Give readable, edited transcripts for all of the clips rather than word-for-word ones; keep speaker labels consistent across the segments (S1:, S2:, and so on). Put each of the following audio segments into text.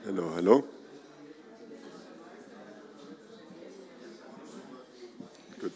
S1: Hello, hello. Good.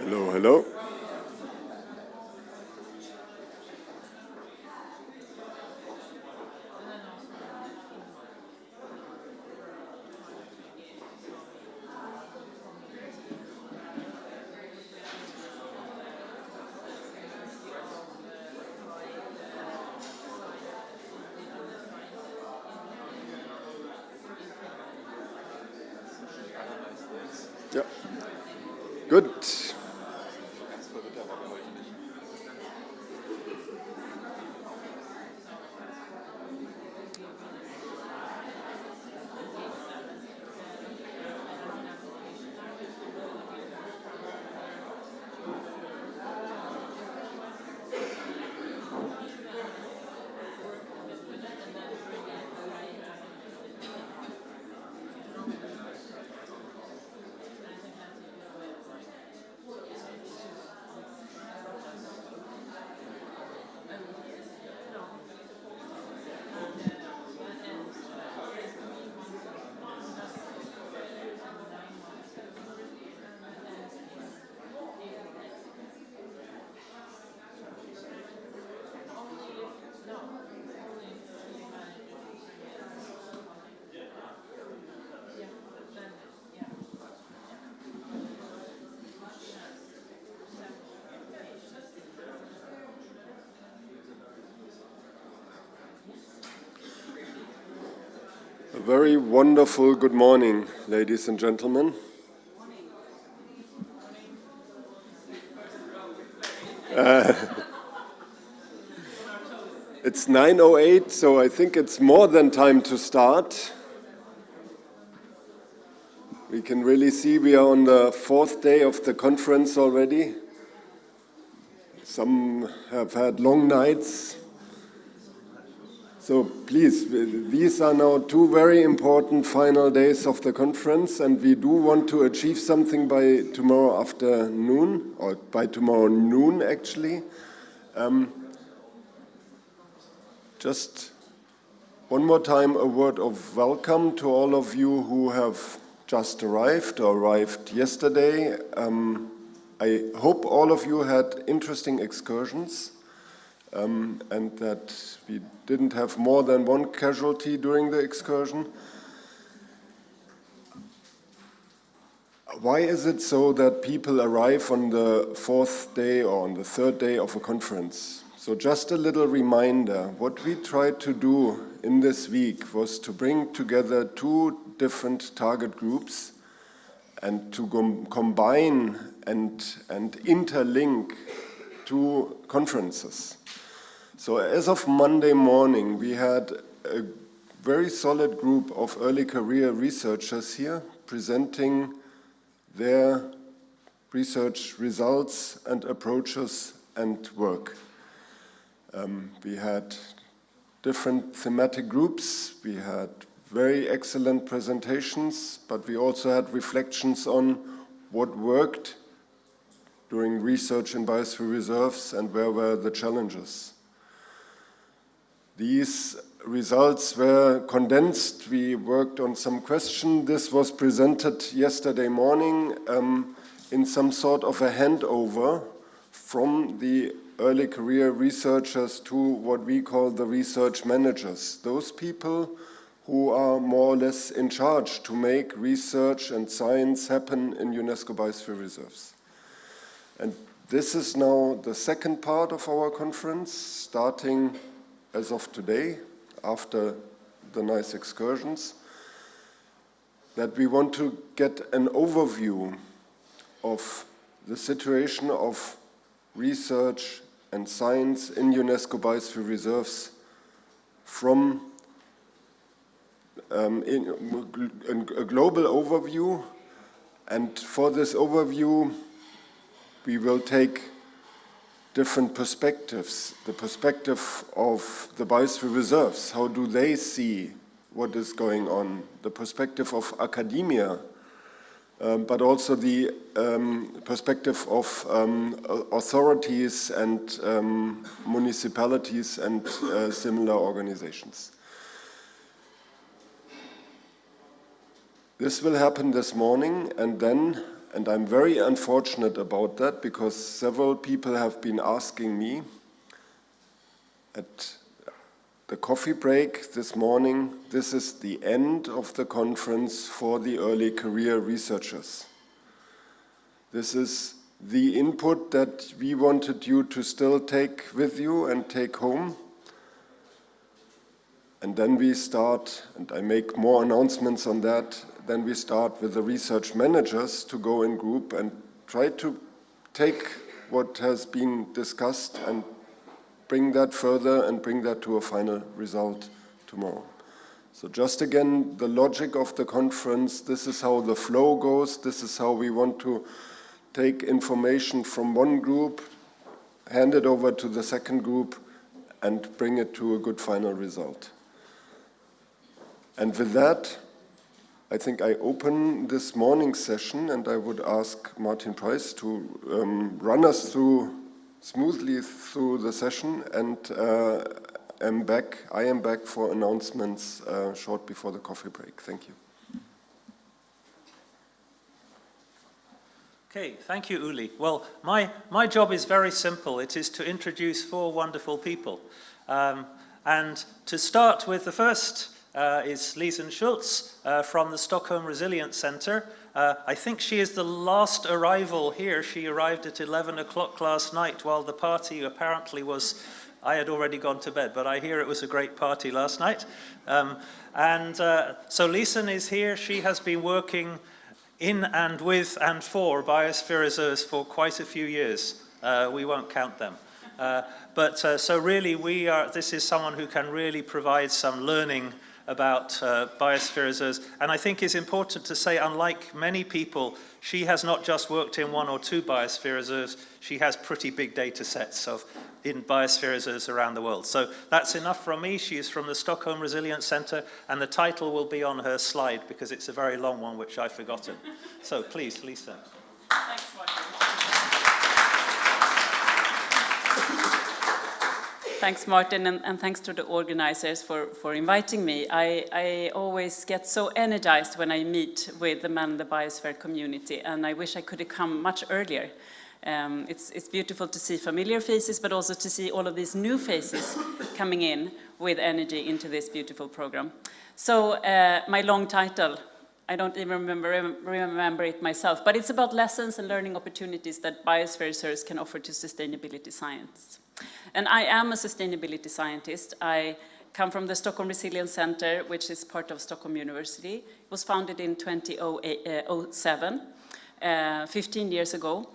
S1: Hello, hello. Yeah. Good. A very wonderful good morning, ladies and gentlemen. It's 9:08, so I think it's more than time to start. We can really see we are on the fourth day of the conference already. Some have had long nights. So please, these are now two very important final days of the conference, and we do want to achieve something by tomorrow afternoon, or by tomorrow noon actually. Just one more time, a word of welcome to all of you who have just arrived or arrived yesterday. I hope all of you had interesting excursions. And that we didn't have more than one casualty during the excursion. Why is it so that people arrive on the fourth day or on the third day of a conference? So just a little reminder, what we tried to do in this week was to bring together two different target groups and to combine and interlink two conferences. So as of Monday morning, we had a very solid group of early career researchers here presenting their research results and approaches and work. We had different thematic groups, we had very excellent presentations, but we also had reflections on what worked during research in biosphere reserves and where were the challenges. These results were condensed. We worked on some questions. This was presented yesterday morning in some sort of a handover from the early career researchers to what we call the research managers, those people who are more or less in charge to make research and science happen in UNESCO Biosphere Reserves. And this is now the second part of our conference, starting as of today, after the nice excursions, that we want to get an overview of the situation of research and science in UNESCO Biosphere Reserves from a global overview. And for this overview, we will take different perspectives. The perspective of the Biosphere Reserves, how do they see what is going on? The perspective of academia, but also the perspective of authorities and municipalities and similar organizations. This will happen this morning, and then, and I'm very unfortunate about that because several people have been asking me at the coffee break this morning, this is the end of the conference for the early career researchers. This is the input that we wanted you to still take with you and take home. And then we start, and I make more announcements on that, then we start with the research managers to go in group and try to take what has been discussed and bring that further and bring that to a final result tomorrow. So just again, the logic of the conference, this is how the flow goes, this is how we want to take information from one group, hand it over to the second group, and bring it to a good final result. And with that, I think I open this morning's session, and I would ask Martin Price to run us smoothly through the session, and I am back for announcements short before the coffee break. Thank you.
S2: Okay, thank you, Uli. Well, my job is very simple. It is to introduce 4 wonderful people. And to start with, the first is Lisen Schultz from the Stockholm Resilience Center. I think she is the last arrival here. She arrived at 11 o'clock last night while the party apparently was, I had already gone to bed, but I hear it was a great party last night. So Lisen is here. She has been working in and with and for biosphere reserves for quite a few years. We won't count them. So really this is someone who can really provide some learning about biosphere reserves. And I think it's important to say, unlike many people, she has not just worked in 1 or 2 biosphere reserves, she has pretty big data sets in biosphere reserves around the world. So that's enough from me. She is from the Stockholm Resilience Center, and the title will be on her slide because it's a very long one, which I've forgotten. So please, Lisa.
S3: Thanks, Martin. Thanks, Martin, and thanks to the organizers for inviting me. I always get so energized when I meet with the men in the biosphere community, and I wish I could have come much earlier. It's beautiful to see familiar faces, but also to see all of these new faces coming in with energy into this beautiful program. So my long title, I don't even remember it myself, but it's about lessons and learning opportunities that biosphere reserves can offer to sustainability science. And I am a sustainability scientist. I come from the Stockholm Resilience Center, which is part of Stockholm University. It was founded in 2007, 15 years ago,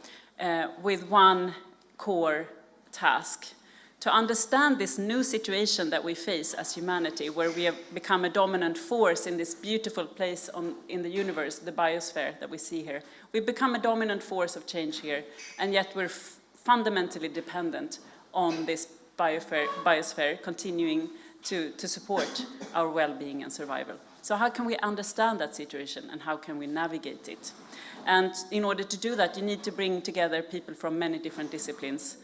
S3: with one core task: to understand this new situation that we face as humanity, where we have become a dominant force in this beautiful place in the universe, the biosphere that we see here. We've become a dominant force of change here, and yet we're fundamentally dependent on this biosphere continuing to support our well-being and survival. So how can we understand that situation, and how can we navigate it? And in order to do that, you need to bring together people from many different disciplines,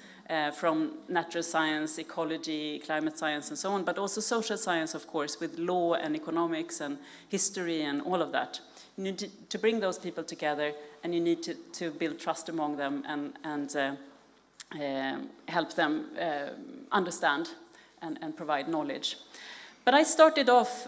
S3: from natural science, ecology, climate science, and so on, but also social science, of course, with law and economics and history and all of that. You need to bring those people together, and you need to build trust among them and help them understand and provide knowledge. But I started off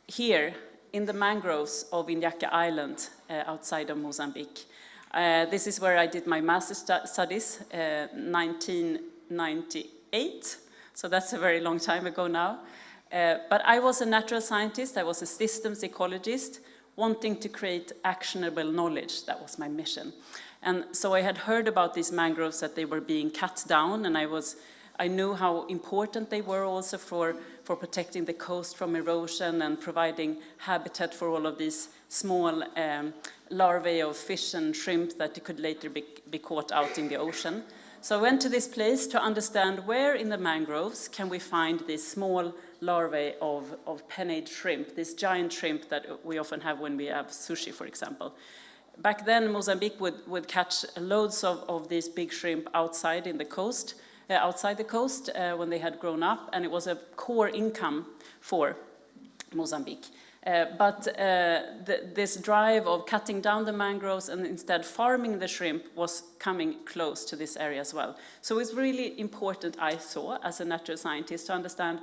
S3: here in the mangroves of Indiaka Island outside of Mozambique. This is where I did my master's studies, 1998, so that's a very long time ago now. But I was a natural scientist, I was a systems ecologist, wanting to create actionable knowledge. That was my mission. And so I had heard about these mangroves, that they were being cut down, and I knew how important they were also for protecting the coast from erosion and providing habitat for all of these small larvae of fish and shrimp that could later be caught out in the ocean. So I went to this place to understand where in the mangroves can we find these small larvae of pennate shrimp, this giant shrimp that we often have when we have sushi, for example. Back then, Mozambique would catch loads of these big shrimp outside the coast when they had grown up, and it was a core income for Mozambique. But this drive of cutting down the mangroves and instead farming the shrimp was coming close to this area as well. So it's really important, I saw, as a natural scientist, to understand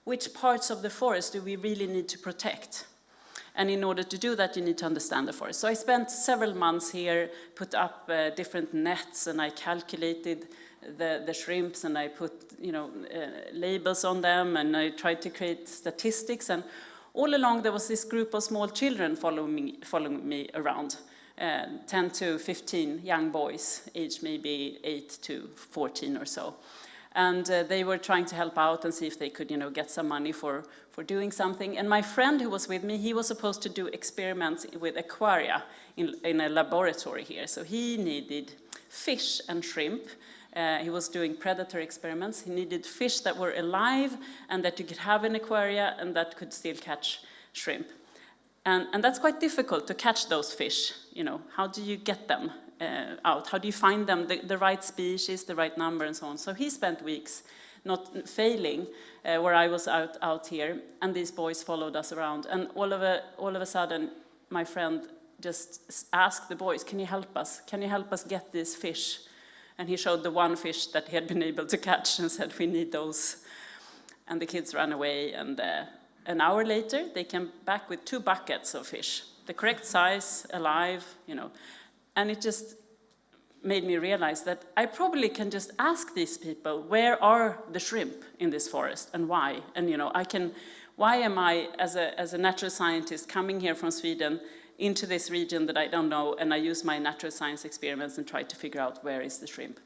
S3: which parts of the forest do we really need to protect. And in order to do that, you need to understand the forest. So I spent several months here, put up different nets, and I calculated the shrimps, and I put labels on them, and I tried to create statistics. And all along there was this group of small children following me around, 10 to 15 young boys, aged maybe 8 to 14 or so. And they were trying to help out and see if they could, get some money for doing something. And my friend who was with me, he was supposed to do experiments with aquaria in a laboratory here. So he needed fish and shrimp. He was doing predator experiments. He needed fish that were alive and that you could have in aquaria and that could still catch shrimp. And that's quite difficult to catch those fish. How do you get them out? How do you find them, the right species, the right number, and so on? So he spent weeks not failing, where I was out here, and these boys followed us around. And all of a sudden, my friend just asked the boys, "Can you help us? Can you help us get these fish?" And he showed the one fish that he had been able to catch and said, "We need those." And the kids ran away, and an hour later, they came back with 2 buckets of fish, the correct size, alive, And it just made me realize that I probably can just ask these people, where are the shrimp in this forest and why? And why am I, as a natural scientist, coming here from Sweden into this region that I don't know, and I use my natural science experiments and try to figure out where is the shrimp.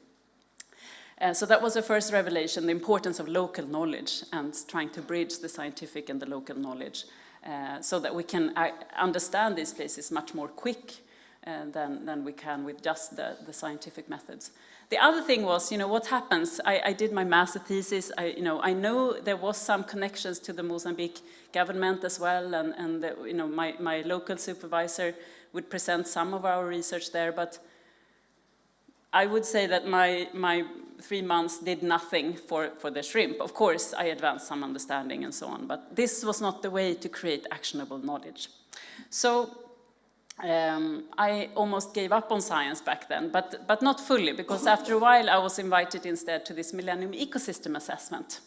S3: So that was the first revelation, the importance of local knowledge and trying to bridge the scientific and the local knowledge so that we can understand these places much more quick than we can with just the scientific methods. The other thing was, what happens? I did my master thesis. I know there was some connections to the Mozambique government as well, and my local supervisor would present some of our research there, but I would say that my 3 months did nothing for the shrimp. Of course, I advanced some understanding and so on, but this was not the way to create actionable knowledge. So I almost gave up on science back then, but not fully, because after a while I was invited instead to this Millennium Ecosystem Assessment.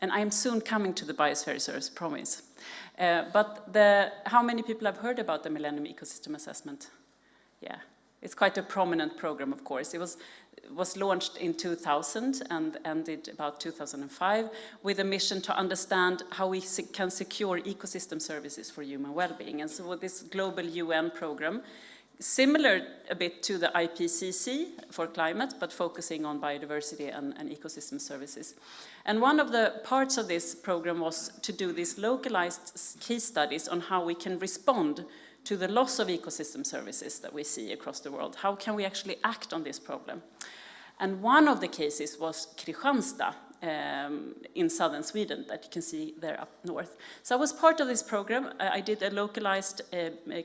S3: And I am soon coming to the Biosphere Reserves, promise. But how many people have heard about the Millennium Ecosystem Assessment? Yeah, it's quite a prominent program, of course. It was launched in 2000 and ended about 2005 with a mission to understand how we can secure ecosystem services for human well-being. And so this global UN program, similar a bit to the IPCC for climate, but focusing on biodiversity and ecosystem services. And one of the parts of this program was to do these localized case studies on how we can respond to the loss of ecosystem services that we see across the world. How can we actually act on this problem? And one of the cases was Kristianstad in southern Sweden that you can see there up north. So I was part of this program. I did a localized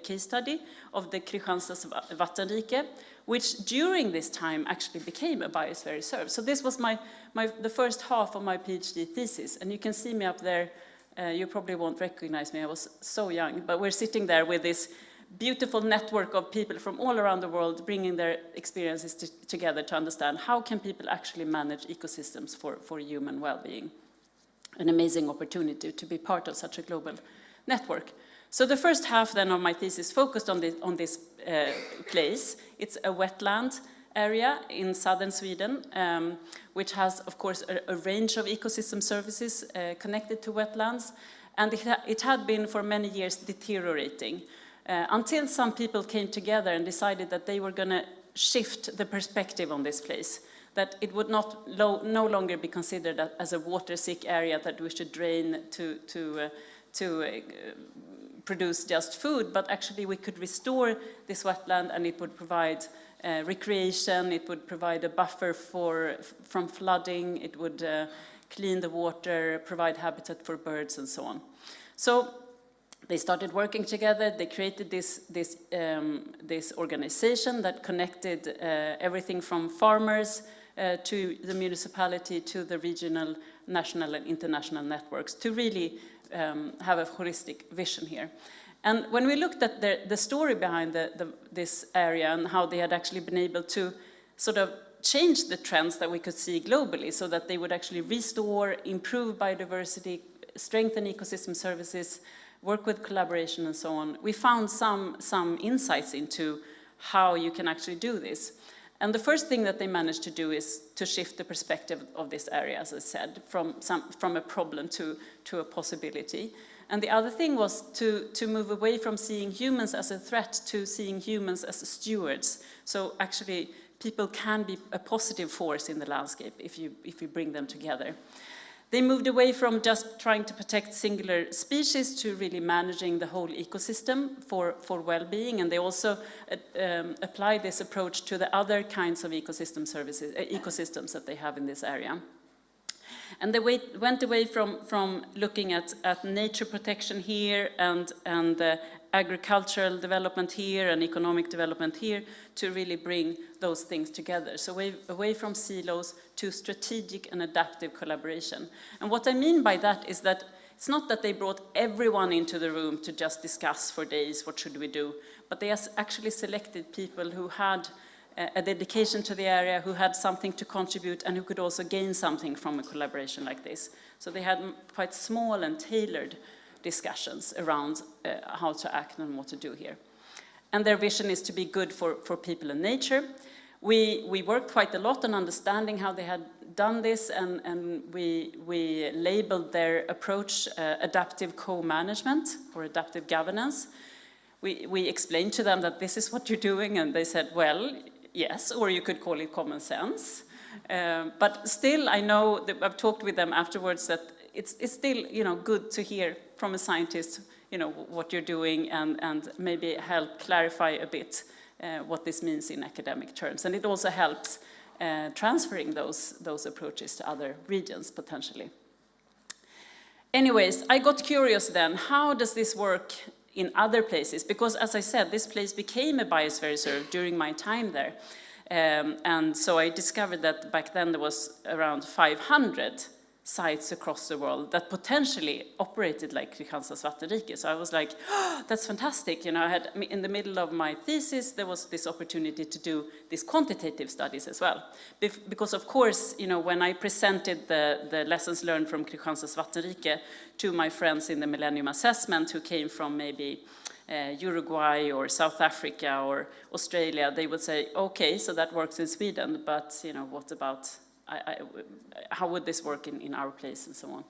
S3: case study of the Kristianstads vattenrike, which during this time actually became a biosphere reserve. So this was the first half of my PhD thesis, and you can see me up there. You probably won't recognize me, I was so young, but we're sitting there with this beautiful network of people from all around the world bringing their experiences together to understand how can people actually manage ecosystems for human well-being. An amazing opportunity to be part of such a global network. So the first half then of my thesis focused on this place. It's a wetland area in southern Sweden, which has, of course, a range of ecosystem services connected to wetlands. And it had been for many years deteriorating until some people came together and decided that they were going to shift the perspective on this place, that it would no longer be considered as a water-sick area that we should drain to produce just food, but actually we could restore this wetland and it would provide recreation, it would provide a buffer from flooding, it would clean the water, provide habitat for birds and so on. So they started working together, they created this organization that connected everything from farmers to the municipality, to the regional, national and international networks to really have a holistic vision here. And when we looked at the story behind this area and how they had actually been able to sort of change the trends that we could see globally so that they would actually restore, improve biodiversity, strengthen ecosystem services, work with collaboration and so on, we found some insights into how you can actually do this. And the first thing that they managed to do is to shift the perspective of this area, as I said, from a problem to a possibility. And the other thing was to move away from seeing humans as a threat to seeing humans as stewards. So actually, people can be a positive force in the landscape if you bring them together. They moved away from just trying to protect singular species to really managing the whole ecosystem for well-being, and they also applied this approach to the other kinds of ecosystem services, ecosystems that they have in this area. And they went away from looking at nature protection here and agricultural development here and economic development here to really bring those things together. So away from silos to strategic and adaptive collaboration. And what I mean by that is that it's not that they brought everyone into the room to just discuss for days what should we do, but they actually selected people who had a dedication to the area, who had something to contribute and who could also gain something from a collaboration like this. So they had quite small and tailored discussions around how to act and what to do here. And their vision is to be good for people and nature. We worked quite a lot on understanding how they had done this, and we labeled their approach adaptive co-management or adaptive governance. We explained to them that this is what you're doing, and they said, well, yes, or you could call it common sense. But still, I know that I've talked with them afterwards that it's still, good to hear from a scientist, what you're doing and maybe help clarify a bit what this means in academic terms. And it also helps transferring those approaches to other regions potentially. Anyways, I got curious then, how does this work in other places? Because as I said, this place became a biosphere reserve during my time there. And so I discovered that back then there was around 500 sites across the world that potentially operated like Kristianstads vattenrike. So I was like, oh, that's fantastic. I had, in the middle of my thesis, there was this opportunity to do these quantitative studies as well. Because of course, when I presented the lessons learned from Kristianstads vattenrike to my friends in the Millennium Assessment who came from maybe Uruguay or South Africa or Australia, they would say, okay, so that works in Sweden, but what about how would this work in our place and so on.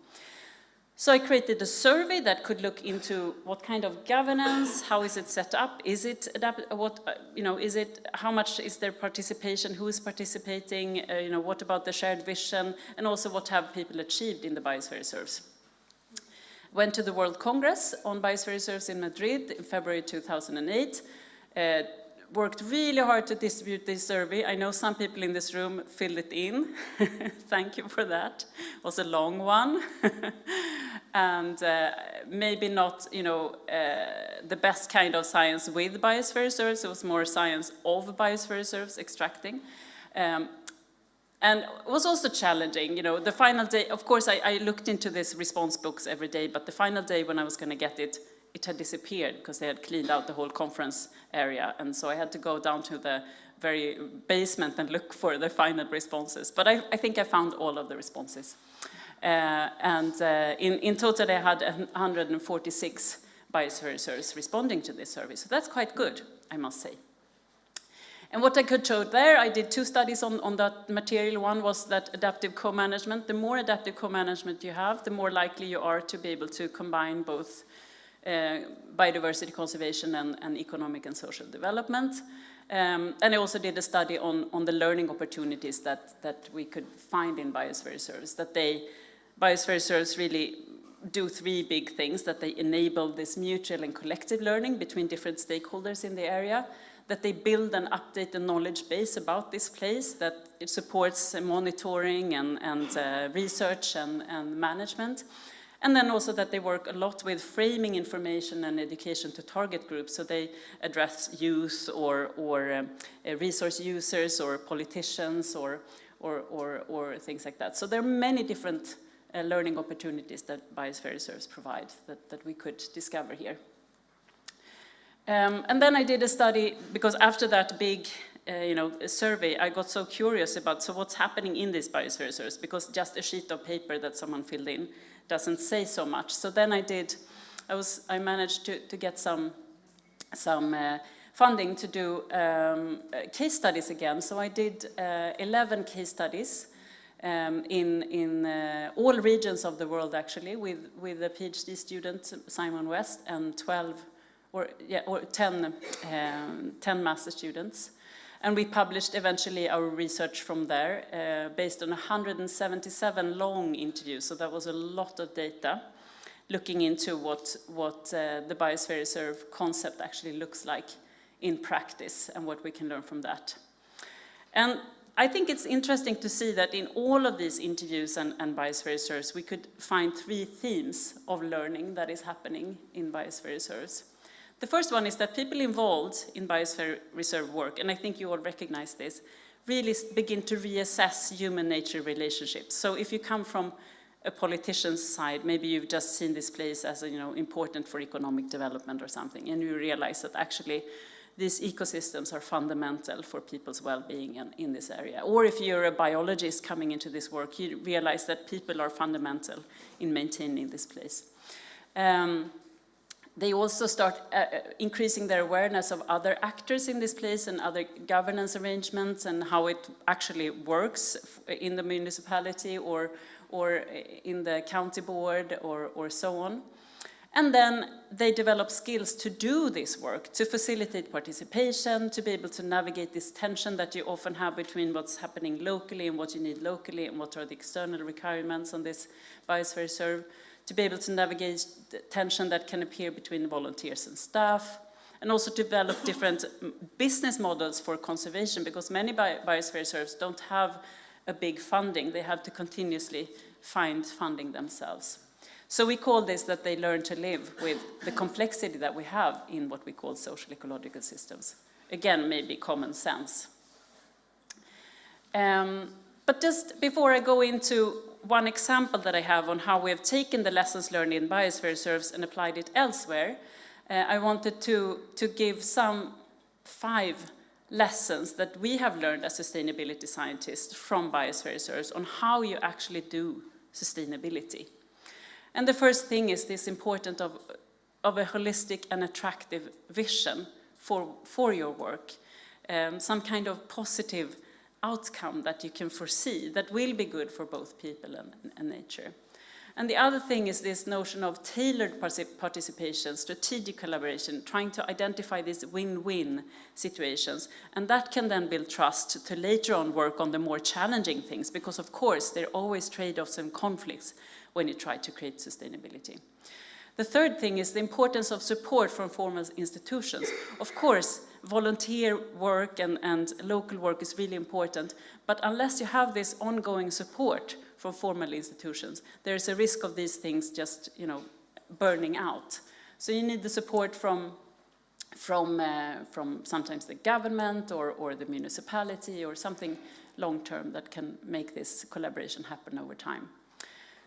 S3: So I created a survey that could look into what kind of governance, how is it set up, is it is it, how much is their participation, who is participating, what about the shared vision, and also what have people achieved in the biosphere reserves. Went to the World Congress on Biosphere Reserves in Madrid in February 2008. Worked really hard to distribute this survey. I know some people in this room filled it in. Thank you for that. It was a long one. And maybe not, the best kind of science with biosphere reserves. It was more science of biosphere reserves, extracting. And it was also challenging, the final day, of course, I looked into this response books every day, but the final day when I was going to get it, it had disappeared because they had cleaned out the whole conference area. And so I had to go down to the very basement and look for the final responses. But I think I found all of the responses. In total, I had 146 biosphere reserves responding to this survey. So that's quite good, I must say. And what I could show there, I did 2 studies on that material. One was that adaptive co-management. The more adaptive co-management you have, the more likely you are to be able to combine both biodiversity conservation and economic and social development. And I also did a study on the learning opportunities that we could find in biosphere reserves, biosphere reserves really do 3 big things, that they enable this mutual and collective learning between different stakeholders in the area, that they build and update the knowledge base about this place, that it supports monitoring and research and management, and then also that they work a lot with framing information and education to target groups, so they address youth or resource users or politicians or things like that. So there are many different learning opportunities that biosphere reserves provide that we could discover here. And then I did a study, because after that big survey, I got so curious about, so what's happening in these biosphere reserves, because just a sheet of paper that someone filled in doesn't say so much. So then I managed to get some funding to do case studies again. So I did 11 case studies in all regions of the world, actually, with a PhD student, Simon West, and 10 master students. And we published eventually our research from there based on 177 long interviews. So that was a lot of data looking into what the Biosphere Reserve concept actually looks like in practice and what we can learn from that. And I think it's interesting to see that in all of these interviews and Biosphere Reserves, we could find 3 themes of learning that is happening in Biosphere Reserves. The first one is that people involved in Biosphere Reserve work, and I think you all recognize this, really begin to reassess human-nature relationships. So if you come from a politician's side, maybe you've just seen this place as important for economic development or something, and you realize that actually these ecosystems are fundamental for people's well-being in this area. Or if you're a biologist coming into this work, you realize that people are fundamental in maintaining this place. They also start increasing their awareness of other actors in this place and other governance arrangements and how it actually works in the municipality or in the county board or so on. And then they develop skills to do this work, to facilitate participation, to be able to navigate this tension that you often have between what's happening locally and what you need locally and what are the external requirements on this Biosphere Reserve, to be able to navigate the tension that can appear between volunteers and staff, and also develop different business models for conservation, because many Biosphere Reserves don't have a big funding. They have to continuously find funding themselves. So we call this that they learn to live with the complexity that we have in what we call social ecological systems. Again, maybe common sense. But just before I go into one example that I have on how we have taken the lessons learned in Biosphere Reserves and applied it elsewhere, I wanted to give some 5 lessons that we have learned as sustainability scientists from Biosphere Reserves on how you actually do sustainability. And the first thing is this importance of a holistic and attractive vision for your work, some kind of positive outcome that you can foresee that will be good for both people and nature. And the other thing is this notion of tailored participation, strategic collaboration, trying to identify these win-win situations. And that can then build trust to later on work on the more challenging things, because of course there are always trade-offs and conflicts when you try to create sustainability. The third thing is the importance of support from formal institutions. Of course, volunteer work and local work is really important, but unless you have this ongoing support from formal institutions, there is a risk of these things just, burning out. So you need the support from sometimes the government or the municipality or something long-term that can make this collaboration happen over time.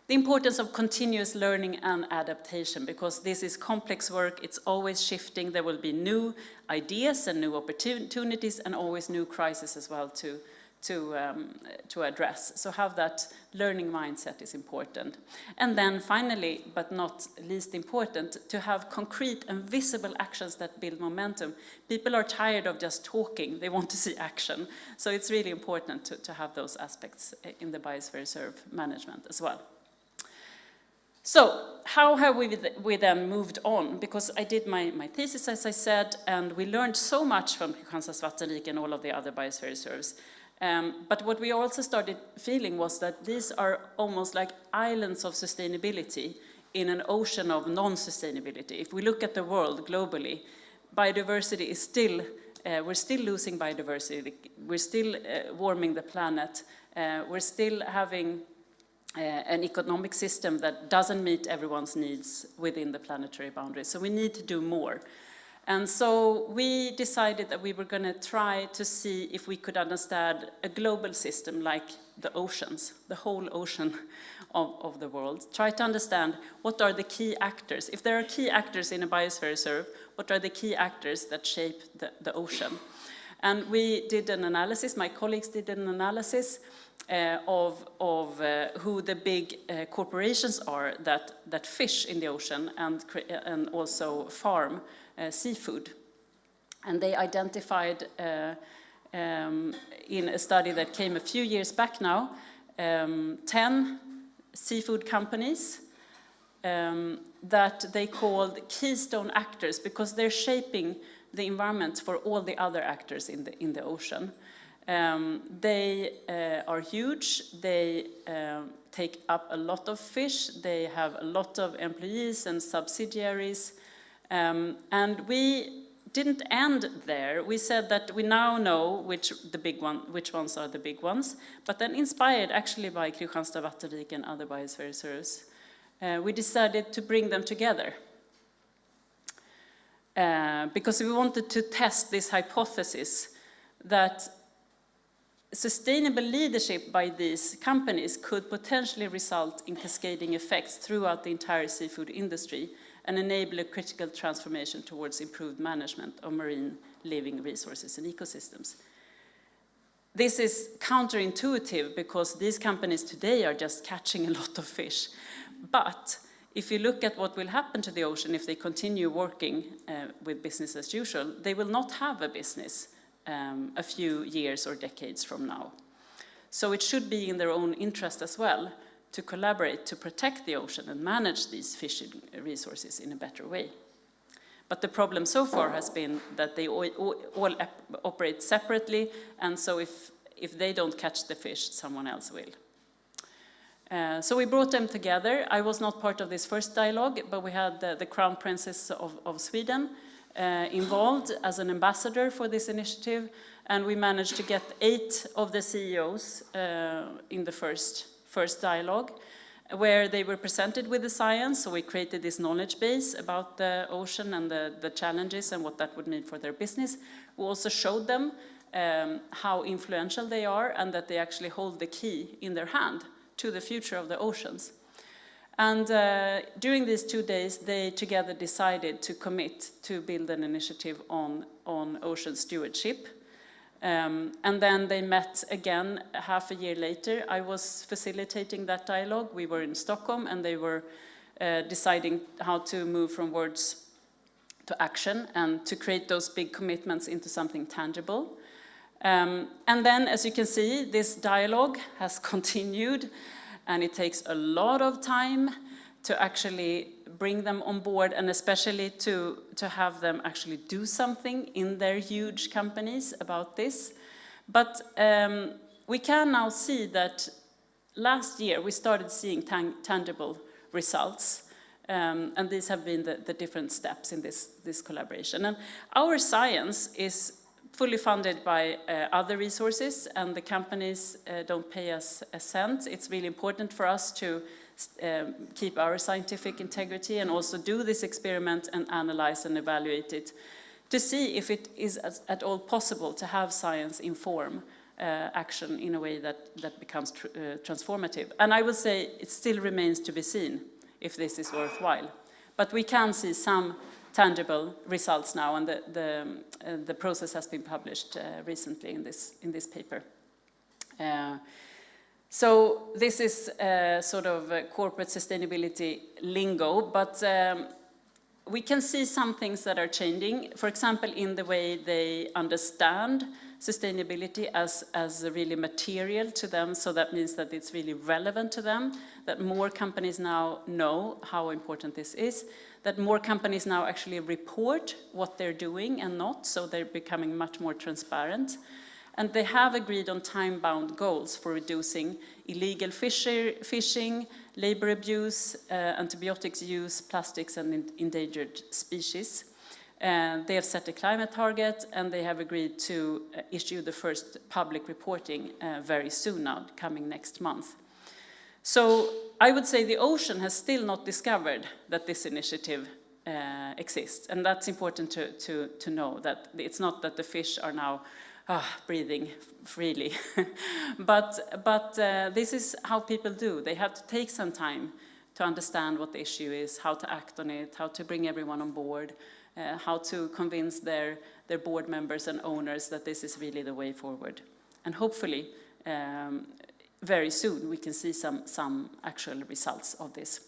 S3: The importance of continuous learning and adaptation, because this is complex work, it's always shifting, there will be new ideas and new opportunities and always new crises as well to address. So have that learning mindset is important. And then finally, but not least important, to have concrete and visible actions that build momentum. People are tired of just talking, they want to see action. So it's really important to have those aspects in the Biosphere Reserve management as well. So how have we then moved on? Because I did my thesis, as I said, and we learned so much from Kristianstads Vattenrike and all of the other biosphere reserves. But what we also started feeling was that these are almost like islands of sustainability in an ocean of non-sustainability. If we look at the world globally, biodiversity is still, we're still losing biodiversity, we're still warming the planet, we're still having an economic system that doesn't meet everyone's needs within the planetary boundaries. So we need to do more. And so we decided that we were going to try to see if we could understand a global system like the oceans, the whole ocean of the world. Try to understand what are the key actors. If there are key actors in a biosphere reserve, what are the key actors that shape the ocean? And we did an analysis, my colleagues did an analysis of who the big corporations are that fish in the ocean and also farm seafood. And they identified in a study that came a few years back now, 10 seafood companies that they called keystone actors because they're shaping the environment for all the other actors in the ocean. They are huge, they take up a lot of fish, they have a lot of employees and subsidiaries, and we didn't end there. We said that we now know which ones are the big ones, but then inspired actually by Kristianstads Vattenrike and other biosphere reserves, we decided to bring them together. Because we wanted to test this hypothesis that sustainable leadership by these companies could potentially result in cascading effects throughout the entire seafood industry and enable a critical transformation towards improved management of marine living resources and ecosystems. This is counterintuitive because these companies today are just catching a lot of fish. But if you look at what will happen to the ocean if they continue working with business as usual, they will not have a business a few years or decades from now. So it should be in their own interest as well to collaborate to protect the ocean and manage these fishing resources in a better way. But the problem so far has been that they all operate separately, and so if they don't catch the fish, someone else will. So we brought them together. I was not part of this first dialogue, but we had the Crown Princess of Sweden involved as an ambassador for this initiative, and we managed to get 8 of the CEOs in the first dialogue, where they were presented with the science. So we created this knowledge base about the ocean and the challenges and what that would mean for their business. We also showed them how influential they are and that they actually hold the key in their hand to the future of the oceans. And during these 2 days, they together decided to commit to build an initiative on ocean stewardship. And then they met again half a year later. I was facilitating that dialogue. We were in Stockholm and they were deciding how to move from words to action and to create those big commitments into something tangible. And then, as you can see, this dialogue has continued, and it takes a lot of time to actually bring them on board, and especially to have them actually do something in their huge companies about this. But we can now see that last year we started seeing tangible results, and these have been the different steps in this collaboration. And our science is fully funded by other resources, and the companies don't pay us a cent. It's really important for us to keep our scientific integrity and also do this experiment and analyze and evaluate it to see if it is at all possible to have science inform action in a way that becomes transformative. And I would say it still remains to be seen if this is worthwhile. But we can see some tangible results now, and the process has been published recently in this paper. So this is sort of corporate sustainability lingo, but we can see some things that are changing. For example, in the way they understand sustainability as really material to them, so that means that it's really relevant to them, that more companies now know how important this is, that more companies now actually report what they're doing and not, so they're becoming much more transparent. And they have agreed on time-bound goals for reducing illegal fishing, labor abuse, antibiotics use, plastics, and endangered species. They have set a climate target, and they have agreed to issue the first public reporting very soon now, coming next month. So I would say the ocean has still not discovered that this initiative exists, and that's important to know, that it's not that the fish are now breathing freely. but this is how people do. They have to take some time to understand what the issue is, how to act on it, how to bring everyone on board, how to convince their board members and owners that this is really the way forward. And hopefully, very soon, we can see some actual results of this.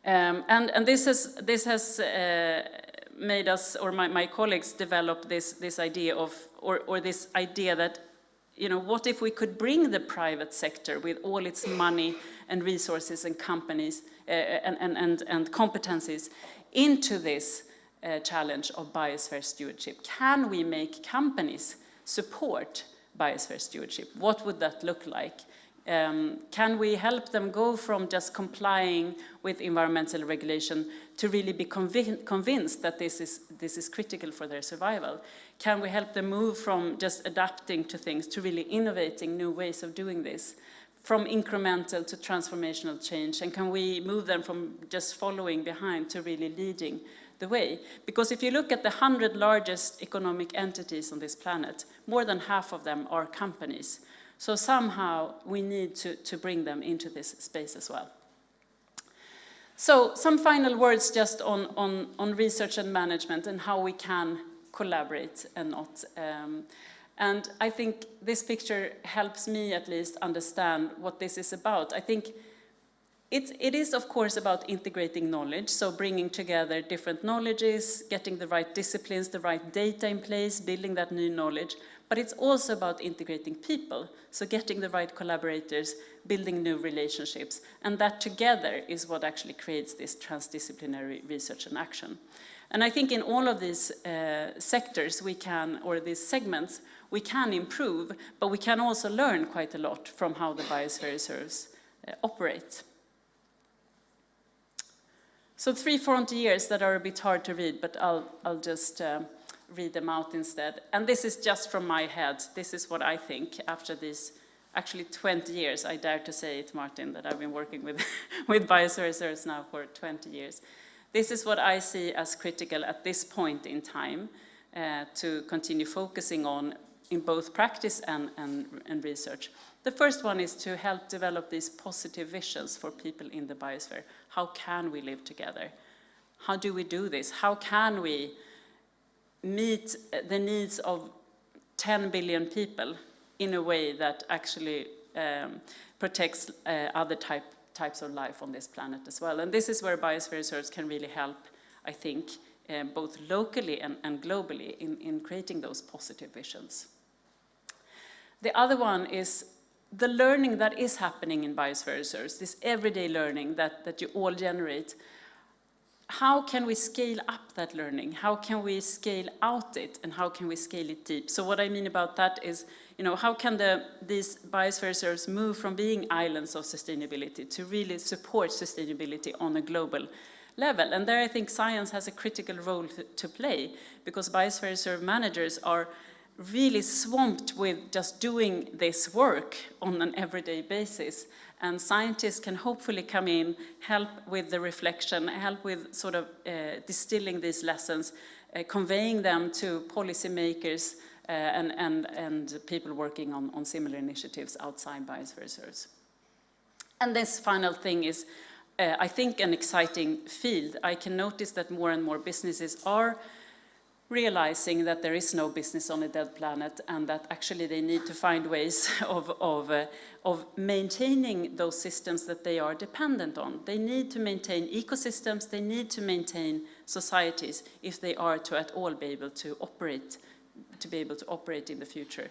S3: And this has made us, or my colleagues, develop this idea of, or this idea that, you know, what if we could bring the private sector with all its money and resources and companies and competencies into this challenge of biosphere stewardship? Can we make companies support biosphere stewardship? What would that look like? Can we help them go from just complying with environmental regulation to really be convinced that this is critical for their survival? Can we help them move from just adapting to things to really innovating new ways of doing this, from incremental to transformational change? And can we move them from just following behind to really leading the way? Because if you look at the 100 largest economic entities on this planet, more than half of them are companies. So somehow we need to bring them into this space as well. So some final words just on research and management and how we can collaborate and not. And I think this picture helps me at least understand what this is about. I think it is, of course, about integrating knowledge, so bringing together different knowledges, getting the right disciplines, the right data in place, building that new knowledge. But it's also about integrating people, so getting the right collaborators, building new relationships, and that together is what actually creates this transdisciplinary research and action. And I think in all of these sectors we can, or these segments, we can improve, but we can also learn quite a lot from how the Biosphere Reserves operate. So 3 frontiers that are a bit hard to read, but I'll just read them out instead. And this is just from my head. This is what I think after these actually 20 years. I dare to say it, Martin, that I've been working with Biosphere Reserves now for 20 years. This is what I see as critical at this point in time to continue focusing on in both practice and research. The first one is to help develop these positive visions for people in the biosphere. How can we live together? How do we do this? How can we meet the needs of 10 billion people in a way that actually protects other types of life on this planet as well? And this is where Biosphere Reserves can really help, I think, both locally and globally in creating those positive visions. The other one is the learning that is happening in Biosphere Reserves, this everyday learning that you all generate. How can we scale up that learning? How can we scale out it? And how can we scale it deep? So what I mean about that is, you know, how can these Biosphere Reserves move from being islands of sustainability to really support sustainability on a global level? And there I think science has a critical role to play, because Biosphere Reserve managers are really swamped with just doing this work on an everyday basis. And scientists can hopefully come in, help with the reflection, help with sort of distilling these lessons, conveying them to policymakers and people working on similar initiatives outside biosphere reserves. And this final thing is, I think, an exciting field. I can notice that more and more businesses are realizing that there is no business on a dead planet, and that actually they need to find ways of maintaining those systems that they are dependent on. They need to maintain ecosystems, they need to maintain societies if they are to at all be able to operate in the future.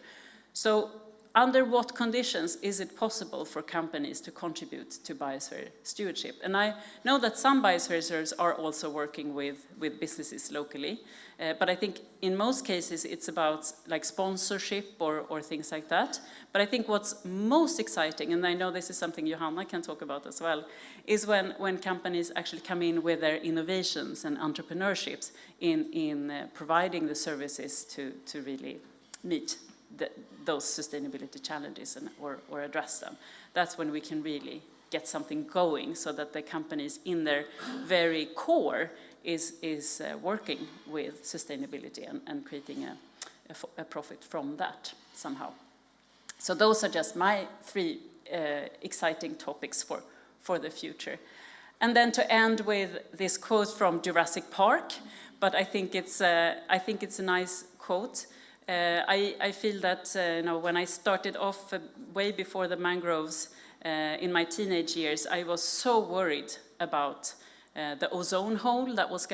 S3: So under what conditions is it possible for companies to contribute to biosphere stewardship? And I know that some biosphere reserves are also working with businesses locally, but I think in most cases it's about like sponsorship or things like that. But I think what's most exciting, and I know this is something Johanna can talk about as well, is when companies actually come in with their innovations and entrepreneurships in providing the services to really meet those sustainability challenges or address them. That's when we can really get something going, so that the companies in their very core is working with sustainability and creating a profit from that somehow. So those are just my 3 exciting topics for the future. And then to end with this quote from Jurassic Park, but I think it's a nice quote. I feel that when I started off way before the mangroves in my teenage years, I was so worried about the ozone hole that was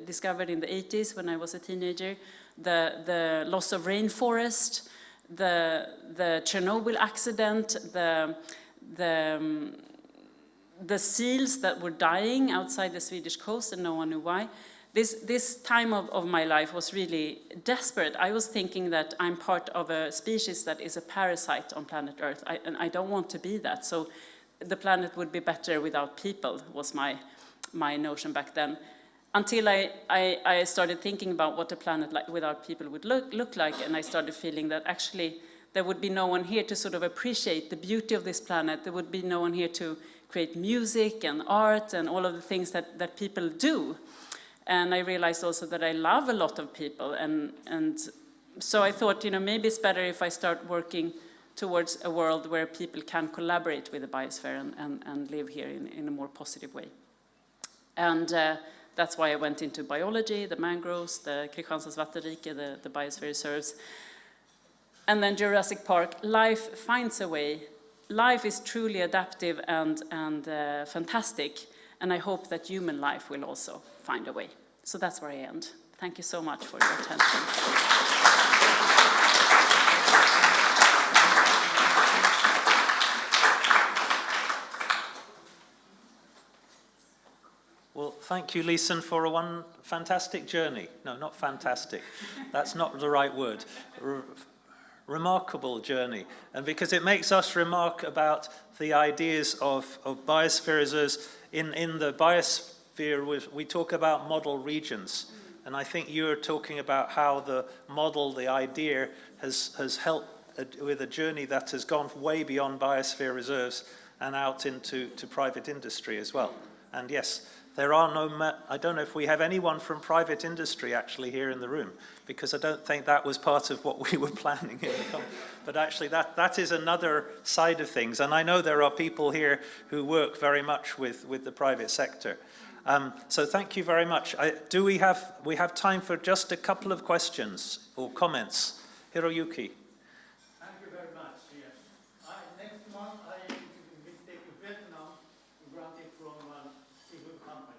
S3: discovered in the 80s when I was a teenager, the loss of rainforest, the Chernobyl accident, the seals that were dying outside the Swedish coast and no one knew why. This time of my life was really desperate. I was thinking that I'm part of a species that is a parasite on planet Earth, and I don't want to be that. So the planet would be better without people, was my notion back then. Until I started thinking about what a planet without people would look like, and I started feeling that actually there would be no one here to sort of appreciate the beauty of this planet. There would be no one here to create music and art and all of the things that people do. And I realized also that I love a lot of people, and so I thought, maybe it's better if I start working towards a world where people can collaborate with the biosphere and live here in a more positive way. And that's why I went into biology, the mangroves, the Kristianstads vattenrike, the biosphere reserves. And then Jurassic Park, life finds a way. Life is truly adaptive and fantastic, and I hope that human life will also find a way. So that's where I end. Thank you so much for your attention.
S2: Well, thank you, Lisen, for one fantastic journey. No, not fantastic. That's not the right word. Remarkable journey. And because it makes us remark about the ideas of biosphere reserves. In the biosphere, we talk about model regions. And I think you're talking about how the model, the idea, has helped with a journey that has gone way beyond biosphere reserves and out into private industry as well. And yes, there are I don't know if we have anyone from private industry actually here in the room, because I don't think that was part of what we were planning in the but actually that is another side of things. And I know there are people here who work very much with the private sector. So thank you very much. We have time for just a couple of questions or comments. Hiroyuki.
S4: Thank you very much. Yes. Next month I visit Vietnam, granted from a civil company.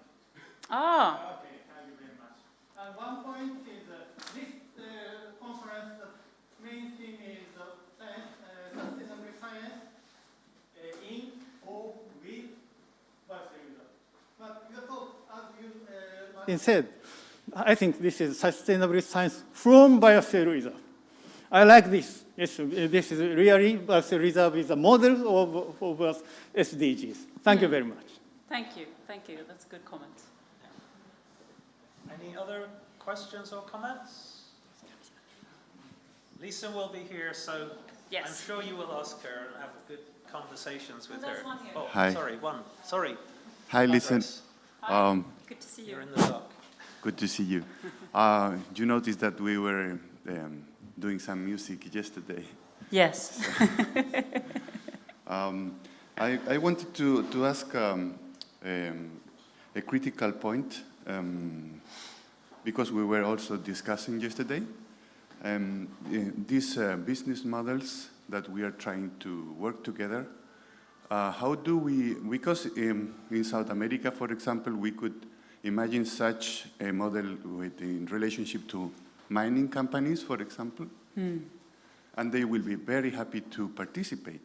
S3: Ah.
S4: Okay, thank you very much. And one point is this conference, the main theme is sustainable science in or with biosphere. But you thought, as you said, I think this is sustainable science from biosphere reserve. I like this. Yes, this is really biosphere reserve is a model of SDGs. Thank you very much.
S3: Thank you. Thank you. That's a good comment.
S2: Any other questions or comments? Lisa will be here, so yes. I'm sure you will ask her and have good conversations with her. Oh,
S5: hi.
S2: Sorry.
S5: Hi, Lisen.
S3: Hi. Good to see you.
S2: You're in the dark.
S5: Good to see you. You noticed that we were doing some music yesterday.
S3: Yes.
S5: I wanted to ask a critical point, because we were also discussing yesterday. These business models that we are trying to work together, how do we, because in South America, for example, we could imagine such a model in relationship to mining companies, for example, and they will be very happy to participate.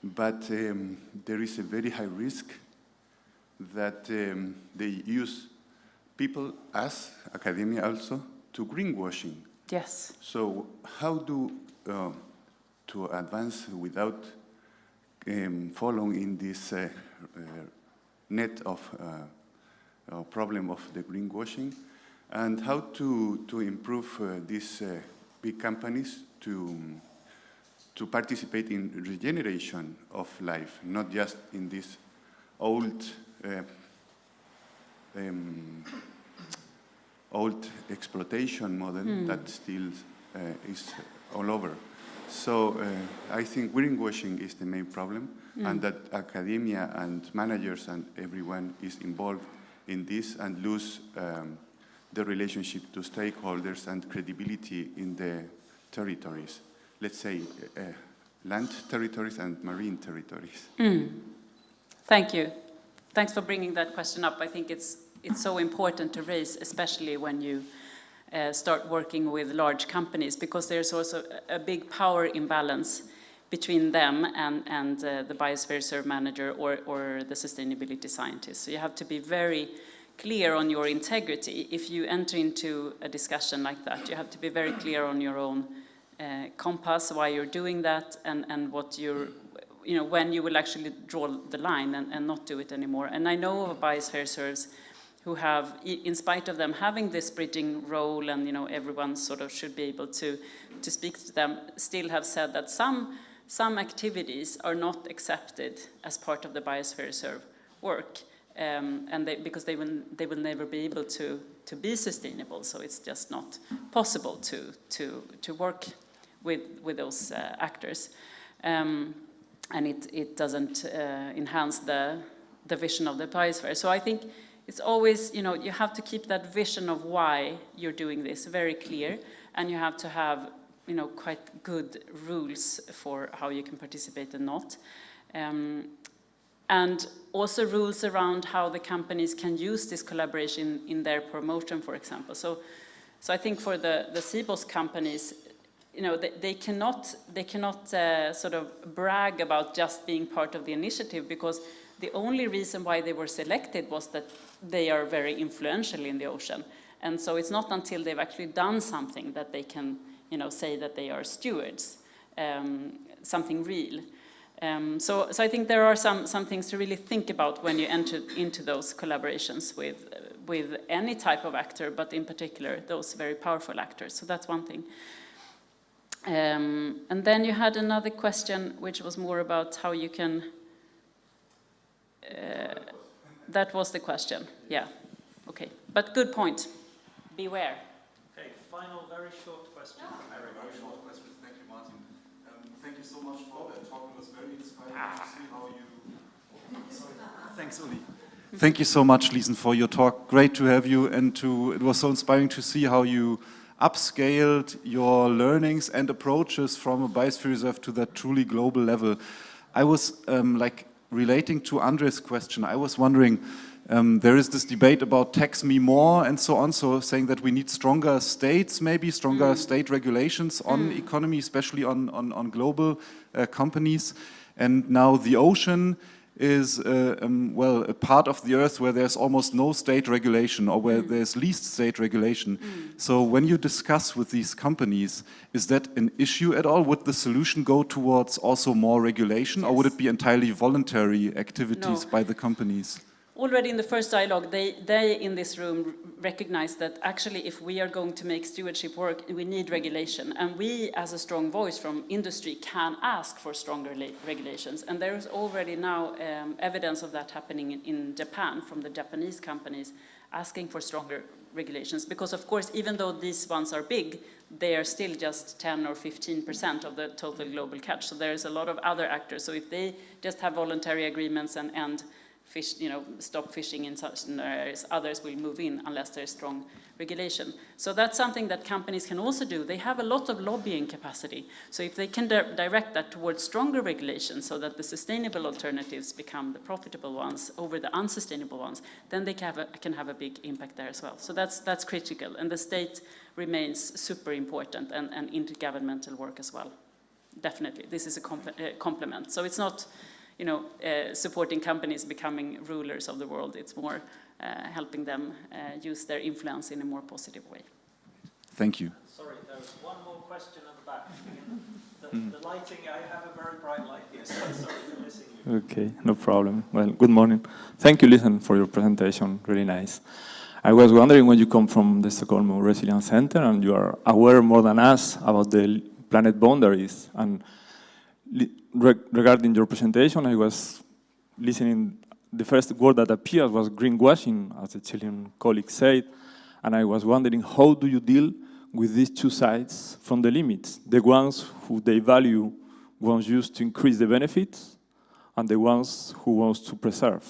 S5: But there is a very high risk that they use people, as academia also, to greenwashing.
S3: Yes.
S5: So how to advance without following in this net of problem of the greenwashing, and how to improve these big companies to participate in regeneration of life, not just in this old exploitation model that still is all over. So I think greenwashing is the main problem, and that academia and managers and everyone is involved in this and lose the relationship to stakeholders and credibility in the territories. Let's say land territories and marine territories.
S3: Thank you. Thanks for bringing that question up. I think it's so important to raise, especially when you start working with large companies, because there's also a big power imbalance between them and the Biosphere Reserve manager or the sustainability scientist. So you have to be very clear on your integrity. If you enter into a discussion like that, you have to be very clear on your own compass, why you're doing that, and what you're, when you will actually draw the line and not do it anymore. And I know of Biosphere Reserves who have, in spite of them having this bridging role, and everyone sort of should be able to speak to them, still have said that some activities are not accepted as part of the Biosphere Reserve work, and because they will never be able to be sustainable. So it's just not possible to work with those actors, and it doesn't enhance the vision of the biosphere. So I think it's always, you have to keep that vision of why you're doing this very clear, and you have to have, quite good rules for how you can participate and not. And also rules around how the companies can use this collaboration in their promotion, for example. So I think for the CBOS companies, they cannot sort of brag about just being part of the initiative, because the only reason why they were selected was that they are very influential in the ocean. And so it's not until they've actually done something that they can, say that they are stewards, something real. So I think there are some things to really think about when you enter into those collaborations with any type of actor, but in particular those very powerful actors. So that's one thing. And then you had another question, which was more about how you can. That was the question. Yeah. Okay. But good point. Beware.
S2: Okay. Final, very short question.
S6: Very short question. Thank you, Martin. Thank you so much for that talk. It was very inspiring to see how you. Sorry.
S7: Thanks, Uli. Thank you so much, Lisen, for your talk. Great to have you, and it was so inspiring to see how you upscaled your learnings and approaches from a biosphere reserve to that truly global level. I was relating to Andre's question, I was wondering, there is this debate about tax me more and so on, so saying that we need stronger states, maybe stronger state regulations on economy, especially on global companies. And now the ocean is, a part of the earth where there's almost no state regulation, or where there's least state regulation. So when you discuss with these companies, is that an issue at all? Would the solution go towards also more regulation, or would it be entirely voluntary activities by the companies?
S3: Already in the first dialogue, they in this room recognize that actually if we are going to make stewardship work, we need regulation. And we, as a strong voice from industry, can ask for stronger regulations. And there is already now evidence of that happening in Japan, from the Japanese companies asking for stronger regulations. Because of course, even though these ones are big, they are still just 10 or 15% of the total global catch. So there's a lot of other actors. So if they just have voluntary agreements and fish, stop fishing in such areas, others will move in unless there's strong regulation. So that's something that companies can also do. They have a lot of lobbying capacity. So if they can direct that towards stronger regulation so that the sustainable alternatives become the profitable ones over the unsustainable ones, then they can have a big impact there as well. So that's critical. And the state remains super important, and intergovernmental work as well. Definitely, this is a complement. So it's not supporting companies becoming rulers of the world. It's more helping them use their influence in a more positive way.
S7: Thank you.
S2: Sorry, there's one more question at the back. The lighting, I have a very bright light here, so sorry for missing you.
S8: Okay, no problem. Well, good morning. Thank you, Lisen, for your presentation. Really nice. I was wondering, when you come from the Stockholm Resilience Center and you are aware more than us about the planet boundaries, and regarding your presentation, I was listening, the first word that appeared was greenwashing, as the Chilean colleague said, and I was wondering, how do you deal with these two sides from the limits? The ones who they value ones used to increase the benefits, and the ones who wants to preserve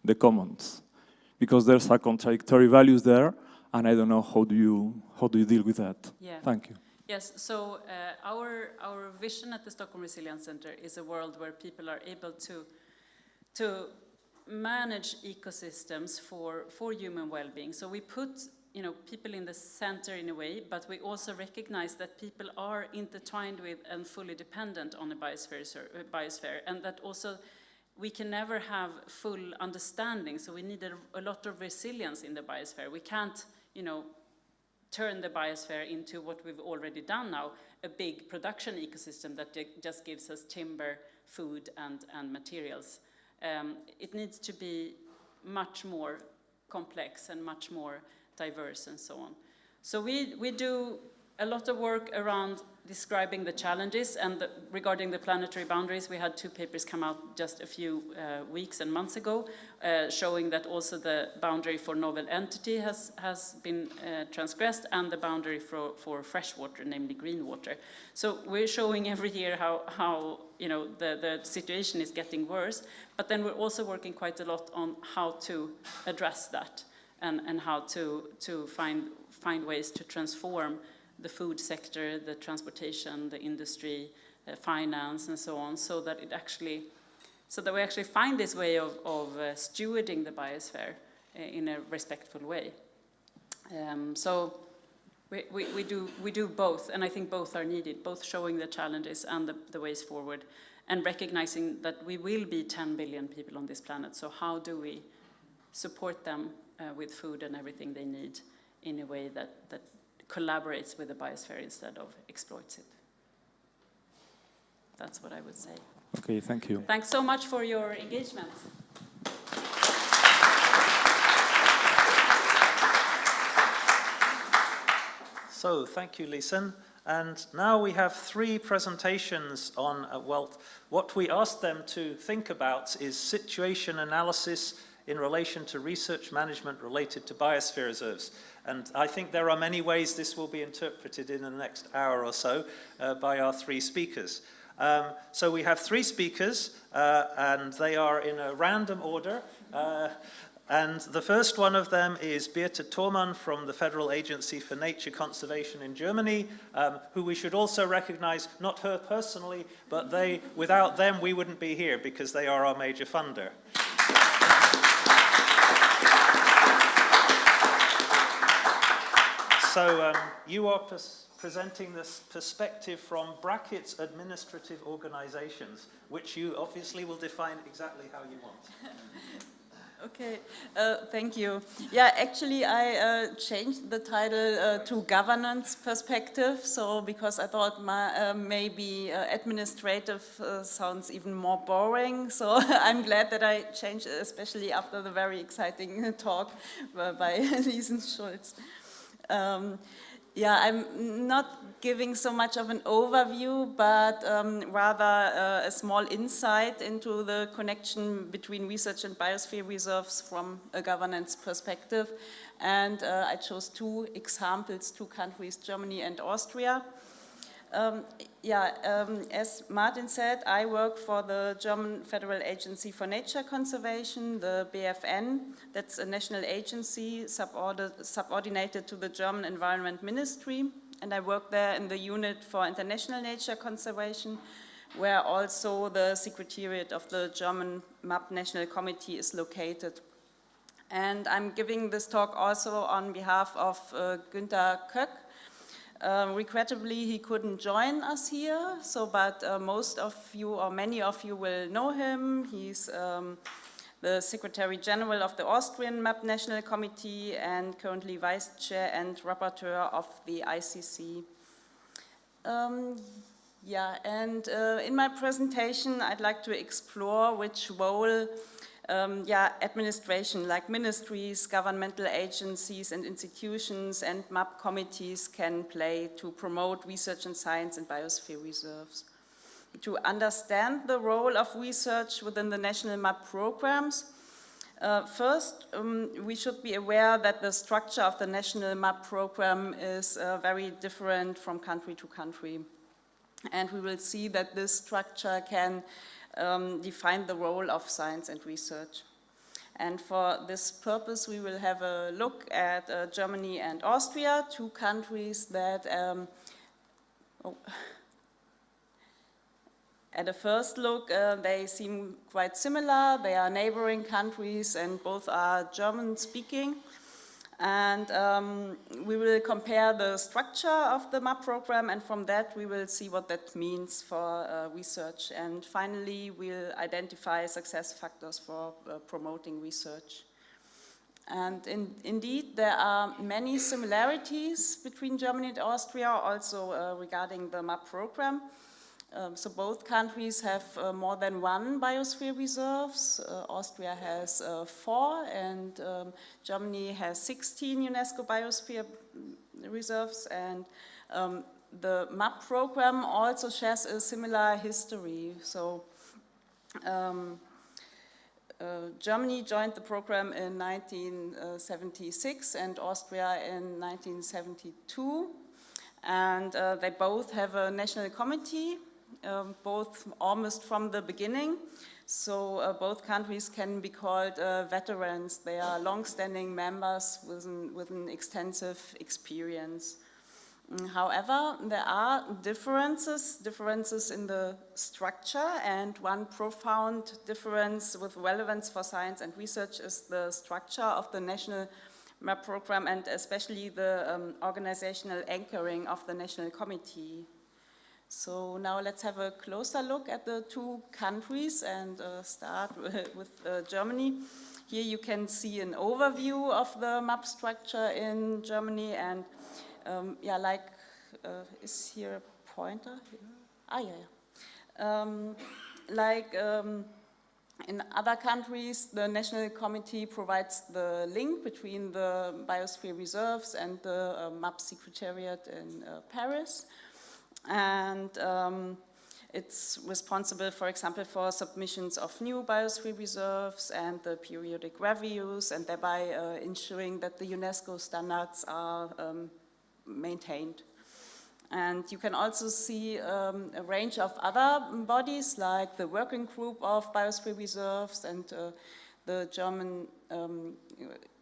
S8: the commons. Because there's a contradictory values there, and I don't know how do you deal with that?
S3: Yeah.
S8: Thank you.
S3: Yes, so our vision at the Stockholm Resilience Center is a world where people are able to manage ecosystems for human well-being. So we put people in the center in a way, but we also recognize that people are intertwined with and fully dependent on the biosphere, and that also we can never have full understanding, so we need a lot of resilience in the biosphere. We can't, turn the biosphere into what we've already done now, a big production ecosystem that just gives us timber, food, and materials. It needs to be much more complex and much more diverse and so on. So we do a lot of work around describing the challenges, and regarding the planetary boundaries, we had 2 papers come out just a few weeks and months ago, showing that also the boundary for novel entity has been transgressed, and the boundary for fresh water, namely green water. So we're showing every year how the situation is getting worse, but then we're also working quite a lot on how to address that, and how to find ways to transform the food sector, the transportation, the industry, finance, and so on, so that we actually find this way of stewarding the biosphere in a respectful way. So we do both, and I think both are needed, both showing the challenges and the ways forward, and recognizing that we will be 10 billion people on this planet. So how do we support them with food and everything they need in a way that collaborates with the biosphere instead of exploits it? That's what I would say.
S8: Okay, thank you.
S3: Thanks so much for your engagement.
S2: So, thank you, Lisen. And now we have 3 presentations on, what we asked them to think about is situation analysis in relation to research management related to biosphere reserves. And I think there are many ways this will be interpreted in the next hour or so by our 3 speakers. So we have 3 speakers, and they are in a random order. And the first one of them is Birthe Thormann from the Federal Agency for Nature Conservation in Germany, who we should also recognize, not her personally, but without them we wouldn't be here because they are our major funder. So you are presenting this perspective from brackets administrative organizations, which you obviously will define exactly how you want.
S9: Okay, thank you. Yeah, actually I changed the title to governance perspective, so because I thought maybe administrative sounds even more boring, so I'm glad that I changed it, especially after the very exciting talk by Lisen Schultz. Yeah, I'm not giving so much of an overview, but rather a small insight into the connection between research and biosphere reserves from a governance perspective. And I chose two examples, two countries, Germany and Austria. As Martin said, I work for the German Federal Agency for Nature Conservation, the BFN. That's a national agency subordinated to the German Environment Ministry. And I work there in the unit for international nature conservation, where also the Secretariat of the German MAP National Committee is located. And I'm giving this talk also on behalf of Günther Köck. Regrettably, he couldn't join us here, but most of you or many of you will know him. He's the Secretary General of the Austrian MAP National Committee and currently Vice Chair and Rapporteur of the ICC. In my presentation, I'd like to explore which role administration like ministries, governmental agencies and institutions and MAP committees can play to promote research in science and biosphere reserves. To understand the role of research within the national MAP programs, first, we should be aware that the structure of the national MAP program is very different from country to country. And we will see that this structure can define the role of science and research. And for this purpose, we will have a look at Germany and Austria, two countries that, at a first look, they seem quite similar. They are neighboring countries and both are German-speaking. And we will compare the structure of the MAP program, and from that we will see what that means for research. And finally, we'll identify success factors for promoting research. And indeed, there are many similarities between Germany and Austria, also regarding the MAP program. So both countries have more than one biosphere reserves. Austria has 4 and Germany has 16 UNESCO Biosphere Reserves, and the MAP program also shares a similar history. So Germany joined the program in 1976 and Austria in 1972, and they both have a national committee. Both almost from the beginning, so both countries can be called veterans. They are long-standing members with an extensive experience. However, there are differences in the structure, and one profound difference with relevance for science and research is the structure of the national MAP program, and especially the organizational anchoring of the national committee. So now let's have a closer look at the two countries and start with Germany. Here you can see an overview of the MAP structure in Germany, and is here a pointer? In other countries, the National Committee provides the link between the Biosphere Reserves and the MAP Secretariat in Paris. And it's responsible, for example, for submissions of new biosphere reserves and the periodic reviews, and thereby ensuring that the UNESCO standards are maintained. And you can also see a range of other bodies, like the Working Group of Biosphere Reserves and the German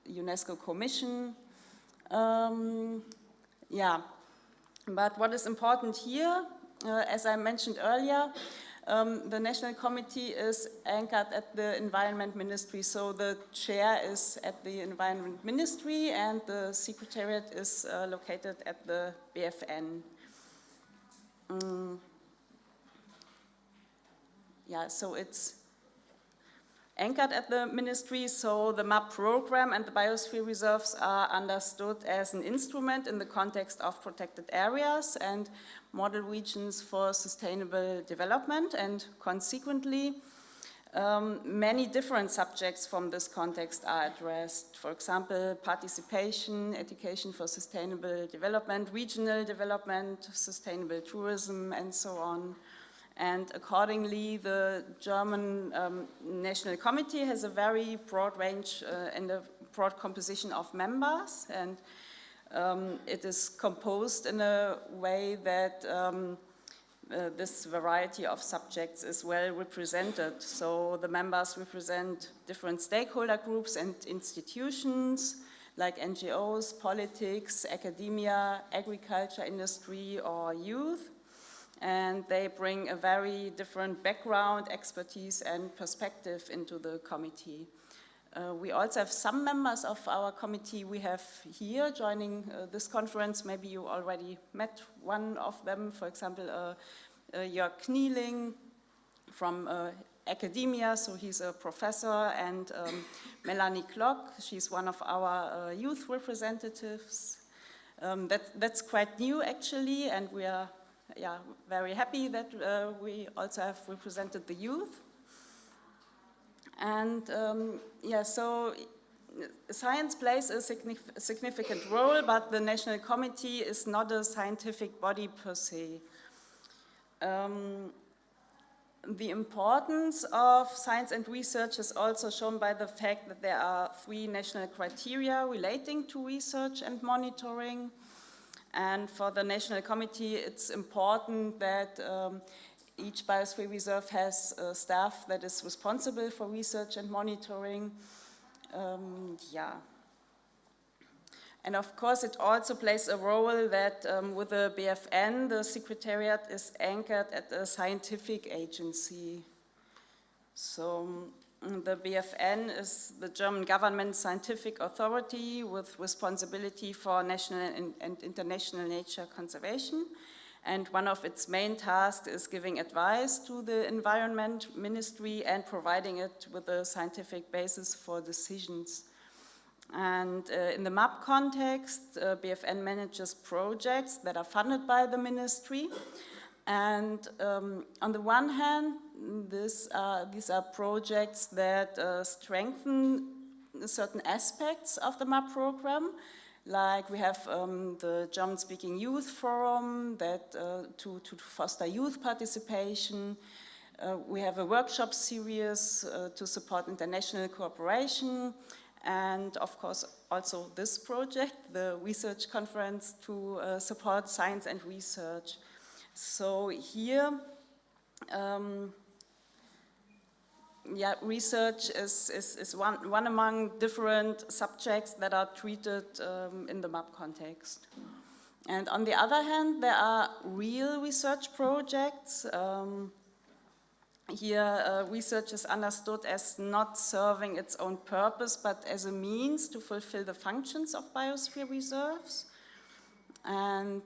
S9: UNESCO Commission. But what is important here, as I mentioned earlier, the National Committee is anchored at the Environment Ministry, so the chair is at the Environment Ministry and the Secretariat is located at the BFN. So it's anchored at the ministry, so the MAP program and the biosphere reserves are understood as an instrument in the context of protected areas and model regions for sustainable development, and consequently Many different subjects from this context are addressed. For example, participation, education for sustainable development, regional development, sustainable tourism, and so on. And accordingly, the German National Committee has a very broad range and a broad composition of members, and it is composed in a way that this variety of subjects is well represented. So the members represent different stakeholder groups and institutions like NGOs, politics, academia, agriculture, industry, or youth. And they bring a very different background, expertise, and perspective into the committee. We also have some members of our committee we have here joining this conference. Maybe you already met one of them, for example, Jörg Knieling from academia, so he's a professor, and Melanie Klock, she's one of our youth representatives. That's quite new actually, and we are very happy that we also have represented the youth. And so science plays a significant role, but the National Committee is not a scientific body per se. The importance of science and research is also shown by the fact that there are 3 national criteria relating to research and monitoring. And for the National Committee, it's important that each biosphere reserve has staff that is responsible for research and monitoring. And of course, it also plays a role that with the BFN, the Secretariat is anchored at a scientific agency. So the BFN is the German government scientific authority with responsibility for national and international nature conservation. And one of its main tasks is giving advice to the Environment Ministry and providing it with a scientific basis for decisions. And in the MAP context, BFN manages projects that are funded by the ministry. And on the one hand, these are projects that strengthen certain aspects of the MAP program. Like we have the German-speaking youth forum that to foster youth participation. We have a workshop series to support international cooperation. And of course, also this project, the research conference to support science and research. So here, research is one among different subjects that are treated in the MAP context. And on the other hand, there are real research projects. Here, research is understood as not serving its own purpose, but as a means to fulfill the functions of biosphere reserves. And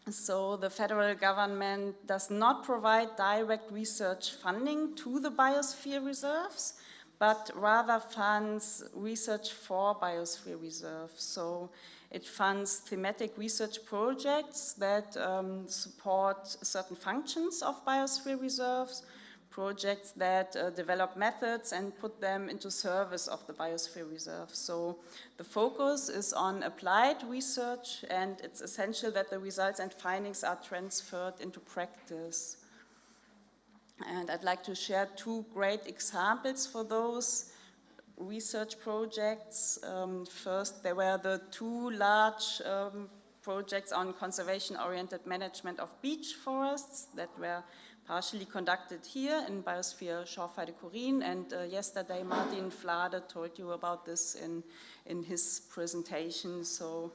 S9: so the federal government does not provide direct research funding to the biosphere reserves, but rather funds research for biosphere reserves. So it funds thematic research projects that support certain functions of biosphere reserves, projects that develop methods and put them into service of the biosphere reserve. So the focus is on applied research, and it's essential that the results and findings are transferred into practice. And I'd like to share 2 great examples for those research projects. First, there were the 2 large projects on conservation-oriented management of beach forests that were partially conducted here in Biosphere Shorefire de Corinne, and yesterday Martin Flade told you about this in his presentation. So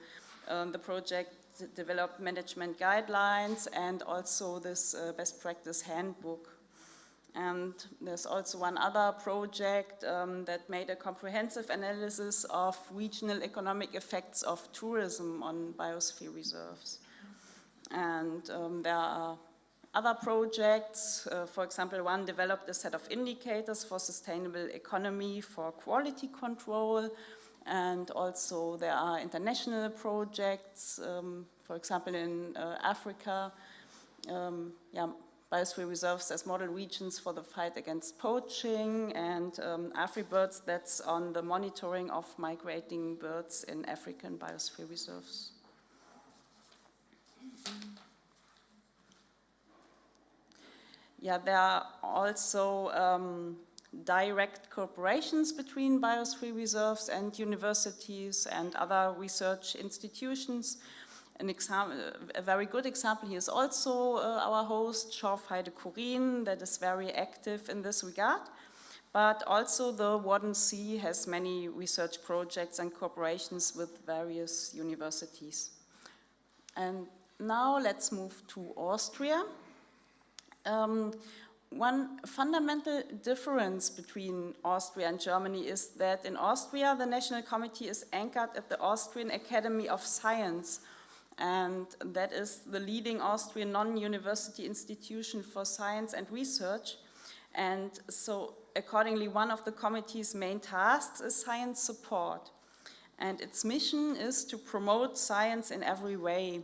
S9: the project developed management guidelines and also this best practice handbook. And there's also one other project that made a comprehensive analysis of regional economic effects of tourism on biosphere reserves. And there are other projects. For example, one developed a set of indicators for sustainable economy for quality control. And also there are international projects, for example, in Africa. biosphere reserves as model regions for the fight against poaching, and AfriBirds, that's on the monitoring of migrating birds in African biosphere reserves. Yeah, there are also direct cooperations between biosphere reserves and universities and other research institutions. A very good example here is also our host, Schorf Heide Kurin, that is very active in this regard. But also the Wadden Sea has many research projects and cooperations with various universities. And now let's move to Austria. One fundamental difference between Austria and Germany is that in Austria, the National Committee is anchored at the Austrian Academy of Science, and that is the leading Austrian non-university institution for science and research. And so accordingly, one of the committee's main tasks is science support. And its mission is to promote science in every way.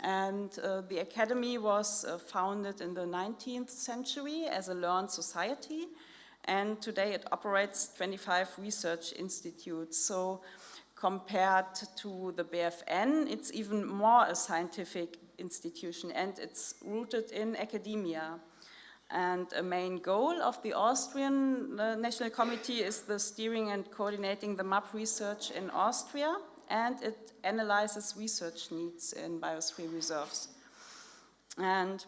S9: And the Academy was founded in the 19th century as a learned society, and today it operates 25 research institutes. So compared to the BFN, it's even more a scientific institution, and it's rooted in academia. And a main goal of the Austrian National Committee is the steering and coordinating the MAP research in Austria, and it analyzes research needs in biosphere reserves. And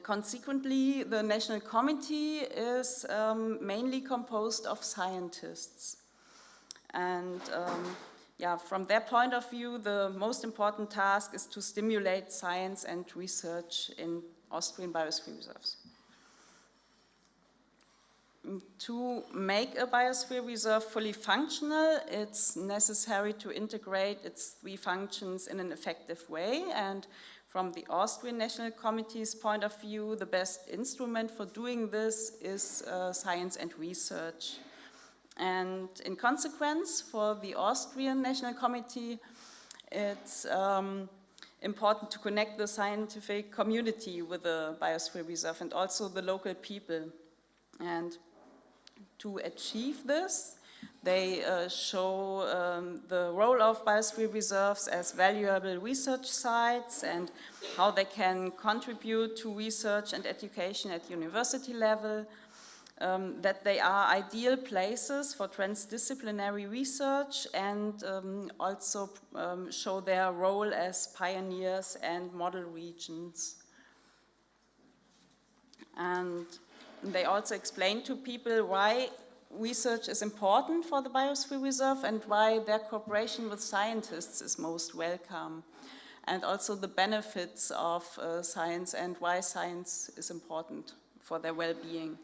S9: consequently, the National Committee is mainly composed of scientists. And yeah, from their point of view, the most important task is to stimulate science and research in Austrian biosphere reserves. To make a biosphere reserve fully functional, it's necessary to integrate its three functions in an effective way. And from the Austrian National Committee's point of view, the best instrument for doing this is science and research. And in consequence, for the Austrian National Committee, it's important to connect the scientific community with the biosphere reserve and also the local people. And to achieve this, they show the role of biosphere reserves as valuable research sites and how they can contribute to research and education at university level, that they are ideal places for transdisciplinary research, and also show their role as pioneers and model regions. And they also explain to people why research is important for the biosphere reserve and why their cooperation with scientists is most welcome, and also the benefits of science and why science is important for their well-being.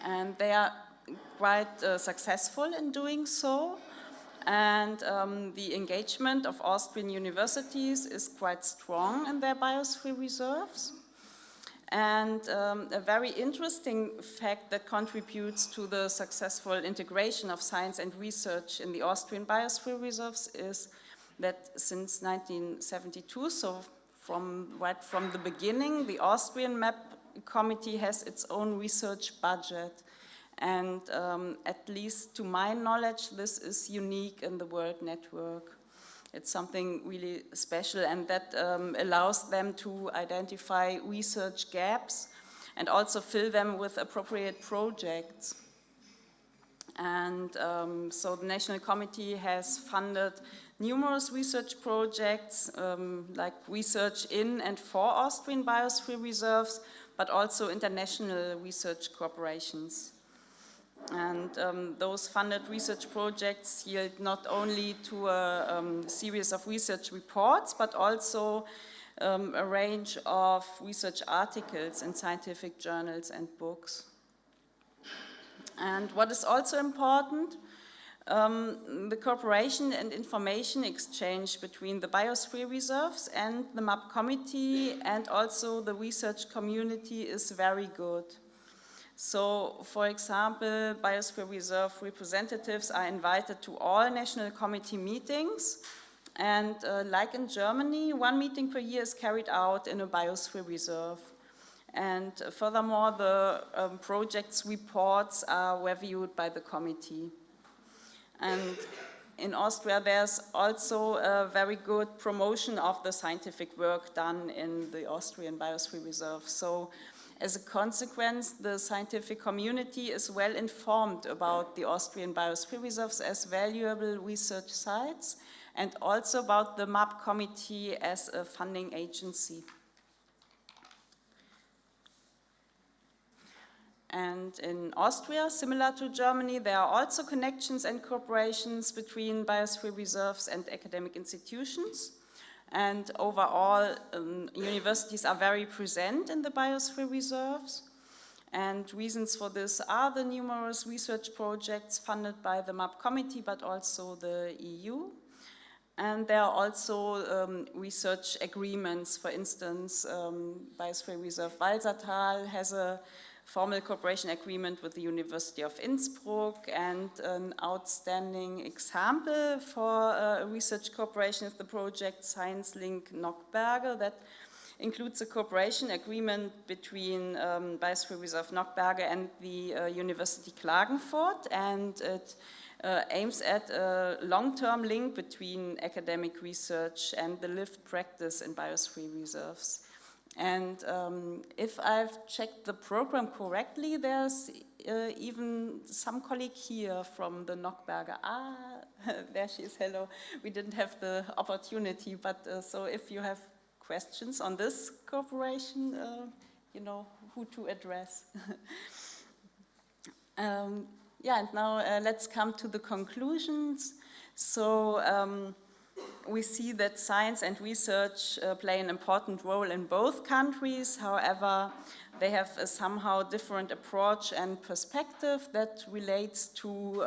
S9: And they are quite successful in doing so, and the engagement of Austrian universities is quite strong in their biosphere reserves. And a very interesting fact that contributes to the successful integration of science and research in the Austrian biosphere reserves is that since 1972, so right from the beginning, the Austrian MAP committee has its own research budget. And at least to my knowledge, this is unique in the world network. It's something really special, and that allows them to identify research gaps and also fill them with appropriate projects. And so the National Committee has funded numerous research projects, like research in and for Austrian biosphere reserves, but also international research cooperations. And those funded research projects yield not only to a series of research reports, but also a range of research articles in scientific journals and books. And what is also important, the cooperation and information exchange between the biosphere reserves and the MAP committee and also the research community is very good. So, for example, biosphere reserve representatives are invited to all National Committee meetings, And like in Germany, 1 meeting per year is carried out in a biosphere reserve. And furthermore, the project's reports are reviewed by the committee. And in Austria, there's also a very good promotion of the scientific work done in the Austrian Biosphere Reserve. So as a consequence, the scientific community is well informed about the Austrian Biosphere Reserves as valuable research sites, and also about the MAP committee as a funding agency. And in Austria, similar to Germany, there are also connections and cooperations between biosphere reserves and academic institutions. And overall, universities are very present in the biosphere reserves. And reasons for this are the numerous research projects funded by the MAP committee, but also the EU. And there are also research agreements. For instance, Biosphere Reserve Walsertal has a formal cooperation agreement with the University of Innsbruck, and an outstanding example for research cooperation is the project Science Link Nockberge that includes a cooperation agreement between Biosphere Reserve Nockberge and the University Klagenfurt, and it aims at a long-term link between academic research and the lived practice in biosphere reserves. And if I've checked the program correctly, there's even some colleague here from the Nockberge. Ah, there she is, hello. We didn't have the opportunity, but so if you have questions on this cooperation, you know who to address. Yeah, and now let's come to the conclusions. So we see that science and research play an important role in both countries. However, they have a somehow different approach and perspective that relates to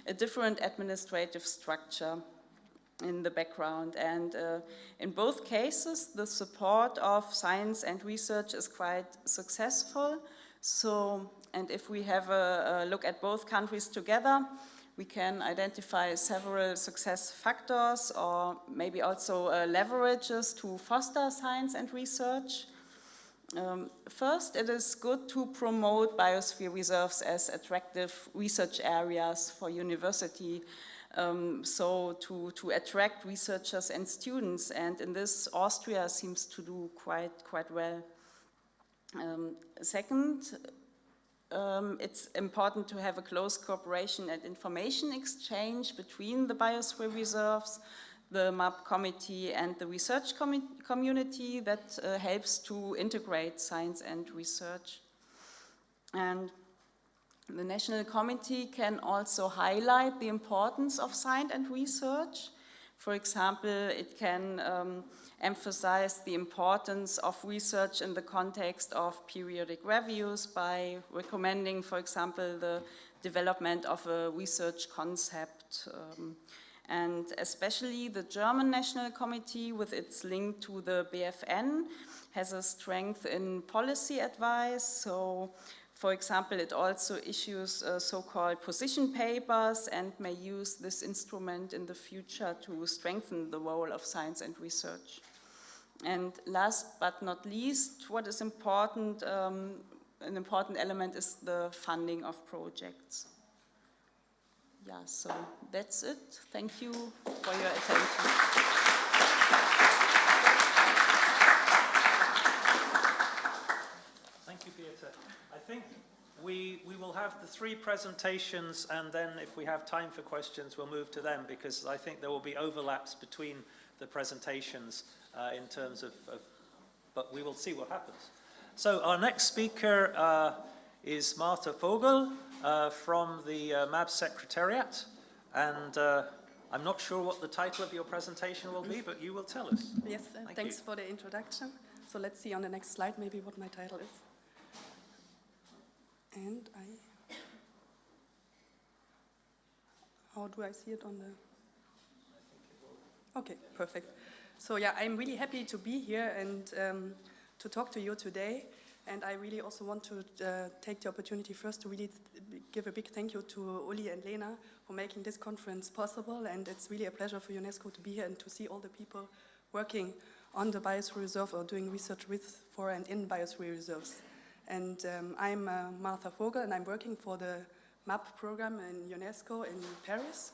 S9: a different administrative structure in the background. And in both cases, the support of science and research is quite successful. So, and if we have a look at both countries together, we can identify several success factors, or maybe also leverages to foster science and research. First, it is good to promote biosphere reserves as attractive research areas for university, so to attract researchers and students, and in this Austria seems to do quite well. Second, it's important to have a close cooperation and information exchange between the biosphere reserves, the MAP committee, and the research community that helps to integrate science and research. And the National Committee can also highlight the importance of science and research. For example, it can emphasize the importance of research in the context of periodic reviews by recommending, for example, the development of a research concept. And especially the German National Committee, with its link to the BFN, has a strength in policy advice. So, for example, it also issues so-called position papers and may use this instrument in the future to strengthen the role of science and research. And last but not least, what is important, an important element is the funding of projects. Yeah, so that's it. Thank you for your attention.
S2: Thank you, Birthe. I think we will have the 3 presentations, and then if we have time for questions, we'll move to them, because I think there will be overlaps between the presentations in terms of, but we will see what happens. So our next speaker is Martha Vogel from the MAB Secretariat, and I'm not sure what the title of your presentation will be, but you will tell us.
S10: Yes, thanks for the introduction. So let's see on the next slide maybe what my title is. And how do I see it on the? Okay, perfect. So yeah, I'm really happy to be here and to talk to you today. And I really also want to take the opportunity first to really give a big thank you to Uli and Lena for making this conference possible. And it's really a pleasure for UNESCO to be here and to see all the people working on the Biosphere Reserve or doing research with, for, and in Biosphere Reserves. And I'm Martha Vogel, and I'm working for the MAP program in UNESCO in Paris.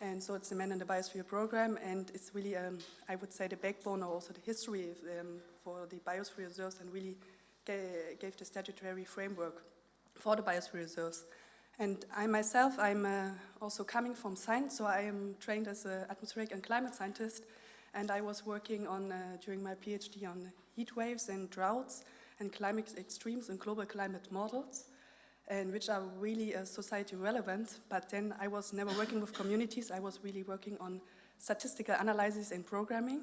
S10: And so it's the Man in the Biosphere program, and it's really, I would say, the backbone or also the history for the Biosphere Reserves, and really gave the statutory framework for the Biosphere Reserves. And I myself, I'm also coming from science, so I am trained as an atmospheric and climate scientist, and I was working on, during my PhD, on heat waves and droughts and climate extremes and global climate models, and which are really society relevant. But then I was never working with communities. I was really working on statistical analysis and programming.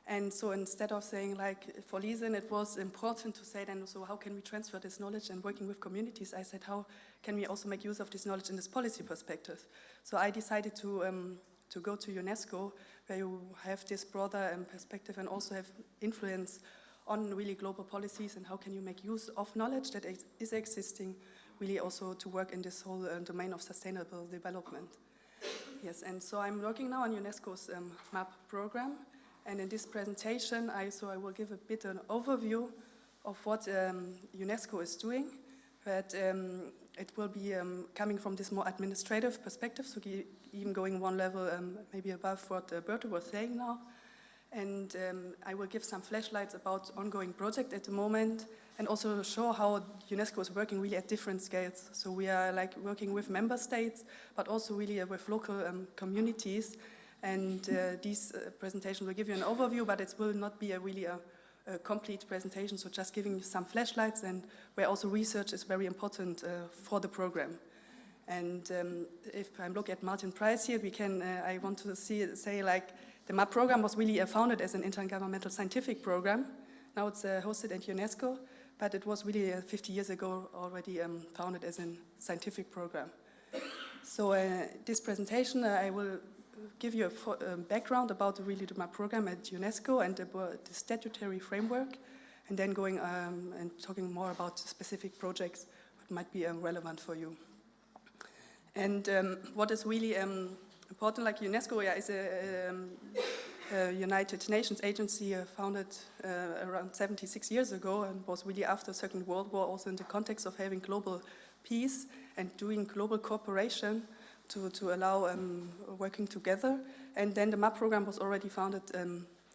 S10: And so instead of saying, like, for Lisen, it was important to say then, so how can we transfer this knowledge, and working with communities, I said, how can we also make use of this knowledge in this policy perspective? So I decided to go to UNESCO, where you have this broader perspective and also have influence on really global policies, and how can you make use of knowledge that is existing, really also to work in this whole domain of sustainable development. Yes, and so I'm working now on UNESCO's MAP program. And in this presentation, I will give a bit an overview of what UNESCO is doing, but it will be coming from this more administrative perspective, so even going one level maybe above what Birthe was saying now. And I will give some flashlights about ongoing project at the moment, and also show how UNESCO is working really at different scales. So we are like working with member states, but also really with local communities. And this presentation will give you an overview, but it will not be a complete presentation, so just giving you some flashlights, and where also research is very important for the program. And if I look at Martin Price here, we can, I want to say like, the MAP program was really founded as an intergovernmental scientific program. Now it's hosted at UNESCO, but it was really 50 years ago already founded as a scientific program. So this presentation, I will give you a background about really the MAP program at UNESCO and the statutory framework, and then going and talking more about specific projects that might be relevant for you. And what is really important, like UNESCO is a United Nations agency founded around 76 years ago, and was really after the Second World War, also in the context of having global peace and doing global cooperation to allow working together. And then the MAP program was already founded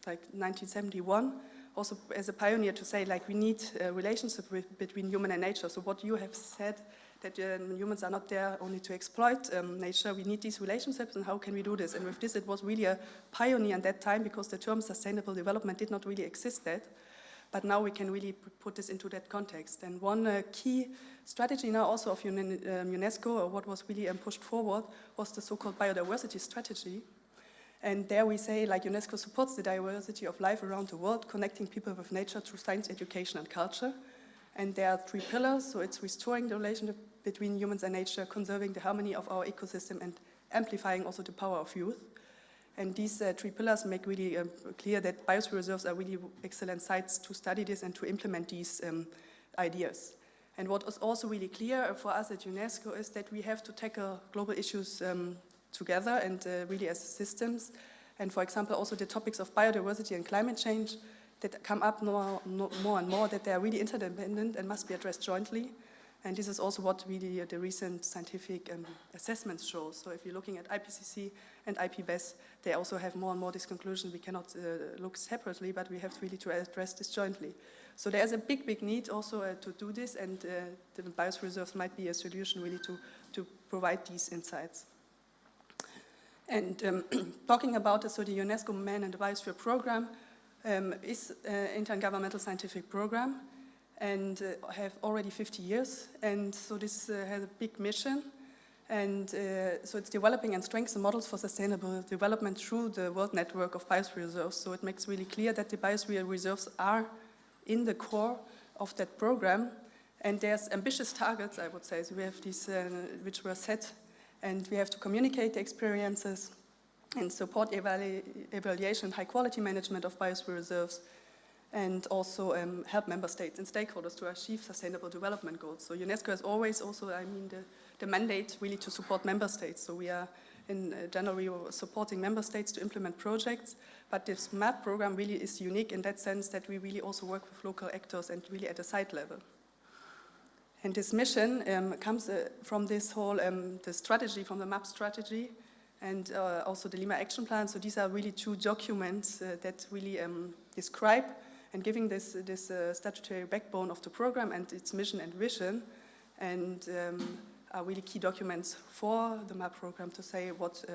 S10: like 1971, also as a pioneer to say, like, we need a relationship between human and nature. So what you have said, that humans are not there only to exploit nature, we need these relationships, and how can we do this? And with this, it was really a pioneer at that time, because the term sustainable development did not really exist yet. But now we can really put this into that context. And one key strategy now also of UNESCO, or what was really pushed forward, was the so-called biodiversity strategy. And there we say, like, UNESCO supports the diversity of life around the world, connecting people with nature through science, education, and culture. And there are 3 pillars, so it's restoring the relationship between humans and nature, conserving the harmony of our ecosystem, and amplifying also the power of youth. And these 3 pillars make really clear that biosphere reserves are really excellent sites to study this and to implement these ideas. And what is also really clear for us at UNESCO is that we have to tackle global issues together and really as systems. And for example, also the topics of biodiversity and climate change that come up more and more, that they are really interdependent and must be addressed jointly. And this is also what really the recent scientific assessments show. So if you're looking at IPCC and IPBES, they also have more and more this conclusion. We cannot look separately, but we have really to address this jointly. So there's a big need also to do this, and the biosphere reserves might be a solution really to provide these insights. And talking about this, so the UNESCO Man and the Biosphere program is an intergovernmental scientific program, and have already 50 years. And so this has a big mission. And so it's developing and strengthening models for sustainable development through the world network of biosphere reserves. So it makes really clear that the biosphere reserves are in the core of that program. And there's ambitious targets, I would say. So we have these which were set, and we have to communicate the experiences and support evaluation, high quality management of biosphere reserves. and also help member states and stakeholders to achieve sustainable development goals. So UNESCO has always also, the mandate really to support member states. So we are in January supporting member states to implement projects, but this MAP program really is unique in that sense that we really also work with local actors and really at a site level. And this mission comes from this whole, the strategy, from the MAP strategy, and also the Lima Action Plan. So these are really two documents that really describe and giving this statutory backbone of the program and its mission and vision, and are really key documents for the MAP program to say what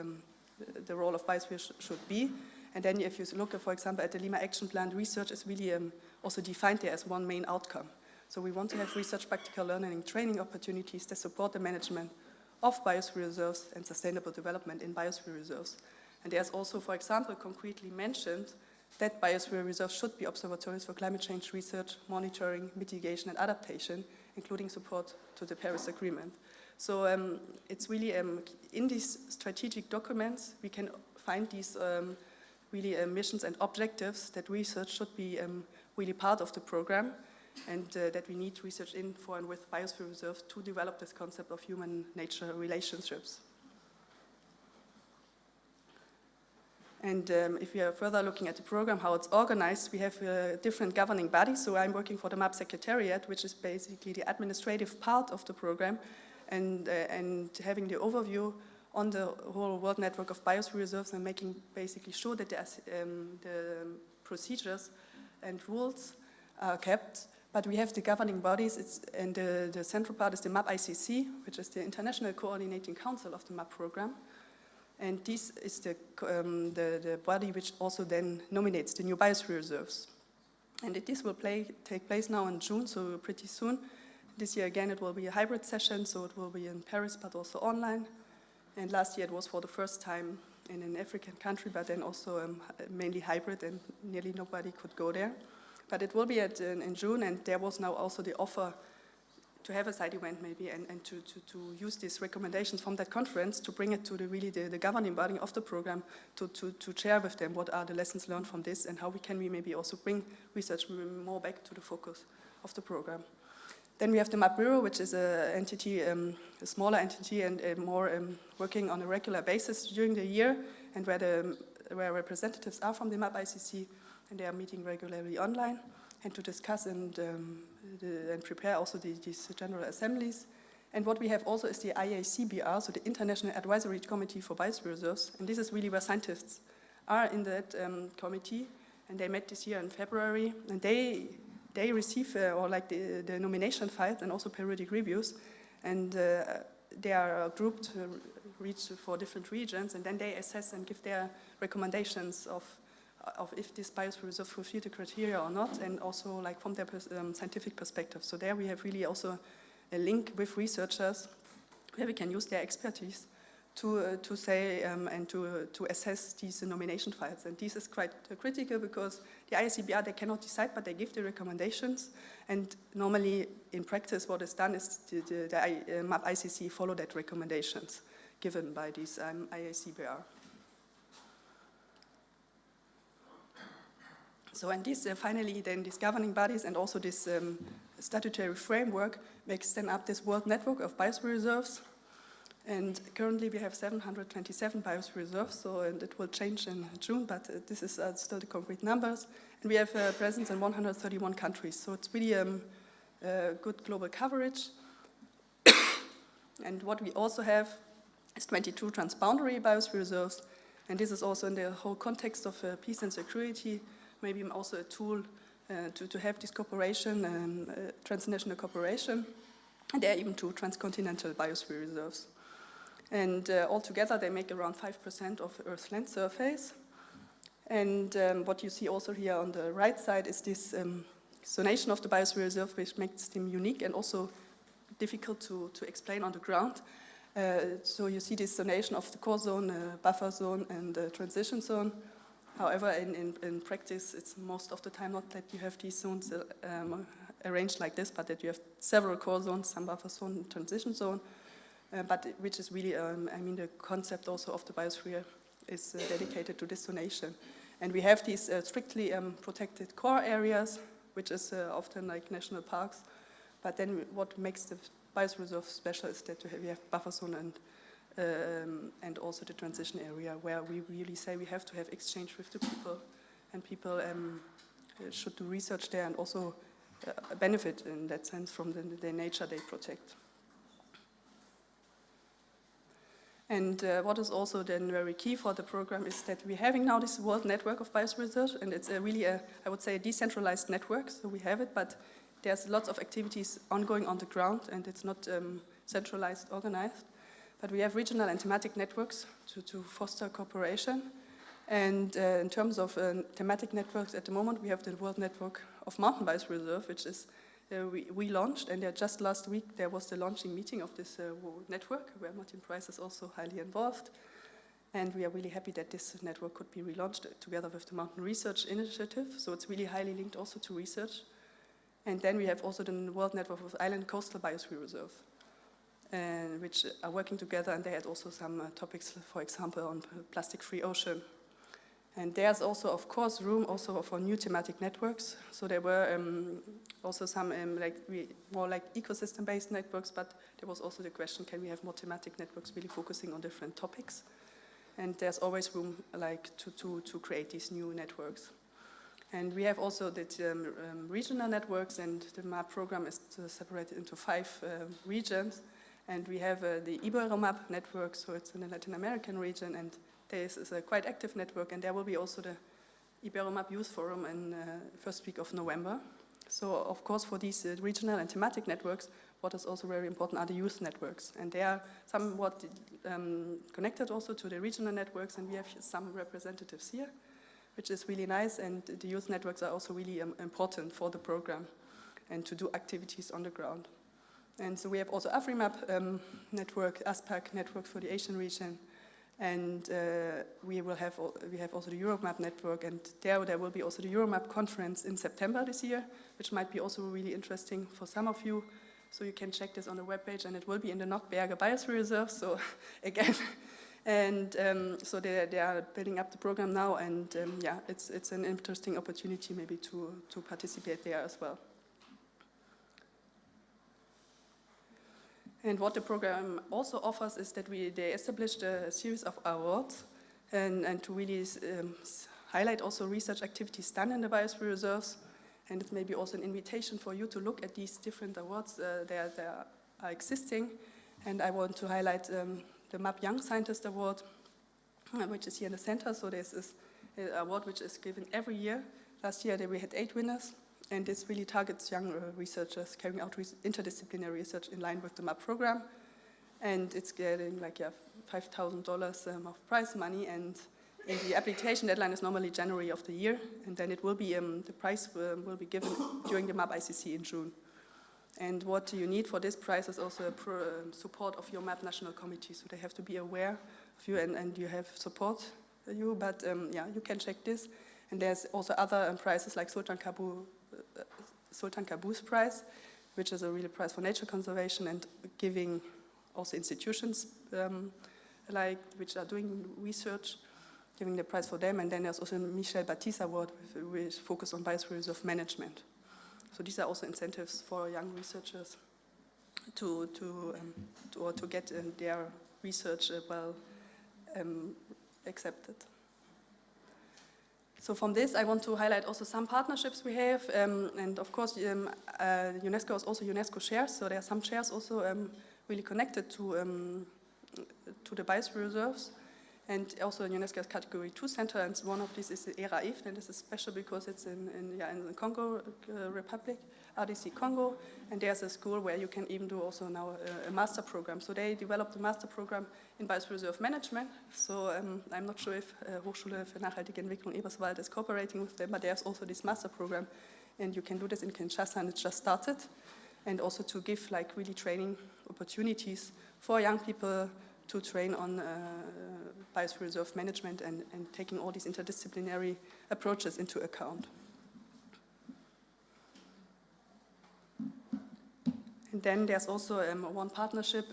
S10: the role of biosphere should be. And then if you look, for example, at the Lima Action Plan, research is really also defined there as one main outcome. So we want to have research, practical learning, and training opportunities that support the management of biosphere reserves and sustainable development in biosphere reserves. And there's also, for example, concretely mentioned that biosphere reserves should be observatories for climate change research, monitoring, mitigation, and adaptation, including support to the Paris Agreement. So it's really, in these strategic documents, we can find these really missions and objectives that research should be really part of the program, and that we need research in, for, and with biosphere reserves to develop this concept of human-nature relationships. And if we are further looking at the program, how it's organized, we have different governing bodies. So I'm working for the MAP Secretariat, which is basically the administrative part of the program, and having the overview on the whole world network of biosphere reserves and making basically sure that the procedures and rules are kept. But we have the governing bodies, and the central part is the MAP ICC, which is the International Coordinating Council of the MAP program. And this is the body which also then nominates the new biosphere reserves. And this will take place now in June, so pretty soon. This year again it will be a hybrid session, so it will be in Paris but also online. And last year it was for the first time in an African country, but then also mainly hybrid, and nearly nobody could go there. But it will be in June, and there was now also the offer to have a side event maybe, and to use these recommendations from that conference to bring it to the governing body of the program, to share with them what are the lessons learned from this, and how we maybe also bring research more back to the focus of the program. Then we have the MAP Bureau, which is an entity, a smaller entity, and more working on a regular basis during the year, and where representatives are from the MAP ICC, and they are meeting regularly online, and to discuss and prepare also these general assemblies. And what we have also is the IACBR, so the International Advisory Committee for Biosphere Reserves, and this is really where scientists are in that committee, and they met this year in February, and they receive the nomination files and also periodic reviews, and they are grouped for different regions, and then they assess and give their recommendations of if this biosphere reserve fulfill the criteria or not, and also from their scientific perspective. So there we have really also a link with researchers where we can use their expertise to say and to assess these nomination files. And this is quite critical because the IACBR, they cannot decide, but they give the recommendations. And normally in practice what is done is the MAP ICC follow that recommendations given by this IACBR. So, and this finally then these governing bodies and also this statutory framework makes then up this world network of biosphere reserves. And currently we have 727 biosphere reserves, and it will change in June, but this is still the concrete numbers. And we have a presence in 131 countries, so it's really good global coverage. And what we also have is 22 transboundary biosphere reserves, and this is also in the whole context of peace and security, maybe also a tool to have this cooperation, transnational cooperation. And there are even 2 transcontinental biosphere reserves. And altogether, they make around 5% of Earth's land surface. And what you see also here on the right side is this zonation of the biosphere reserve, which makes them unique and also difficult to explain on the ground. So you see this zonation of the core zone, buffer zone, and the transition zone. However, in practice, it's most of the time not that you have these zones arranged like this, but that you have several core zones, some buffer zone, transition zone, but which is really, the concept also of the biosphere is dedicated to this zonation. And we have these strictly protected core areas, which is often like national parks. But then what makes the Biosphere Reserve special is that we have buffer zone and also the transition area, where we really say we have to have exchange with the people, and people should do research there and also benefit in that sense from the nature they protect. And what is also then very key for the program is that we're having now this world network of biosphere research, and it's really I would say, a decentralized network, so we have it, but there's lots of activities ongoing on the ground, and it's not centralized, organized. But we have regional and thematic networks to foster cooperation. And in terms of thematic networks, at the moment we have the World Network of Mountain Biosphere Reserve, which is we launched, and just last week there was the launching meeting of this network, where Martin Price is also highly involved. And we are really happy that this network could be relaunched together with the Mountain Research Initiative, so it's really highly linked also to research. And then we have also the World Network of Island Coastal Biosphere Reserve, which are working together, and they had also some topics, for example, on plastic-free ocean. And there's also, of course, room also for new thematic networks. So there were also some more like ecosystem-based networks, but there was also the question, can we have more thematic networks really focusing on different topics? And there's always room to create these new networks. And we have also the regional networks, and the MAP program is separated into 5 regions. And we have the Ibero-MAP network, so it's in the Latin American region, and this is a quite active network, and there will be also the Ibero-MAP Youth Forum in first week of November. So, of course, for these regional and thematic networks, what is also very important are the youth networks. And they are somewhat connected also to the regional networks, and we have some representatives here, which is really nice, and the youth networks are also really important for the program and to do activities on the ground. And so we have also AfriMap network, ASPAC network for the Asian region, and we have also the EuroMap network, and there will be also the EuroMap conference in September this year, which might be also really interesting for some of you. So you can check this on the webpage, and it will be in the Nockberge Biosphere Reserve, so again. And so they are building up the program now, and yeah, it's an interesting opportunity maybe to participate there as well. And what the program also offers is that they established a series of awards and to really highlight also research activities done in the biosphere reserves. And it's maybe also an invitation for you to look at these different awards that are existing. And I want to highlight the MAP Young Scientist Award, which is here in the center. So this is an award which is given every year. Last year we had 8 winners. And this really targets young researchers carrying out interdisciplinary research in line with the MAP program. And it's getting like $5,000 of prize money. And the application deadline is normally January of the year. And then it will be, the prize will be given during the MAP ICC in June. And what you need for this prize is also support of your MAP National Committee. So they have to be aware of you and you have support you. But yeah, you can check this. And there's also other prizes like Sultan Qaboos Prize, which is a real prize for nature conservation and giving also institutions which are doing research, giving the prize for them. And then there's also the Michel Baptiste Award, which focus on biosphere reserve management. So these are also incentives for young researchers to get their research well accepted. So from this, I want to highlight also some partnerships we have, and of course, UNESCO is also UNESCO chairs, so there are some chairs also really connected to the biosphere reserves, and also UNESCO's Category 2 center, and one of these is the ERAIF, and this is special because it's in the Congo Republic, RDC Congo, and there's a school where you can even do also now a master program. So they developed a master program in Biosphere Reserve Management. So I'm not sure if Hochschule für nachhaltige Entwicklung Eberswalde is cooperating with them, but there's also this master program, and you can do this in Kinshasa, and it just started. And also to give like really training opportunities for young people to train on biosphere reserve management and taking all these interdisciplinary approaches into account. And then there's also one partnership,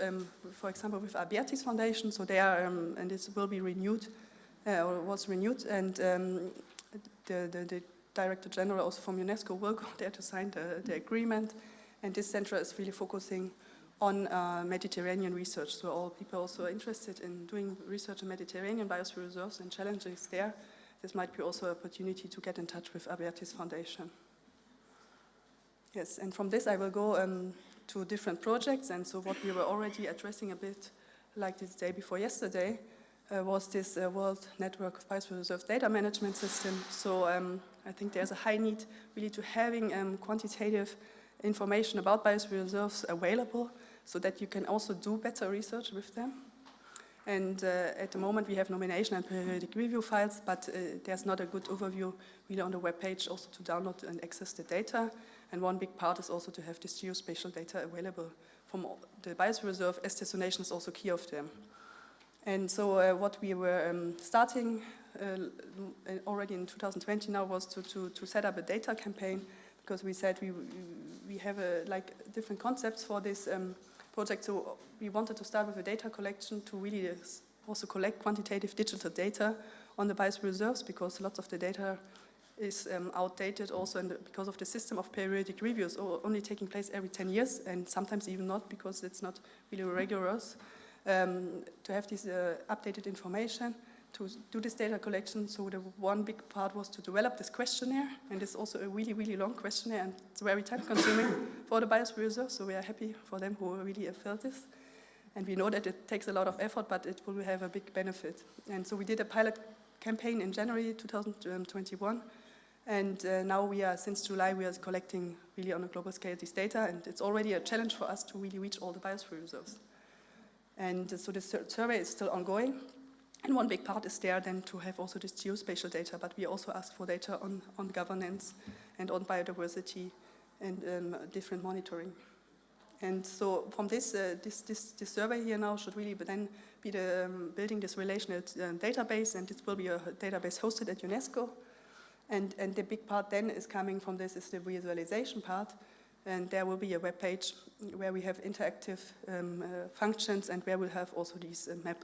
S10: for example, with Albertis Foundation. So they are, and this will be renewed, or was renewed, and the Director General also from UNESCO will go there to sign the agreement. And this center is really focusing on Mediterranean research. So all people also are interested in doing research in Mediterranean biosphere reserves and challenges there. This might be also an opportunity to get in touch with Albertis Foundation. Yes, and from this I will go to different projects. And so what we were already addressing a bit like the day before yesterday was this World Network of Biosphere Reserve Data Management System. So I think there's a high need really to having quantitative information about biosphere reserves available so that you can also do better research with them. And at the moment we have nomination and periodic review files, but there's not a good overview really on the web page also to download and access the data. And one big part is also to have this geospatial data available from the biosphere reserve, as destination is also key of them. And so what we were starting already in 2020 now was to set up a data campaign, because we said we have like different concepts for this project. So we wanted to start with a data collection to really also collect quantitative digital data on the biosphere reserves, because lots of the data is outdated also, and because of the system of periodic reviews only taking place every 10 years, and sometimes even not, because it's not really rigorous. To have this updated information, to do this data collection. So the one big part was to develop this questionnaire, and it's also a really, really long questionnaire, and it's very time consuming for the biosphere reserve, so we are happy for them who really have felt this. And we know that it takes a lot of effort, but it will have a big benefit. And so we did a pilot campaign in January 2021, and now we are, since July, we are collecting really on a global scale this data, and it's already a challenge for us to really reach all the biosphere reserves. And so the survey is still ongoing. And one big part is there then to have also this geospatial data, but we also ask for data on governance and on biodiversity and different monitoring. And so from this, this survey here now should really then be building this relational database, and it will be a database hosted at UNESCO. And the big part then is coming from this is the visualization part. And there will be a web page where we have interactive functions, and where we'll have also this map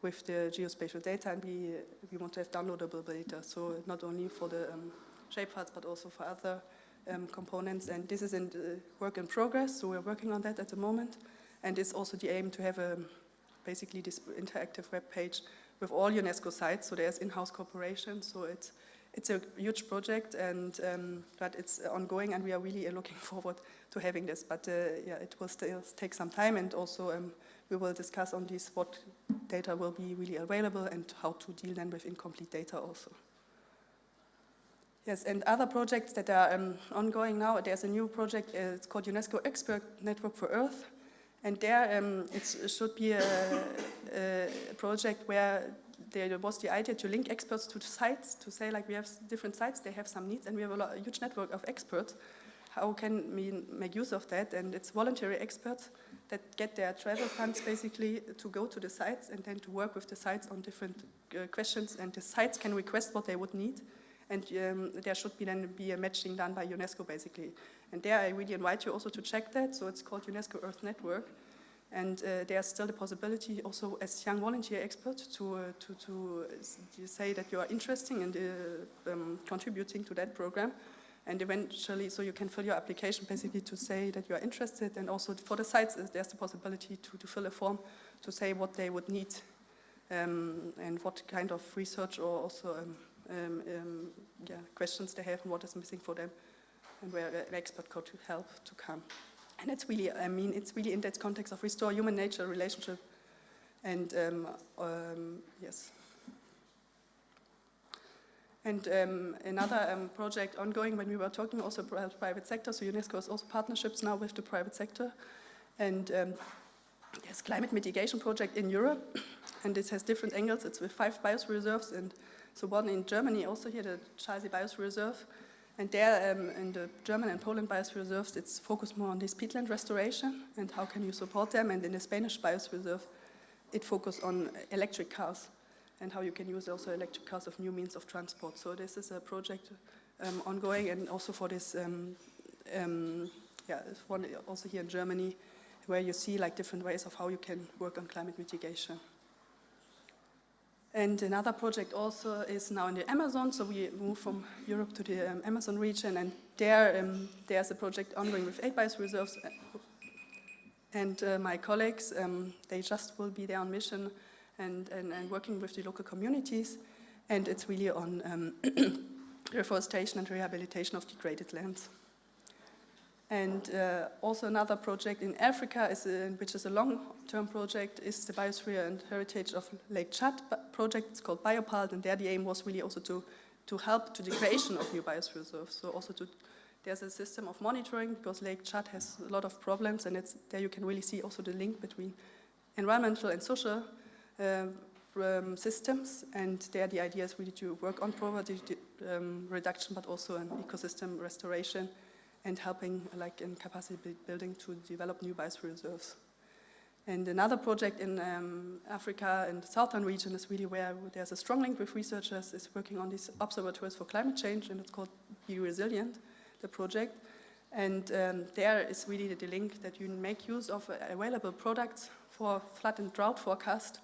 S10: with the geospatial data, and we want to have downloadable data, so not only for the shapefiles but also for other components. And this is in work in progress, so we're working on that at the moment. And it's also the aim to have basically this interactive web page with all UNESCO sites, so there's in-house cooperation, so it's a huge project, and but it's ongoing, and we are really looking forward to having this. But yeah, it will still take some time, and also we will discuss on this what data will be really available and how to deal then with incomplete data also. Yes, and other projects that are ongoing now, there's a new project, it's called UNESCO Expert Network for Earth, and there it should be a project where there was the idea to link experts to the sites, to say like we have different sites, they have some needs, and we have a huge network of experts. How can we make use of that? And it's voluntary experts that get their travel funds basically to go to the sites and then to work with the sites on different questions, and the sites can request what they would need. And there should then be a matching done by UNESCO basically. And there I really invite you also to check that. So it's called UNESCO Earth Network. And there's still the possibility also as young volunteer experts to say that you are interested in contributing to that program. And eventually, so you can fill your application basically to say that you are interested. And also for the sites, there's the possibility to fill a form to say what they would need and what kind of research or also questions they have and what is missing for them, and where an expert could help to come. And it's really, I mean, it's really in that context of restore human-nature relationship. And yes. And another project ongoing when we were talking also about private sector, so UNESCO has also partnerships now with the private sector. And there's climate mitigation project in Europe, and this has different angles. It's with 5 biosphere reserves, and so one in Germany also here, the Chelsea Biosphere Reserve. And there, in the German and Poland biosphere reserves, it's focused more on this peatland restoration and how can you support them. And in the Spanish biosphere reserve, it focused on electric cars and how you can use also electric cars of new means of transport. So this is a project ongoing, and also for this, one also here in Germany, where you see like different ways of how you can work on climate mitigation. And another project also is now in the Amazon, so we moved from Europe to the Amazon region, and there's a project ongoing with 8 biosphere reserves. And my colleagues, they just will be there on mission and working with the local communities, and it's really on reforestation and rehabilitation of degraded lands. And also another project in Africa, which is a long-term project, is the Biosphere and Heritage of Lake Chad project. It's called Biopalt, and there the aim was really also to help to the creation of new biosphere reserves. So also there's a system of monitoring, because Lake Chad has a lot of problems, and there you can really see also the link between environmental and social systems, and there the idea is really to work on poverty reduction, but also an ecosystem restoration, and helping like in capacity building to develop new biosphere reserves. And another project in Africa and the southern region is really where there's a strong link with researchers, is working on these observatories for climate change, and it's called Be Resilient, the project. And there is really the link that you make use of available products for flood and drought forecast,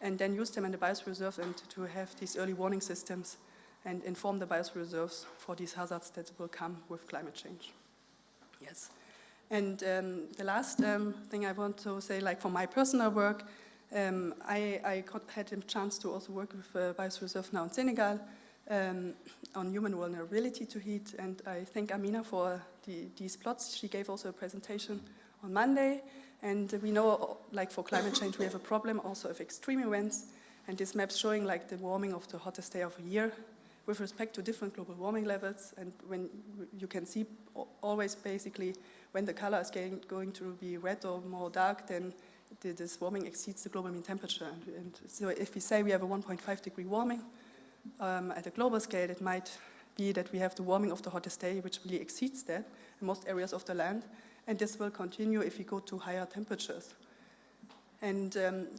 S10: and then use them in the biosphere reserve, and to have these early warning systems and inform the biosphere reserves for these hazards that will come with climate change. Yes. And the last thing I want to say, like for my personal work, I had a chance to also work with Biosphere Reserve now in Senegal on human vulnerability to heat, and I thank Amina for these plots. She gave also a presentation on Monday, and we know, like for climate change, we have a problem also of extreme events, and this map's showing like the warming of the hottest day of a year with respect to different global warming levels, and when you can see always basically when the color is going to be red or more dark, then this warming exceeds the global mean temperature. And so if we say we have a 1.5 degree warming at a global scale, it might be that we have the warming of the hottest day, which really exceeds that in most areas of the land, and this will continue if we go to higher temperatures. And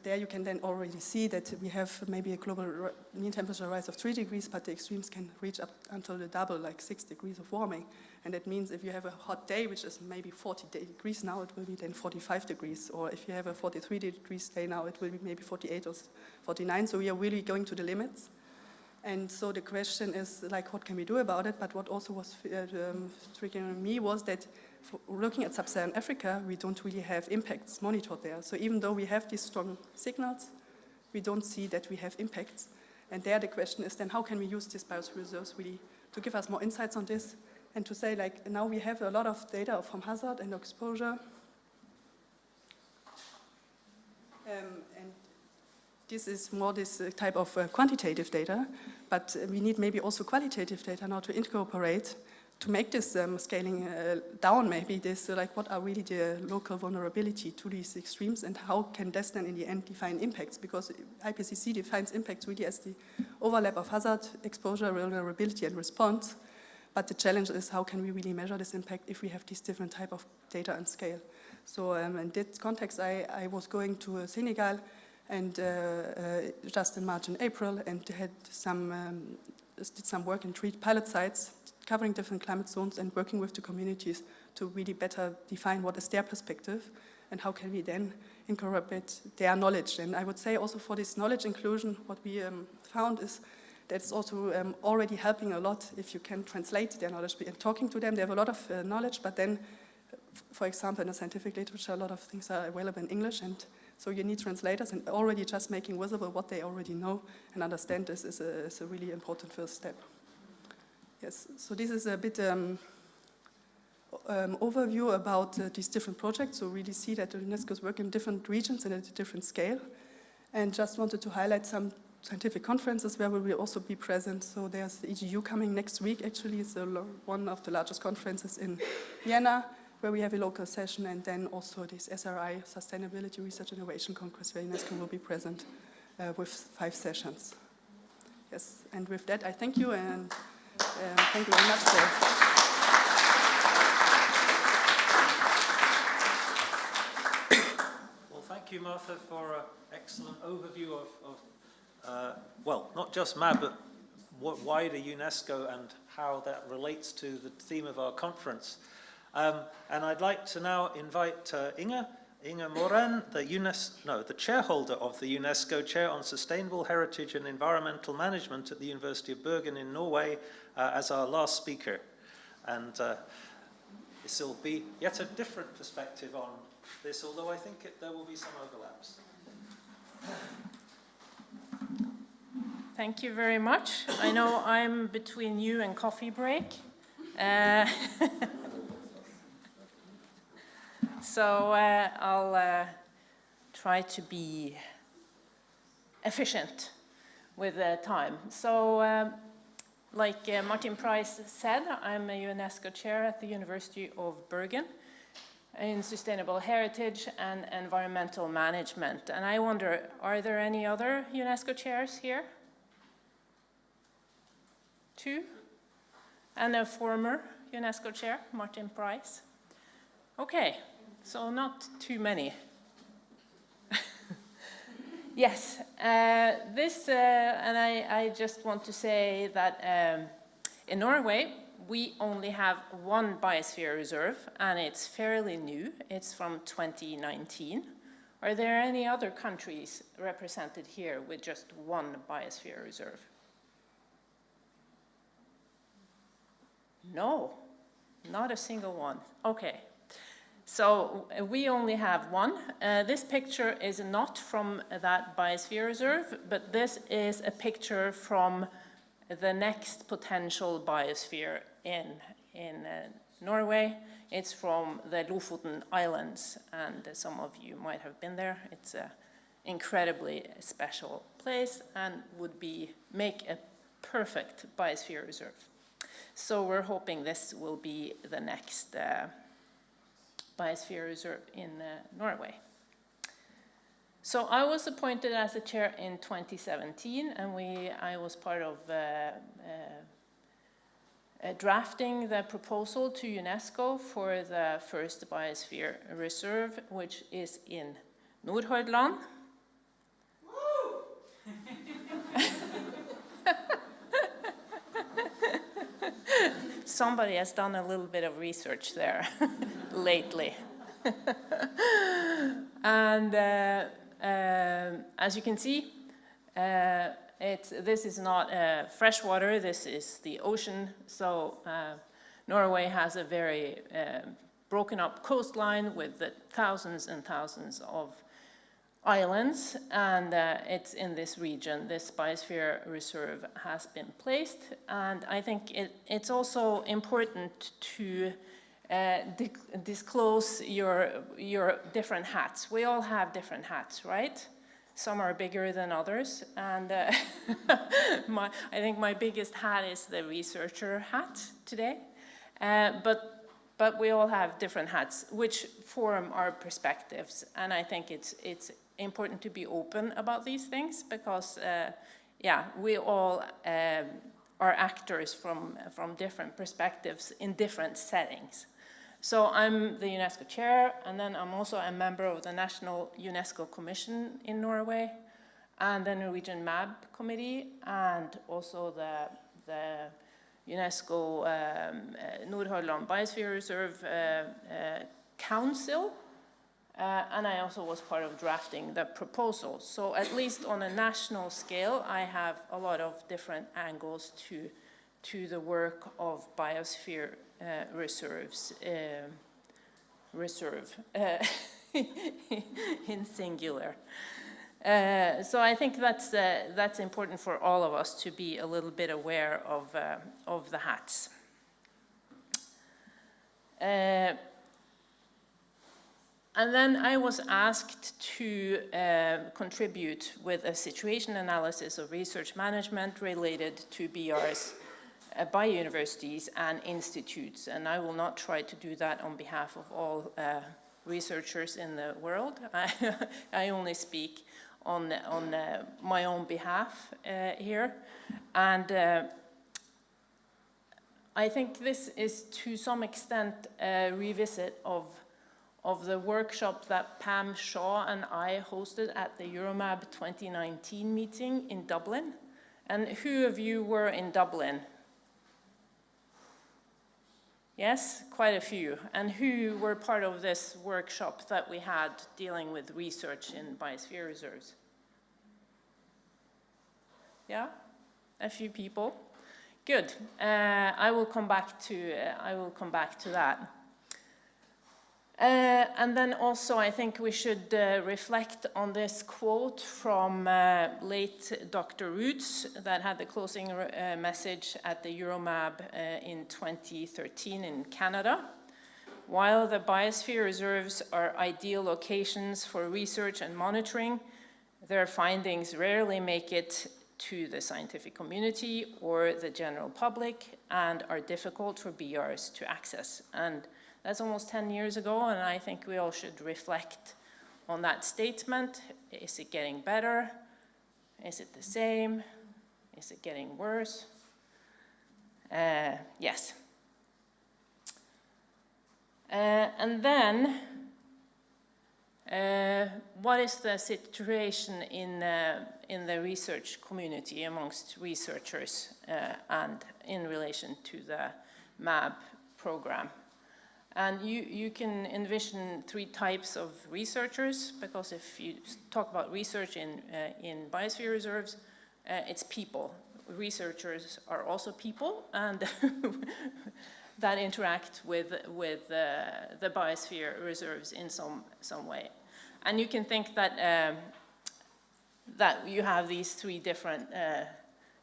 S10: there you can then already see that we have maybe a global mean temperature rise of 3 degrees, but the extremes can reach up until the double, like 6 degrees of warming. And that means if you have a hot day, which is maybe 40 degrees now, it will be then 45 degrees. Or if you have a 43 degrees day now, it will be maybe 48 or 49. So we are really going to the limits. And so the question is, like, what can we do about it? But what also was triggering me was that looking at sub-Saharan Africa, we don't really have impacts monitored there. So even though we have these strong signals, we don't see that we have impacts. And there the question is then, how can we use these biosphere reserves really to give us more insights on this, and to say, like, now we have a lot of data from hazard and exposure. And this is more this type of quantitative data, but we need maybe also qualitative data now to incorporate, to make this scaling down, maybe this, like, what are really the local vulnerability to these extremes, and how can this then in the end define impacts? Because IPCC defines impacts really as the overlap of hazard, exposure, vulnerability, and response. But the challenge is, how can we really measure this impact if we have these different type of data and scale? So in this context, I was going to Senegal, and just in March and April, and had did some work in 3 pilot sites covering different climate zones, and working with the communities to really better define what is their perspective and how can we then incorporate their knowledge. And I would say also for this knowledge inclusion, what we found is that it's also already helping a lot if you can translate their knowledge. And talking to them, they have a lot of knowledge, but then, for example, in the scientific literature, a lot of things are available in English, and so you need translators, and already just making visible what they already know and understand this is a really important first step. Yes, so this is a bit overview about these different projects. So really see that UNESCO's work in different regions and at a different scale. And just wanted to highlight some scientific conferences where we will also be present. So there's the EGU coming next week, actually. It's one of the largest conferences in Vienna, where we have a local session, and then also this SRI, Sustainability Research Innovation Congress, where UNESCO will be present with 5 sessions. Yes, and with that, I thank you, and thank you very much for.
S2: Well, thank you, Martha, for an excellent overview of well, not just MAB, but what wider UNESCO and how that relates to the theme of our conference. And I'd like to now invite Inge Inge Moren, the chairholder of the UNESCO Chair on Sustainable Heritage and Environmental Management at the University of Bergen in Norway, as our last speaker. And this will be yet a different perspective on this, although I think there will be some overlaps.
S11: Thank you very much. I know I'm between you and coffee break. So I'll try to be efficient with time. So like Martin Price said, I'm a UNESCO chair at the University of Bergen in sustainable heritage and environmental management. And I wonder, are there any other UNESCO chairs here? 2? And a former UNESCO chair, Martin Price. Okay, so not too many. Yes, and I just want to say that in Norway, we only have one biosphere reserve, and it's fairly new. It's from 2019. Are there any other countries represented here with just one biosphere reserve? No, not a single one. Okay. So we only have one. This picture is not from that biosphere reserve, but this is a picture from the next potential biosphere in Norway. It's from the Lofoten Islands, and some of you might have been there. It's an incredibly special place and would make a perfect biosphere reserve. So we're hoping this will be the next biosphere reserve in Norway. So I was appointed as a chair in 2017, and I was part of drafting the proposal to UNESCO for the first biosphere reserve, which is in Nordhordland. Somebody has done a little bit of research there lately. And as you can see, this is not fresh water, this is the ocean. So Norway has a very broken up coastline with thousands and thousands of islands, and it's in this region this biosphere reserve has been placed. And I think it's also important to disclose your different hats. We all have different hats, right? Some are bigger than others, and I think my biggest hat is the researcher hat today. But we all have different hats, which form our perspectives, and I think it's important to be open about these things, because we all are actors from different perspectives in different settings. So I'm the UNESCO chair, and then I'm also a member of the National UNESCO Commission in Norway, and the Norwegian MAB committee, and also the UNESCO Nordhordland Biosphere Reserve Council. And I also was part of drafting the proposal. So at least on a national scale, I have a lot of different angles to the work of biosphere reserves, in singular. So I think that's important for all of us to be a little bit aware of the hats. And then I was asked to contribute with a situation analysis of research management related to BRs by universities and institutes. And I will not try to do that on behalf of all researchers in the world. I only speak on my own behalf here. And I think this is to some extent a revisit of the workshop that Pam Shaw and I hosted at the Euromab 2019 meeting in Dublin. And who of you were in Dublin? Yes, quite a few. And who were part of this workshop that we had dealing with research in biosphere reserves? Yeah, a few people. Good. I will come back to that. And then also, I think we should reflect on this quote from late Dr. Roots that had the closing message at the Euromab in 2013 in Canada. While the biosphere reserves are ideal locations for research and monitoring, their findings rarely make it to the scientific community or the general public and are difficult for BRs to access. And that's almost 10 years ago, and I think we all should reflect on that statement. Is it getting better? Is it the same? Is it getting worse? Yes. And then, what is the situation in the research community amongst researchers and in relation to the MAB program? And you can envision three types of researchers, because if you talk about research in biosphere reserves, it's people. Researchers are also people, and that interact with the biosphere reserves in some way. And you can think that that you have these three different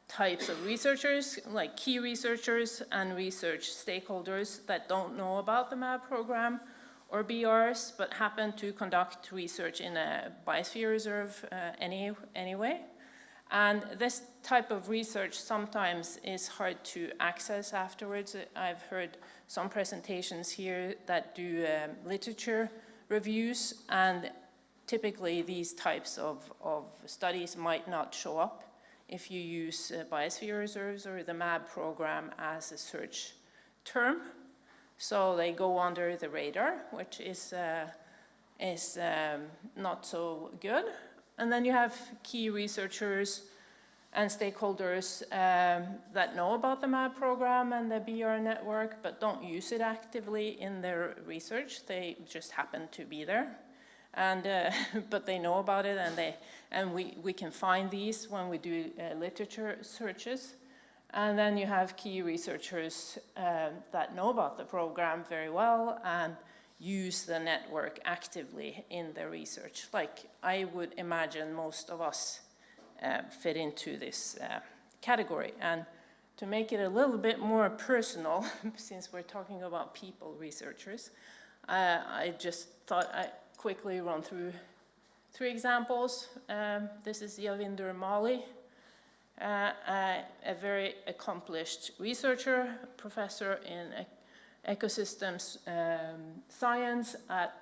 S11: types of researchers, like key researchers and research stakeholders that don't know about the MAB program or BRs, but happen to conduct research in a biosphere reserve anyway. And this type of research sometimes is hard to access afterwards. I've heard some presentations here that do literature reviews, and typically these types of studies might not show up if you use biosphere reserves or the MAB program as a search term. So they go under the radar, which is not so good. And then you have key researchers and stakeholders that know about the MAB program and the BR network, but don't use it actively in their research. They just happen to be there. And but they know about it, and we can find these when we do literature searches. And then you have key researchers that know about the program very well and use the network actively in their research. Like I would imagine most of us fit into this category. And to make it a little bit more personal, since we're talking about people researchers, I just thought I'd quickly run through three examples. This is Yavinder Mali, a very accomplished researcher, professor in ecosystems science at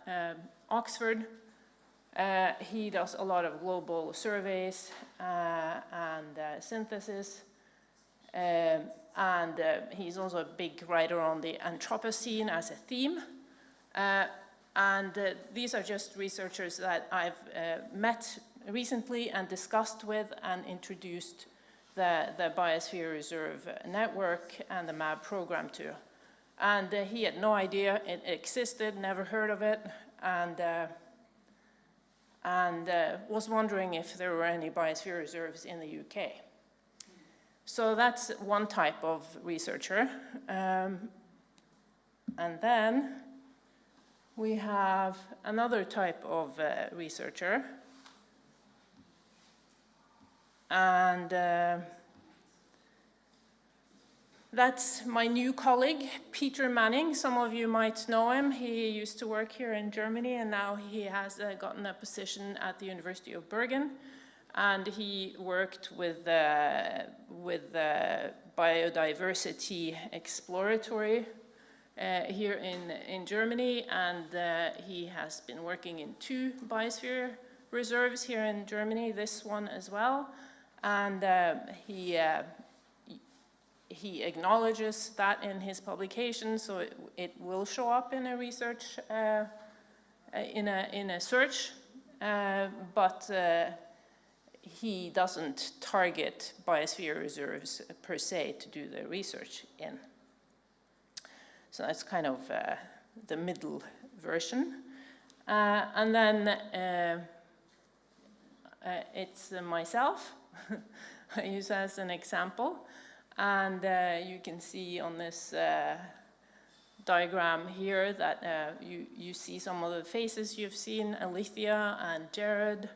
S11: Oxford. He does a lot of global surveys and synthesis. And he's also a big writer on the Anthropocene as a theme. And these are just researchers that I've met recently and discussed with and introduced the Biosphere Reserve Network and the MAB program to. And he had no idea it existed, never heard of it, and was wondering if there were any biosphere reserves in the UK. So that's one type of researcher. And then we have another type of researcher. And that's my new colleague, Peter Manning. Some of you might know him. He used to work here in Germany, and now he has gotten a position at the University of Bergen. And he worked with biodiversity exploratory here in Germany, and he has been working in 2 biosphere reserves here in Germany, this one as well. And he acknowledges that in his publication, so it will show up in a research, in a search, but he doesn't target biosphere reserves per se to do the research in. So that's kind of the middle version. And then it's myself I use as an example. And you can see on this diagram here that you see some of the faces you've seen. Alethea and Jared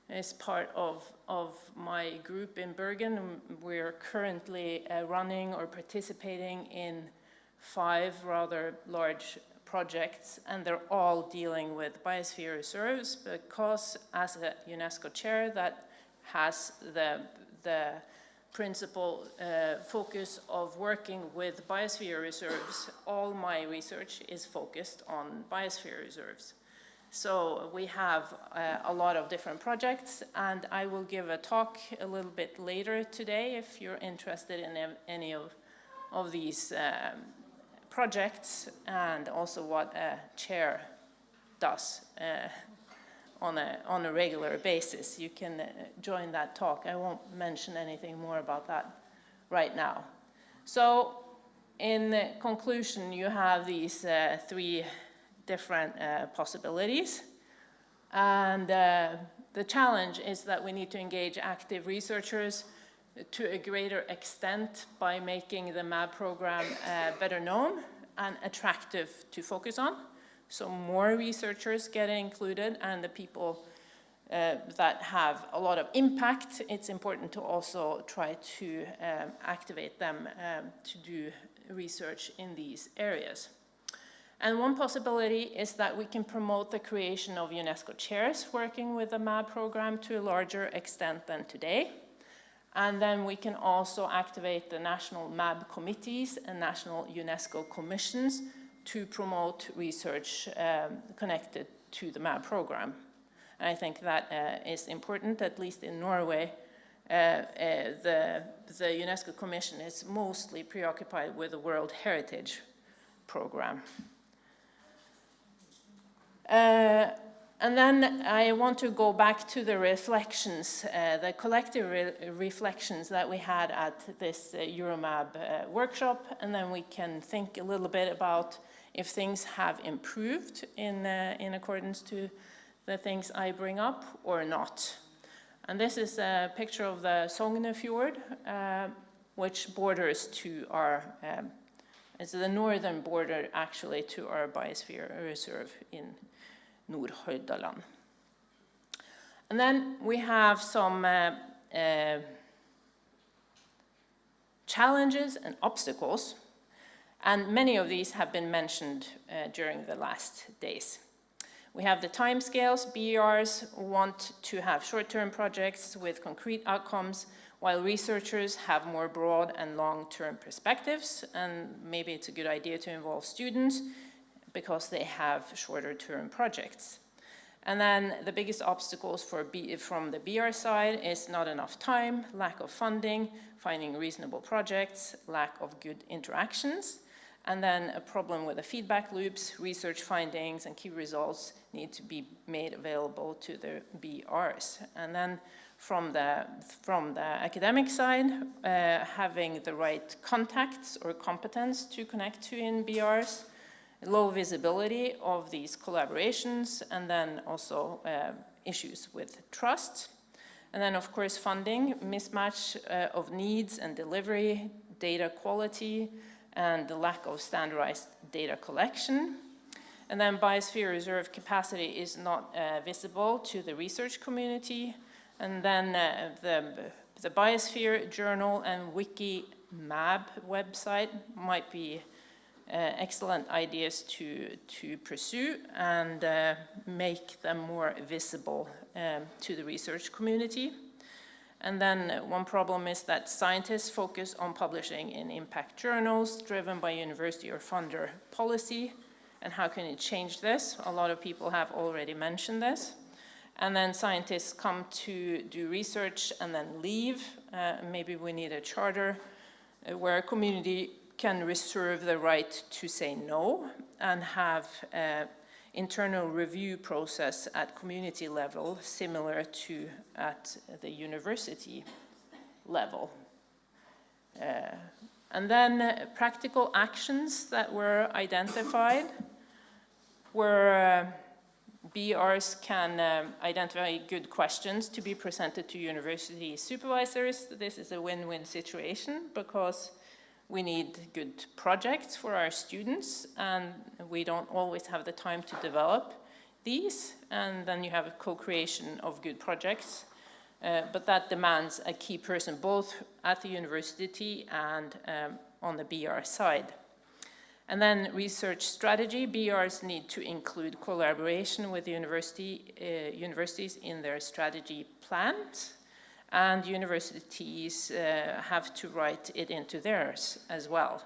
S11: is part of my group in Bergen. We're currently running or participating in 5 rather large projects, and they're all dealing with biosphere reserves, because as a UNESCO chair that has the principal focus of working with biosphere reserves, all my research is focused on biosphere reserves. So we have a lot of different projects, and I will give a talk a little bit later today if you're interested in any of these projects, and also what a chair does on a regular basis. You can join that talk. I won't mention anything more about that right now. So in conclusion, you have these 3 different possibilities. And the challenge is that we need to engage active researchers to a greater extent by making the MAB program better known and attractive to focus on. So more researchers get included, and the people that have a lot of impact, it's important to also try to activate them to do research in these areas. And one possibility is that we can promote the creation of UNESCO chairs working with the MAB program to a larger extent than today. And then we can also activate the national MAB committees and national UNESCO commissions to promote research connected to the MAB program. And I think that is important. At least in Norway, the UNESCO Commission is mostly preoccupied with the World Heritage Program. And then I want to go back to the reflections, the collective reflections that we had at this EuroMAB workshop, and then we can think a little bit about if things have improved in accordance to the things I bring up or not. And this is a picture of the Sognefjord, which borders to our, it's the northern border actually to our biosphere reserve in Nord-Hordaland. And then we have some challenges and obstacles, and many of these have been mentioned during the last days. We have the timescales. BERs want to have short-term projects with concrete outcomes, while researchers have more broad and long-term perspectives, and maybe it's a good idea to involve students because they have shorter-term projects. And then the biggest obstacles from the BR side is not enough time, lack of funding, finding reasonable projects, lack of good interactions, and then a problem with the feedback loops. Research findings and key results need to be made available to the BRs. And then from the academic side, having the right contacts or competence to connect to in BRs, low visibility of these collaborations, and then also issues with trust. And then, of course, funding, mismatch of needs and delivery, data quality, and the lack of standardized data collection. And then biosphere reserve capacity is not visible to the research community. And then the Biosphere Journal and Wiki MAB website might be excellent ideas to pursue and make them more visible to the research community. And then one problem is that scientists focus on publishing in impact journals driven by university or funder policy. And how can it change this? A lot of people have already mentioned this. And then scientists come to do research and then leave. Maybe we need a charter where a community can reserve the right to say no and have an internal review process at community level similar to at the university level. And then practical actions that were identified were BRs can identify good questions to be presented to university supervisors. This is a win-win situation because we need good projects for our students, and we don't always have the time to develop these, and then you have a co-creation of good projects. But that demands a key person both at the university and on the BR side. And then research strategy. BRs need to include collaboration with the universities in their strategy plans, and universities have to write it into theirs as well.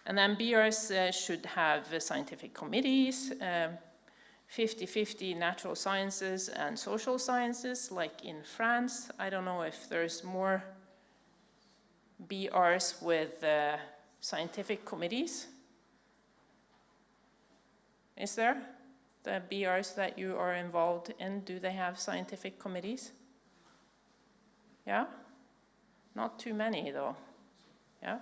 S11: And then BRs should have scientific committees, 50-50 natural sciences and social sciences, like in France. I don't know if there's more BRs with scientific committees. Is there? The BRs that you are involved in, do they have scientific committees? Yeah? Not too many though. Yeah?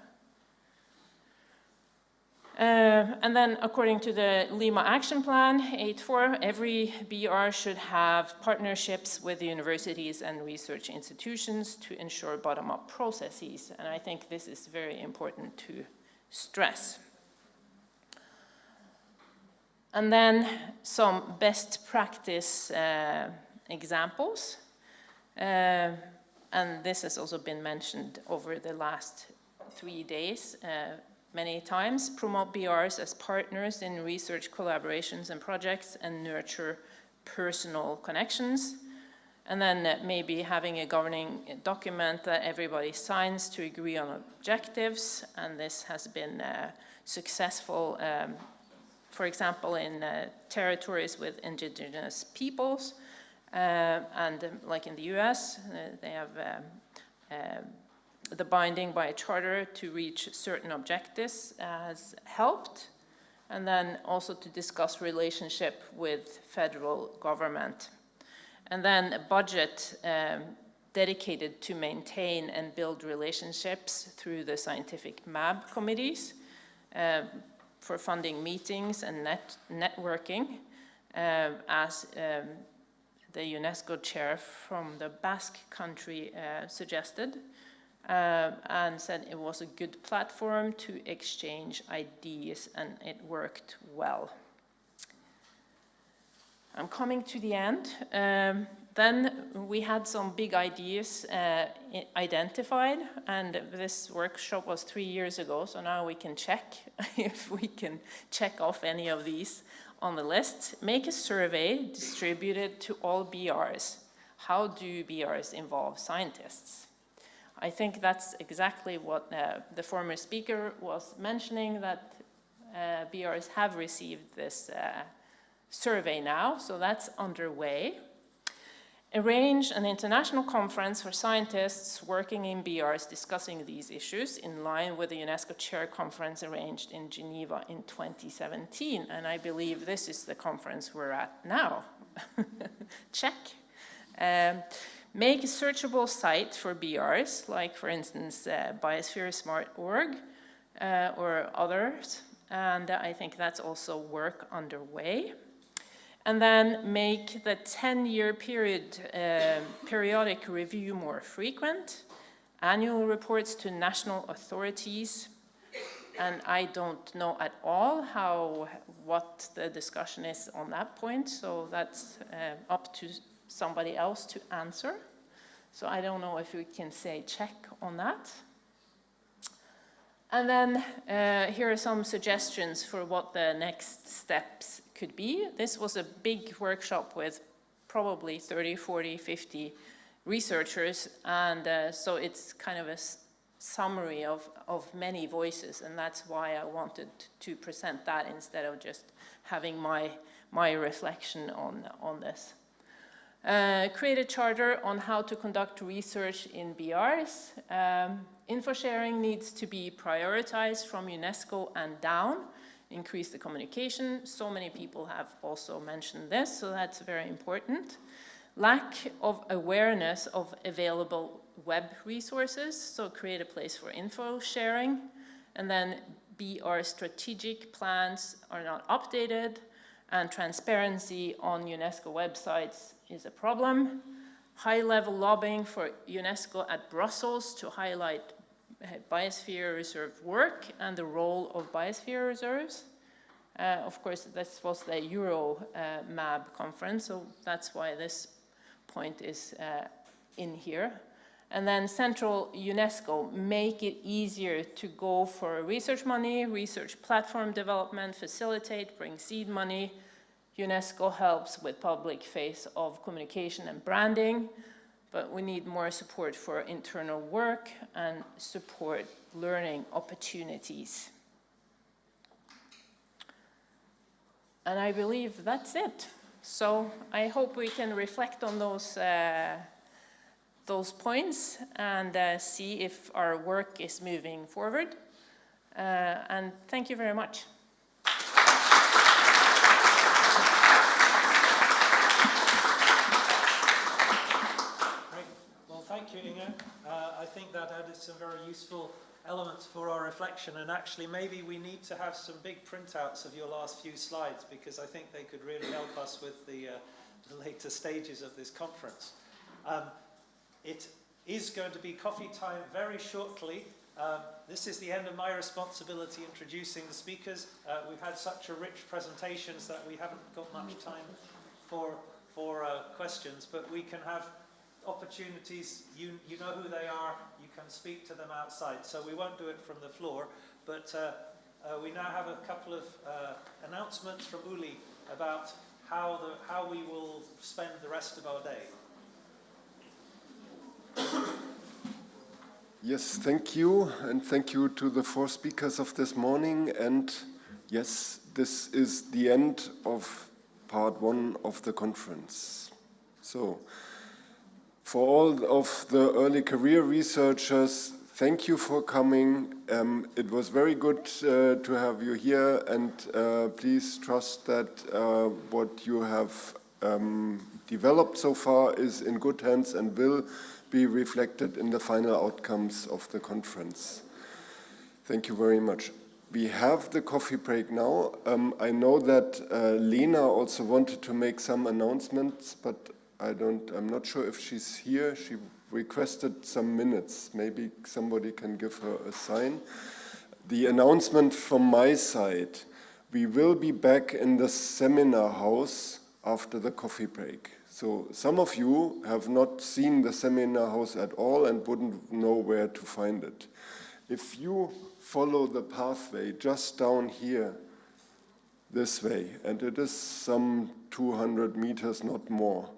S11: And then according to the Lima Action Plan 8.4, every BR should have partnerships with the universities and research institutions to ensure bottom-up processes. And I think this is very important to stress. And then some best practice examples. And this has also been mentioned over the last 3 days. Many times, promote BRs as partners in research collaborations and projects and nurture personal connections. And then maybe having a governing document that everybody signs to agree on objectives. And this has been successful, for example, in territories with indigenous peoples. And like in the US, they have the binding by a charter to reach certain objectives has helped, and then also to discuss relationship with federal government. And then a budget dedicated to maintain and build relationships through the scientific MAB committees for funding meetings and networking, as the UNESCO chair from the Basque country suggested. And said it was a good platform to exchange ideas, and it worked well. I'm coming to the end. Then we had some big ideas identified, and this workshop was 3 years ago, so now we can check if we can check off any of these on the list. Make a survey distributed to all BRs. How do BRs involve scientists? I think that's exactly what the former speaker was mentioning, that BRs have received this survey now, so that's underway. Arrange an international conference for scientists working in BRs discussing these issues in line with the UNESCO Chair Conference arranged in Geneva in 2017. And I believe this is the conference we're at now. Check. Make a searchable site for BRs, like for instance Biosphere Smart.org or others, and I think that's also work underway. And then make the 10-year periodic review more frequent, annual reports to national authorities, and I don't know at all what the discussion is on that point, so that's up to somebody else to answer. So I don't know if we can say check on that. And then here are some suggestions for what the next steps could be. This was a big workshop with probably 30, 40, 50 researchers, and so it's kind of a summary of many voices, and that's why I wanted to present that instead of just having my reflection on this. Create a charter on how to conduct research in BRs. Info sharing needs to be prioritized from UNESCO and down. Increase the communication. So many people have also mentioned this, so that's very important. lack of awareness of available web resources, so create a place for info sharing, and then B, our strategic plans are not updated, and transparency on UNESCO websites is a problem. High-level lobbying for UNESCO at Brussels to highlight Biosphere Reserve work and the role of Biosphere Reserves. Of course, this was the Euro MAB conference, so that's why this point is in here. And then central UNESCO, make it easier to go for research money, research platform development, facilitate, bring seed money. UNESCO helps with public face of communication and branding, but we need more support for internal work and support learning opportunities. And I believe that's it. So I hope we can reflect on those points and see if our work is moving forward. And thank you very much.
S2: Thank you, Inge. I think that added some very useful elements for our reflection, and actually maybe we need to have some big printouts of your last few slides, because I think they could really help us with the later stages of this conference. It is going to be coffee time very shortly. This is the end of my responsibility introducing the speakers. We've had such a rich presentations that we haven't got much time for questions, but we can have opportunities. You know who they are, you can speak to them outside, so we won't do it from the floor, but we now have a couple of announcements from Uli about how we will spend the rest of our day.
S1: Yes, thank you, and thank you to the 4 speakers of this morning. And yes, this is the end of part 1 of the conference. So, for all of the early career researchers, thank you for coming. It was very good to have you here, and please trust that what you have developed so far is in good hands and will be reflected in the final outcomes of the conference. Thank you very much. We have the coffee break now. I know that Lena also wanted to make some announcements, but I'm not sure if she's here. She requested some minutes. Maybe somebody can give her a sign. The announcement from my side: we will be back in the seminar house after the coffee break. So some of you have not seen the seminar house at all and wouldn't know where to find it. If you follow the pathway just down here, this way, and it is some 200 meters, not more,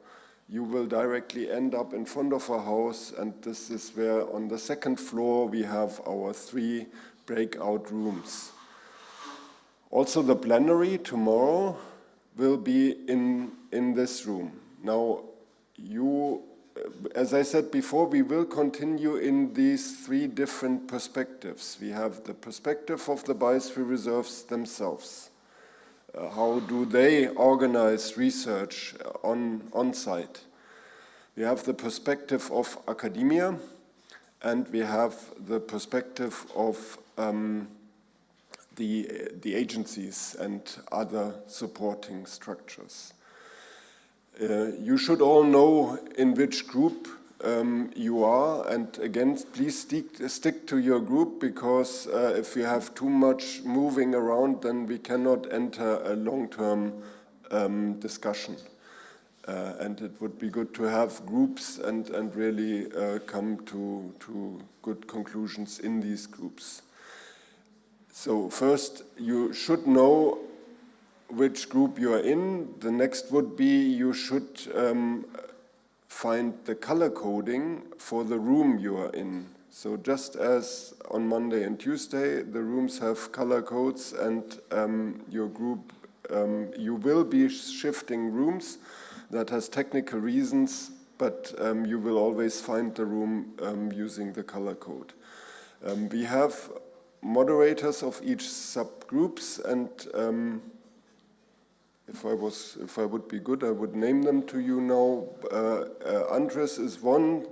S1: you will directly end up in front of our house, and this is where on the 2nd floor we have our 3 breakout rooms. Also, the plenary tomorrow will be in this room. Now, as I said before, we will continue in these 3 different perspectives. We have the perspective of the biosphere reserves themselves. How do they organize research on site? We have the perspective of academia, and we have the perspective of the agencies and other supporting structures. You should all know in which group you are, and again, please stick to your group, because if you have too much moving around, then we cannot enter a long-term discussion. And it would be good to have groups and really come to good conclusions in these groups. So first, you should know which group you are in. The next would be you should find the color coding for the room you are in. So just as on Monday and Tuesday, the rooms have color codes, and your group, you will be shifting rooms. That has technical reasons, but you will always find the room using the color code. We have moderators of each subgroups, and if I would be good, I would name them to you now. Andres is one.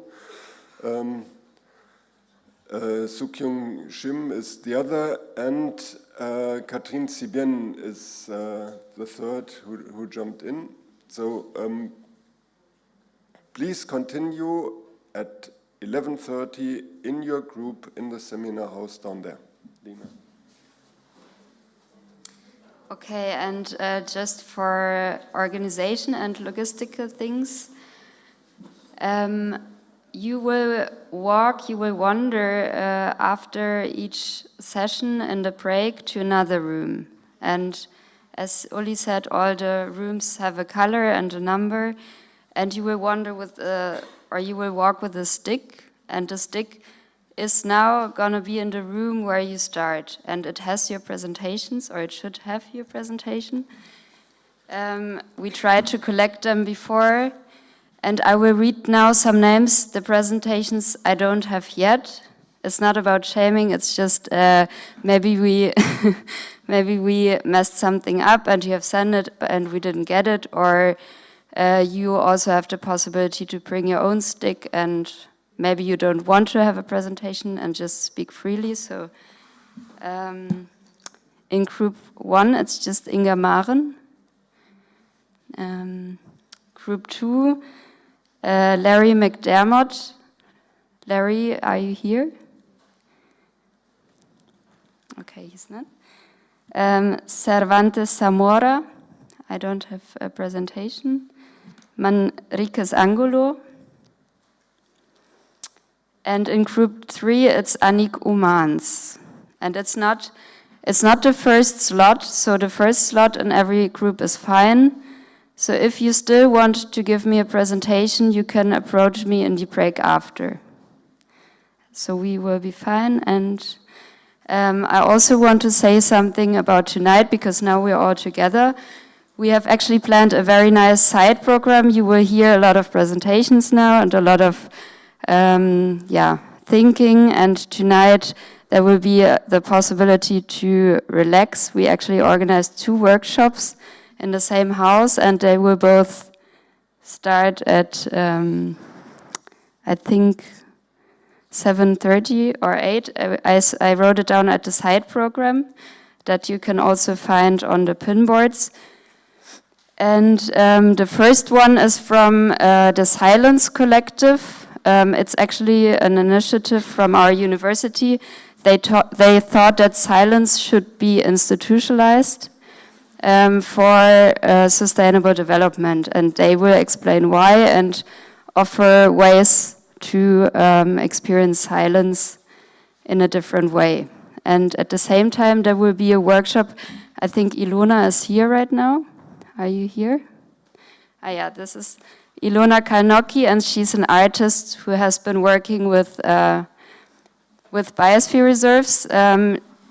S1: Sukyung Shim is the other, and Catherine Sibien is the third who jumped in. So please continue at 11:30 in your group in the seminar house down there. Lina.
S12: Okay, and just for organization and logistical things, you will wander after each session in the break to another room. And as Uli said, all the rooms have a color and a number, and you will wander you will walk with a stick, and the stick is now gonna be in the room where you start, and it has your presentations, or it should have your presentation. We tried to collect them before, and I will read now some names. The presentations I don't have yet. It's not about shaming, it's just maybe we maybe we messed something up and you have sent it and we didn't get it, or you also have the possibility to bring your own stick, and maybe you don't want to have a presentation and just speak freely. So in group 1, it's just Inga Maren. Group 2, Larry McDermot. Larry, are you here? Okay, he's not. Cervantes Zamora. I don't have a presentation. Manriquez Angulo. And in group 3, it's Annick Umans. And it's not the first slot, so the first slot in every group is fine. So if you still want to give me a presentation, you can approach me in the break after. So we will be fine. And I also want to say something about tonight, because now we're all together. We have actually planned a very nice side program. You will hear a lot of presentations now and a lot of thinking. And tonight there will be the possibility to relax. We actually organized 2 workshops in the same house, and they will both start at, I think, 7:30 or 8. I wrote it down at the side program that you can also find on the pin boards. And the first one is from the Silence Collective. It's actually an initiative from our university. They thought that silence should be institutionalized for sustainable development, and they will explain why and offer ways to experience silence in a different way. And at the same time, there will be a workshop. I think Ilona is here right now. Are you here? Ah, yeah, this is Ilona Kalnocki, and she's an artist who has been working with biosphere reserves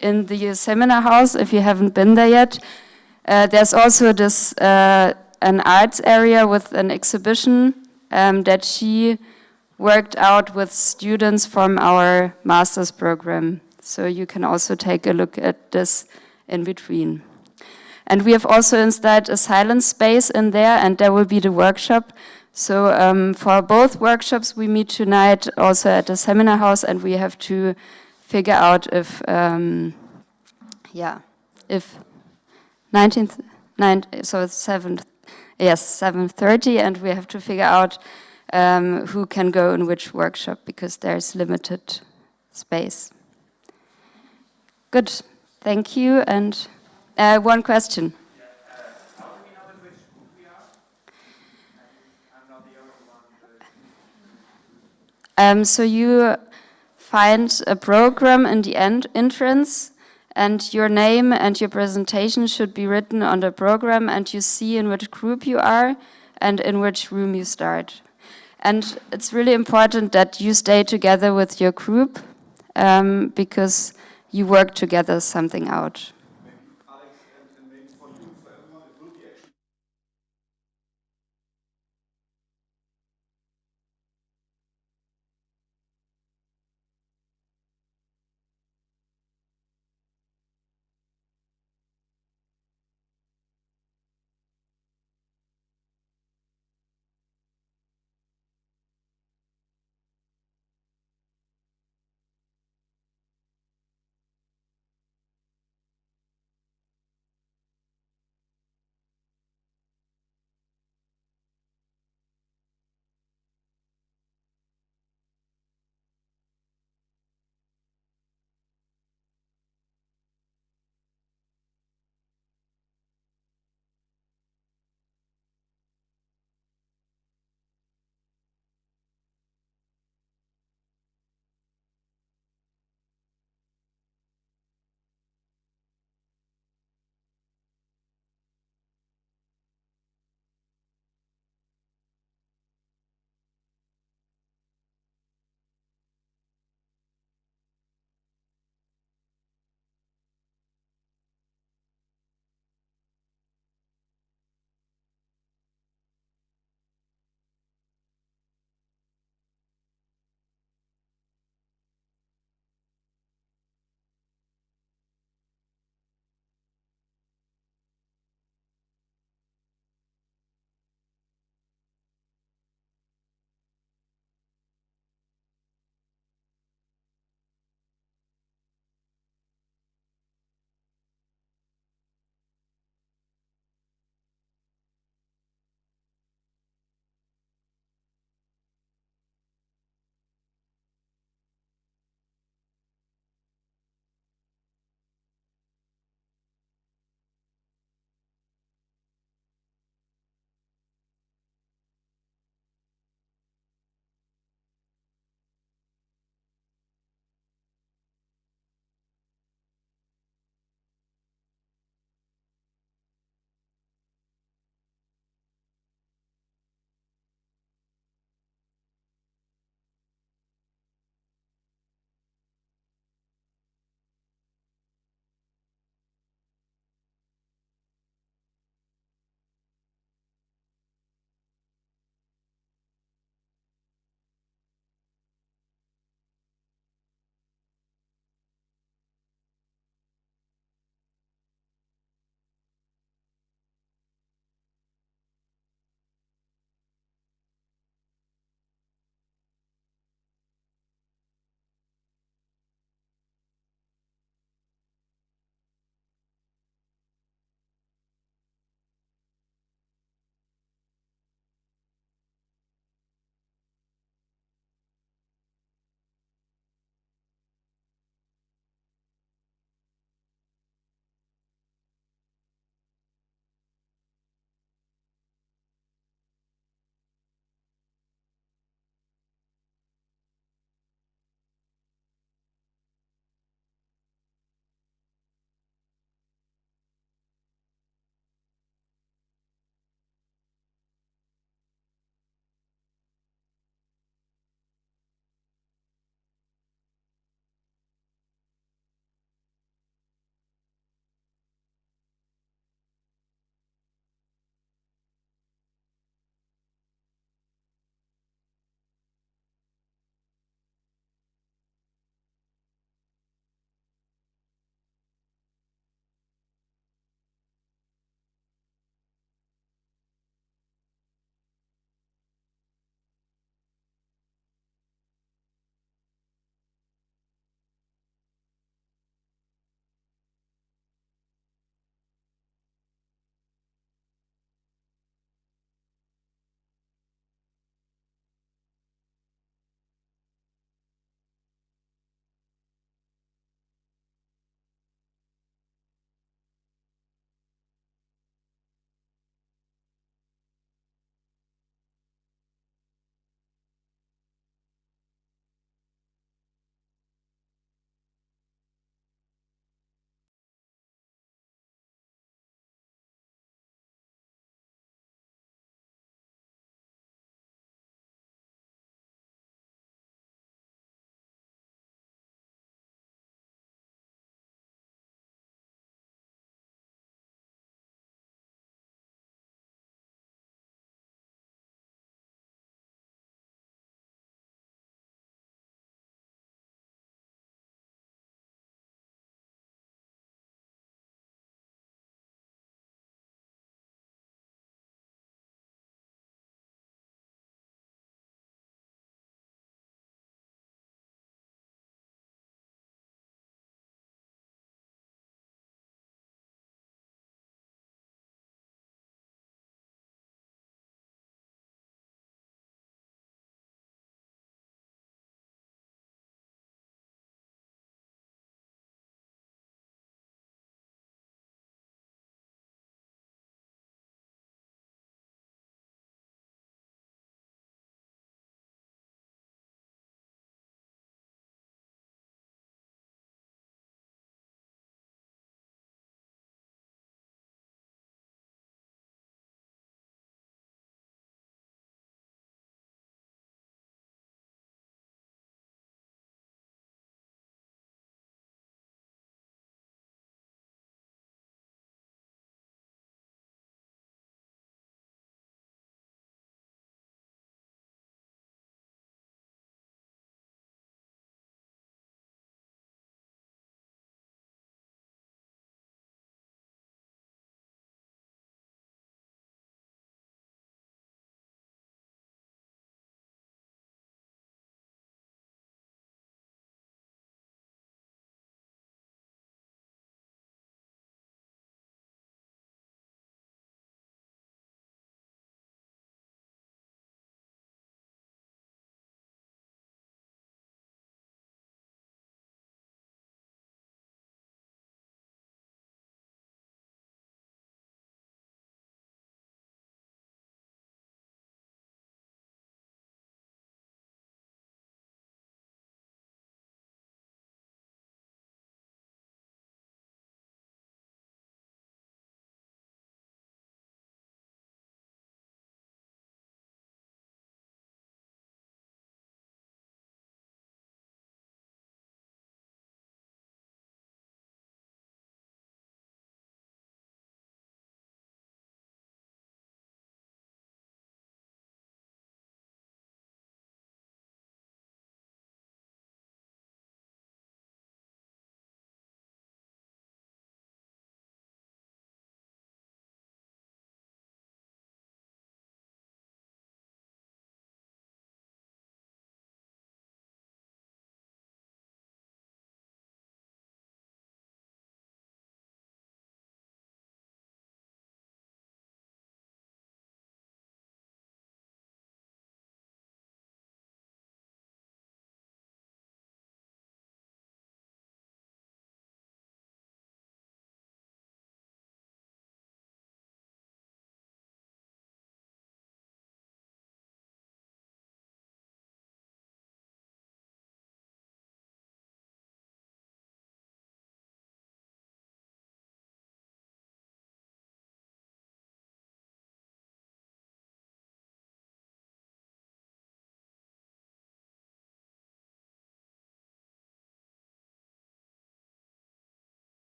S12: in the seminar house. If you haven't been there yet, there's also this an arts area with an exhibition that she worked out with students from our master's program. So you can also take a look at this in between. And we have also installed a silence space in there, and there will be the workshop. So for both workshops, we meet tonight also at the seminar house, and we have to figure out if 19th, so it's 7:30, and we have to figure out who can go in which workshop, because there's limited space. Good, thank you. And one question.
S13: How do we know in which group we are? I'm not the only one.
S12: So you find a program in the entrance, and your name and your presentation should be written on the program, and you see in which group you are and in which room you start. And it's really important that you stay together with your group, because you work together something out.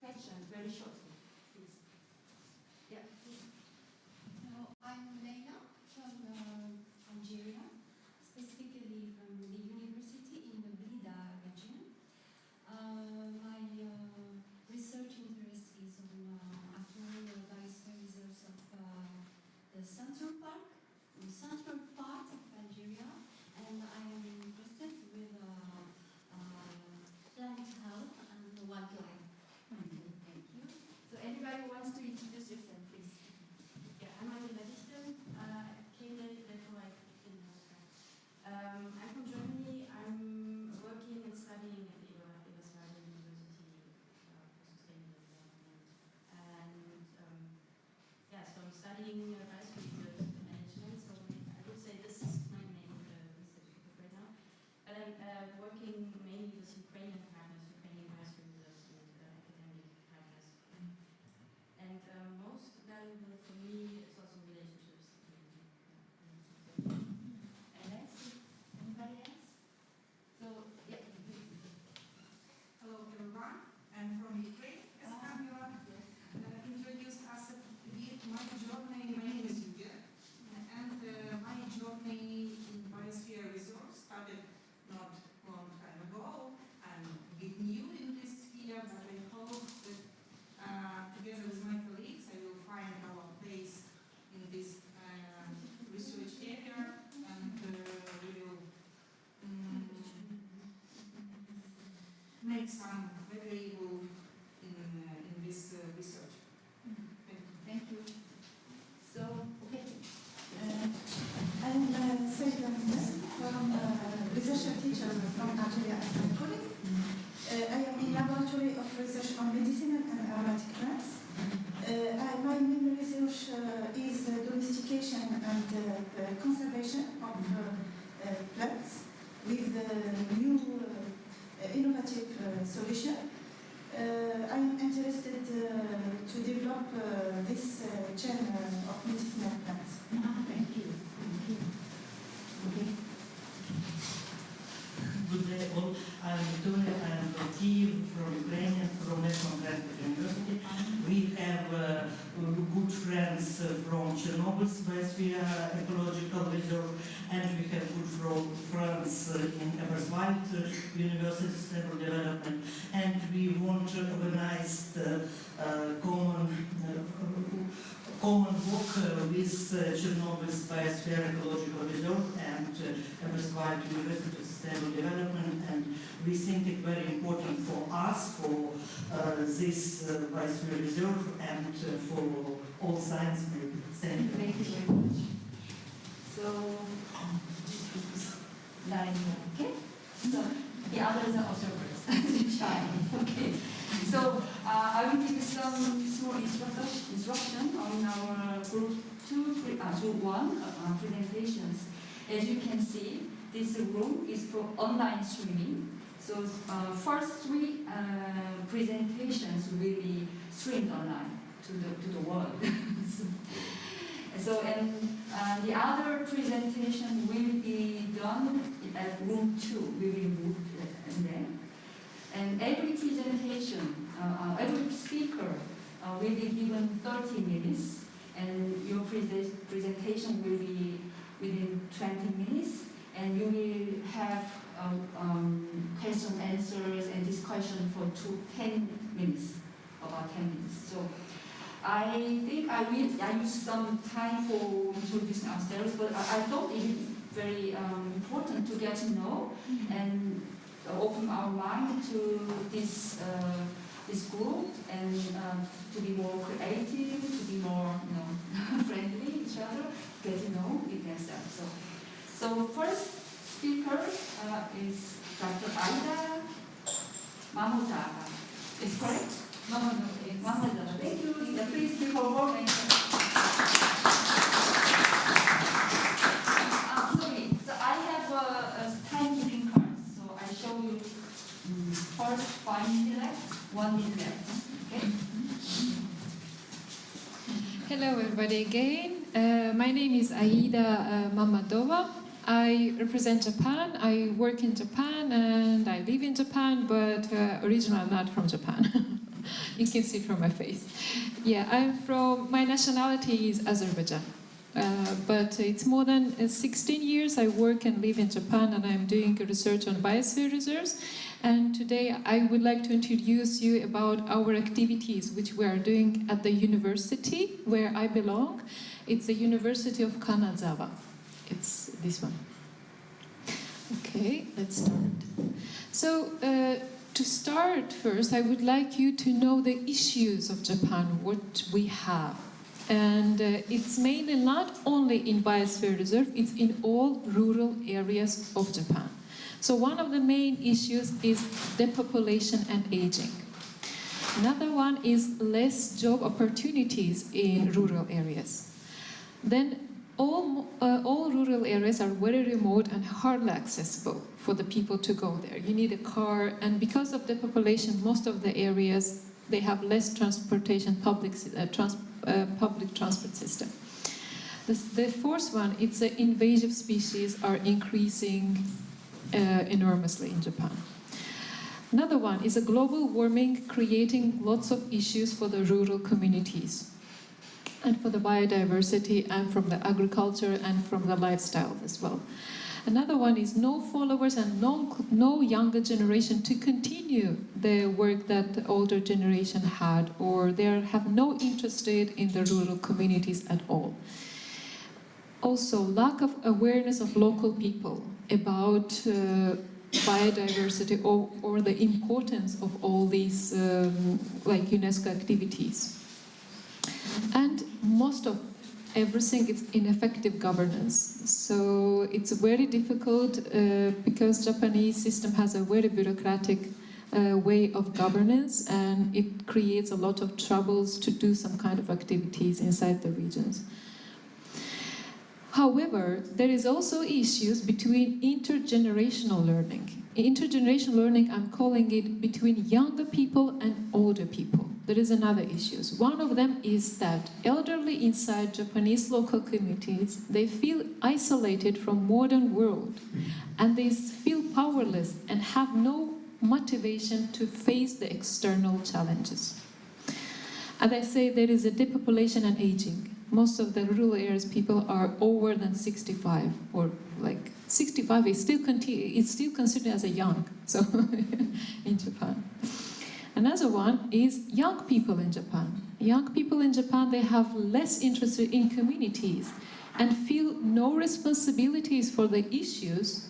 S14: Question, very shortly, please. Yeah, please.
S15: I'm Leila from Algeria, specifically from the university in the Blida region. My research interest is on actual biosphere reserves of the central part of Algeria, and I am interested with plant health and wildlife.
S14: Thank you. So anybody wants to introduce yourself, please? Yeah, I'm Aida. I'm from Germany. I'm working and studying at the Eduard University for Sustainable Development. And yeah, so I'm studying biosphere management. So I would say this is my main research topic right now. But I'm working mainly with Ukrainian partners, Ukrainian biosphere reserves and academic partners. And most valuable for me is also relationships. And next, anybody else? So, yeah.
S16: Hello everyone, I'm from Ukraine. As you introduced us a bit, my journey, my name is Yulia, and my journey in Biosphere Reserve started not long time ago. I'm a bit new in this field, but I hope that together with my colleagues I will find our place in this research area, and we will make some valuable in this research.
S14: Thank you. So, okay.
S17: I'm Saïda from research teacher from Algeria as my colleague. I am in laboratory of research on medicinal and aromatic plants. My main research is domestication and conservation of plants with new innovative solution. I am interested to develop this chain of medicinal plants.
S14: Thank you. Thank you. Okay.
S18: Good day all. I'm Birthe. I'm from Ukraine, from National University. We have good friends from Chernobyl's Biosphere Ecological Reserve, and we have good friends in Everswald University Sustainable Development, and we want to organize the common work with Chernobyl's Biosphere Ecological Reserve and Everswald University Sustainable Development, and we think it's very important for us, for this Biosphere Reserve, and for all science. Thank you.
S14: Thank you very much. So, okay. So, the others are observers. Okay. So, I will give you some small instruction on our group 1 presentations. As you can see, this room is for online streaming. So, first 3 presentations will be streamed online to the world. So, and the other presentation will be done at room 2. We will move there. And every presentation, every speaker will be given 30 minutes, and your presentation will be within 20 minutes, and you will have question, answers, and discussion for 10 minutes, about 10 minutes. So I think I use some time for introducing ourselves, but I thought it would be very important to get to know and open our mind to this group, and to be more creative, to be more friendly each other, get to know with themselves. So first speaker is Dr. Aida Mammadova. Is correct? Mammadova. Thank you. Please give her warm. Sorry. So I have a timekeeping card. So I show you first 5 minutes left, 1 minute left. Okay.
S19: Hello, everybody again. My name is Aida Mammadova. I represent Japan. I work in Japan and I live in Japan, but originally I'm not from Japan. You can see from my face. Yeah, my nationality is Azerbaijan. But it's more than 16 years I work and live in Japan, and I'm doing research on biosphere reserves. And today I would like to introduce you about our activities which we are doing at the university where I belong. It's the University of Kanazawa. It's this one. Okay, let's start. So to start first, I would like you to know the issues of Japan, what we have. And it's mainly not only in Biosphere Reserve, it's in all rural areas of Japan. So one of the main issues is depopulation and aging. Another one is less job opportunities in rural areas. Then all rural areas are very remote and hardly accessible for the people to go there. You need a car, and because of depopulation, most of the areas, they have less transportation, public transport system. The fourth one, it's the invasive species are increasing enormously in Japan. Another one is a global warming creating lots of issues for the rural communities and for the biodiversity and from the agriculture and from the lifestyle as well. Another one is no followers and no younger generation to continue the work that the older generation had, or they have no interest in the rural communities at all. Also, lack of awareness of local people about biodiversity or the importance of all these like UNESCO activities. And most of everything is ineffective governance. So it's very difficult because Japanese system has a very bureaucratic way of governance, and it creates a lot of troubles to do some kind of activities inside the regions. However, there is also issues between intergenerational learning. Intergenerational learning, I'm calling it between younger people and older people. There is another issue. One of them is that elderly inside Japanese local communities, they feel isolated from modern world, and they feel powerless and have no motivation to face the external challenges. As I say, there is a depopulation and aging. Most of the rural areas people are over than 65, or like 65 is still considered as a young, so in Japan. Another one is young people in Japan. Young people in Japan, they have less interest in communities and feel no responsibilities for the issues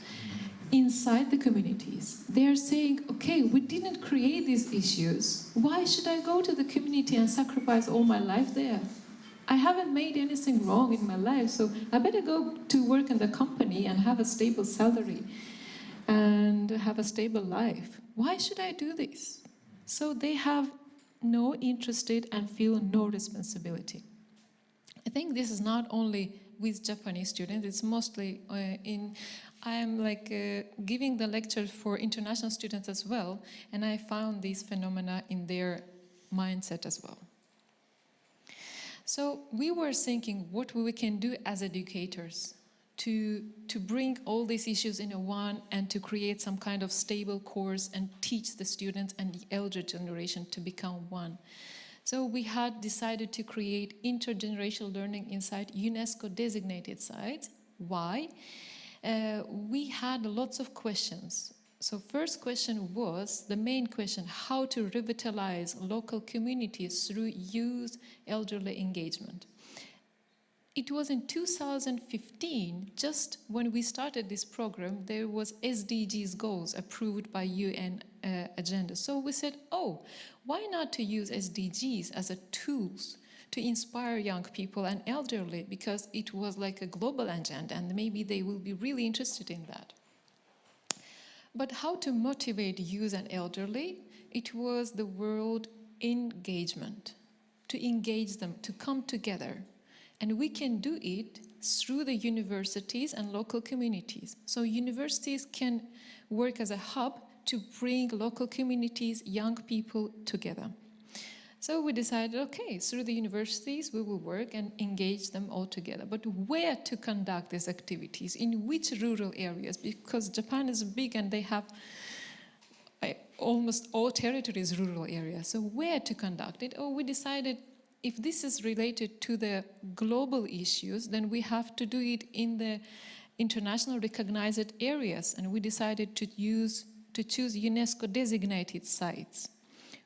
S19: inside the communities. They are saying, okay, we didn't create these issues. Why should I go to the community and sacrifice all my life there? I haven't made anything wrong in my life, so I better go to work in the company and have a stable salary and have a stable life. Why should I do this? So they have no interest and feel no responsibility. I think this is not only with Japanese students, it's mostly I'm giving the lecture for international students as well, and I found these phenomena in their mindset as well. So we were thinking what we can do as educators to bring all these issues in one and to create some kind of stable course and teach the students and the elder generation to become one. So we had decided to create intergenerational learning inside UNESCO designated sites. Why? We had lots of questions. So first question was, the main question, how to revitalize local communities through youth elderly engagement. It was in 2015, just when we started this program, there was SDGs goals approved by UN agenda. So we said, oh, why not to use SDGs as a tools to inspire young people and elderly, because it was like a global agenda and maybe they will be really interested in that. But how to motivate youth and elderly? It was the word engagement, to engage them, to come together. And we can do it through the universities and local communities. So universities can work as a hub to bring local communities, young people together. So we decided, okay, through the universities we will work and engage them all together. But where to conduct these activities? In which rural areas? Because Japan is big and they have almost all territories rural areas. So where to conduct it? Oh, we decided if this is related to the global issues, then we have to do it in the international recognized areas, and we decided to choose UNESCO designated sites,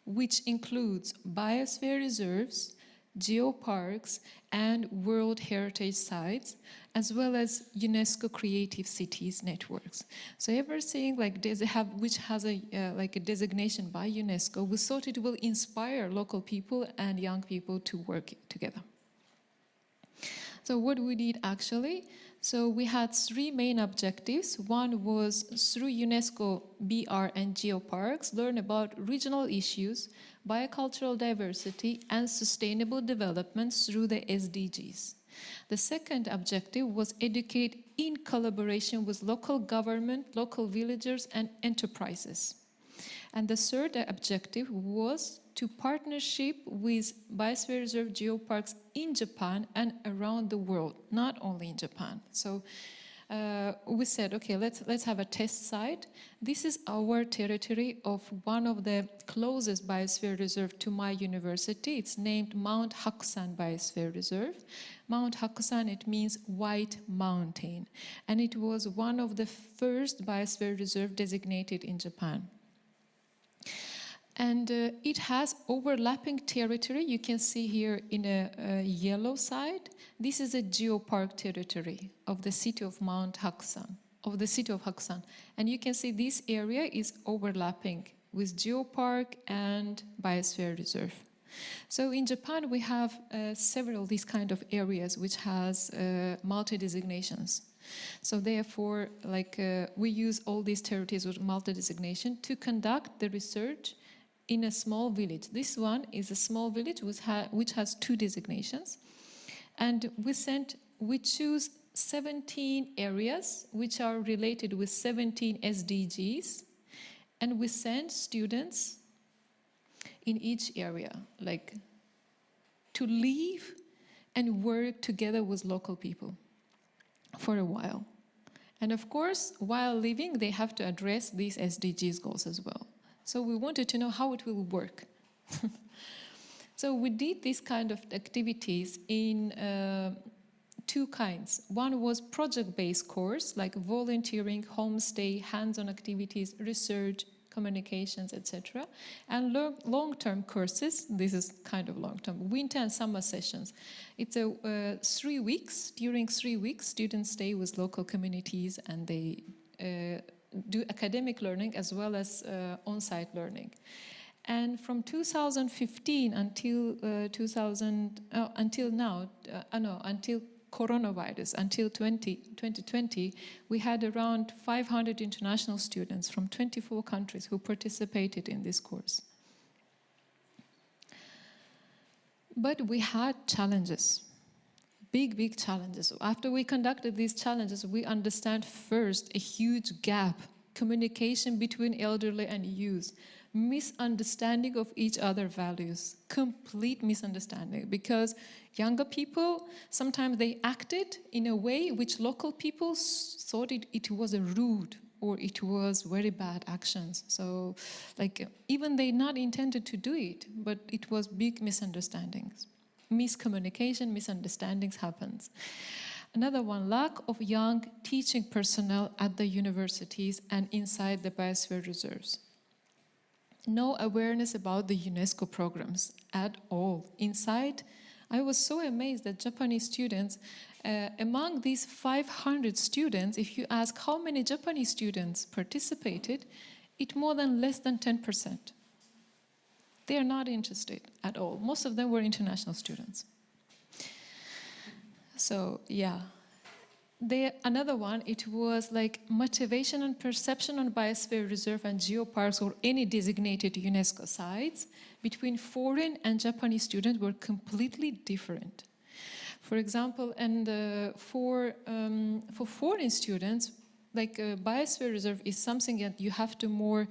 S19: which includes biosphere reserves, geoparks, and World Heritage sites, as well as UNESCO Creative Cities networks. So everything like this which has a like a designation by UNESCO, we thought it will inspire local people and young people to work together. So what we did actually, so we had 3 main objectives. One was through UNESCO BR and geoparks, learn about regional issues, biocultural diversity, and sustainable development through the SDGs. The second objective was educate in collaboration with local government, local villagers, and enterprises. And the third objective was to partnership with Biosphere Reserve geoparks in Japan and around the world, not only in Japan. So we said, okay, let's have a test site. This is our territory of one of the closest biosphere reserve to my university. It's named Mount Hakusan Biosphere Reserve. Mount Hakusan, it means white mountain. And it was one of the first biosphere reserve designated in Japan. And it has overlapping territory. You can see here in a yellow side. This is a geopark territory of the city of Mount Hakusan, And you can see this area is overlapping with geopark and biosphere reserve. So in Japan, we have several these kind of areas which has multi-designations. So therefore, we use all these territories with multi-designation to conduct the research in a small village. This one is a small village which has 2 designations. And we choose 17 areas which are related with 17 SDGs. And we send students in each area, to live and work together with local people for a while. And of course, while living, they have to address these SDGs goals as well. So we wanted to know how it will work. So we did these kind of activities in 2 kinds. One was project-based course, like volunteering, homestay, hands-on activities, research, communications, etc. And long-term courses. This is kind of long-term, winter and summer sessions. It's 3 weeks. During 3 weeks, students stay with local communities and they do academic learning as well as on-site learning. And from 2015 until coronavirus, until 2020, we had around 500 international students from 24 countries who participated in this course. But we had challenges. Big challenges. After we conducted these challenges, we understand first a huge gap, communication between elderly and youth, misunderstanding of each other's values, complete misunderstanding, because younger people, sometimes they acted in a way which local people thought it was a rude or it was very bad actions. So even they not intended to do it, but it was big misunderstandings. Miscommunication, misunderstandings happens. Another one, lack of young teaching personnel at the universities and inside the biosphere reserves. No awareness about the UNESCO programs at all. Inside, I was so amazed that Japanese students, among these 500 students, if you ask how many Japanese students participated, it's more than less than 10%. They are not interested at all. Most of them were international students. So, yeah. Another one, it was motivation and perception on biosphere reserve and geoparks or any designated UNESCO sites between foreign and Japanese students were completely different. For example, and for foreign students, biosphere reserve is something that you have to more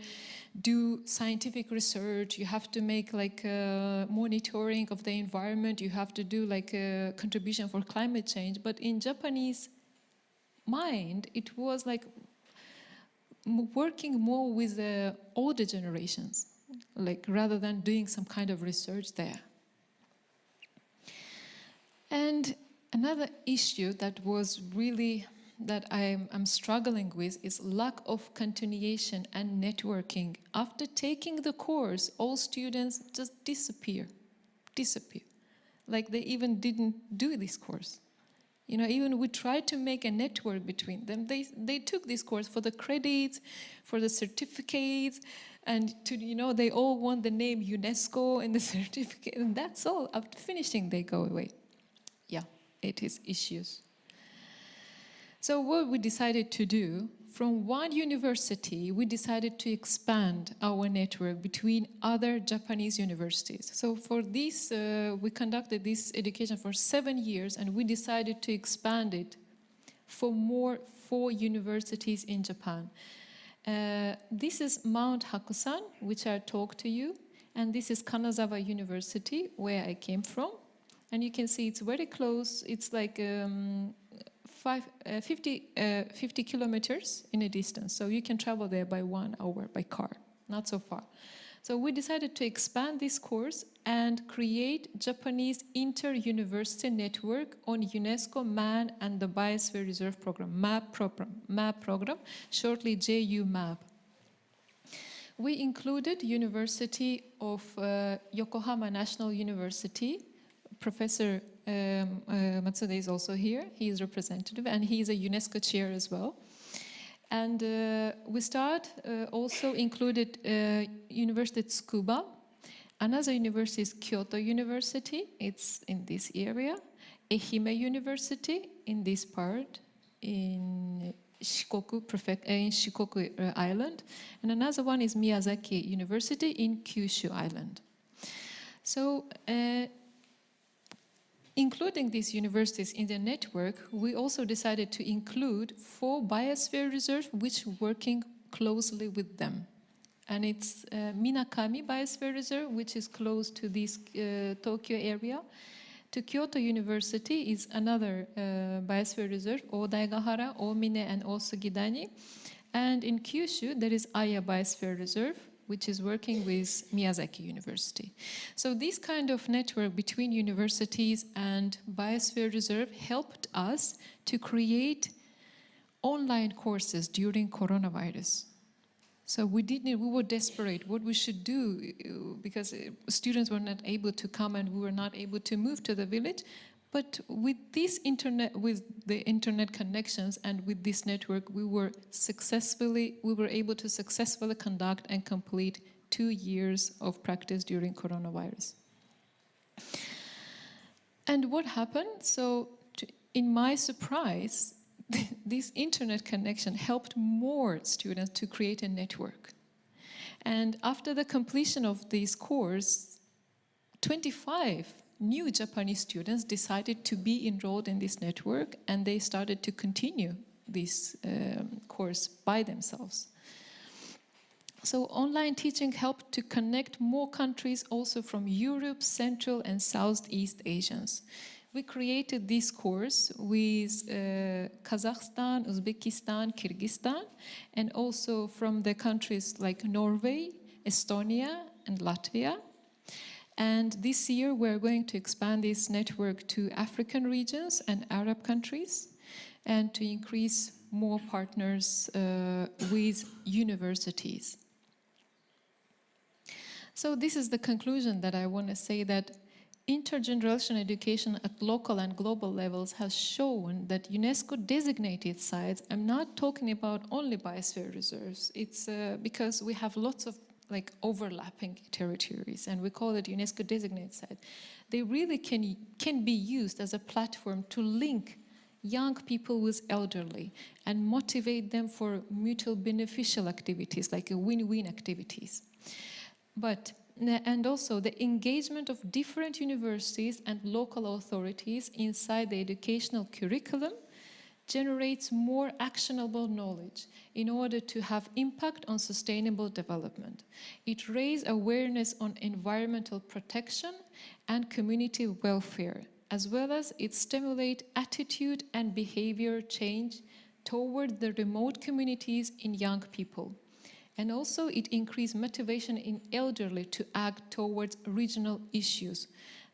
S19: do scientific research, you have to make monitoring of the environment, you have to do a contribution for climate change. But in Japanese mind, it was working more with the older generations, like rather than doing some kind of research there. And another issue that was really that I'm struggling with is lack of continuation and networking. After taking the course, all students just disappear. Like they even didn't do this course. You know, even we tried to make a network between them. They took this course for the credits, for the certificates, and to, you know, they all want the name UNESCO in the certificate, and that's all. After finishing, they go away. Yeah, it is issues. So what we decided to do, from one university, we decided to expand our network between other Japanese universities. So for this, we conducted this education for 7 years, and we decided to expand it for 4 universities in Japan. This is Mount Hakusan, which I talked to you, and this is Kanazawa University, where I came from. And you can see it's very close. It's like 50 kilometers in a distance. So you can travel there by 1 hour by car, not so far. So we decided to expand this course and create Japanese inter-university network on UNESCO Man and the Biosphere Reserve Program, MAP program, shortly JU-MAP. We included University of Yokohama National University. Professor Matsuda is also here. He is representative, and he is a UNESCO chair as well. And we also included University of Tsukuba. Another university is Kyoto University. It's in this area. Ehime University in this part, in Shikoku Island. And another one is Miyazaki University in Kyushu Island. So, including these universities in the network, we also decided to include 4 biosphere reserves which are working closely with them. And it's Minakami Biosphere Reserve, which is close to this Tokyo area. To Kyoto University is another biosphere reserve, Odaigahara, Omine, and Osugidani. And in Kyushu, there is Aya Biosphere Reserve, which is working with Miyazaki University. So this kind of network between universities and Biosphere Reserve helped us to create online courses during coronavirus. So we were desperate what we should do, because students were not able to come and we were not able to move to the village. But with the internet connections and with this network, we were able to successfully conduct and complete 2 years of practice during coronavirus. And what happened? So, in my surprise, this internet connection helped more students to create a network. And after the completion of this course, 25 new Japanese students decided to be enrolled in this network, and they started to continue this course by themselves. So online teaching helped to connect more countries also from Europe, Central and Southeast Asians. We created this course with Kazakhstan, Uzbekistan, Kyrgyzstan, and also from the countries like Norway, Estonia and Latvia. And this year we're going to expand this network to African regions and Arab countries, and to increase more partners with universities. So this is the conclusion that I want to say, that intergenerational education at local and global levels has shown that UNESCO designated sites, I'm not talking about only biosphere reserves, it's because we have lots of overlapping territories, and we call it UNESCO designated site. They really can be used as a platform to link young people with elderly and motivate them for mutual beneficial activities, like win-win activities. And also the engagement of different universities and local authorities inside the educational curriculum generates more actionable knowledge in order to have impact on sustainable development. It raises awareness on environmental protection and community welfare, as well as it stimulates attitude and behavior change toward the remote communities in young people. And also it increased motivation in elderly to act towards regional issues.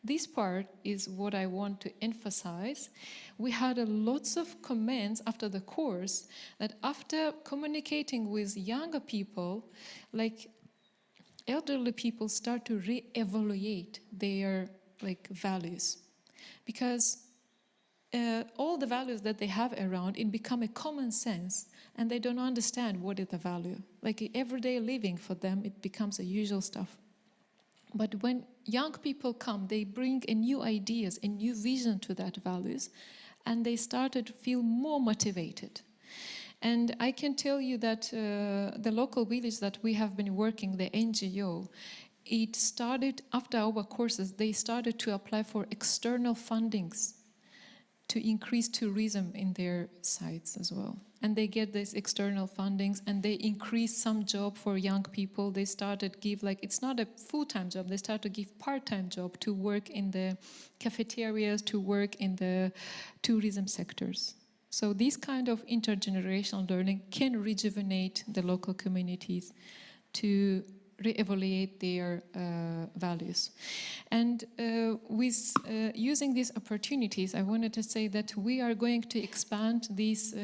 S19: This part is what I want to emphasize. We had lots of comments after the course that after communicating with younger people, like elderly people start to re-evaluate their values. Because all the values that they have around, it become a common sense, and they don't understand what is the value. Like everyday living for them, it becomes a usual stuff. But when young people come, they bring a new ideas, a new vision to that values, and they started to feel more motivated. And I can tell you that the local village that we have been working, the NGO, it started, after our courses, they started to apply for external fundings to increase tourism in their sites as well. And they get these external fundings, and they increase some job for young people. They started give, it's not a full-time job, they start to give part-time job to work in the cafeterias, to work in the tourism sectors. So this kind of intergenerational learning can rejuvenate the local communities to re-evaluate their values. And with using these opportunities, I wanted to say that we are going to expand these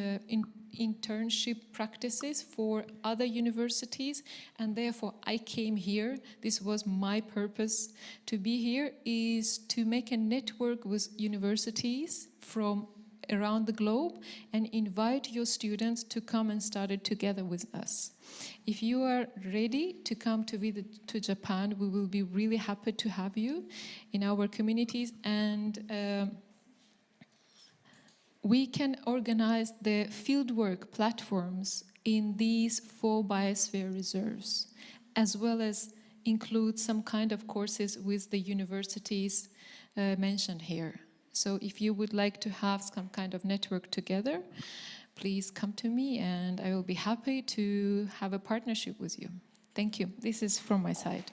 S19: internship practices for other universities, and therefore I came here. This was my purpose to be here, is to make a network with universities from around the globe and invite your students to come and study together with us. If you are ready to come to visit to Japan, we will be really happy to have you in our communities, and we can organize the fieldwork platforms in these 4 biosphere reserves, as well as include some kind of courses with the universities mentioned here. So if you would like to have some kind of network together, please come to me and I will be happy to have a partnership with you. Thank you. This is from my side.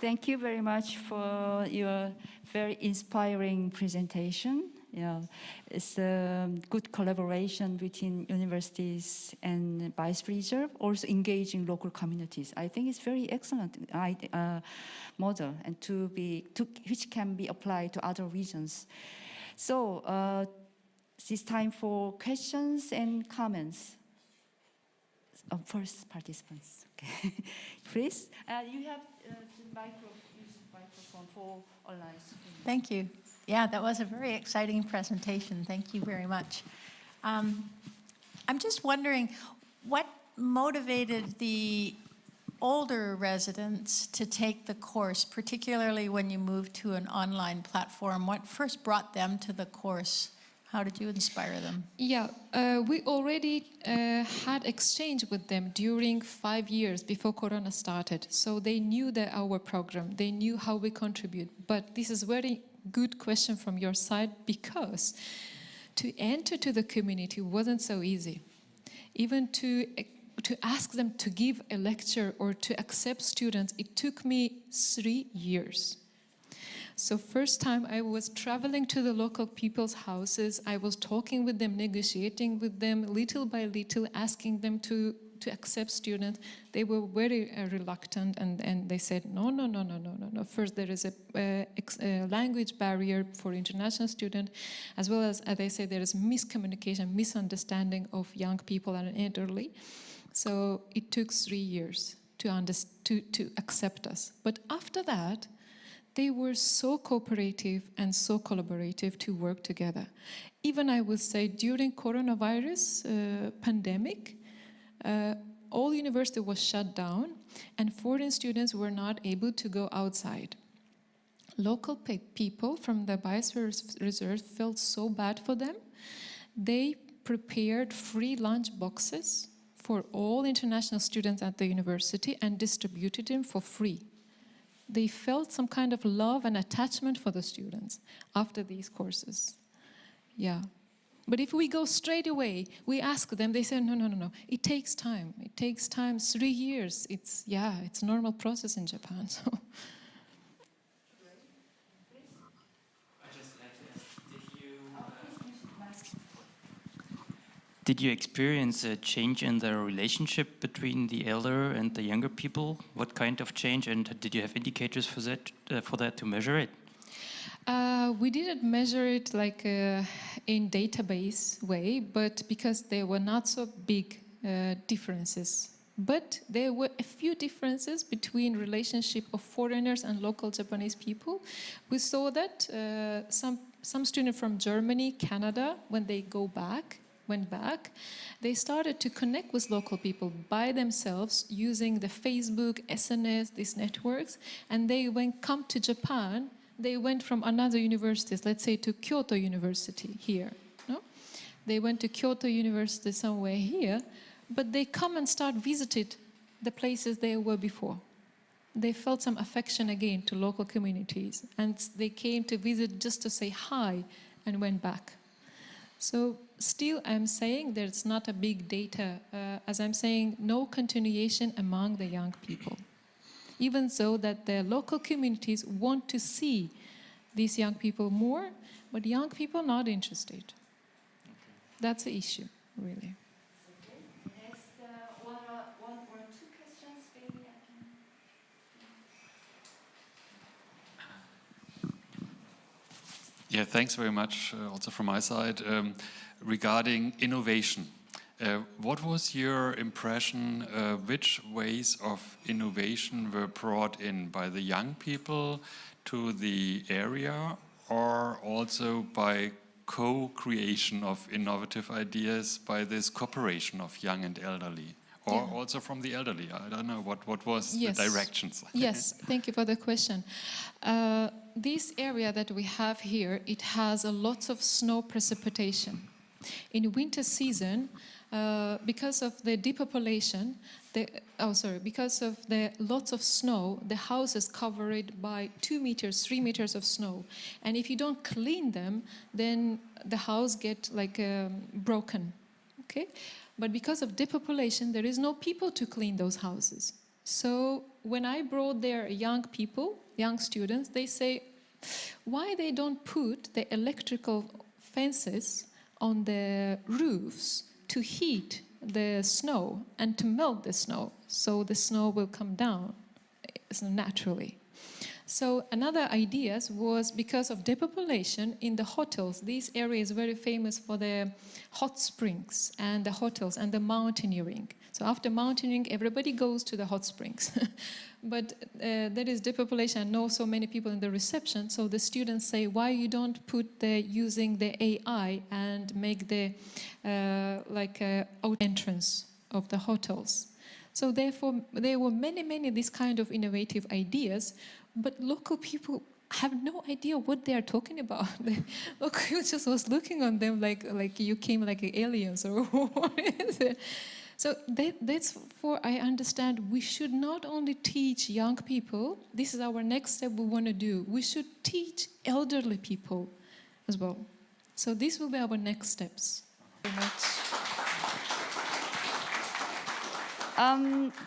S14: Thank you very much for your very inspiring presentation. It's a good collaboration between universities and Biosphere Reserve, also engaging local communities. I think it's very excellent model, and which can be applied to other regions. So it's time for questions and comments. First participants, okay. Please, you have the microphone for online stream.
S20: Thank you. Yeah, that was a very exciting presentation. Thank you very much. I'm just wondering, what motivated the older residents to take the course, particularly when you moved to an online platform? What first brought them to the course? How did you inspire them?
S19: Yeah, we already had exchange with them during 5 years before Corona started. So they knew our program, they knew how we contribute. But this is very good question from your side, because to enter to the community wasn't so easy. Even to ask them to give a lecture or to accept students, it took me 3 years. So first time I was traveling to the local people's houses, I was talking with them, negotiating with them, little by little, asking them to accept students. They were very reluctant, and they said, no. First, there is a language barrier for international students, as well as they say, there is miscommunication, misunderstanding of young people and elderly. So it took 3 years to accept us. But after that, they were so cooperative and so collaborative to work together. Even I would say during coronavirus pandemic, all university was shut down and foreign students were not able to go outside. Local people from the Biosphere Reserve felt so bad for them. They prepared free lunch boxes for all international students at the university and distributed them for free. They felt some kind of love and attachment for the students after these courses. Yeah. But if we go straight away, we ask them, they say, no. It takes time. It takes time, 3 years. It's a normal process in Japan. So.
S13: I just like to ask
S21: Did you experience a change in the relationship between the elder and the younger people? What kind of change, and did you have indicators for that to measure it?
S19: We didn't measure it like in database way, but because there were not so big differences. But there were a few differences between relationship of foreigners and local Japanese people. We saw that some students from Germany, Canada, when they went back, they started to connect with local people by themselves using the Facebook, SNS, these networks, and they come to Japan. They went from another universities, let's say to Kyoto University here. No? They went to Kyoto University somewhere here, but they come and start visited the places they were before. They felt some affection again to local communities, and they came to visit just to say hi and went back. So still I'm saying there's not a big data, as I'm saying, no continuation among the young people. Even so that the local communities want to see these young people more, but young people not interested. Okay. That's the issue, really.
S14: Okay. Next, one or two questions, maybe I can.
S22: Yeah, thanks very much, also from my side. Regarding innovation, what was your impression, which ways of innovation were brought in by the young people to the area, or also by co-creation of innovative ideas by this cooperation of young and elderly? Or also from the elderly? I don't know, what was the directions?
S19: Yes, thank you for the question. This area that we have here, it has a lot of snow precipitation. In winter season, because of the depopulation, because of the lots of snow, the houses covered by 2 meters, 3 meters of snow. And if you don't clean them, then the house get like broken, okay? But because of depopulation, there is no people to clean those houses. So when I brought there young people, young students, they say, why they don't put the electrical fences on the roofs to heat the snow and to melt the snow, so the snow will come down naturally. So another idea was because of depopulation in the hotels. This area is very famous for the hot springs and the hotels and the mountaineering. So after mountaineering, everybody goes to the hot springs. But there is depopulation and not so many people in the reception. So the students say, why you don't put using the AI and make the out entrance of the hotels. So therefore, there were many these kind of innovative ideas, but local people have no idea what they are talking about. The local people just was looking on them like you came like aliens or what is it? So that's for I understand we should not only teach young people, this is our next step we want to do, we should teach elderly people as well. So this will be our next steps. Very much.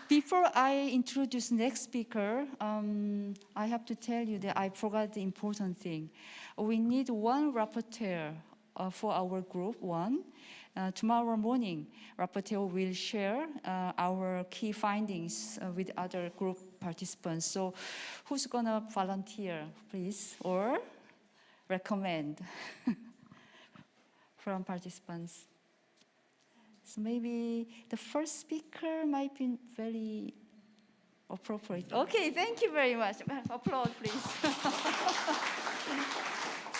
S14: Before I introduce next speaker, I have to tell you that I forgot the important thing. We need one rapporteur for our group, one. Tomorrow morning, rapporteur will share our key findings with other group participants. So who's gonna volunteer, please, or recommend from participants? So maybe the first speaker might be very appropriate. Okay, thank you very much. Applause, please.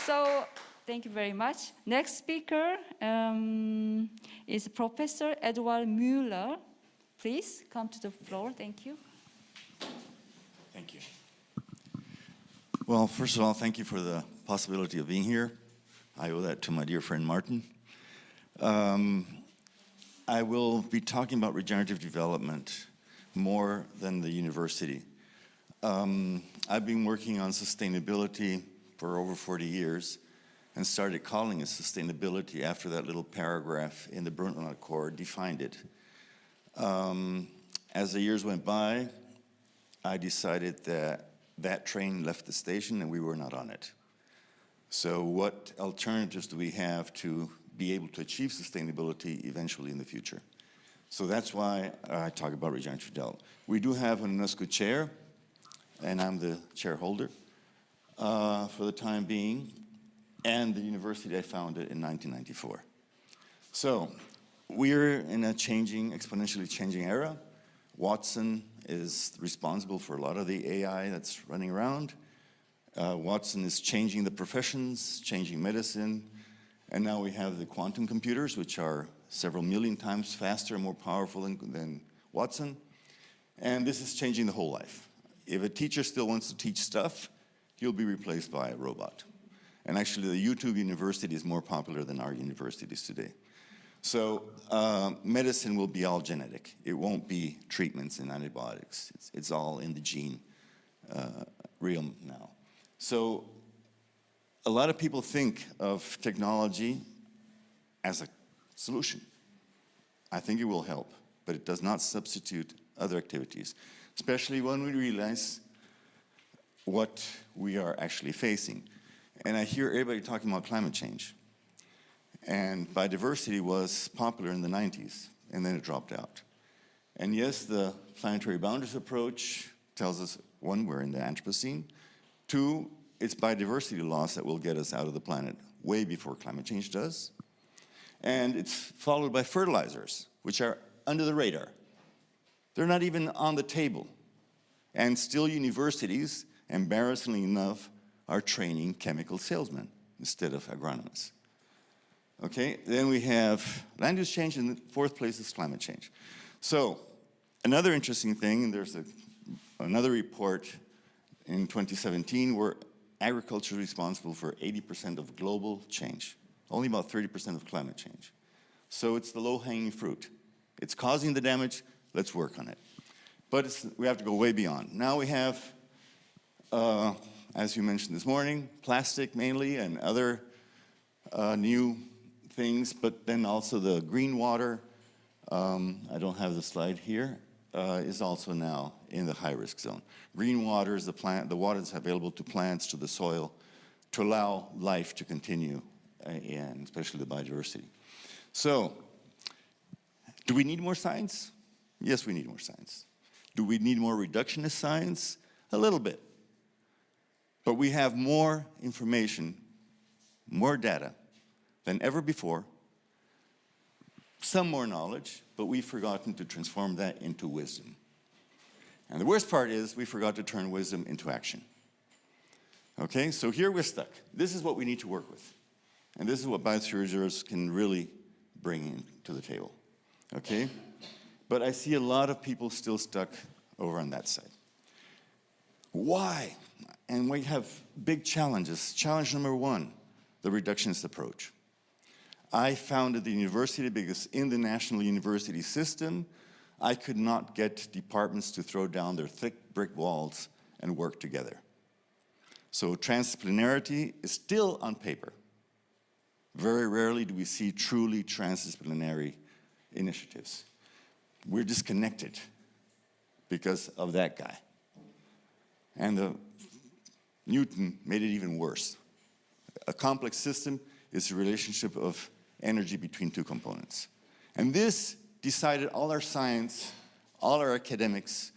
S14: So, thank you very much. Next speaker is Professor Eduard Müller. Please come to the floor. Thank you.
S23: Thank you. Well, first of all, thank you for the possibility of being here. I owe that to my dear friend Martin. I will be talking about regenerative development more than the university. I've been working on sustainability for over 40 years and started calling it sustainability after that little paragraph in the Brundtland Accord defined it. As the years went by, I decided that that train left the station and we were not on it. So what alternatives do we have to be able to achieve sustainability eventually in the future. So that's why I talk about regenerative development. We do have an UNESCO chair, and I'm the chair holder for the time being, and the university I founded in 1994. So we're in a exponentially changing era. Watson is responsible for a lot of the AI that's running around. Watson is changing the professions, changing medicine, and now we have the quantum computers, which are several million times faster and more powerful than Watson. And this is changing the whole life. If a teacher still wants to teach stuff, he'll be replaced by a robot. And actually, the YouTube University is more popular than our universities today. So medicine will be all genetic. It won't be treatments and antibiotics. It's all in the gene realm now. So a lot of people think of technology as a solution. I think it will help, but it does not substitute other activities, especially when we realize what we are actually facing. And I hear everybody talking about climate change. And biodiversity was popular in the 90s, and then it dropped out. And yes, the planetary boundaries approach tells us, one, we're in the Anthropocene. Two, it's biodiversity loss that will get us out of the planet way before climate change does. And it's followed by fertilizers, which are under the radar. They're not even on the table. And still universities, embarrassingly enough, are training chemical salesmen instead of agronomists. Okay, then we have land use change, and the fourth place is climate change. So another interesting thing, there's another report in 2017 where agriculture is responsible for 80% of global change, only about 30% of climate change. So it's the low-hanging fruit. It's causing the damage, let's work on it. But we have to go way beyond. Now we have, as you mentioned this morning, plastic mainly and other new things, but then also the green water, I don't have the slide here, is also now in the high-risk zone. Green water is the water that's available to plants, to the soil, to allow life to continue, and especially the biodiversity. So, do we need more science? Yes, we need more science. Do we need more reductionist science? A little bit. But we have more information, more data than ever before, some more knowledge, but we've forgotten to transform that into wisdom. And the worst part is we forgot to turn wisdom into action. Okay, so here we're stuck. This is what we need to work with. And this is what biosphere reserves can really bring in to the table. Okay? But I see a lot of people still stuck over on that side. Why? And we have big challenges. Challenge number one, the reductionist approach. I founded the university because in the national university system, I could not get departments to throw down their thick brick walls and work together. So transdisciplinarity is still on paper. Very rarely do we see truly transdisciplinary initiatives. We're disconnected because of that guy. And Newton made it even worse. A complex system is the relationship of energy between two components. And this decided all our science, all our academics,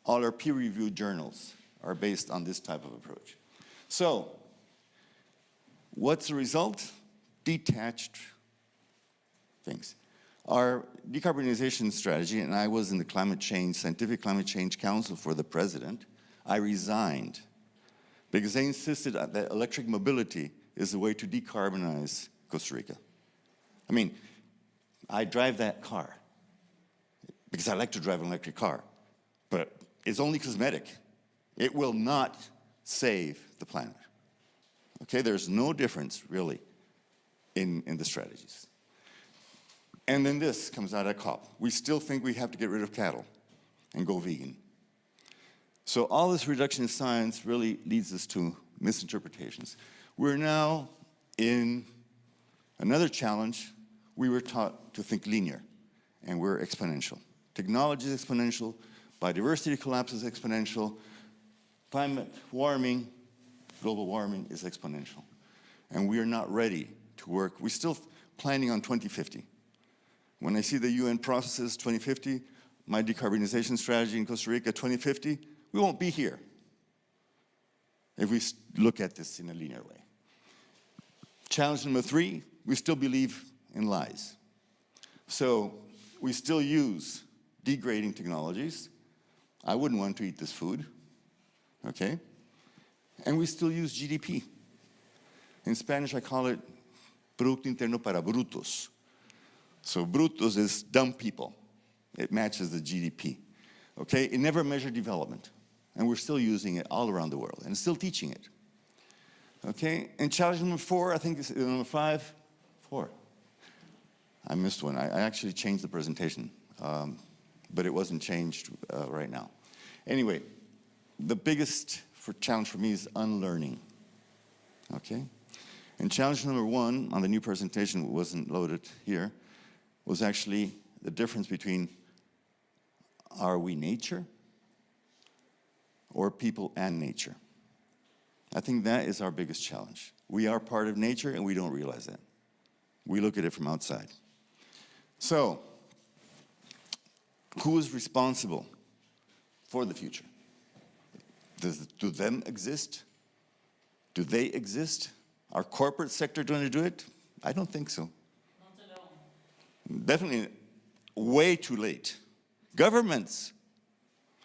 S23: all our peer-reviewed journals are based on this type of approach. So, what's the result? Detached things. Our decarbonization strategy, and I was in the Scientific Climate Change Council for the president, I resigned because they insisted that electric mobility is the way to decarbonize Costa Rica. I mean, I drive that car because I like to drive an electric car, but it's only cosmetic. It will not save the planet. Okay, there's no difference really in the strategies. And then this comes out at COP. We still think we have to get rid of cattle and go vegan. So all this reduction in science really leads us to misinterpretations. We're now in another challenge. We were taught to think linear, and we're exponential. Technology is exponential, biodiversity collapse is exponential, climate warming, global warming is exponential. And we are not ready to work. planning on 2050. When I see the UN processes 2050, my decarbonization strategy in Costa Rica 2050, we won't be here if we look at this in a linear way. Challenge number 3, we still believe in lies. So we still use degrading technologies. I wouldn't want to eat this food, okay? And we still use GDP. In Spanish, I call it Producto Interno para Brutos. So brutos is dumb people. It matches the GDP, okay? It never measured development, and we're still using it all around the world and still teaching it, okay? And challenge number 4, I think is number 5, 4. I missed one. I actually changed the presentation, but it wasn't changed right now. Anyway, the biggest challenge for me is unlearning, okay? And challenge number 1 on the new presentation, wasn't loaded here, was actually the difference between are we nature or people and nature? I think that is our biggest challenge. We are part of nature and we don't realize that. We look at it from outside. So, who is responsible for the future? Do them exist? Do they exist? Are corporate sector going to do it? I don't think so. Not alone. Definitely way too late. Governments.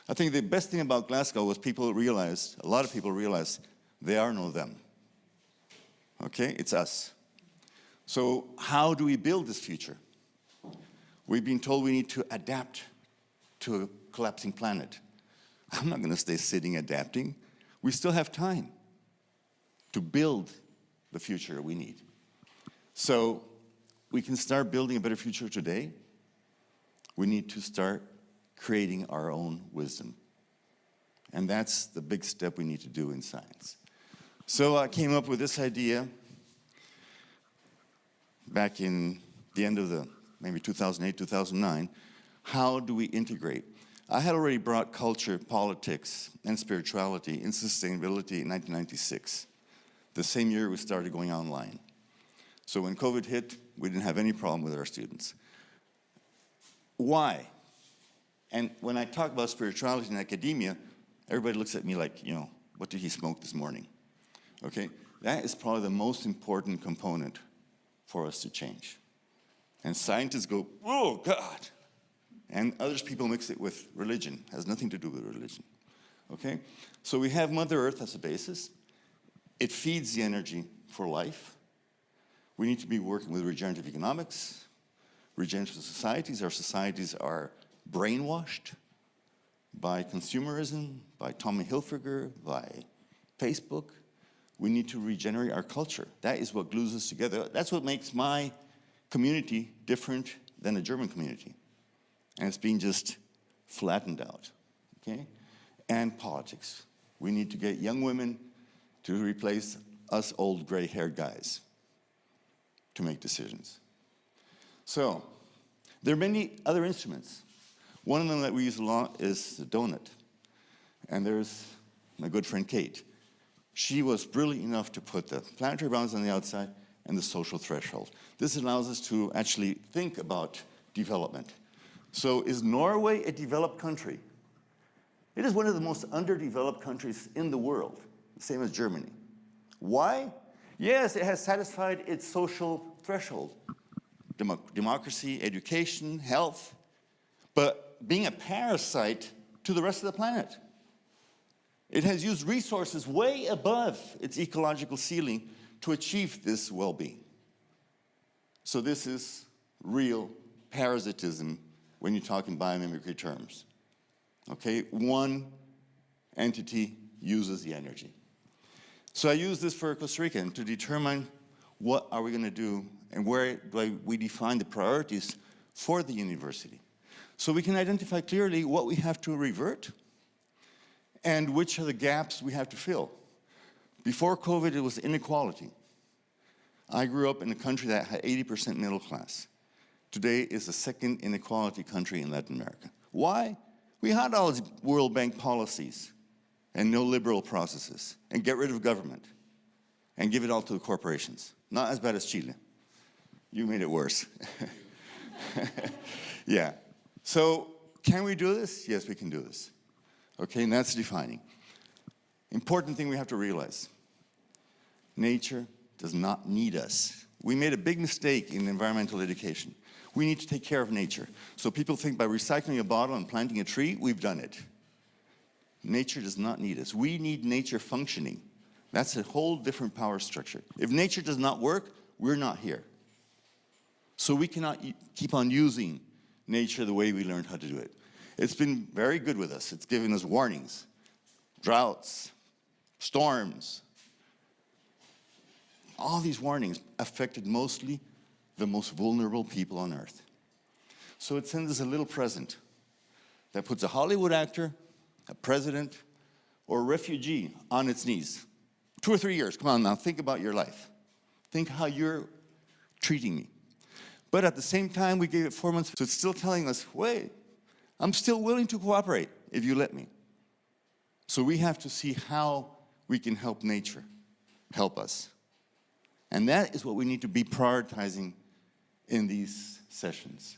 S23: I think the best thing about Glasgow was people realized, a lot of people realized, they are no them. Okay, it's us. So how do we build this future? We've been told we need to adapt to a collapsing planet. I'm not going to stay sitting adapting. We still have time to build the future we need. So we can start building a better future today. We need to start creating our own wisdom. And that's the big step we need to do in science. So I came up with this idea back in the end of the maybe 2008, 2009. How do we integrate? I had already brought culture, politics, and spirituality in sustainability in 1996, the same year we started going online. So when COVID hit, we didn't have any problem with our students. Why? And when I talk about spirituality in academia, everybody looks at me like, you know, what did he smoke this morning? Okay, that is probably the most important component for us to change. And scientists go, oh God. And other people mix it with religion. It has nothing to do with religion. Okay? So we have Mother Earth as a basis. It feeds the energy for life. We need to be working with regenerative economics, regenerative societies. Our societies are brainwashed by consumerism, by Tommy Hilfiger, by Facebook. We need to regenerate our culture. That is what glues us together. That's what makes my community different than a German community. And it's being just flattened out, okay? And politics. We need to get young women to replace us old gray-haired guys to make decisions. So, there are many other instruments. One of them that we use a lot is the donut. And there's my good friend Kate. She was brilliant enough to put the planetary bounds on the outside and the social threshold. This allows us to actually think about development. So is Norway a developed country? It is one of the most underdeveloped countries in the world, same as Germany. Why? Yes, it has satisfied its social threshold. Democracy, education, health, but being a parasite to the rest of the planet. It has used resources way above its ecological ceiling to achieve this well-being. So this is real parasitism when you talk in biomimicry terms. Okay, one entity uses the energy. So I use this for Costa Rica to determine what are we going to do and where do we define the priorities for the university. So we can identify clearly what we have to revert and which are the gaps we have to fill. Before COVID, it was inequality. I grew up in a country that had 80% middle class. Today is the second inequality country in Latin America. Why? We had all these World Bank policies and neoliberal processes and get rid of government and give it all to the corporations. Not as bad as Chile. You made it worse. Yeah. So can we do this? Yes, we can do this. Okay, and that's defining. Important thing we have to realize. Nature does not need us. We made a big mistake in environmental education. We need to take care of nature. So people think by recycling a bottle and planting a tree, we've done it. Nature does not need us. We need nature functioning. That's a whole different power structure. If nature does not work, we're not here. So we cannot keep on using nature the way we learned how to do it. It's been very good with us. It's given us warnings, droughts, storms. All these warnings affected mostly the most vulnerable people on Earth. So it sends us a little present that puts a Hollywood actor, a president, or a refugee on its knees. 2 or 3 years, come on now, think about your life. Think how you're treating me. But at the same time, we gave it 4 months, so it's still telling us, wait, I'm still willing to cooperate if you let me. So we have to see how we can help nature help us. And that is what we need to be prioritizing in these sessions.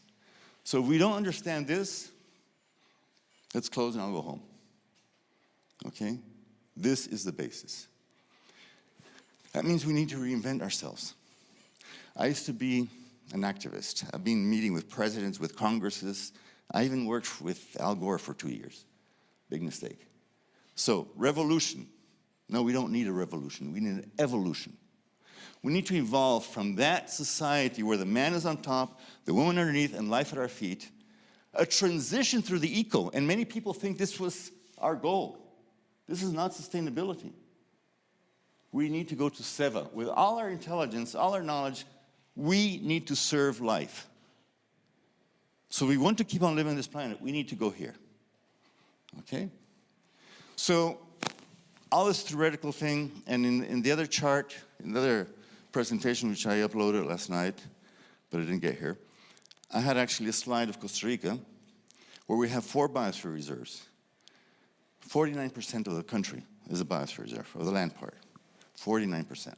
S23: So if we don't understand this, let's close and I'll go home. Okay? This is the basis. That means we need to reinvent ourselves. I used to be an activist. I've been meeting with presidents, with congresses. I even worked with Al Gore for 2 years. Big mistake. So, revolution. No, we don't need a revolution. We need an evolution. We need to evolve from that society where the man is on top, the woman underneath, and life at our feet, a transition through the eco. And many people think this was our goal. This is not sustainability. We need to go to Seva. With all our intelligence, all our knowledge, we need to serve life. So if we want to keep on living on this planet, we need to go here. Okay? So all this theoretical thing, and in the other chart, in the other presentation which I uploaded last night, but it didn't get here, I had actually a slide of Costa Rica where we have 4 biosphere reserves. 49% of the country is a biosphere reserve, or the land part. 49%.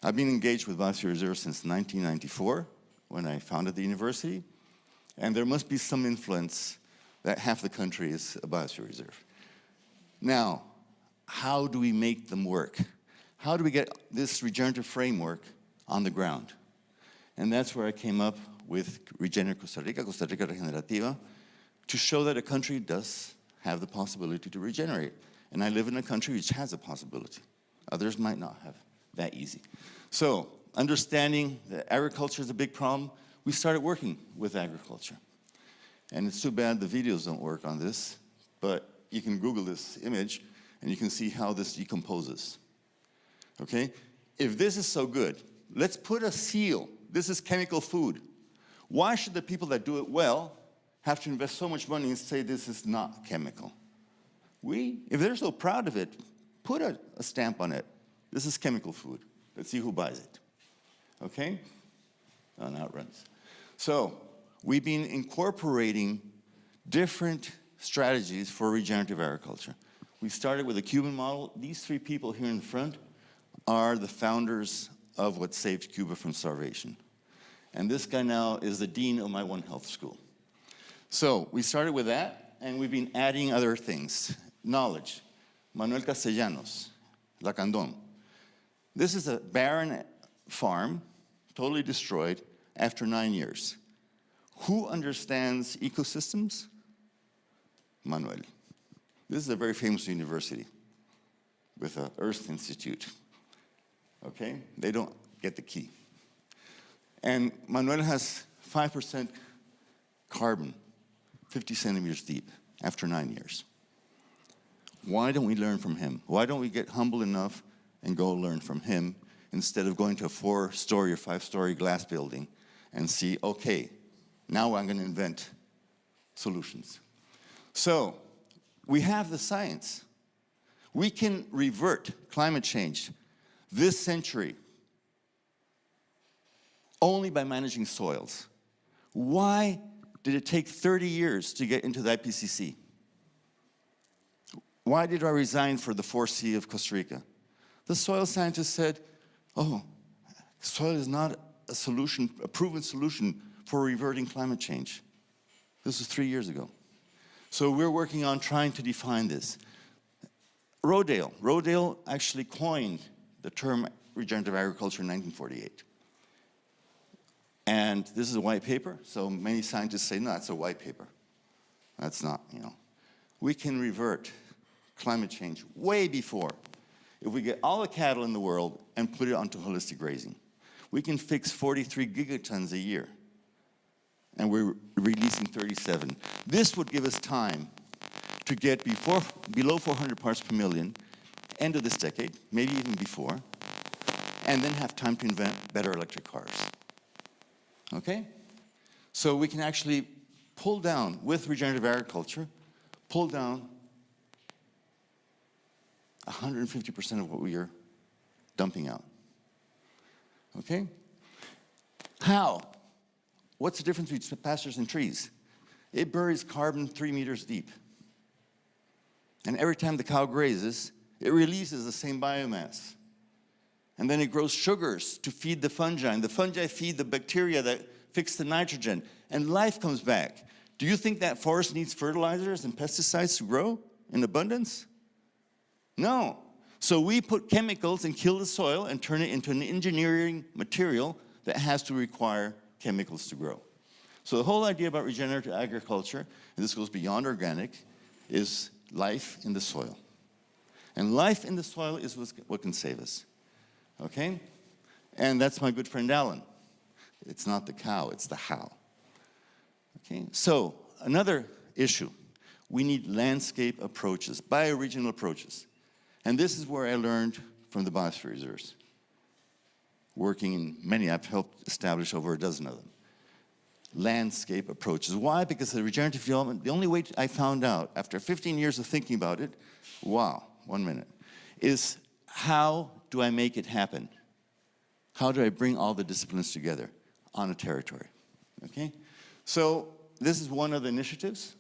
S23: I've been engaged with biosphere reserves since 1994, when I founded the university, and there must be some influence that half the country is a biosphere reserve. Now, how do we make them work? How do we get this regenerative framework on the ground? And that's where I came up with Regenerate Costa Rica Regenerativa, to show that a country does have the possibility to regenerate. And I live in a country which has a possibility. Others might not have that easy. So, understanding that agriculture is a big problem, we started working with agriculture. And it's too bad the videos don't work on this, but you can Google this image and you can see how this decomposes. Okay? If this is so good, let's put a seal. This is chemical food. Why should the people that do it well have to invest so much money and say this is not chemical? If they're so proud of it, put a stamp on it. This is chemical food. Let's see who buys it. Okay? Oh, now it runs. So, we've been incorporating different strategies for regenerative agriculture. We started with a Cuban model. These 3 people here in front are the founders of what saved Cuba from starvation. And this guy now is the dean of my One Health school. So, we started with that, and we've been adding other things. Knowledge. Manuel Castellanos, Lacandon. This is a barren farm, totally destroyed, after 9 years. Who understands ecosystems? Manuel. This is a very famous university with an Earth Institute. Okay? They don't get the key. And Manuel has 5% carbon, 50 centimeters deep, after 9 years. Why don't we learn from him? Why don't we get humble enough and go learn from him instead of going to a 4-story or 5-story glass building and see, okay, now I'm going to invent solutions. So, we have the science. We can revert climate change this century only by managing soils. Why did it take 30 years to get into the IPCC? Why did I resign for the 4C of Costa Rica? The soil scientists said, oh, soil is not a solution, a proven solution for reverting climate change. This was 3 years ago. So we're working on trying to define this. Rodale actually coined the term regenerative agriculture in 1948. And this is a white paper, so many scientists say, no, that's a white paper. That's not, you know. We can revert climate change way before. If we get all the cattle in the world and put it onto holistic grazing, we can fix 43 gigatons a year. And we're releasing 37. This would give us time to get below 400 parts per million, end of this decade, maybe even before, and then have time to invent better electric cars. Okay? So we can actually pull down, with regenerative agriculture, pull down 150% of what we are dumping out. Okay? How? What's the difference between pastures and trees? It buries carbon 3 meters deep. And every time the cow grazes, it releases the same biomass. And then it grows sugars to feed the fungi, and the fungi feed the bacteria that fix the nitrogen, and life comes back. Do you think that forest needs fertilizers and pesticides to grow in abundance? No. So we put chemicals and kill the soil and turn it into an engineering material that has to require chemicals to grow. So the whole idea about regenerative agriculture, and this goes beyond organic, is life in the soil. And life in the soil is what can save us. Okay? And that's my good friend Alan. It's not the cow, it's the how. Okay? So, another issue. We need landscape approaches, bioregional approaches. And this is where I learned from the Biosphere Reserves. Working in many, I've helped establish over a dozen of them. Landscape approaches. Why? Because the regenerative development, the only way I found out, after 15 years of thinking about it, wow, 1 minute, is how do I make it happen? How do I bring all the disciplines together on a territory? Okay? So this is one of the initiatives.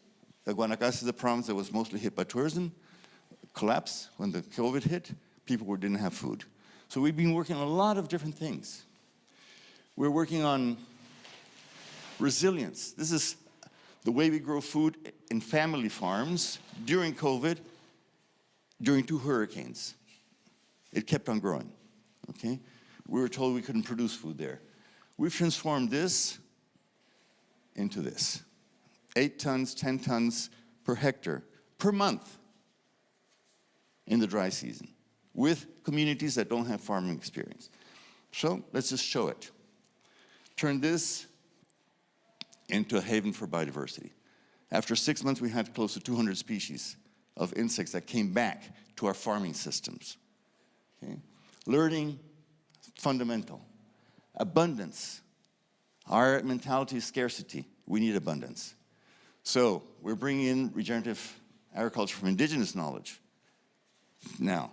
S23: Guanacaste is a province that was mostly hit by tourism. Collapse when the COVID hit, people didn't have food. So we've been working on a lot of different things. We're working on resilience. This is the way we grow food in family farms during COVID, during 2 hurricanes. It kept on growing, okay? We were told we couldn't produce food there. We've transformed this into this. 8 tons, 10 tons per hectare per month in the dry season with communities that don't have farming experience. So let's just show it. Turn this into a haven for biodiversity. After 6 months, we had close to 200 species of insects that came back to our farming systems. Okay? Learning, fundamental. Abundance. Our mentality is scarcity. We need abundance. So we're bringing in regenerative agriculture from indigenous knowledge. Now,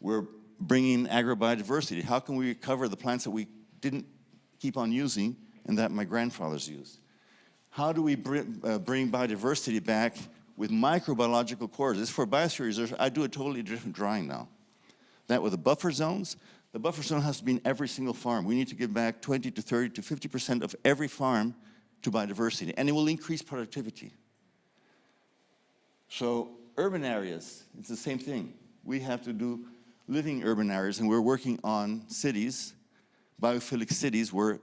S23: we're bringing agrobiodiversity. How can we recover the plants that we didn't keep on using and that my grandfathers used? How do we bring biodiversity back with microbiological cores? This is for Biosphere Reserve. I do a totally different drawing now. That with the buffer zones, the buffer zone has to be in every single farm. We need to give back 20 to 30 to 50% of every farm to biodiversity, and it will increase productivity. So urban areas, it's the same thing. We have to do living urban areas, and we're working on cities, biophilic cities, where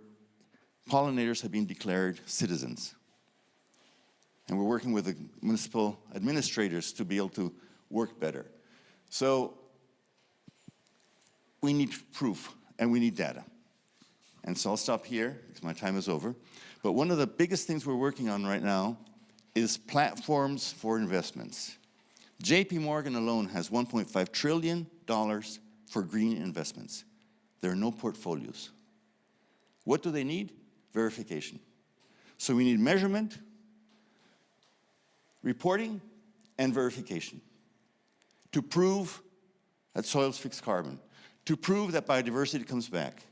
S23: pollinators have been declared citizens. And we're working with the municipal administrators to be able to work better. So we need proof, and we need data. And so I'll stop here, because my time is over. But one of the biggest things we're working on right now is platforms for investments. JP Morgan alone has $1.5 trillion for green investments. There are no portfolios. What do they need? Verification. So we need measurement, reporting, and verification to prove that soils fix carbon, to prove that biodiversity comes back.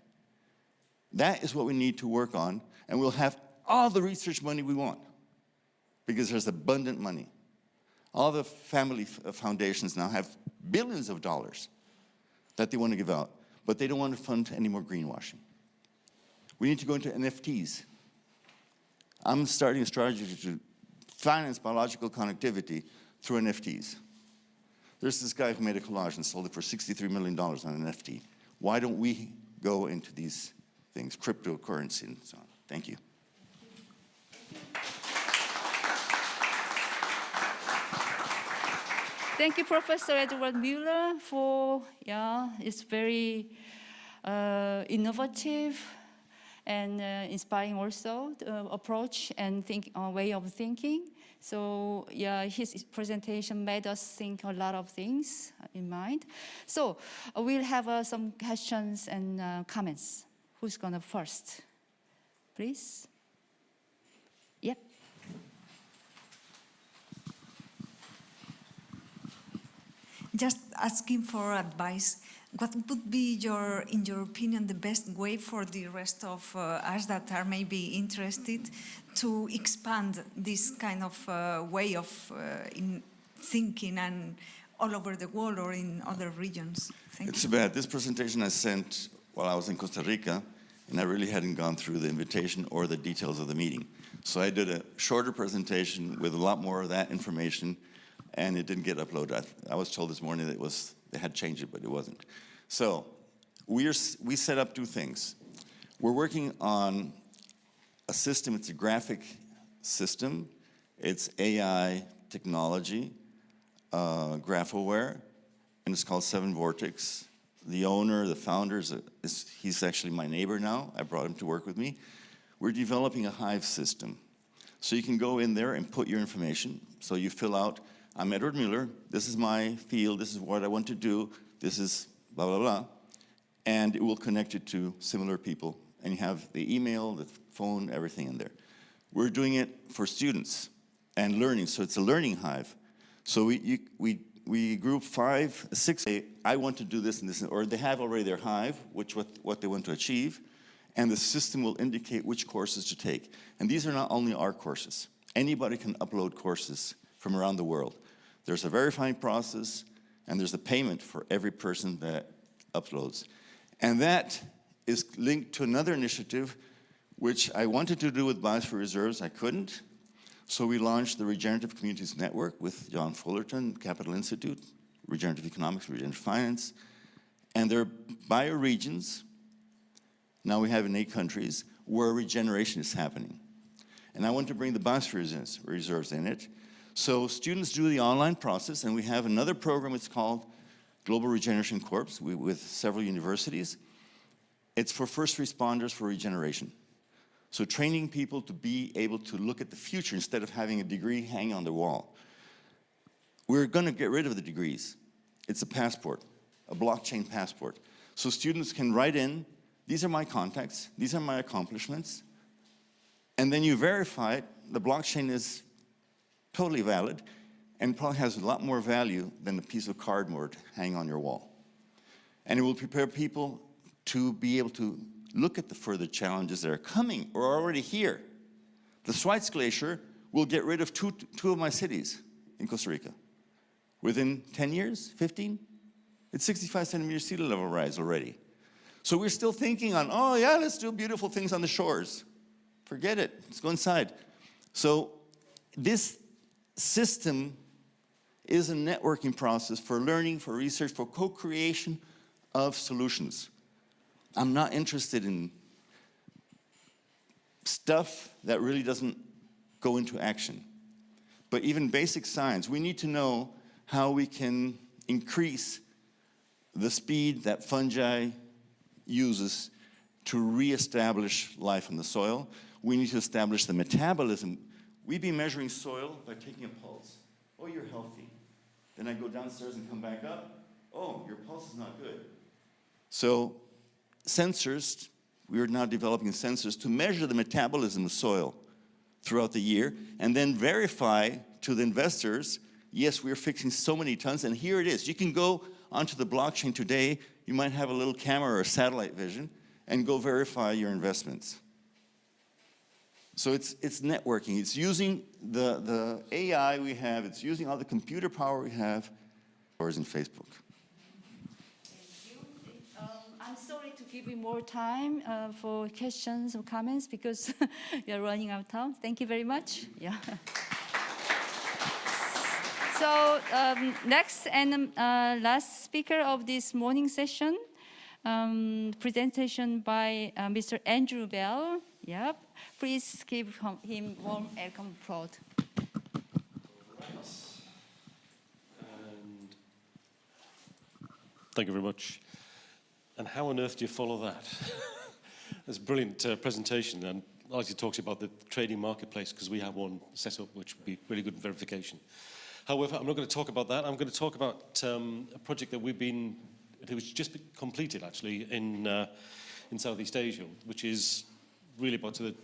S23: That is what we need to work on, and we'll have all the research money we want because there's abundant money. All the family foundations now have billions of dollars that they want to give out, but they don't want to fund any more greenwashing. We need to go into NFTs. I'm starting a strategy to finance biological connectivity through NFTs. There's this guy who made a collage and sold it for $63 million on an NFT. Why don't we go into these things, cryptocurrency and so on? Thank you.
S14: Thank you, Professor Eduard Müller, for, it's very innovative and inspiring also approach and way of thinking. So his presentation made us think a lot of things in mind. So we'll have some questions and comments. Who's gonna first? Please. Yep.
S4: Just asking for advice. What would be, in your opinion, the best way for the rest of us that are maybe interested to expand this kind of way of thinking and all over the world or in other regions?
S23: It's bad. This presentation I sent while I was in Costa Rica, and I really hadn't gone through the invitation or the details of the meeting. So I did a shorter presentation with a lot more of that information, and it didn't get uploaded. I was told this morning that they had changed it, but it wasn't. So we set up two things. We're working on a system. It's a graphic system. It's AI technology, GraphAware, and it's called 7 Vortex. The owner, the founder, he's actually my neighbor now. I brought him to work with me. We're developing a hive system. So you can go in there and put your information. So you fill out, I'm Eduard Müller, this is my field, this is what I want to do, this is blah, blah, blah. And it will connect it to similar people. And you have the email, the phone, everything in there. We're doing it for students and learning, so it's a learning hive. So we group 5, 6, I want to do this and this, or they have already their hive, what they want to achieve, and the system will indicate which courses to take. And these are not only our courses. Anybody can upload courses from around the world. There's a verifying process, and there's a payment for every person that uploads. And that is linked to another initiative, which I wanted to do with Biosphere Reserves, I couldn't. So we launched the Regenerative Communities Network with John Fullerton, Capital Institute, Regenerative Economics, Regenerative Finance, and there are bioregions, now we have in 8 countries, where regeneration is happening. And I want to bring the Biosphere Reserves in it. So students do the online process, and we have another program, it's called Global Regeneration Corps with several universities. It's for first responders for regeneration. So training people to be able to look at the future instead of having a degree hang on the wall. We're going to get rid of the degrees. It's a passport, a blockchain passport. So students can write in, these are my contacts, these are my accomplishments, and then you verify it. The blockchain is totally valid and probably has a lot more value than a piece of cardboard hanging on your wall. And it will prepare people to be able to look at the further challenges that are coming or are already here. The Schweitz Glacier will get rid of two of my cities in Costa Rica. Within 10 years, 15, it's 65 centimeter sea level rise already. So we're still thinking on, oh yeah, let's do beautiful things on the shores. Forget it, let's go inside. So this system is a networking process for learning, for research, for co-creation of solutions. I'm not interested in stuff that really doesn't go into action. But even basic science, we need to know how we can increase the speed that fungi uses to reestablish life in the soil. We need to establish the metabolism. We've been measuring soil by taking a pulse. Oh, you're healthy. Then I go downstairs and come back up. Oh, your pulse is not good. So sensors, we are now developing sensors to measure the metabolism of soil throughout the year and then verify to the investors, yes, we're fixing so many tons, and here it is. You can go onto the blockchain today, you might have a little camera or a satellite vision, and go verify your investments. So it's networking. It's using the AI we have. It's using all the computer power we have, or is in Facebook.
S14: I'm sorry to
S5: give you more time for questions or comments because we are running out of time. Thank you very much. Yeah. So next and last speaker of this morning session, presentation by Mr. Andrew Bell. Yep. Please give him warm welcome applause.
S6: And thank you very much. And how on earth do you follow that? It's a brilliant presentation, and I'd like to talk to you about the trading marketplace because we have one set up which would be really good verification. However, I'm not going to talk about that. I'm going to talk about a project that it was just completed actually in Southeast Asia, which is really about the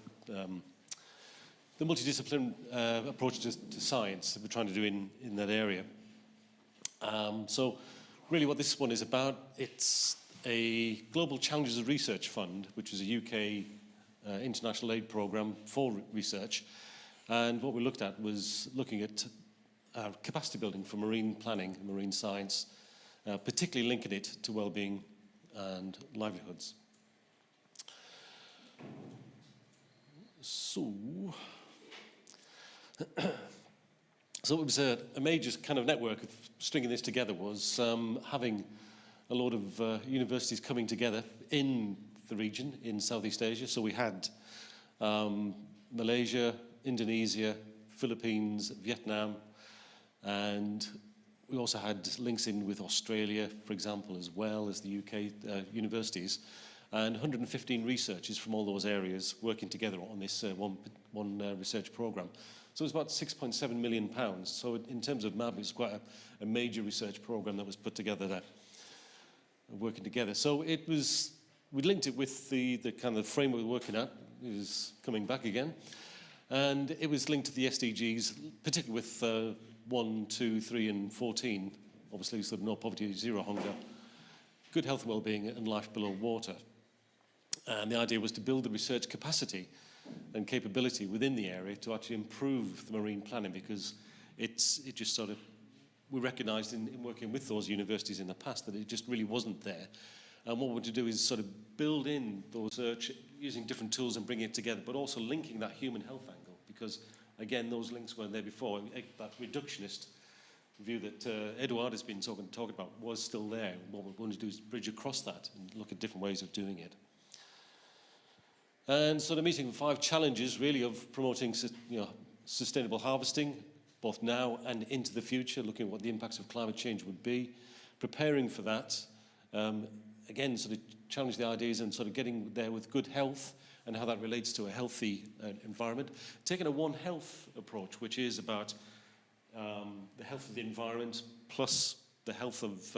S6: multidisciplinary approach to science that we're trying to do in that area. So really what this one is about, it's a Global Challenges of Research Fund, which is a UK international aid programme for research. And what we looked at was looking at capacity building for marine planning, marine science, particularly linking it to well-being and livelihoods. So it was a major kind of network of stringing this together was having a lot of universities coming together in the region in Southeast Asia. So we had Malaysia, Indonesia, Philippines, Vietnam, and we also had links in with Australia, for example, as well as the UK universities, and 115 researchers from all those areas working together on this one research programme. So it was about £6.7 million. So in terms of MAB, it was quite a major research programme that was put together there, working together. So it was, we linked it with the kind of framework we're working at. It was coming back again. And it was linked to the SDGs, particularly with 1, 2, 3 and 14, obviously sort of no poverty, zero hunger, good health and well-being and life below water. And the idea was to build the research capacity and capability within the area to actually improve the marine planning because it just sort of, we recognised in working with those universities in the past that it just really wasn't there. And what we want to do is sort of build in those research using different tools and bring it together, but also linking that human health angle because, again, those links weren't there before. That reductionist view that Eduard has been talking about was still there. What we want to do is bridge across that and look at different ways of doing it. And so the meeting 5 challenges really of promoting sustainable harvesting, both now and into the future, looking at what the impacts of climate change would be, preparing for that, again, sort of challenge the ideas and sort of getting there with good health and how that relates to a healthy environment. Taking a One Health approach, which is about the health of the environment plus the health of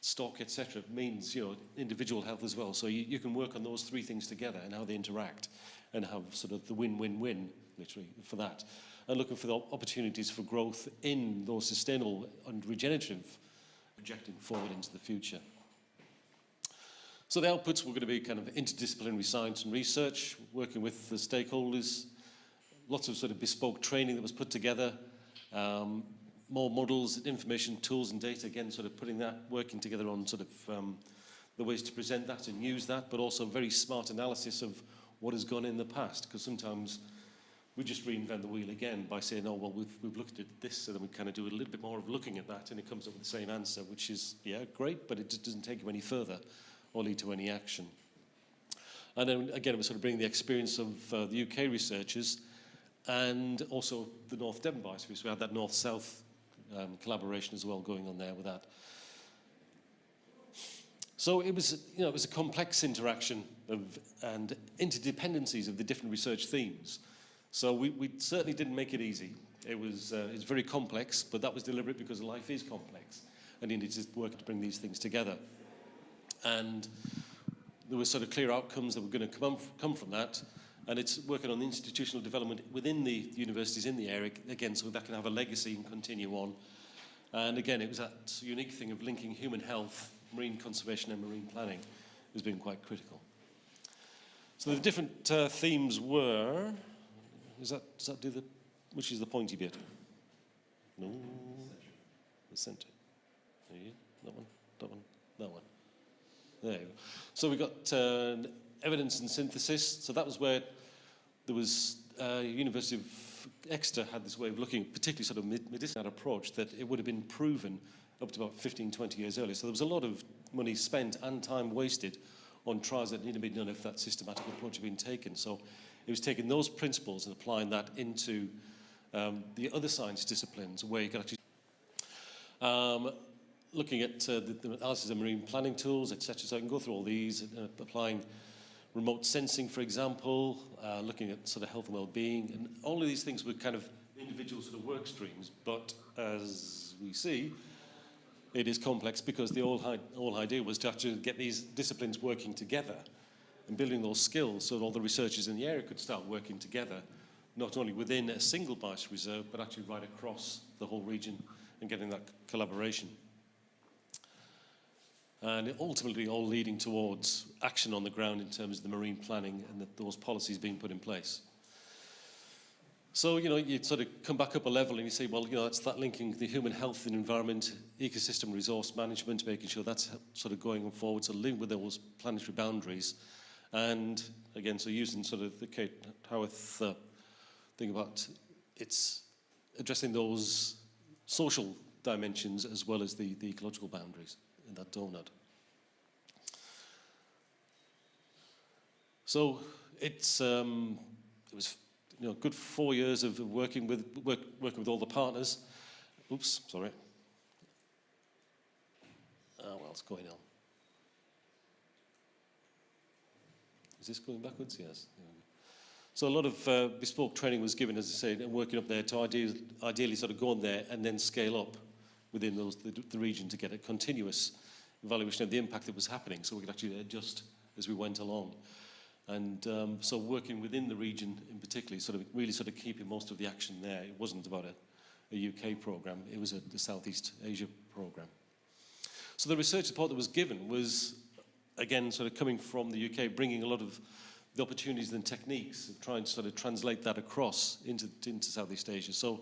S6: stock, etc., means individual health as well. So you can work on those 3 things together and how they interact and have sort of the win-win-win, literally, for that. And looking for the opportunities for growth in those sustainable and regenerative projecting forward into the future. So the outputs were going to be kind of interdisciplinary science and research, working with the stakeholders, lots of sort of bespoke training that was put together, more models, information, tools and data, again, sort of putting that, working together on sort of the ways to present that and use that, but also very smart analysis of what has gone in the past, because sometimes we just reinvent the wheel again by saying, oh, well, we've looked at this, so then we kind of do a little bit more of looking at that, and it comes up with the same answer, which is, yeah, great, but it just doesn't take you any further or lead to any action. And then, again, we're sort of bringing the experience of the UK researchers and also the North Devon Biosphere. So we had that North-South collaboration as well going on there with that. So it was, it was a complex interaction and interdependencies of the different research themes. So we certainly didn't make it easy. It's very complex, but that was deliberate because life is complex, and you need to work to bring these things together. And there were sort of clear outcomes that were going to come from that, and it's working on institutional development within the universities in the area, again, so that can have a legacy and continue on. And again, it was that unique thing of linking human health, marine conservation and marine planning has been quite critical. So the different themes were, does that do which is the pointy bit? No, the centre. That one, that one, that one. There you go. So we got evidence and synthesis. So that was where there was University of Exeter had this way of looking, particularly sort of medicinal approach, that it would have been proven up to about 15, 20 years earlier. So there was a lot of money spent and time wasted on trials that needed to be done if that systematic approach had been taken. So it was taking those principles and applying that into the other science disciplines where you could actually looking at the analysis of marine planning tools, etc. So I can go through all these, applying remote sensing, for example, looking at sort of health and well-being, and all of these things were kind of individual sort of work streams. But as we see, it is complex because the whole idea was to actually get these disciplines working together and building those skills so that all the researchers in the area could start working together, not only within a single biosphere reserve, but actually right across the whole region and getting that collaboration. And ultimately all leading towards action on the ground in terms of the marine planning and those policies being put in place. So, you know, you sort of come back up a level and you say, well, you know, that's that linking the human health and environment, ecosystem resource management, making sure that's sort of going forward, so link with those planetary boundaries. And again, so using sort of the Kate Howarth thing about it's addressing those social dimensions as well as the ecological boundaries in that donut. So it's it was, you know, good 4 years of working with all the partners. Oops, sorry. Oh well, it's going on. Is this going backwards? Yes. So a lot of bespoke training was given, as I said, and working up there to ideally sort of go on there and then scale up within the region to get a continuous evaluation of the impact that was happening, so we could actually adjust as we went along. And so working within the region in particular, sort of really sort of keeping most of the action there. It wasn't about a UK program, it was the Southeast Asia program. So the research support that was given was, again, sort of coming from the UK, bringing a lot of the opportunities and techniques of trying to sort of translate that across into Southeast Asia. So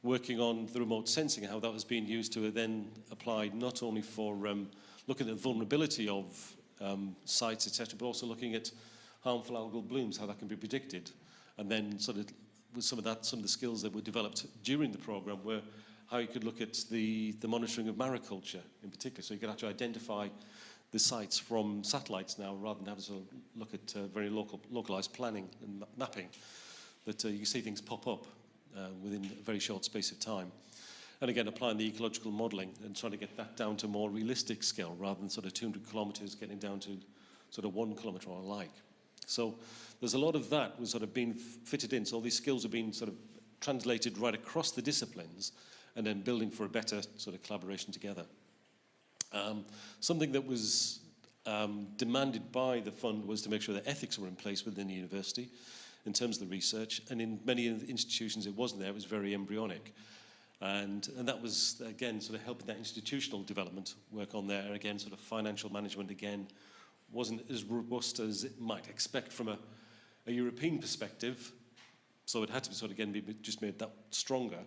S6: working on the remote sensing, how that was being used to then applied not only for looking at the vulnerability of sites, etc., but also looking at harmful algal blooms, how that can be predicted. And then sort of with some of the skills that were developed during the program were how you could look at the monitoring of mariculture in particular. So you could actually identify the sites from satellites now rather than having to look at very localized planning and mapping, that you can see things pop up within a very short space of time. And again, applying the ecological modelling and trying to get that down to a more realistic scale rather than sort of 200 kilometres, getting down to sort of 1 kilometre or like. So there's a lot of that was sort of being fitted in. So all these skills are being sort of translated right across the disciplines and then building for a better sort of collaboration together. Something that was demanded by the fund was to make sure that ethics were in place within the university in terms of the research, and in many institutions it wasn't there, it was very embryonic. And that was, again, sort of helping that institutional development work on there. Again, sort of financial management, again, wasn't as robust as it might expect from a European perspective, so it had to sort of, again, be just made that stronger,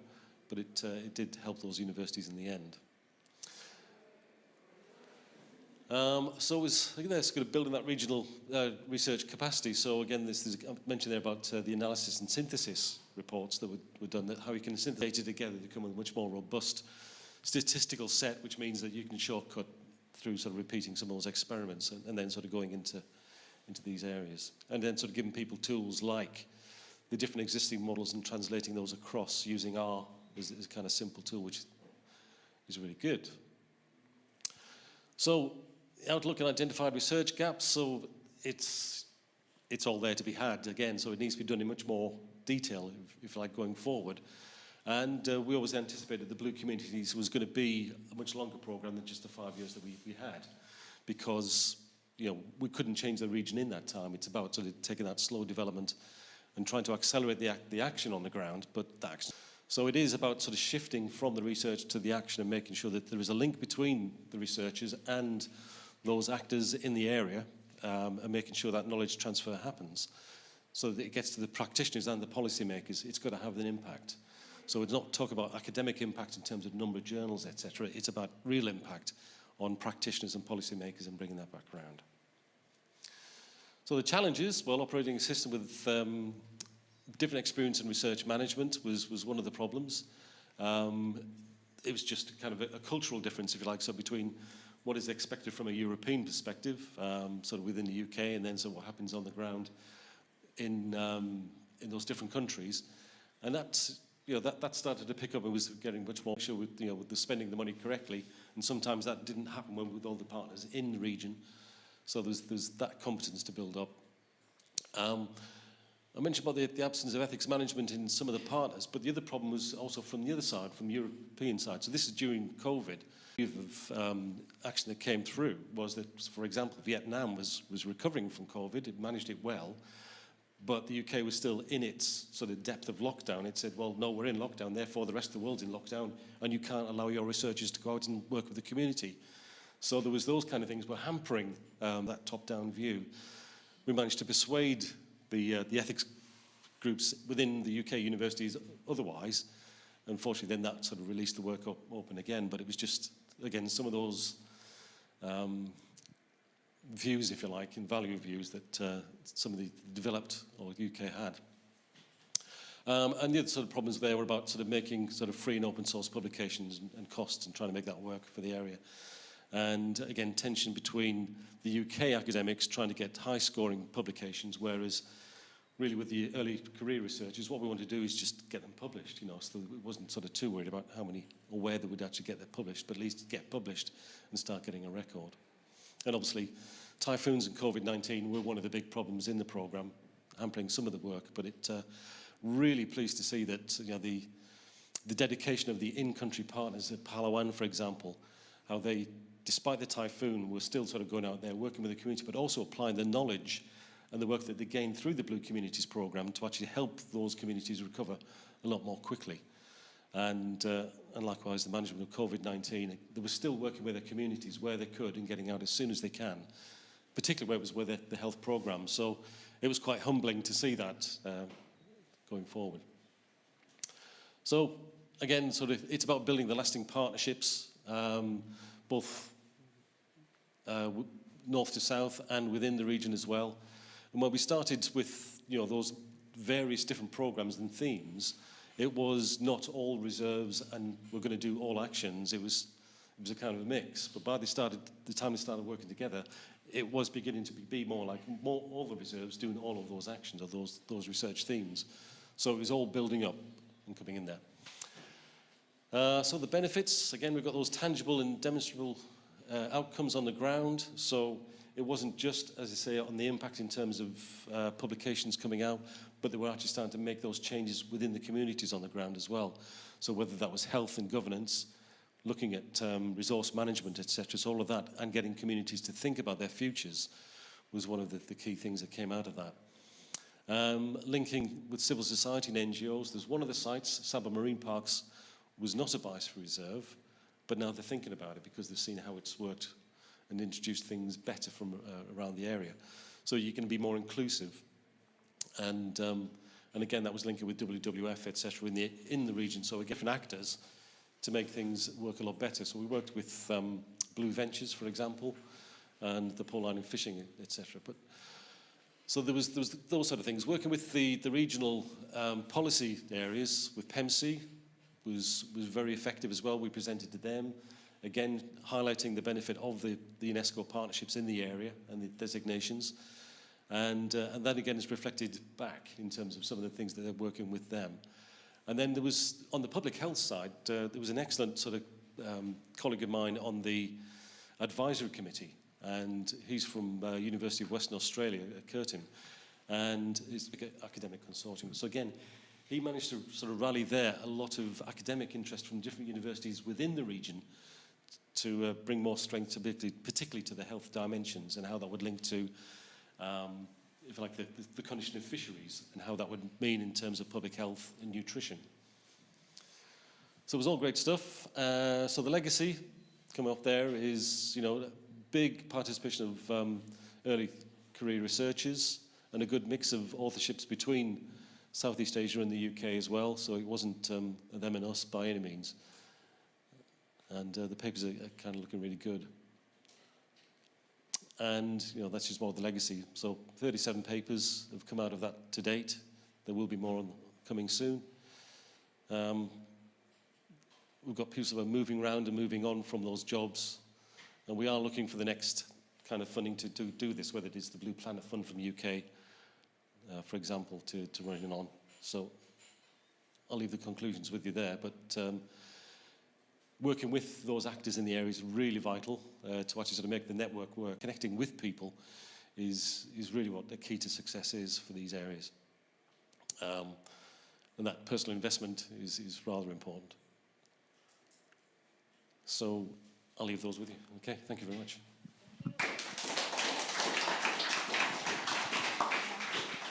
S6: but it did help those universities in the end. So it was, again, it's kind of building that regional research capacity. So again, this is mentioned there about the analysis and synthesis reports that were done, that how you can synthesize it together to come with a much more robust statistical set, which means that you can shortcut through sort of repeating some of those experiments and then sort of going into these areas. And then sort of giving people tools like the different existing models and translating those across using R is a kind of simple tool, which is really good. So outlook and identified research gaps, so it's all there to be had again, so it needs to be done in much more detail, if you like, going forward. And we always anticipated the Blue Communities was going to be a much longer program than just the 5 years that we had, because, you know, we couldn't change the region in that time. It's about sort of taking that slow development and trying to accelerate the action on the ground, but the action. So it is about sort of shifting from the research to the action and making sure that there is a link between the researchers and those actors in the area, and making sure that knowledge transfer happens so that it gets to the practitioners and the policymakers. It's got to have an impact. So it's not talk about academic impact in terms of number of journals, etc. It's about real impact on practitioners and policymakers and bringing that back around. So the challenges, well, operating a system with different experience in research management was one of the problems. It was just kind of a cultural difference, if you like, so between what is expected from a European perspective, sort of within the UK, and then so what happens on the ground in those different countries. And that's, that started to pick up and was getting much more sure with, with the spending the money correctly. And sometimes that didn't happen with all the partners in the region. So there's that competence to build up. I mentioned about the absence of ethics management in some of the partners, but the other problem was also from the other side, from the European side. So this is during COVID. Action that came through was that, for example, Vietnam was recovering from COVID. It managed it well, but the UK was still in its sort of depth of lockdown. It said, well, no, we're in lockdown, therefore the rest of the world's in lockdown, and you can't allow your researchers to go out and work with the community. So there was those kind of things were hampering that top-down view. We managed to persuade the ethics groups within the UK universities otherwise. Unfortunately, then that sort of released the work open again, but it was just, again, some of those views, if you like, and value views that some of the developed or UK had. And the other sort of problems there were about sort of making sort of free and open source publications and costs and trying to make that work for the area. And again, tension between the UK academics trying to get high scoring publications, whereas really with the early career researchers, what we want to do is just get them published, so it wasn't sort of too worried about how many or where they would actually get them published, but at least get published and start getting a record. And obviously, typhoons and COVID-19 were one of the big problems in the programme, hampering some of the work, but it really pleased to see that the dedication of the in-country partners at Palawan, for example, how they, despite the typhoon, were still sort of going out there working with the community, but also applying the knowledge and the work that they gained through the Blue Communities programme to actually help those communities recover a lot more quickly. And likewise, the management of COVID-19, they were still working with their communities where they could and getting out as soon as they can, particularly where it was with the health programme. So it was quite humbling to see that going forward. So again, it's about building the lasting partnerships, both north to south and within the region as well. And when we started with those various different programs and themes, it was not all reserves and we're going to do all actions. It was a kind of a mix. But by the time we started working together, it was beginning to be more like all the reserves doing all of those actions or those research themes. So it was all building up and coming in there. So the benefits, again, we've got those tangible and demonstrable outcomes on the ground. So it wasn't just, as I say, on the impact in terms of publications coming out, but they were actually starting to make those changes within the communities on the ground as well. So whether that was health and governance, looking at resource management, etc., so all of that, and getting communities to think about their futures was one of the key things that came out of that. Linking with civil society and NGOs, there's one of the sites, Sabah Marine Parks, was not a biosphere reserve, but now they're thinking about it because they've seen how it's worked and introduced things better from around the area. So you can be more inclusive. And again, that was linking with WWF, etc., in the region. So we get different actors to make things work a lot better. So we worked with Blue Ventures, for example, and the Pole Line and Fishing, etc. But so there was those sort of things. Working with the regional policy areas with PEMC was very effective as well. We presented to them, again highlighting the benefit of the UNESCO partnerships in the area and the designations, and that again is reflected back in terms of some of the things that they're working with them. And then there was, on the public health side, there was an excellent sort of colleague of mine on the advisory committee, and he's from University of Western Australia, Curtin, and he's an academic consortium. So again, he managed to sort of rally there a lot of academic interest from different universities within the region to bring more strength, particularly to the health dimensions and how that would link to, if you like, the condition of fisheries and how that would mean in terms of public health and nutrition. So it was all great stuff. So the legacy coming up there is, big participation of early career researchers and a good mix of authorships between Southeast Asia and the UK as well. So it wasn't them and us by any means. And the papers are kind of looking really good. And that's just more of the legacy. So 37 papers have come out of that to date. There will be more coming soon. We've got people who are moving around and moving on from those jobs. And we are looking for the next kind of funding to do this, whether it is the Blue Planet Fund from the UK, for example, to run it on. So I'll leave the conclusions with you there. But working with those actors in the area is really vital to actually sort of make the network work. Connecting with people is really what the key to success is for these areas. And that personal investment is rather important. So I'll leave those with you. Okay, thank you very much.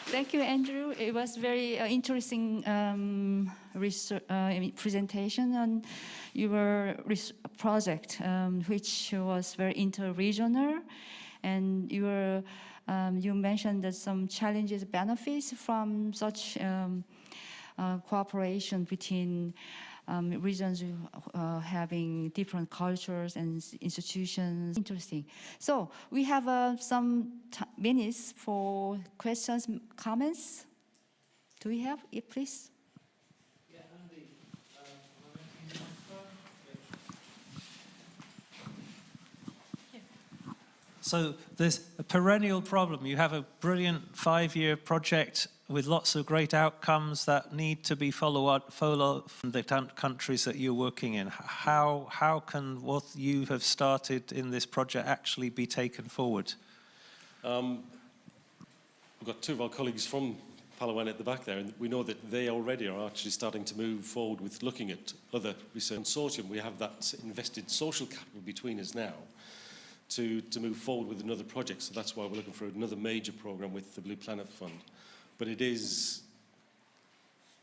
S5: Thank you, Andrew. It was very interesting presentation on your project, which was very interregional, and you mentioned that some challenges, benefits from such cooperation between regions having different cultures and institutions. Interesting. So we have some minutes for questions, comments. Do we have it, please?
S13: Yeah, Andy.
S2: So there's a perennial problem. You have a brilliant 5-year project with lots of great outcomes that need to be followed from the countries that you're working in. How can what you have started in this project actually be taken forward?
S6: We've got two of our colleagues from Palawan at the back there, and we know that they already are actually starting to move forward with looking at other research consortium. We have that invested social capital between us now to move forward with another project. So that's why we're looking for another major program with the Blue Planet Fund. But it is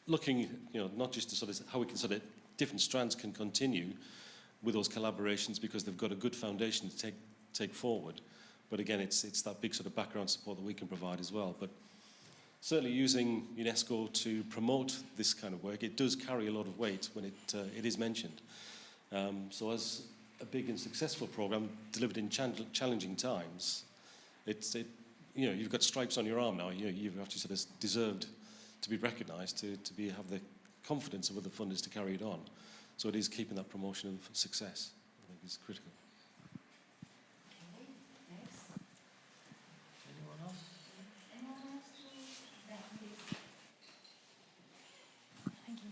S6: looking, not just to sort of how we can sort of different strands can continue with those collaborations because they've got a good foundation to take forward. But again, it's that big sort of background support that we can provide as well. But certainly using UNESCO to promote this kind of work, it does carry a lot of weight when it is mentioned. So as a big and successful program delivered in challenging times, you've got stripes on your arm now. You've actually sort of deserved to be recognised, to have the confidence of other funders to carry it on. So it is keeping that promotion of success, I think, is critical.
S5: Okay, next.
S2: Anyone else?
S5: Anyone else?
S20: Thank you.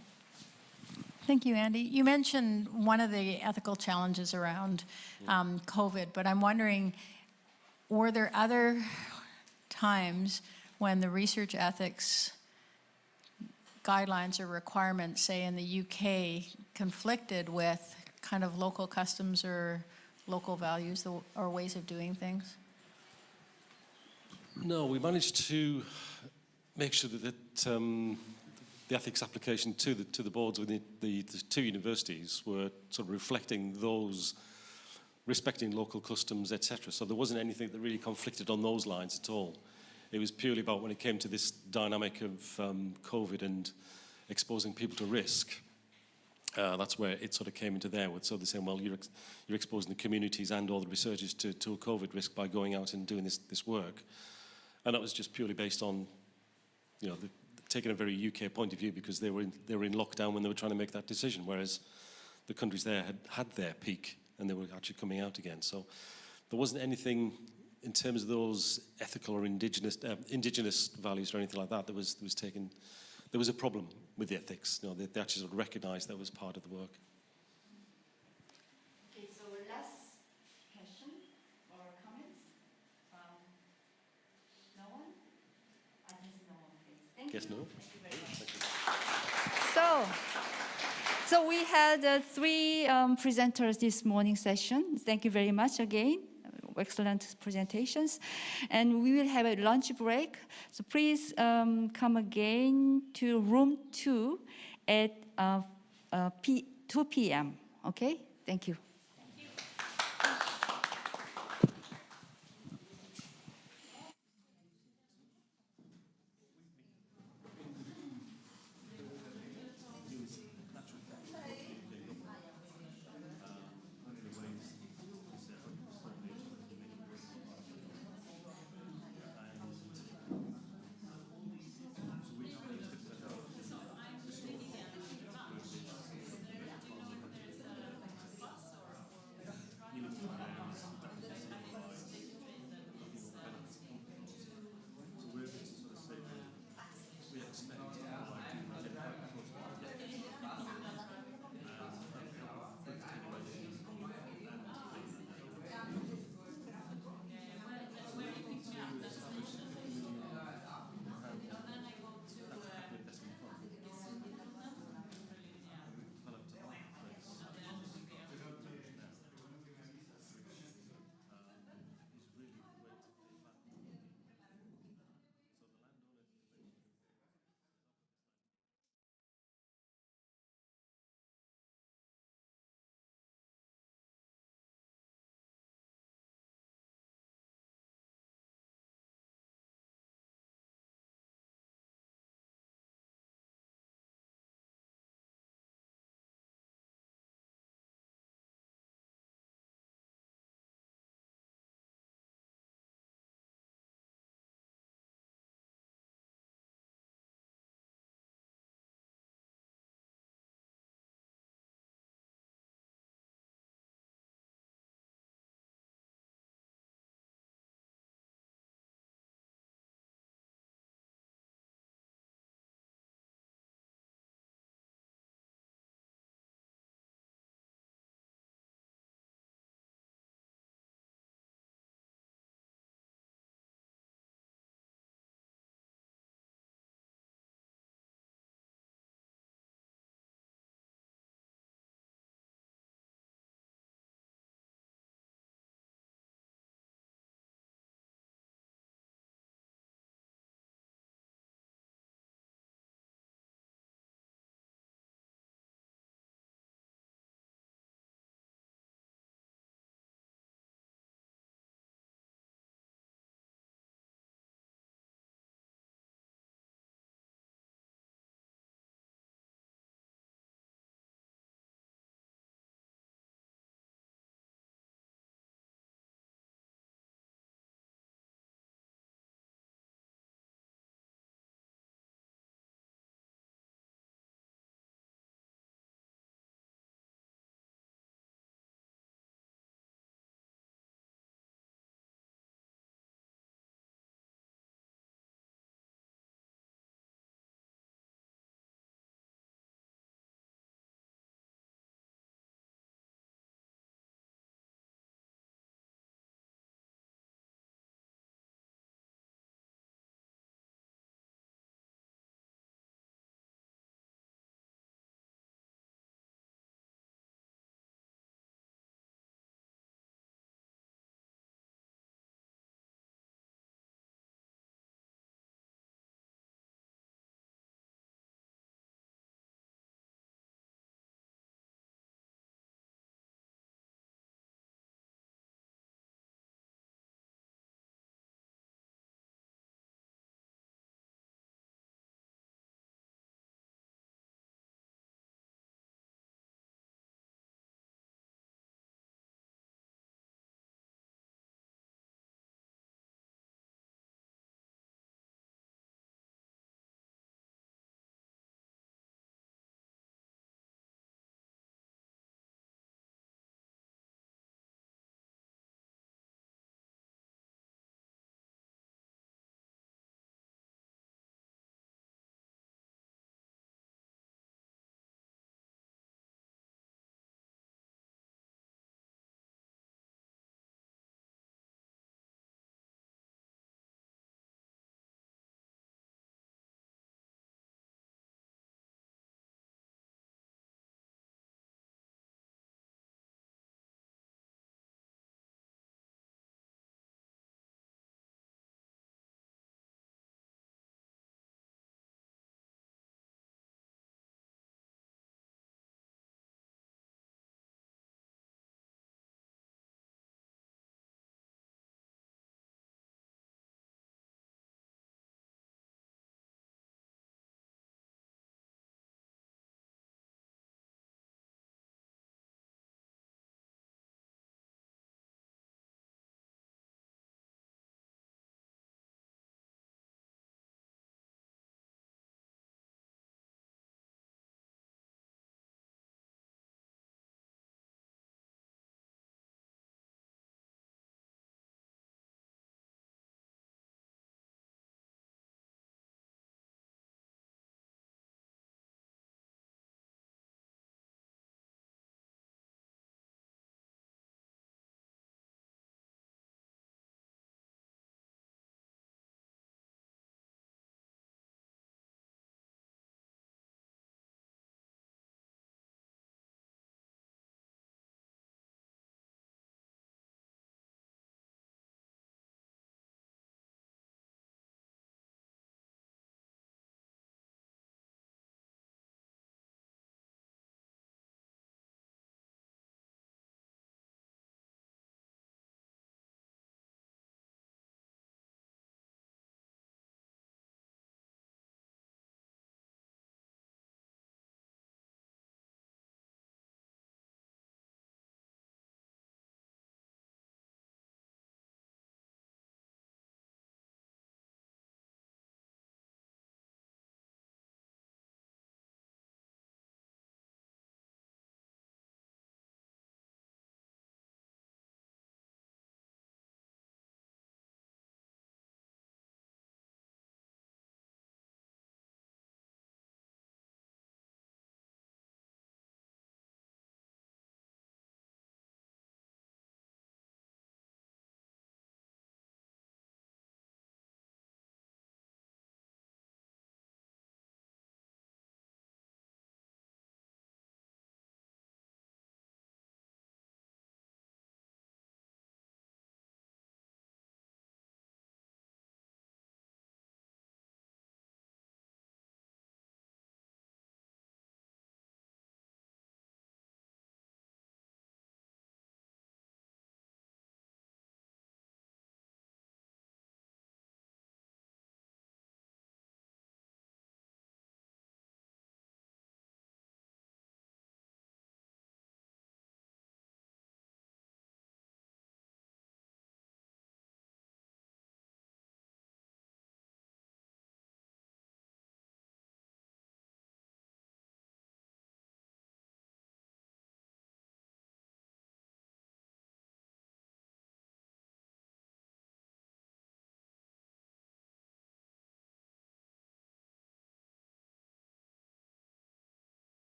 S20: Thank you, Andy. You mentioned one of the ethical challenges around COVID, but I'm wondering, were there other times when the research ethics guidelines or requirements, say in the UK, conflicted with kind of local customs or local values or ways of doing things?
S6: No, we managed to make sure that the ethics application to the boards within the two universities were sort of reflecting those, respecting local customs, etc. So there wasn't anything that really conflicted on those lines at all. It was purely about when it came to this dynamic of COVID and exposing people to risk. That's where it sort of came into there. So they're saying, well, you're exposing the communities and all the researchers to a COVID risk by going out and doing this work. And that was just purely based on, taking a very UK point of view because they were in lockdown when they were trying to make that decision, whereas the countries there had their peak and they were actually coming out again. So there wasn't anything in terms of those ethical or indigenous values or anything like that that was taken. There was a problem with the ethics. They actually sort of recognised that was part of the work.
S5: Okay, so last question or comments? No one? I guess no one, please. Thank
S6: Guess
S5: you.
S6: no.
S5: Thank you very much. So we had 3 presenters this morning session. Thank you very much again. Excellent presentations. And we will have a lunch break. So please come again to room 2 at 2 p.m. Okay? Thank you.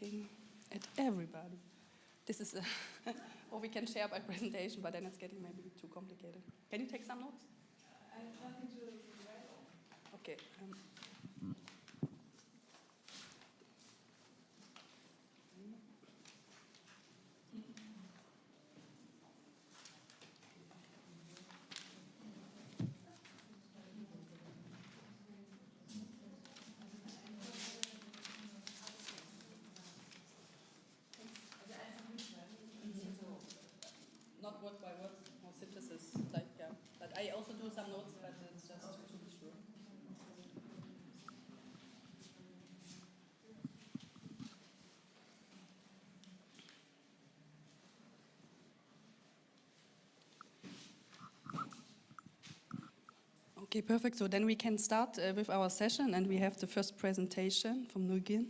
S10: looking at everybody. This is, or we can share by presentation, but then it's getting maybe too complicated. Can you take some notes?
S16: I have nothing to write.
S10: Okay. Not word by word, more synthesis, like, yeah. But I also do some notes, but it's just to be sure. Okay, perfect. So then we can start with our session, and we have the first presentation from Nguyen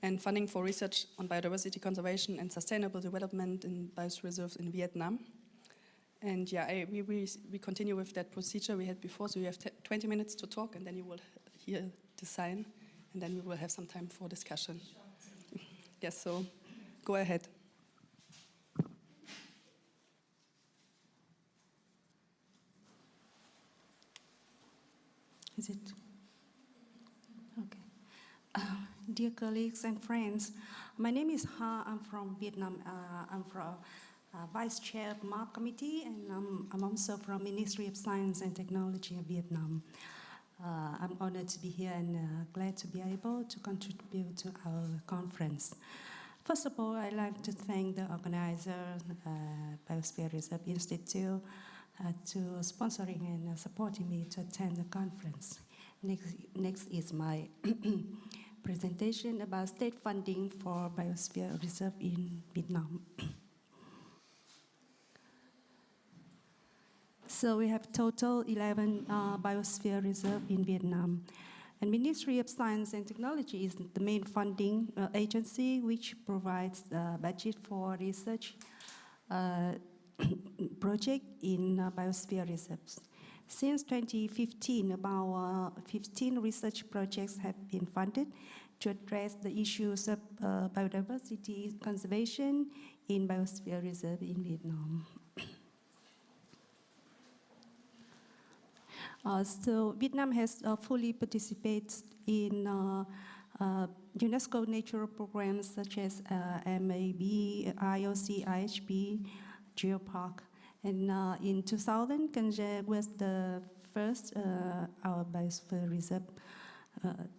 S10: and funding for research on biodiversity conservation and sustainable development in biosphere reserves in Vietnam. And yeah, we continue with that procedure we had before. So you have 20 minutes to talk, and then you will hear the sign, and then we will have some time for discussion. Yes, so go ahead.
S3: Is it? Okay. Dear colleagues and friends, my name is Ha. I'm from Vietnam. I'm from Vice Chair of MAP Committee, and I'm also from Ministry of Science and Technology of Vietnam. I'm honored to be here and glad to be able to contribute to our conference. First of all, I'd like to thank the organizer, Biosphere Reserve Institute, to sponsoring and supporting me to attend the conference. Next is my presentation about state funding for Biosphere Reserve in Vietnam. So we have total 11 Biosphere Reserve in Vietnam. And Ministry of Science and Technology is the main funding agency which provides budget for research project in biosphere reserves. Since 2015, about 15 research projects have been funded to address the issues of biodiversity conservation in biosphere reserve in Vietnam. So Vietnam has fully participated in UNESCO natural programs such as MAB, IOC, IHP, Geopark. And in 2000, Kanje was the first our biosphere reserve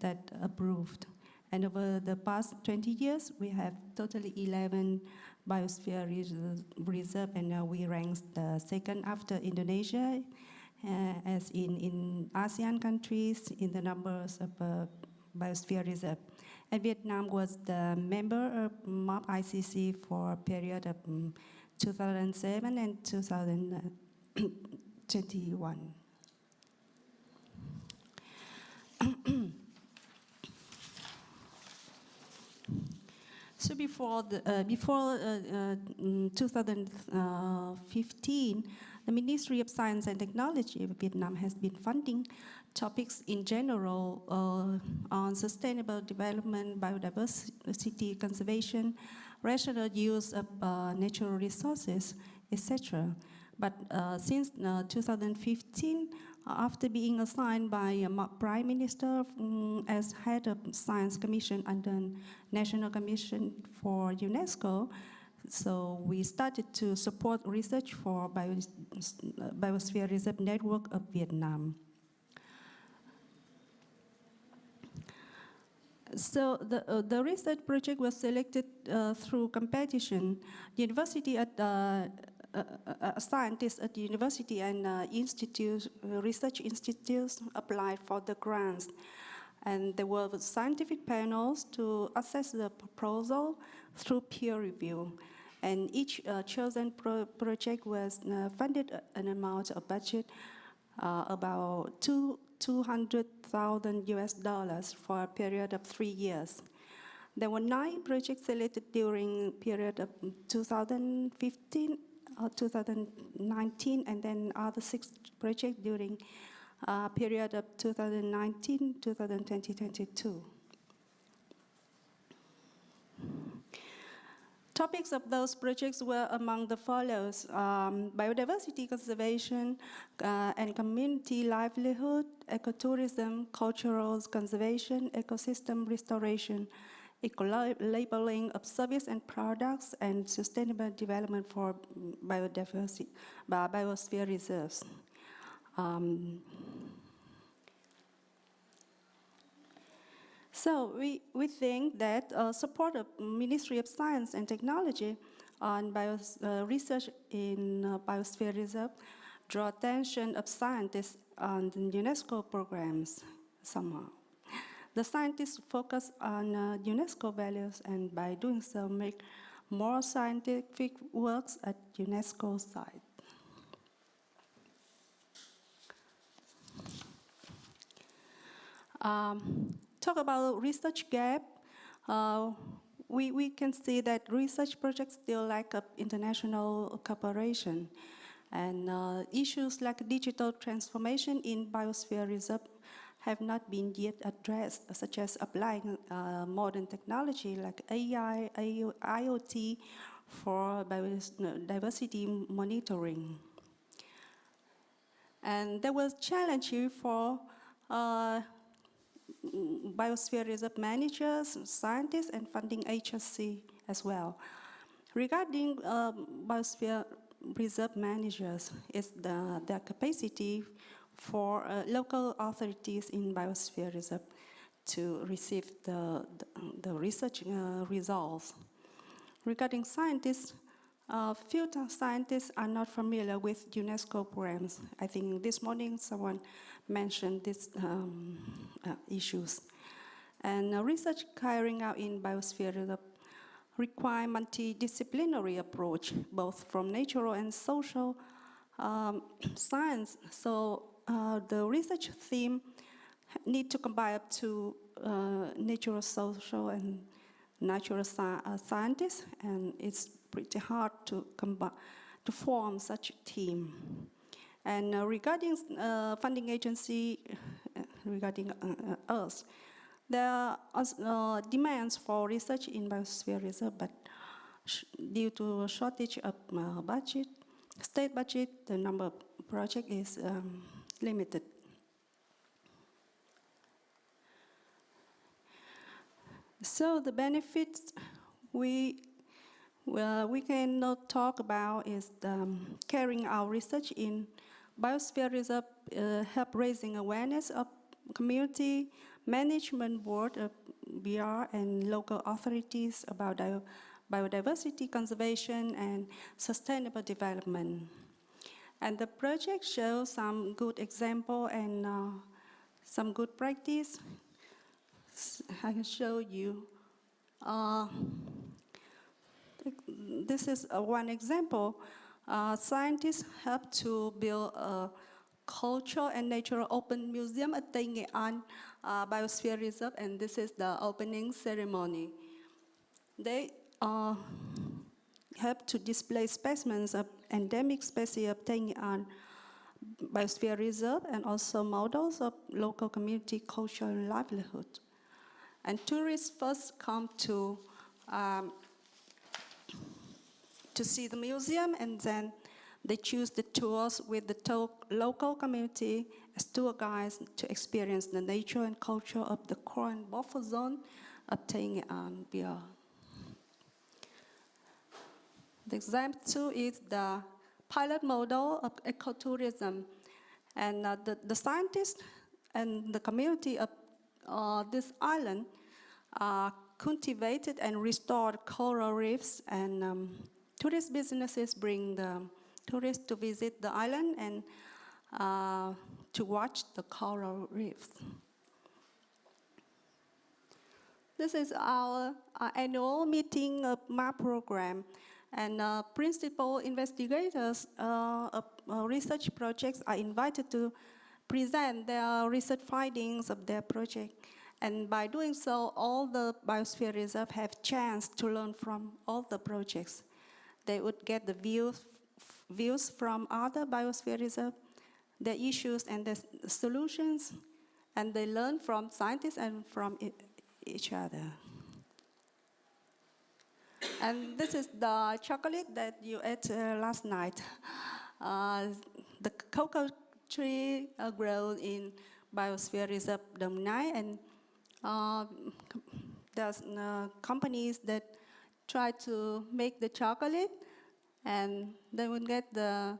S3: that approved. And over the past 20 years, we have totally 11 biosphere reserve, and we ranked the second after Indonesia, as in ASEAN countries in the numbers of biosphere reserve. And Vietnam was the member of MAP ICC for a period of 2007 and 2021. So before 2015, the Ministry of Science and Technology of Vietnam has been funding topics in general on sustainable development, biodiversity conservation, rational use of natural resources, etc. But since 2015, after being assigned by Prime Minister as head of Science Commission under National Commission for UNESCO, so we started to support research for Biosphere Reserve Network of Vietnam. So the research project was selected through competition. University at scientists at the university and research institutes applied for the grants. And there were scientific panels to assess the proposal through peer review. And each chosen project was funded an amount of budget about $200,000 US for a period of 3 years. There were 9 projects selected during period of 2015 or 2019, and then other 6 projects during period of 2019 to 2022. topics of those projects were among the follows: biodiversity conservation and community livelihood, ecotourism, cultural conservation, ecosystem restoration, eco-labeling of service and products, and sustainable development for biodiversity, biosphere reserves. So we think that support of Ministry of Science and Technology on research in Biosphere Reserve draw attention of scientists on the UNESCO programs somehow. The scientists focus on UNESCO values, and by doing so make more scientific works at UNESCO site. Talk about research gap. We can see that research projects still lack of international cooperation, and issues like digital transformation in Biosphere Reserve have not been yet addressed, such as applying modern technology like AI, IoT for biodiversity monitoring. And there was challenge here for Biosphere Reserve managers, scientists, and funding agency as well. Regarding Biosphere Reserve managers, it's their capacity for local authorities in Biosphere Reserve to receive the research results. Regarding scientists, few scientists are not familiar with UNESCO programs. I think this morning someone mentioned these issues. And research carrying out in Biosphere Reserve require multidisciplinary approach, both from natural and social science. So the research theme need to combine up to natural, social, and natural scientists, and it's pretty hard to form such a team. And regarding funding agency, regarding us, there are demands for research in Biosphere Reserve, but due to a shortage of budget, state budget, the number of projects is limited. So the benefits we cannot talk about is carrying our research in Biosphere Reserve, help raising awareness of community management board of BR and local authorities about biodiversity conservation and sustainable development. And the project shows some good example and some good practice. I can show you. This is one example. Scientists help to build a cultural and natural open museum at Tây Nghệ An Biosphere Reserve, and this is the opening ceremony. They help to display specimens of endemic species of Tây Nghệ An Biosphere Reserve and also models of local community culture and livelihood. And tourists first come to see the museum, and then they choose the tours with the local community as tour guides to experience the nature and culture of the core and buffer zone of Tây Nghệ An BR. The example 2 is the pilot model of ecotourism. And the scientists and the community of this island cultivated and restored coral reefs, and tourist businesses bring the tourists to visit the island and to watch the coral reefs. This is our annual meeting of MAP program, and principal investigators of research projects are invited to present their research findings of their project. And by doing so, all the Biosphere Reserve have chance to learn from all the projects. They would get the views from other Biosphere Reserve, their issues and the solutions, and they learn from scientists and from each other. And this is the chocolate that you ate last night. The cocoa tree grown in Biosphere Reserve Dominai, and there's companies that try to make the chocolate, and they will get the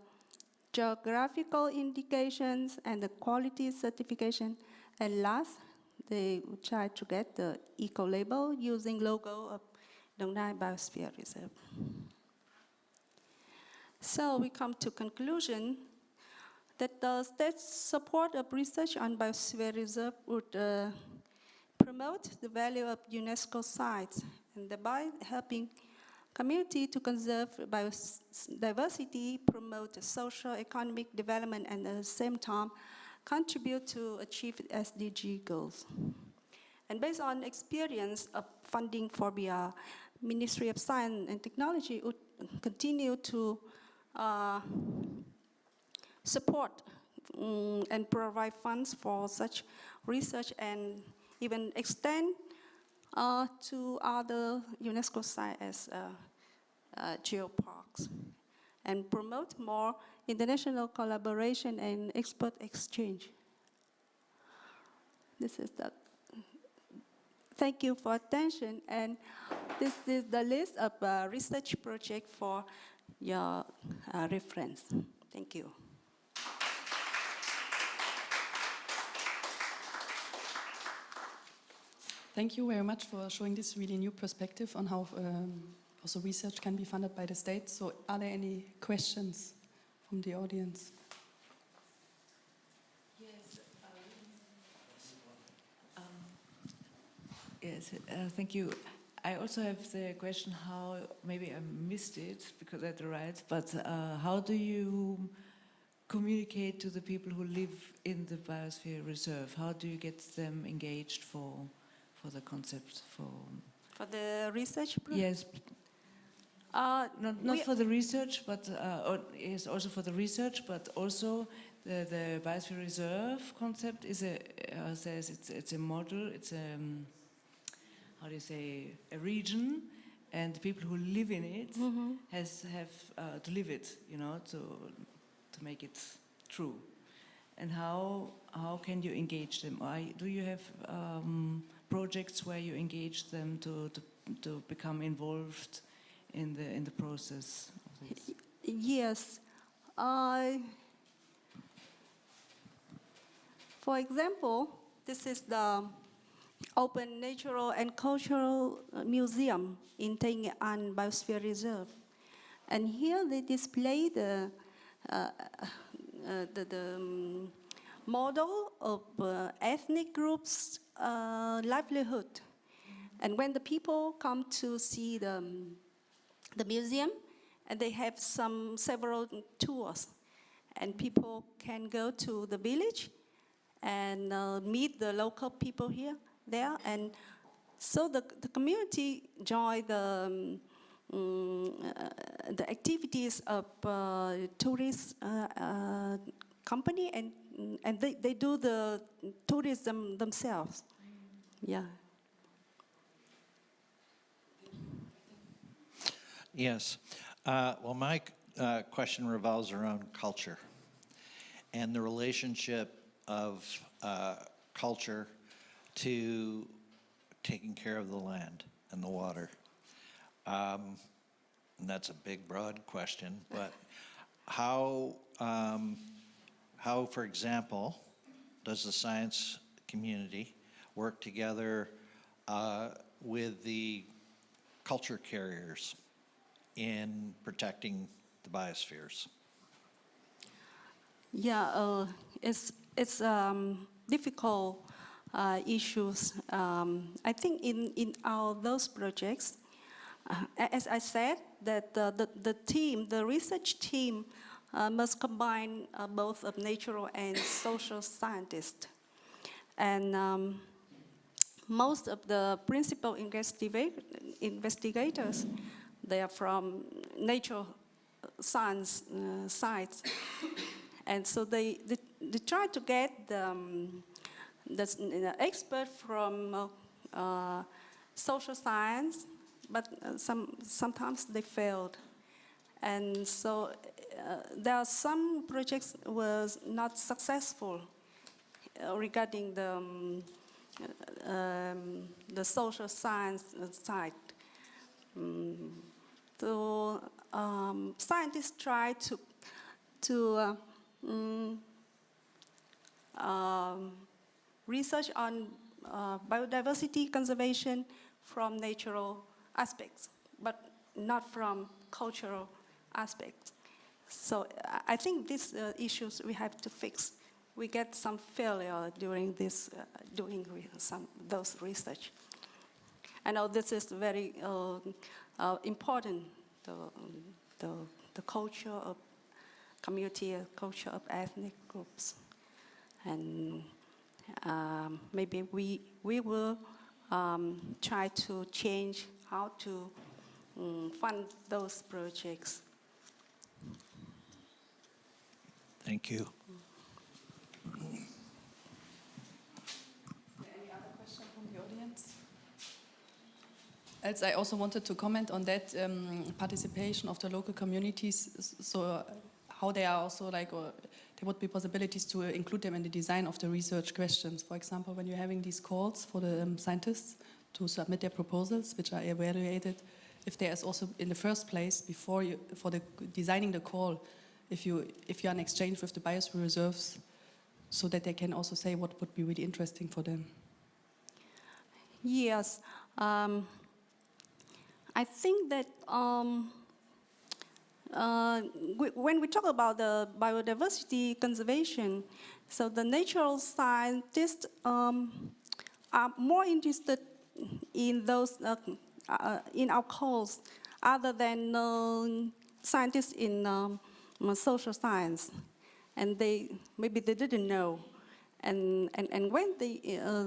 S3: geographical indications and the quality certification. And last, they will try to get the eco-label using logo of Dominai Biosphere Reserve. So we come to conclusion that the state's support of research on Biosphere Reserve would promote the value of UNESCO sites, and thereby helping community to conserve biodiversity, promote social economic development, and at the same time contribute to achieve SDG goals. And based on experience of funding for the Ministry of Science and Technology would continue to support and provide funds for such research, and even extend to other UNESCO sites as geoparks, and promote more international collaboration and expert exchange. This is the. Thank you for attention, and this is the list of research projects for your reference. Thank you.
S7: Thank you very much for showing this really new perspective on how also research can be funded by the state. So are there any questions from the audience?
S8: Yes. Yes, thank you. I also have the question how, maybe I missed it because I had to write, but how do you communicate to the people who live in the Biosphere Reserve? How do you get them engaged for the concept for
S3: the research project?
S8: Yes. Not for the research, but yes, also for the research, but also the Biosphere Reserve concept is says it's a model, it's a how do you say, a region, and the people who live in it have to live it, you know, to make it true. And how can you engage them? Do you have projects where you engage them to become involved in the process of this?
S3: Yes. For example, this is the Open Natural and Cultural Museum in Tay An Biosphere Reserve. And here they display the model of ethnic groups' livelihood. And when the people come to see the museum, and they have several tours, and people can go to the village and meet the local people there, and so the community join the activities of tourist company, and they do the tourism themselves. Yeah.
S9: Yes. Well, my question revolves around culture and the relationship of culture to taking care of the land and the water. And that's a big, broad question, but how, for example, does the science community work together with the culture carriers in protecting the biospheres?
S3: Yeah, it's difficult issues. I think in those projects, as I said, that the research team must combine both of natural and social scientists. And most of the principal investigators, they are from natural science sites. And so they try to get the expert from social science but sometimes they failed. And so there are some projects was not successful regarding the social science side. So scientists try to research on biodiversity conservation from natural aspects, but not from cultural aspects. So I think these issues we have to fix. We get some failure during this doing those research. I know this is very important. The culture of community, culture of ethnic groups, and maybe we will try to change how to fund those projects.
S9: Thank you.
S7: Any other question from the audience? Else, I also wanted to comment on that participation of the local communities. So how they are also like, or there would be possibilities to include them in the design of the research questions. For example, when you're having these calls for the scientists to submit their proposals, which are evaluated, if there is also in the first place, before you, for the designing the call, if you're in exchange with the biosphere reserves, so that they can also say what would be really interesting for them.
S3: Yes, I think that when we talk about the biodiversity conservation, so the natural scientists are more interested in those in our calls, other than scientists in social science, and maybe they didn't know, and when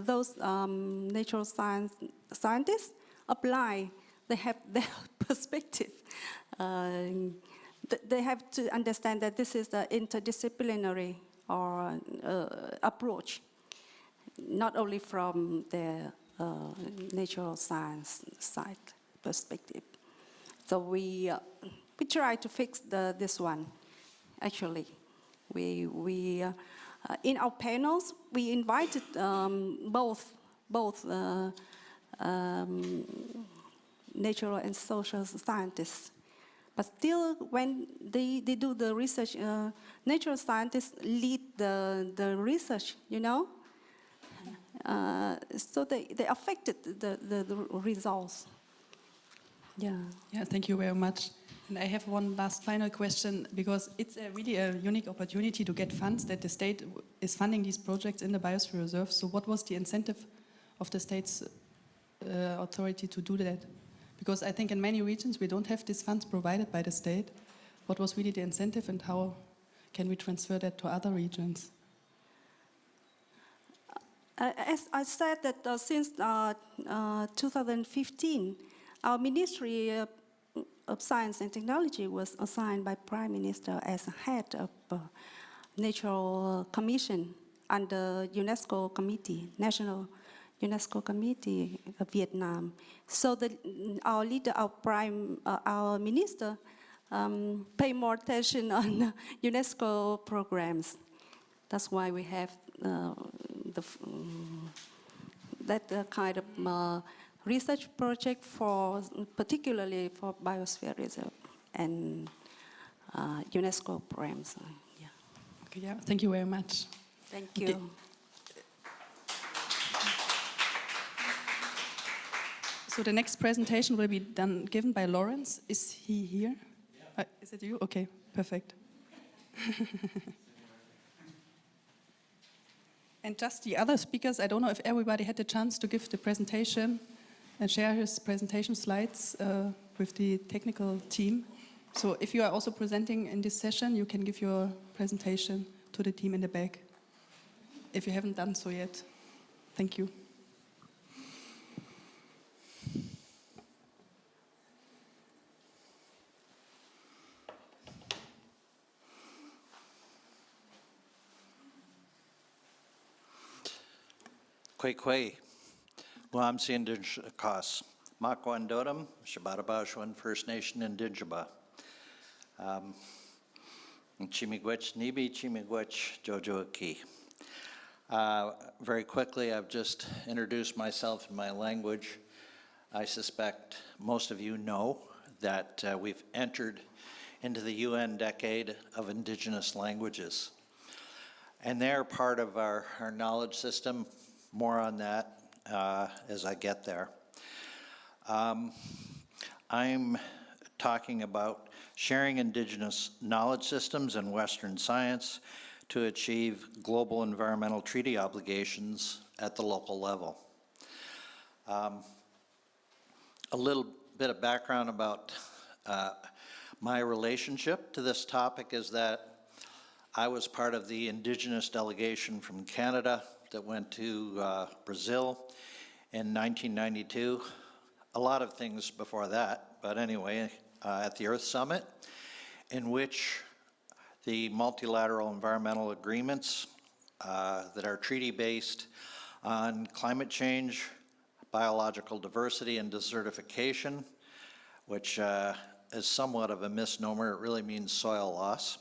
S3: those natural scientists apply, they have their perspective. They have to understand that this is the interdisciplinary or approach, not only from the natural science side perspective. So we try to fix this one. Actually, we in our panels we invited both natural and social scientists. But still, when they do the research, natural scientists lead the research, you know? So they affected the results. Yeah.
S7: Yeah, thank you very much. And I have one last final question, because it's really a unique opportunity to get funds that the state is funding these projects in the Biosphere Reserve. So what was the incentive of the state's authority to do that? Because I think in many regions we don't have these funds provided by the state. What was really the incentive, and how can we transfer that to other regions?
S3: As I said, that since 2015, our Ministry of Science and Technology was assigned by Prime Minister as head of Natural Commission under UNESCO Committee, National UNESCO Committee of Vietnam. So our leader, our minister, pay more attention on UNESCO programs. That's why we have that kind of research project particularly for Biosphere Reserve and UNESCO programs. Yeah.
S7: Okay, yeah. Thank you very much.
S3: Thank you.
S7: Okay. So the next presentation will be given by Lawrence. Is he here? Yeah. Is it you? Okay, perfect. And just the other speakers, I don't know if everybody had the chance to give the presentation and share his presentation slides with the technical team. So if you are also presenting in this session, you can give your presentation to the team in the back, if you haven't done so yet. Thank you.
S9: Quay. Well, I'm Sindh Kos. Makwandotum, Shabatabashwan First Nation Indinjaba. Chimigwech Nibi, Chimigwech Jojoaki. Very quickly, I've just introduced myself in my language. I suspect most of you know that we've entered into the UN Decade of Indigenous Languages. And they're part of our knowledge system. More on that as I get there. I'm talking about sharing Indigenous knowledge systems and Western science to achieve global environmental treaty obligations at the local level. A little bit of background about my relationship to this topic is that I was part of the Indigenous delegation from Canada that went to Brazil in 1992. A lot of things before that, but anyway, at the Earth Summit, in which the multilateral environmental agreements that are treaty-based on climate change, biological diversity, and desertification, which is somewhat of a misnomer. It really means soil loss.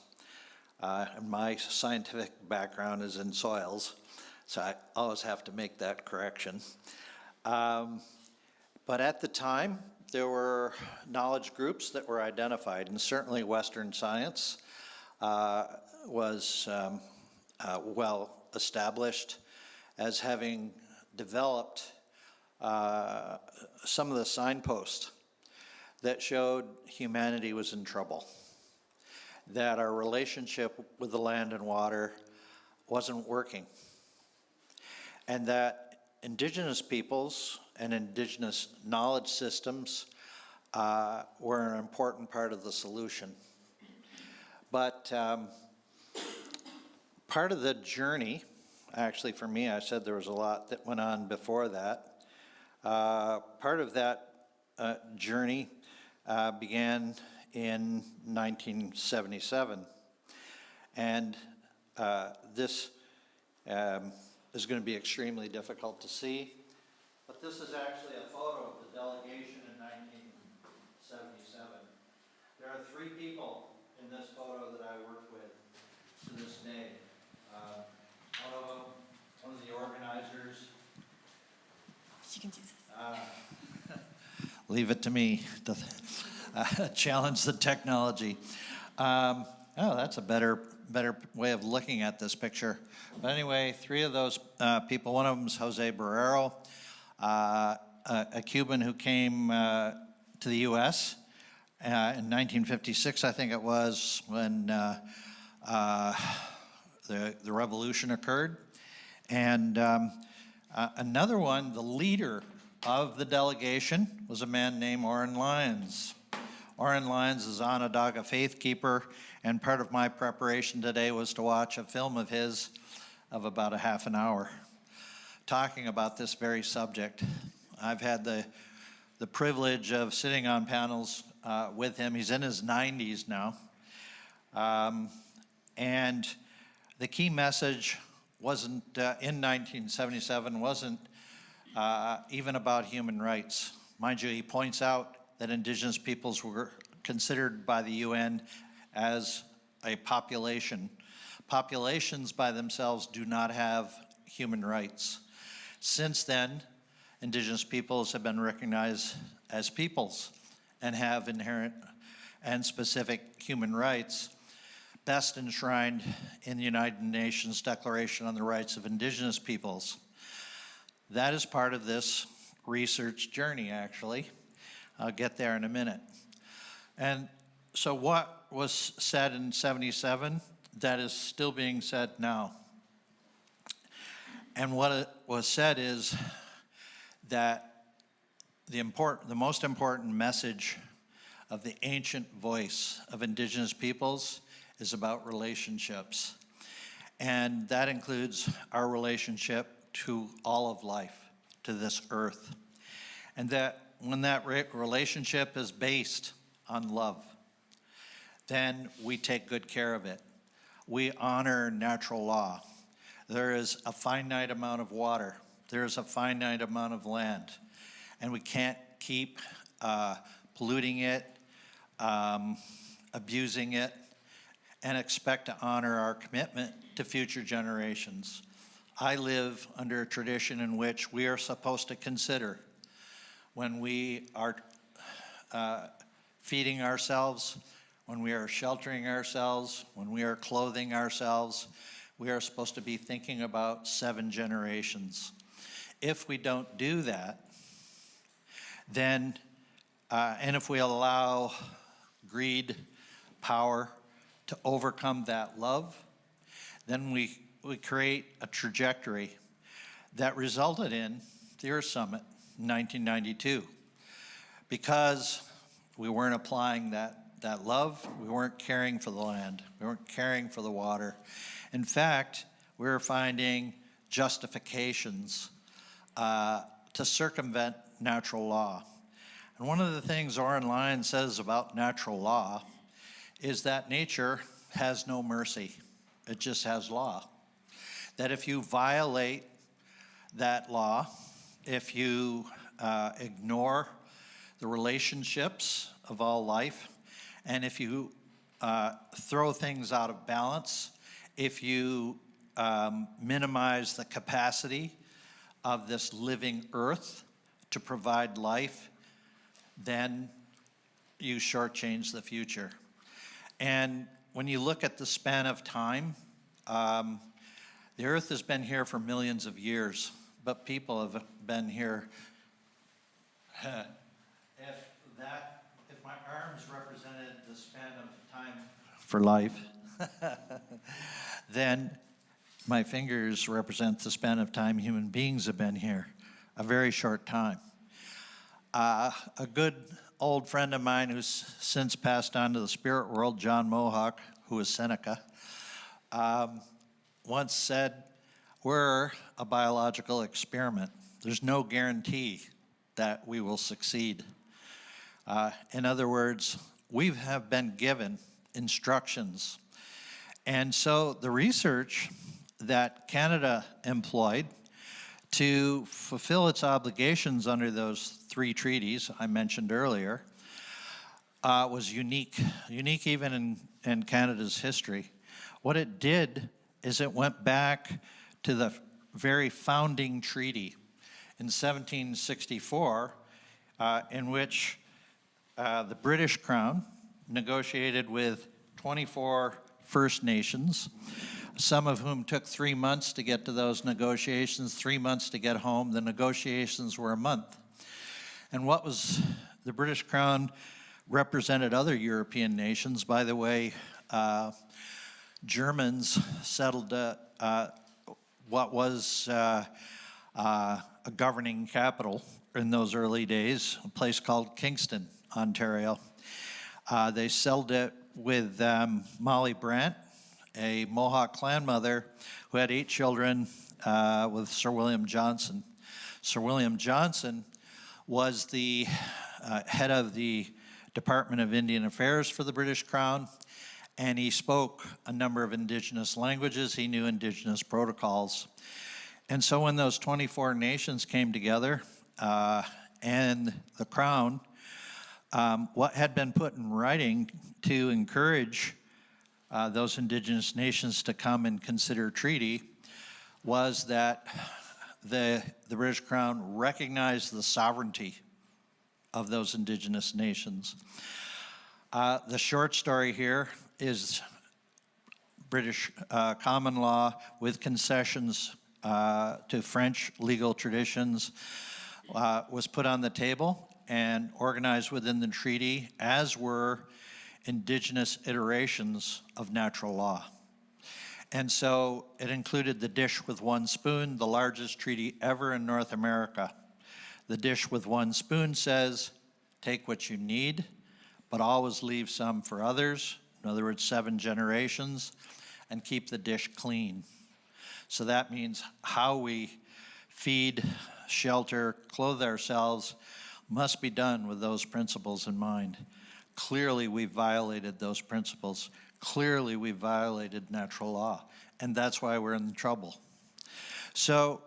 S9: And my scientific background is in soils, so I always have to make that correction. But at the time, there were knowledge groups that were identified, and certainly Western science was well established as having developed some of the signposts that showed humanity was in trouble, that our relationship with the land and water wasn't working, and that Indigenous peoples and Indigenous knowledge systems were an important part of the solution. But part of the journey, actually for me, I said there was a lot that went on before that. Part of that journey began in 1977. And this is going to be extremely difficult to see. But this is actually a photo of the delegation in 1977. There are 3 people in this photo that I worked with to this day. One of the organizers. She can do this. Leave it to me to challenge the technology. Oh, that's a better way of looking at this picture. But anyway, 3 of those people, one of them is Jose Barrero, a Cuban who came to the US in 1956, I think it was, when the revolution occurred. And another one, the leader of the delegation, was a man named Oren Lyons. Oren Lyons is Onondaga faith keeper, and part of my preparation today was to watch a film of his of about a half an hour talking about this very subject. I've had the privilege of sitting on panels with him. He's in his 90s now. And the key message wasn't, in 1977, wasn't even about human rights. Mind you, he points out that Indigenous peoples were considered by the UN as a population. Populations by themselves do not have human rights. Since then, Indigenous peoples have been recognized as peoples and have inherent and specific human rights, best enshrined in the United Nations Declaration on the Rights of Indigenous Peoples. That is part of this research journey, actually. I'll get there in a minute. And so what was said in 77, that is still being said now. And what was said is that the most important message of the ancient voice of Indigenous peoples is about relationships. And that includes our relationship to all of life, to this earth. And that when that relationship is based on love, then we take good care of it. We honor natural law. There is a finite amount of water. There is a finite amount of land. And we can't keep polluting it, abusing it, and expect to honor our commitment to future generations. I live under a tradition in which we are supposed to consider when we are feeding ourselves, when we are sheltering ourselves, when we are clothing ourselves, we are supposed to be thinking about 7 generations. If we don't do that, then, and if we allow greed, power to overcome that love, then we create a trajectory that resulted in the Earth Summit in 1992. Because we weren't applying that love, we weren't caring for the land, we weren't caring for the water. In fact, we were finding justifications to circumvent natural law. And one of the things Oren Lyon says about natural law is that nature has no mercy. It just has law. That if you violate that law, if you ignore the relationships of all life, and if you throw things out of balance, if you minimize the capacity of this living earth to provide life, then you shortchange the future. And when you look at the span of time, the earth has been here for millions of years, but people have been here. If my arms represented the span of time for life, then my fingers represent the span of time human beings have been here, a very short time. A good old friend of mine who's since passed on to the spirit world, John Mohawk, who was Seneca, once said, we're a biological experiment. There's no guarantee that we will succeed. In other words, we have been given instructions. And so the research that Canada employed to fulfill its obligations under those 3 treaties I mentioned earlier was unique even in Canada's history. What it did is it went back to the very founding treaty in 1764 in which the British Crown negotiated with 24 First Nations, some of whom took 3 months to get to those negotiations, 3 months to get home. The negotiations were a month. And what was the British Crown represented other European nations. By the way, Germans settled what was a governing capital in those early days, a place called Kingston, Ontario. They settled it with Molly Brant, a Mohawk clan mother who had 8 children with Sir William Johnson. Sir William Johnson was the head of the Department of Indian Affairs for the British Crown, and he spoke a number of Indigenous languages. He knew Indigenous protocols. And so when those 24 nations came together and the Crown, what had been put in writing to encourage those Indigenous nations to come and consider treaty was that the British Crown recognized the sovereignty of those Indigenous nations. The short story here is British common law with concessions to French legal traditions was put on the table and organized within the treaty, as were Indigenous iterations of natural law. And so it included the dish with one spoon, the largest treaty ever in North America. The dish with one spoon says, take what you need, but always leave some for others. In other words, 7 generations, and keep the dish clean. So that means how we feed, shelter, clothe ourselves must be done with those principles in mind. Clearly, we've violated those principles. Clearly, we've violated natural law, and that's why we're in trouble. So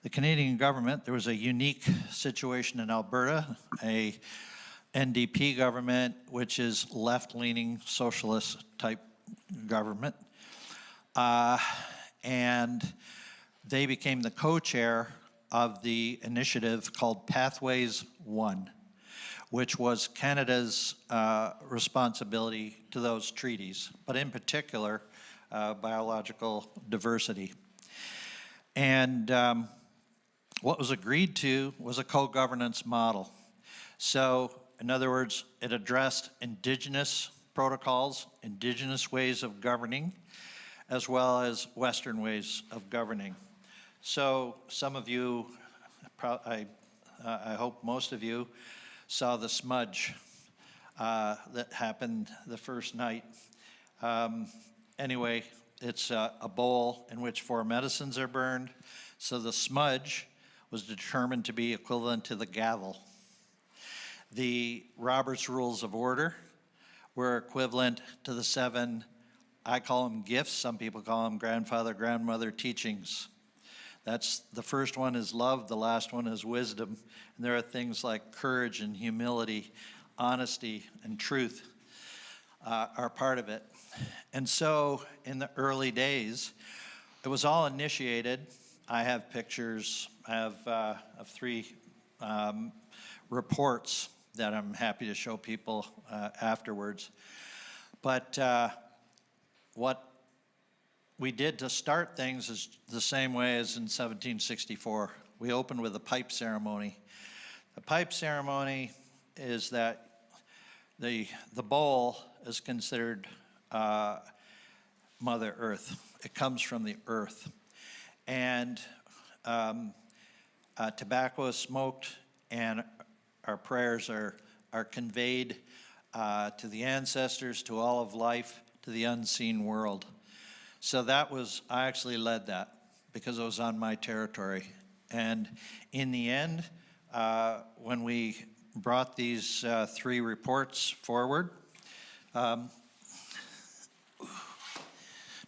S9: The Canadian government, there was a unique situation in Alberta, a NDP government, which is left-leaning socialist type government. And they became the co-chair of the initiative called Pathways 1, which was Canada's responsibility to those treaties, but in particular, biological diversity. And what was agreed to was a co-governance model. So, in other words, it addressed Indigenous protocols, Indigenous ways of governing, as well as Western ways of governing. So some of you, I hope most of you, saw the smudge that happened the first night. Anyway, it's a bowl in which 4 medicines are burned. So the smudge was determined to be equivalent to the gavel. The Robert's Rules of Order were equivalent to the 7, I call them gifts, some people call them grandfather, grandmother teachings. That's, the first one is love, the last one is wisdom. And there are things like courage and humility, honesty and truth are part of it. And so in the early days, it was all initiated. I have pictures, I have of 3 reports that I'm happy to show people afterwards. But what we did to start things is the same way as in 1764. We opened with a pipe ceremony. The pipe ceremony is that the bowl is considered Mother Earth. It comes from the earth. And tobacco is smoked, and our prayers are conveyed to the ancestors, to all of life, to the unseen world. So that was, I actually led that because it was on my territory. And in the end, when we brought these 3 reports forward,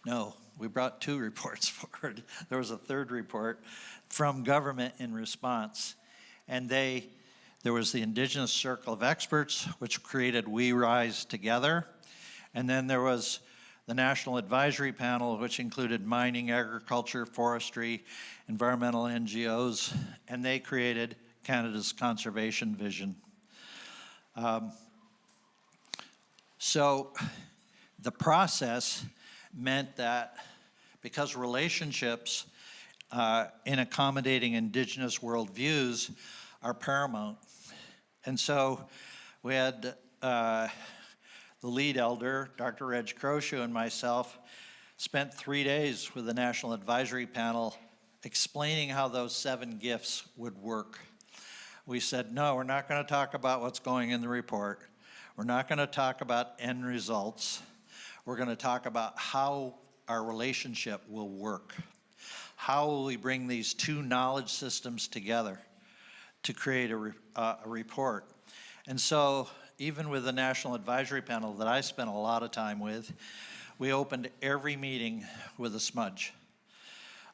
S9: no, we brought 2 reports forward. There was a 3rd report from government in response. And there was the Indigenous Circle of Experts, which created We Rise Together. And then there was the National Advisory Panel, which included mining, agriculture, forestry, environmental NGOs, and they created Canada's conservation vision. So the process meant that because relationships in accommodating Indigenous worldviews are paramount. And so we had the lead elder, Dr. Reg Croshu, and myself spent 3 days with the National Advisory Panel explaining how those 7 gifts would work. We said, no, we're not going to talk about what's going in the report. We're not going to talk about end results. We're going to talk about how our relationship will work. How will we bring these 2 knowledge systems together to create a report? And so, even with the National Advisory Panel that I spent a lot of time with, we opened every meeting with a smudge.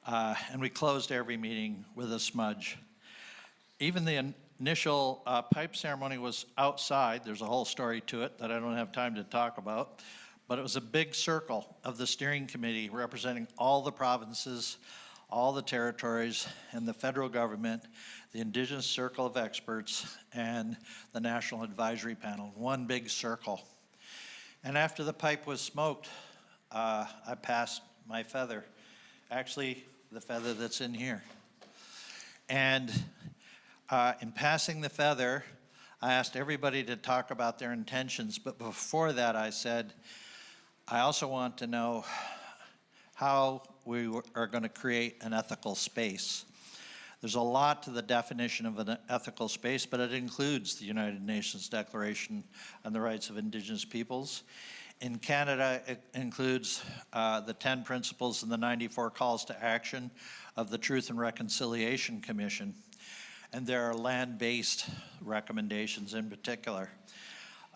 S9: And we closed every meeting with a smudge. Even the initial pipe ceremony was outside. There's a whole story to it that I don't have time to talk about. But it was a big circle of the steering committee representing all the provinces, all the territories, and the federal government, the Indigenous Circle of Experts, and the National Advisory Panel, one big circle. And after the pipe was smoked, I passed my feather, actually the feather that's in here. And in passing the feather, I asked everybody to talk about their intentions, but before that I said, I also want to know how we are going to create an ethical space. There's a lot to the definition of an ethical space, but it includes the United Nations Declaration on the Rights of Indigenous Peoples. In Canada, it includes the 10 principles and the 94 calls to action of the Truth and Reconciliation Commission. And there are land-based recommendations in particular.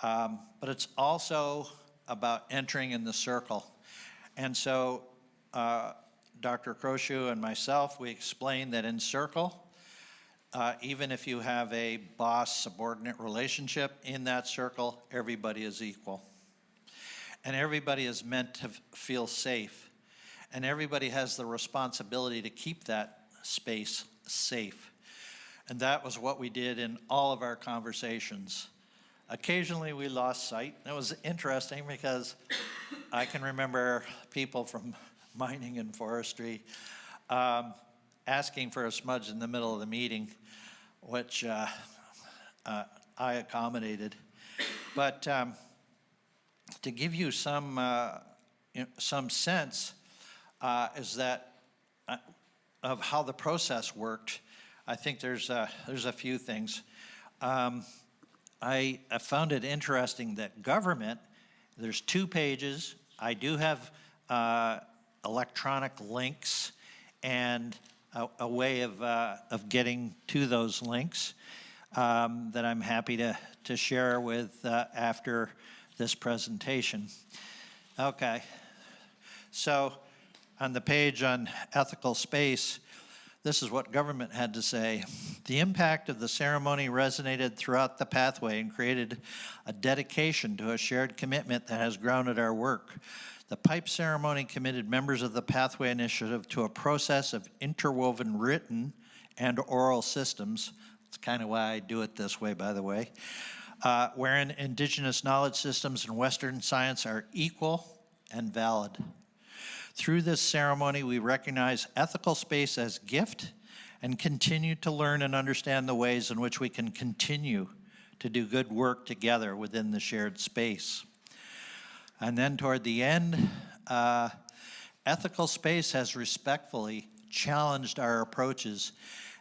S9: But it's also about entering in the circle. And so Dr. Croshu and myself, we explained that in circle, even if you have a boss-subordinate relationship, in that circle, everybody is equal. And everybody is meant to feel safe. And everybody has the responsibility to keep that space safe. And that was what we did in all of our conversations. Occasionally we lost sight. It was interesting because I can remember people from mining and forestry asking for a smudge in the middle of the meeting, which I accommodated. But to give you some sense is that of how the process worked, I think there's a few things. I found it interesting that government, there's 2 pages. I do have electronic links and a way of getting to those links that I'm happy to share with after this presentation. Okay, so on the page on ethical space, this is what government had to say. The impact of the ceremony resonated throughout the pathway and created a dedication to a shared commitment that has grounded our work. The pipe ceremony committed members of the Pathway Initiative to a process of interwoven written and oral systems. That's kind of why I do it this way, by the way, wherein Indigenous knowledge systems and Western science are equal and valid. Through this ceremony, we recognize ethical space as gift and continue to learn and understand the ways in which we can continue to do good work together within the shared space. And then toward the end, ethical space has respectfully challenged our approaches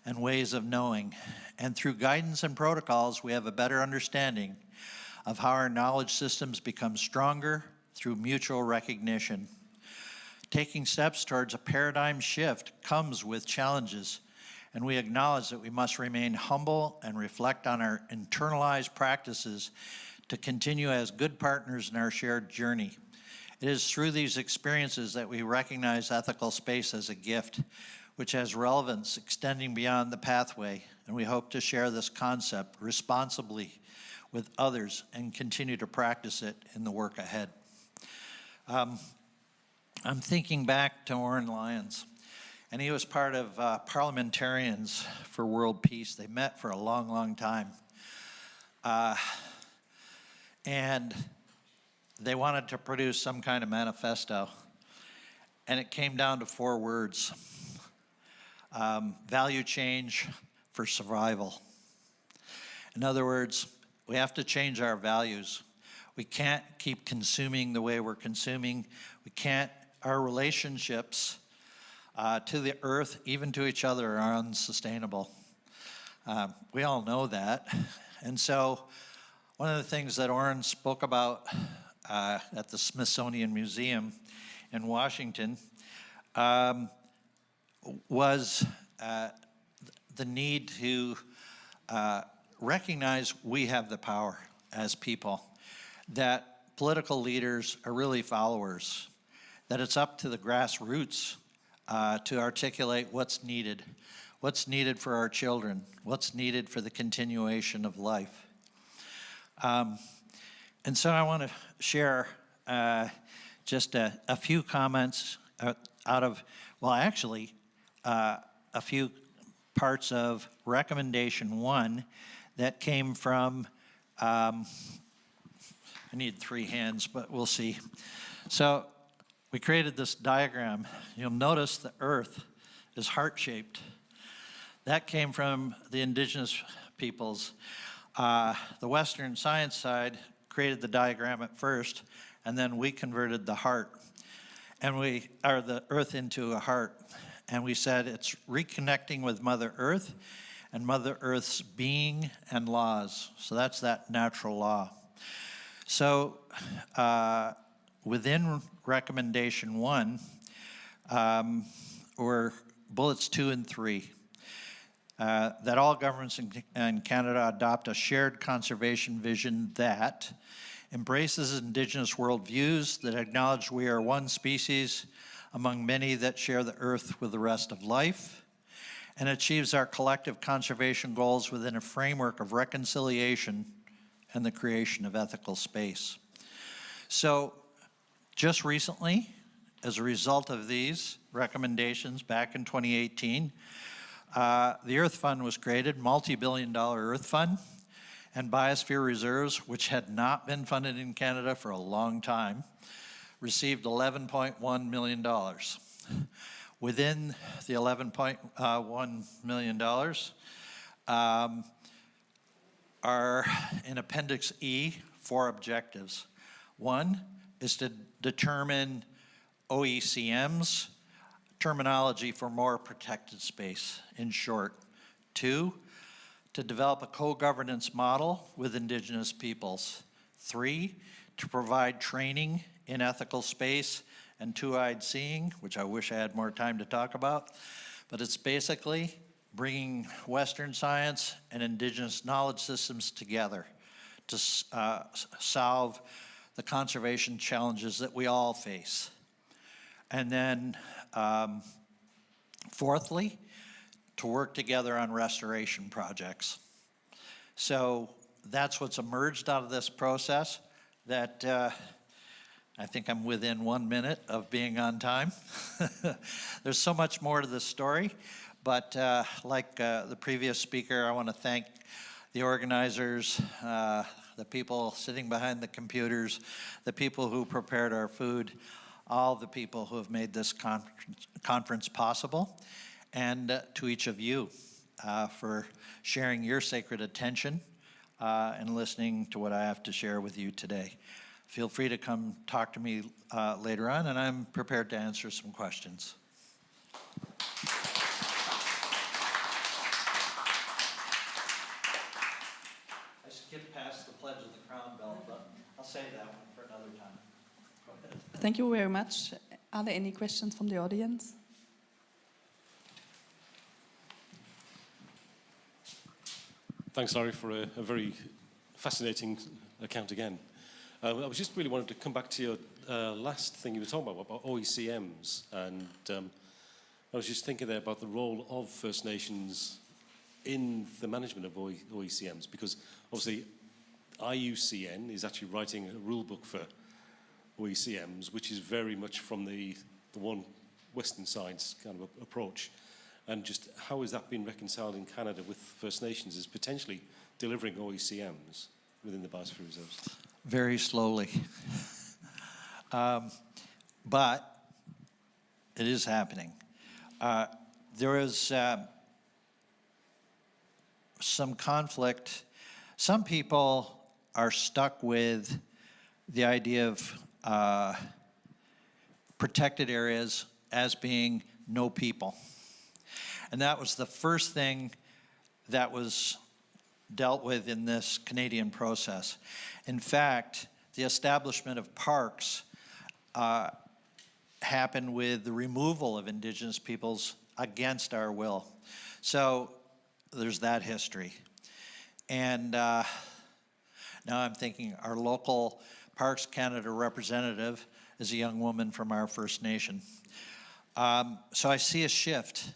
S9: and ways of knowing. And through guidance and protocols, we have a better understanding of how our knowledge systems become stronger through mutual recognition. Taking steps towards a paradigm shift comes with challenges, and we acknowledge that we must remain humble and reflect on our internalized practices to continue as good partners in our shared journey. It is through these experiences that we recognize ethical space as a gift, which has relevance extending beyond the pathway, and we hope to share this concept responsibly with others and continue to practice it in the work ahead. I'm thinking back to Oren Lyons, and he was part of Parliamentarians for World Peace. They met for a long, long time. And they wanted to produce some kind of manifesto. And it came down to 4 words. Value change for survival. In other words, we have to change our values. We can't keep consuming the way we're consuming. We can't, our relationships to the earth, even to each other, are unsustainable. We all know that. And so one of the things that Oren spoke about at the Smithsonian Museum in Washington was the need to recognize we have the power as people, that political leaders are really followers, that it's up to the grassroots to articulate what's needed for our children, what's needed for the continuation of life. And so I want to share just a few comments out of, well, actually, a few parts of recommendation 1 that came from, I need 3 hands, but we'll see. So we created this diagram. You'll notice the earth is heart-shaped. That came from the indigenous peoples. The Western science side created the diagram at first, and then we converted the heart, and the earth into a heart. And we said it's reconnecting with Mother Earth and Mother Earth's being and laws. So that's that natural law. So within recommendation 1 were bullets 2 and 3. That all governments in Canada adopt a shared conservation vision that embraces indigenous worldviews that acknowledge we are one species among many that share the earth with the rest of life, and achieves our collective conservation goals within a framework of reconciliation and the creation of ethical space. So just recently, as a result of these recommendations back in 2018, the Earth Fund was created, multi-billion-dollar Earth Fund, and Biosphere Reserves, which had not been funded in Canada for a long time, received $11.1 million. Within the $11.1 million are in Appendix E 4 objectives. One is to determine OECM's terminology for more protected space, in short. 2, to develop a co-governance model with Indigenous peoples. 3, to provide training in ethical space and two-eyed seeing, which I wish I had more time to talk about, but it's basically bringing Western science and Indigenous knowledge systems together to solve the conservation challenges that we all face. And then fourthly, to work together on restoration projects. So that's what's emerged out of this process that I think I'm within 1 minute of being on time. There's so much more to this story, but like the previous speaker, I want to thank the organizers, the people sitting behind the computers, the people who prepared our food, all the people who have made this conference possible, and to each of you for sharing your sacred attention and listening to what I have to share with you today. Feel free to come talk to me later on, and I'm prepared to answer some questions. I skipped past the Pledge of the Crown Bell, but I'll save that one for another time. Go ahead.
S7: Thank you very much. Are there any questions from the audience?
S6: Thanks, Larry, for a very fascinating account again. I was just really wanted to come back to your last thing you were talking about OECMs, and I was just thinking there about the role of First Nations in the management of OECMs, because obviously IUCN is actually writing a rule book for OECMs, which is very much from the one Western science kind of approach. And just how has that been reconciled in Canada with First Nations as potentially delivering OECMs within the Biosphere Reserves?
S9: Very slowly. But it is happening. There is some conflict. Some people are stuck with the idea of protected areas as being no people. And that was the first thing that was dealt with in this Canadian process. In fact, the establishment of parks happened with the removal of Indigenous peoples against our will. So there's that history. And now I'm thinking our local Parks Canada representative is a young woman from our First Nation. So I see a shift.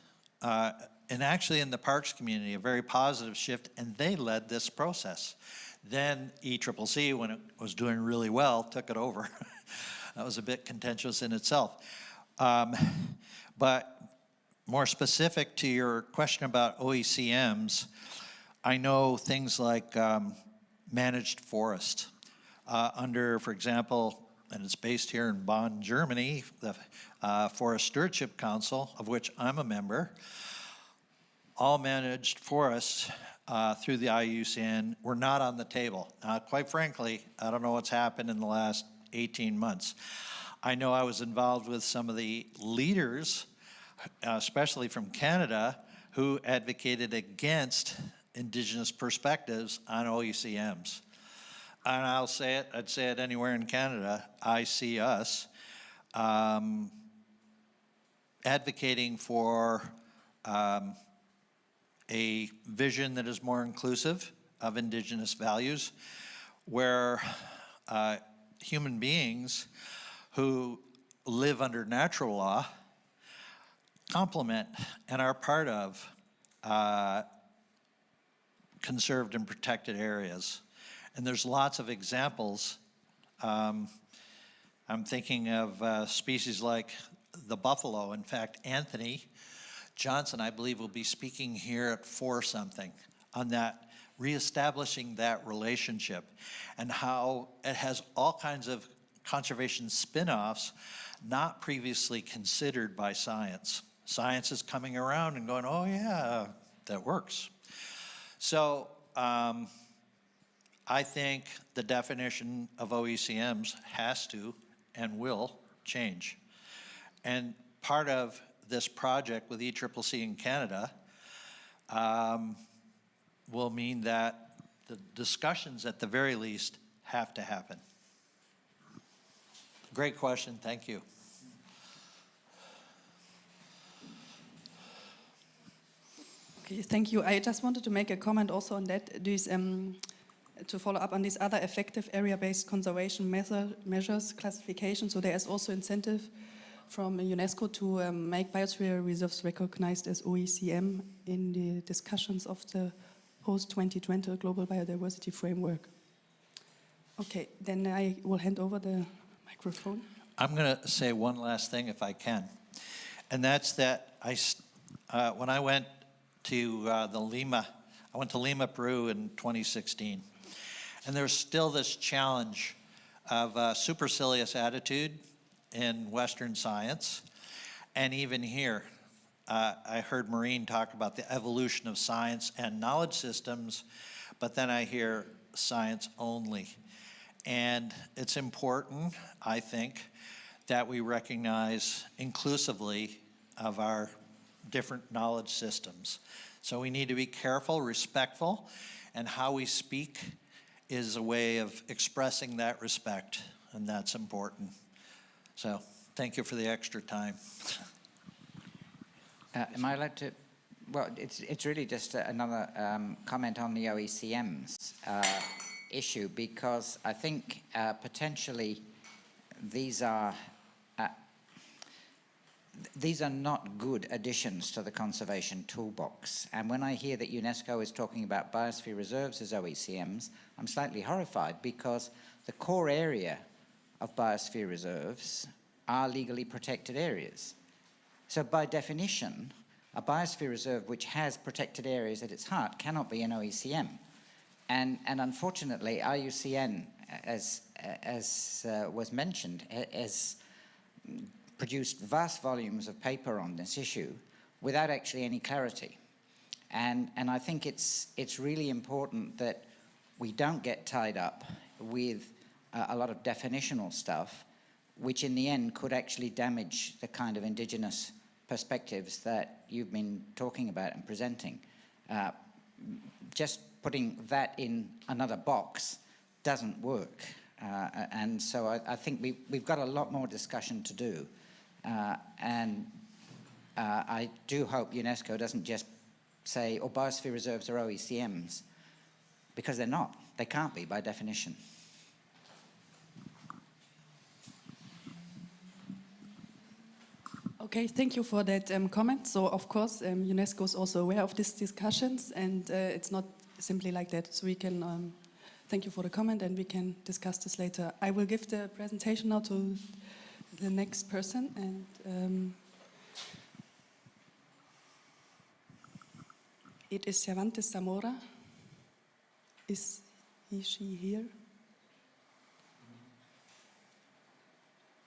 S9: And actually in the parks community, a very positive shift, and they led this process. Then ECCC, when it was doing really well, took it over. That was a bit contentious in itself. But more specific to your question about OECMs, I know things like managed forest. Under, for example, and it's based here in Bonn, Germany, the Forest Stewardship Council, of which I'm a member, all managed forests through the IUCN were not on the table. Quite frankly, I don't know what's happened in the last 18 months. I know I was involved with some of the leaders, especially from Canada, who advocated against Indigenous perspectives on OECMs. And I'll say it, I'd say it anywhere in Canada, I see us advocating for a vision that is more inclusive of Indigenous values, where human beings who live under natural law complement and are part of conserved and protected areas. And there's lots of examples. I'm thinking of species like the buffalo. In fact, Anthony Johnston, I believe, will be speaking here at 4 something on that, reestablishing that relationship and how it has all kinds of conservation spin-offs not previously considered by science. Science is coming around and going, oh yeah, that works. So I think the definition of OECMs has to and will change. And part of this project with ECCC in Canada will mean that the discussions at the very least have to happen. Great question, thank you.
S7: Okay, thank you. I just wanted to make a comment also on that. These, to follow up on these other effective area-based conservation measures, classification. So there is also incentive from UNESCO to make biosphere reserves recognized as OECM in the discussions of the post-2020 Global Biodiversity Framework. Okay, then I will hand over the microphone.
S9: I'm going to say one last thing if I can, and that's that when I went to I went to Lima, Peru in 2016, and there's still this challenge of a supercilious attitude in Western science, and even here, I heard Maureen talk about the evolution of science and knowledge systems, but then I hear science only. And it's important, I think, that we recognize inclusively of our different knowledge systems. So we need to be careful, respectful, and how we speak is a way of expressing that respect, and that's important. So thank you for the extra time.
S1: Am I allowed to? Well, it's really just another comment on the OECM's issue, because I think potentially these are not good additions to the conservation toolbox. And when I hear that UNESCO is talking about biosphere reserves as OECMs, I'm slightly horrified, because the core area of biosphere reserves are legally protected areas. So by definition, a biosphere reserve which has protected areas at its heart cannot be an OECM. And unfortunately, IUCN, as was mentioned, has produced vast volumes of paper on this issue without actually any clarity. And I think it's really important that we don't get tied up with a lot of definitional stuff, which in the end could actually damage the kind of indigenous perspectives that you've been talking about and presenting. Just putting that in another box doesn't work. And so I think we've got a lot more discussion to do. And I do hope UNESCO doesn't just say, oh, biosphere reserves are OECMs, because they're not. They can't be by definition.
S7: Okay, thank you for that comment. So, of course, UNESCO is also aware of these discussions, and it's not simply like that. So we can, thank you for the comment, and we can discuss this later. I will give the presentation now to the next person, and it is Cervantes Zamora. Is she here?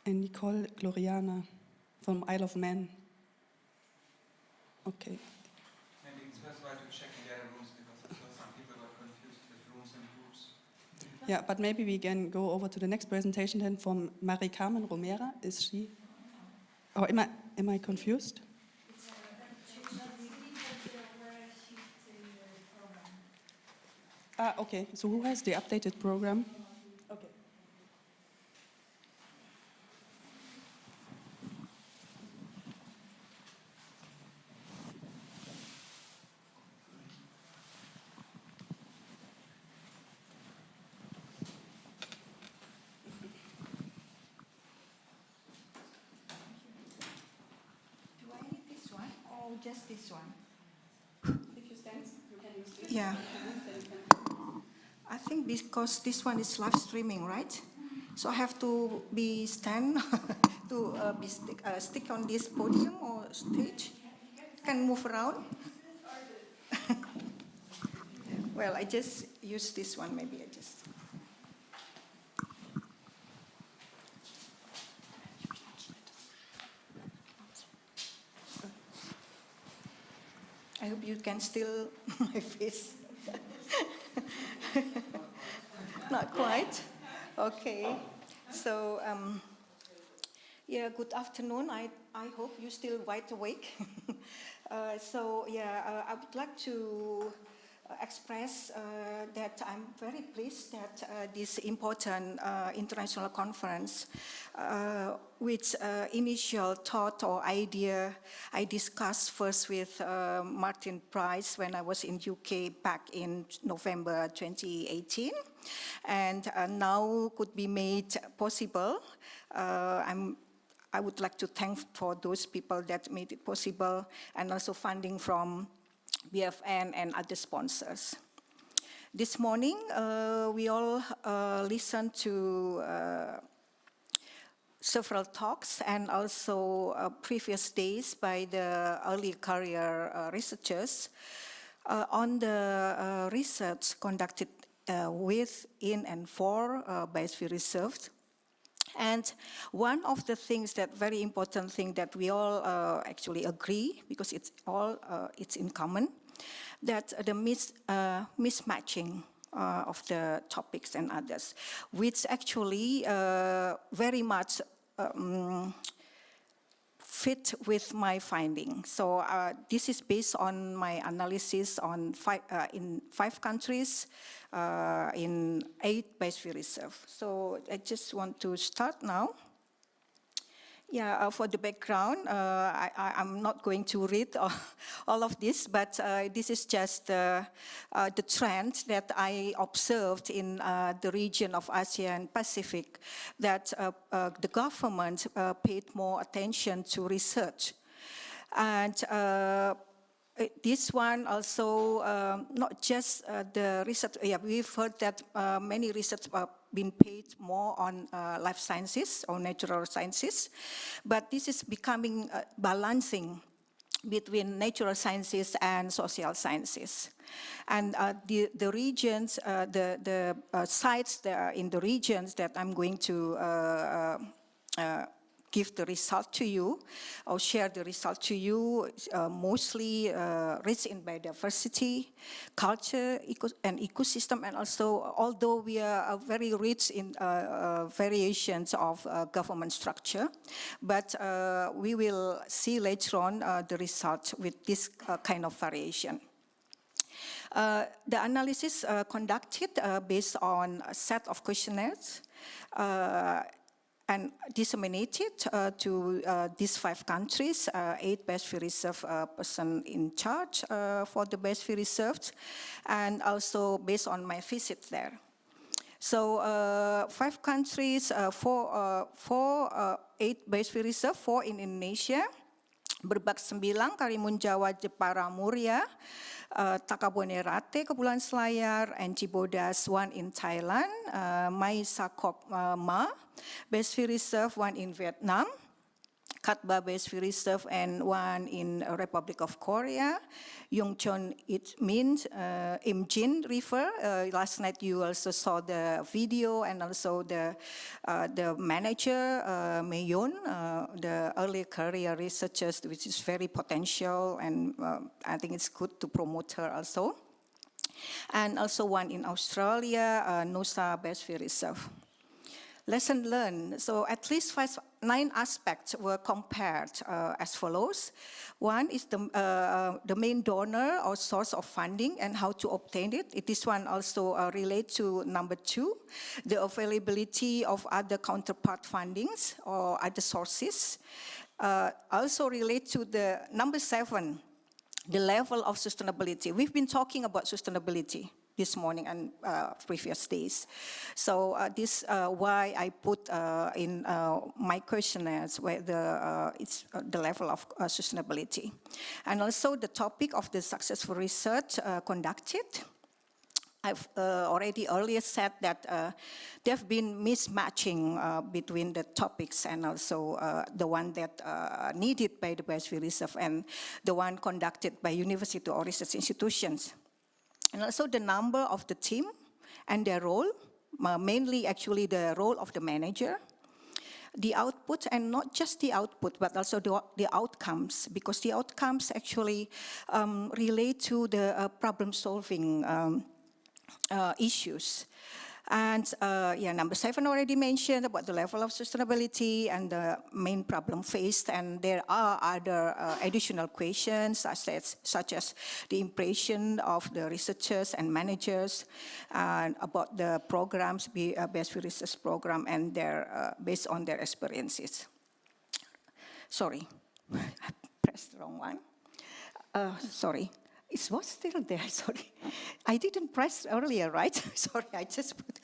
S7: And Nicole Gloriana from Isle of Man. Okay.
S13: Maybe it's worthwhile to check in the other rooms, because some people got confused with rooms and groups.
S7: Yeah, but maybe we can go over to the next presentation then from Mari Carmen Romera. Is she? Or am I confused? Okay. So who has the updated program? Okay.
S17: or just this one?
S10: If you stand, you can use this.
S17: Yeah. I think because this one is live streaming, right? So I have to be stand to stick on this podium or stage. Can move around. Well, I just use this one. Maybe I just. I hope you can still my face. Not quite. Okay. So, yeah, good afternoon. I hope you're still wide awake. I would like to express that I'm very pleased that this important international conference, which initial thought or idea I discussed first with Martin Price when I was in UK back in November 2018, and now could be made possible. I would like to thank for those people that made it possible, and also funding from BFN and other sponsors. This morning, we all listened to several talks and also previous days by the early career researchers on the research conducted with, in, and for biosphere reserves. And one of the things that very important thing that we all actually agree, because it's all it's in common, that the mismatching of the topics and others, which actually very much fit with my finding. So this is based on my analysis on in 5 countries, in 8 biosphere reserves. So I just want to start now. Yeah, for the background, I'm not going to read all of this, but this is just the trend that I observed in the region of Asia and Pacific, that the government paid more attention to research. And this one also, not just the research, yeah, we've heard that many research been paid more on life sciences or natural sciences, but this is becoming balancing between natural sciences and social sciences. And the regions, the sites that are in the regions that I'm going to give the result to you, or share the result to you, mostly rich in biodiversity, culture, and ecosystem, and also, although we are very rich in variations of government structure, but we will see later on the result with this kind of variation. The analysis conducted based on a set of questionnaires and disseminated to these 5 countries, 8 biosphere reserve person in charge for the biosphere reserves, and also based on my visit there. So 5 countries, 8 biosphere reserve, 4 in Indonesia, Berbak 9, Karimun Jawa, Jepara, Muria, Takabone Rate, Kepulauan Selayar, and Cibodas, 1 in Thailand, Mai Sakop Ma, Biosphere Reserve, 1 in Vietnam, Katba Biosphere Reserve, and 1 in Republic of Korea, Yongchon Imjin River. Last night you also saw the video, and also the manager, Mayon, the early career researchers, which is very potential, and I think it's good to promote her also. And also 1 in Australia, Nusa Biosphere Reserve. Lesson learned. So at least 9 aspects were compared as follows. 1 is the main donor or source of funding and how to obtain it. This one also relates to number 2, the availability of other counterpart fundings or other sources. Also relate to the number 7, the level of sustainability. We've been talking about sustainability,
S11: this morning and previous days. So this why I put in my questionnaires where it's the level of sustainability. And also the topic of the successful research conducted. I've already earlier said that there have been mismatching between the topics and also the one that needed by the Biosphere Reserve and the one conducted by university or research institutions. And also the number of the team and their role, mainly actually the role of the manager, the output, and not just the output, but also the outcomes, because the outcomes actually relate to the problem-solving issues. And number 7 already mentioned about the level of sustainability and the main problem faced. And there are other additional questions such as the impression of the researchers and managers about the programs, Biosphere Research Program, and their based on their experiences. Sorry, I pressed the wrong one. Sorry. It was still there, sorry. I didn't press earlier, right? Sorry, I just put,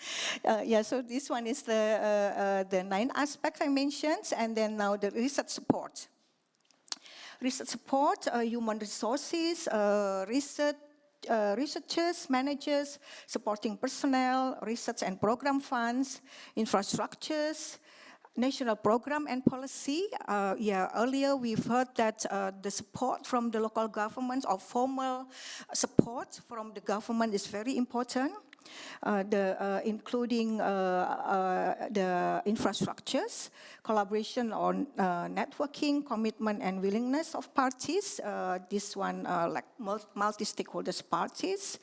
S11: so this one is the 9 aspects I mentioned, and then now the research support. Research support, human resources, researchers, managers, supporting personnel, research and program funds, infrastructures, national program and policy. Earlier we've heard that the support from the local governments or formal support from the government is very important. Including the infrastructures, collaboration on networking, commitment and willingness of parties. This one like multi-stakeholders parties,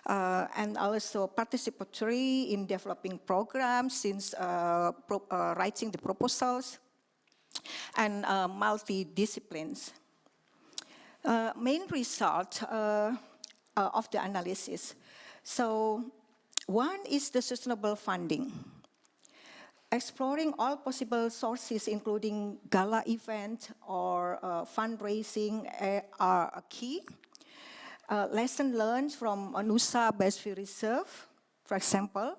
S11: and also participatory in developing programs since writing the proposals, and multi-disciplines. Main result of the analysis. So, one is the sustainable funding. Exploring all possible sources, including gala event or fundraising, are a key. Lesson learned from Nusa Biosphere Reserve, for example,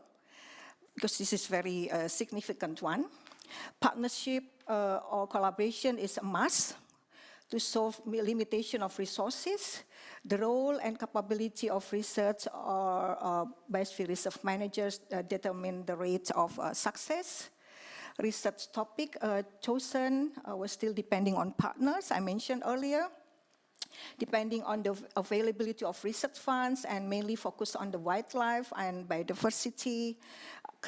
S11: because this is very significant one. Partnership or collaboration is a must to solve limitation of resources. The role and capability of research or Biosphere Reserve managers determine the rate of success. Research topic chosen was still depending on partners, I mentioned earlier, depending on the availability of research funds and mainly focused on the wildlife and biodiversity,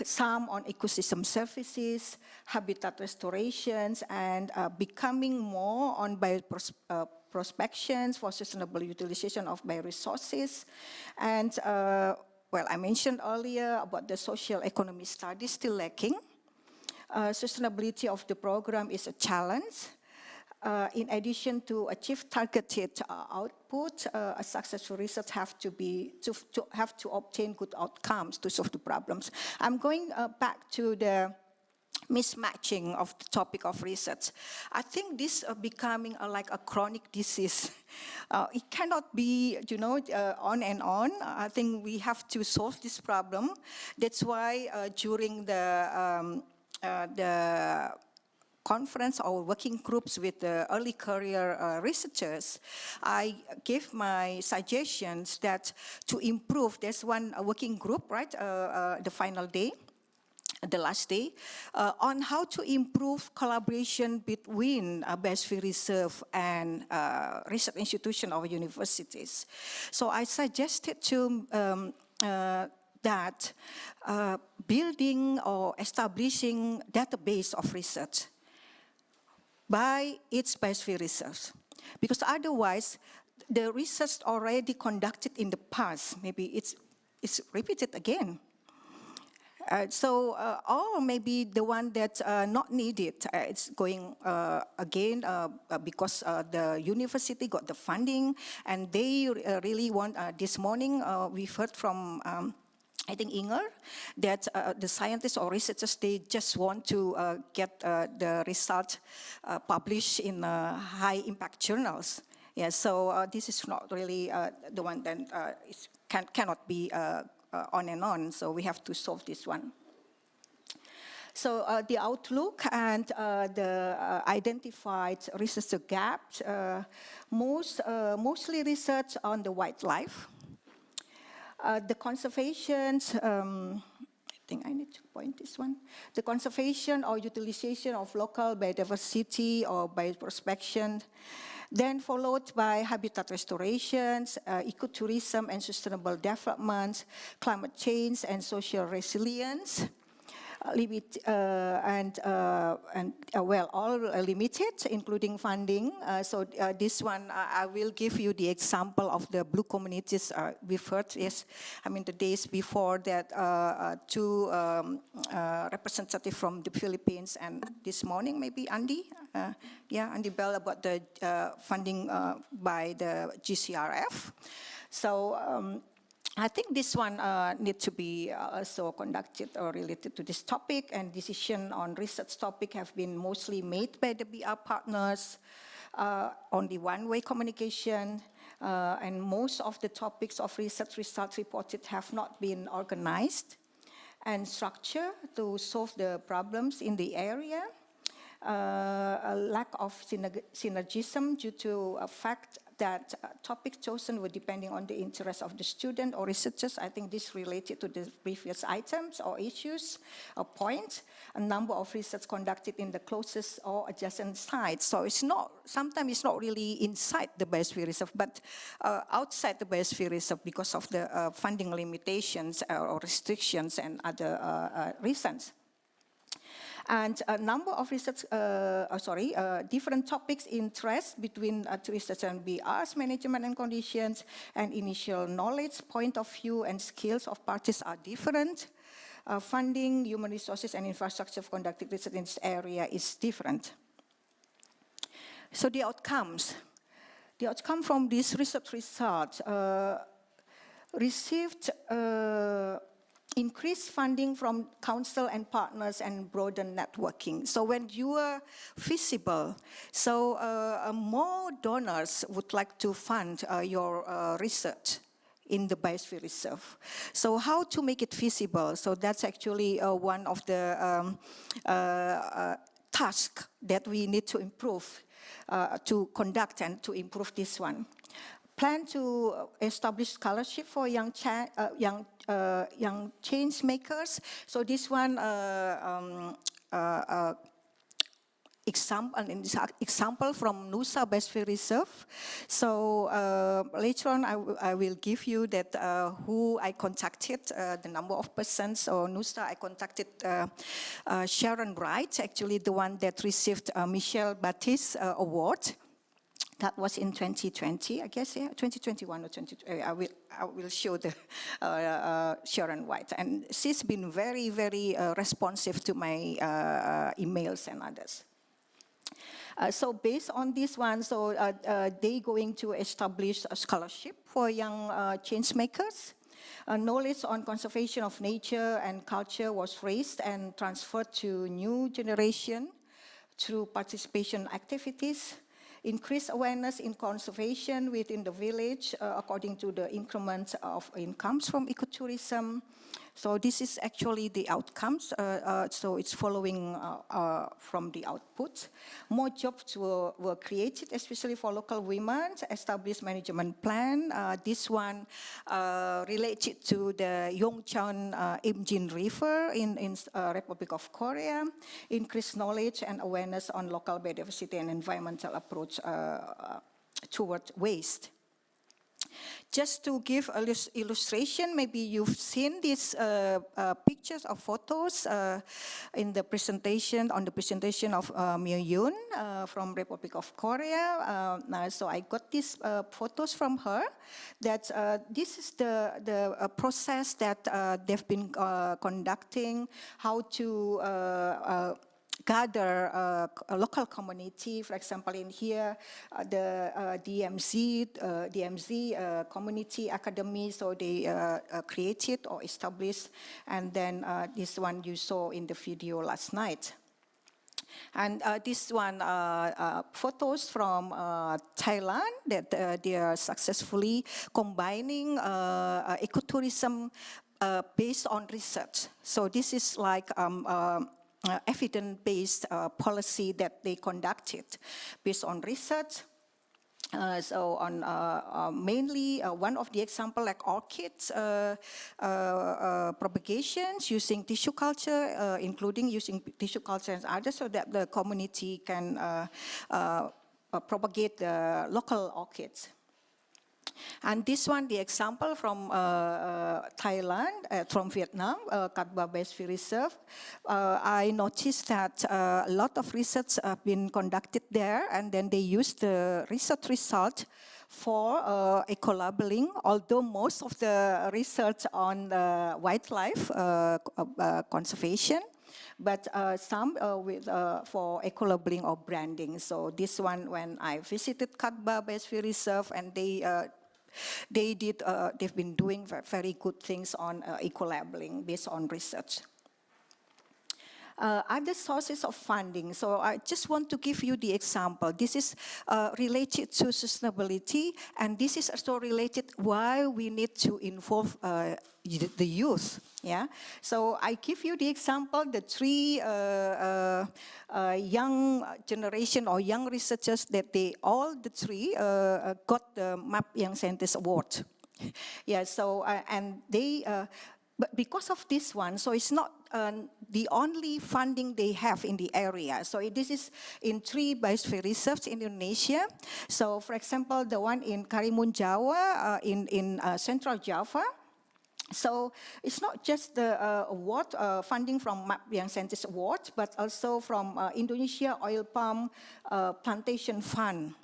S11: some on ecosystem services, habitat restorations, and becoming more on bioprospections for sustainable utilization of bioresources. And, I mentioned earlier about the social economy studies still lacking. Sustainability of the program is a challenge. In addition to achieve targeted output, a successful research have to obtain good outcomes to solve the problems. I'm going back to the mismatching of the topic of research. I think this becoming like a chronic disease. It cannot be, on and on. I think we have to solve this problem. That's why during the conference or working groups with the early career researchers, I gave my suggestions that to improve, there's one working group, right, the final day, the last day, on how to improve collaboration between Biosphere Reserve and research institutions or universities. So I suggested to that building or establishing database of research by its Biosphere Reserves. Because otherwise, the research already conducted in the past, maybe it's repeated again. Or maybe the one that's not needed, it's going again because the university got the funding and they really want, this morning we've heard from I think Inger, that the scientists or researchers, they just want to get the result published in high impact journals. Yeah, so this is not really the one that is cannot be on and on, so we have to solve this one. So the outlook and the identified research gaps, mostly research on the wildlife. The conservations, I think I need to point this one. The conservation or utilization of local biodiversity or bioprospection, then followed by habitat restorations, ecotourism and sustainable development, climate change and social resilience. All limited, including funding. This one, I will give you the example of the Blue Communities we've heard. Yes, I mean the days before that, two representatives from the Philippines, and this morning maybe Andy, Andy Bell, about the funding by the GCRF. So. I think this one needs to be also conducted or related to this topic, and decision on research topic have been mostly made by the BR partners, only one-way communication, and most of the topics of research results reported have not been organized and structured to solve the problems in the area. A lack of synergism due to a fact that topics chosen were depending on the interest of the student or researchers. I think this related to the previous items or issues or points. A number of research conducted in the closest or adjacent sites. So it's not, sometimes it's not really inside the Biosphere Reserve, but outside the Biosphere Reserve because of the funding limitations or restrictions and other reasons. And a number of research, different topics interest between research and BR's management and conditions, and initial knowledge, point of view, and skills of parties are different. Funding, human resources, and infrastructure for conducting research in this area is different. So the outcomes. The outcome from this research result received increased funding from council and partners and broader networking. So when you are feasible, so more donors would like to fund your research in the Biosphere Reserve. So how to make it feasible? So that's actually one of the tasks that we need to improve, to conduct and to improve this one. Plan to establish scholarship for young change makers. So this one example from Nusa Biosphere Reserve. So later on, I will give you that who I contacted, the number of persons. Or Nusa, I contacted Sharon Wright, actually the one that received Michel Baptiste Award. That was in 2020, I guess, yeah, 2021 or 2020. I will show the Sharon White. And she's been very, very responsive to my emails and others. So based on this one, so they going to establish a scholarship for young change makers. Knowledge on conservation of nature and culture was raised and transferred to new generation through participation activities. Increase awareness in conservation within the village according to the increment of incomes from ecotourism. So this is actually the outcomes. So it's following from the output. More jobs were created, especially for local women. Established management plan. This one related to the Yongcheon Imjin River in Republic of Korea. Increased knowledge and awareness on local biodiversity and environmental approach toward waste. Just to give an illustration, maybe you've seen these pictures or photos in the presentation, on the presentation of Myung-yoon from Republic of Korea. So I got these photos from her, that this is the process that they've been conducting, how to gather a local community. For example, in here, the DMZ Community Academy, so they created or established, and then this one you saw in the video last night. And this one, photos from Thailand, that they are successfully combining ecotourism based on research. So this is like evidence-based policy that they conducted based on research. So on mainly one of the example like orchids propagations using tissue culture, including using tissue culture and others, so that the community can propagate the local orchids. And this one, the example from Thailand, from Vietnam, Cat Ba Biosphere Reserve. I noticed that a lot of research have been conducted there, and then they use the research result for eco-labeling, although most of the research on wildlife conservation, but some with for eco-labeling or branding. So this one, when I visited Cat Ba Biosphere Reserve, and they've been doing very good things on eco-labeling based on research. Other sources of funding. So I just want to give you the example. This is related to sustainability, and this is also related why we need to involve the youth. Yeah. So I give you the example, the three young generation or young researchers that all the three got the MAP Young Scientist Award. Yeah. So and they. But because of this one, so it's not the only funding they have in the area. So this is in 3 biosphere reserves in Indonesia. So for example, the one in Karimun Jawa, in Central Java. So it's not just the award funding from MAP Young Scientist Award, but also from Indonesia Oil Palm Plantation Fund.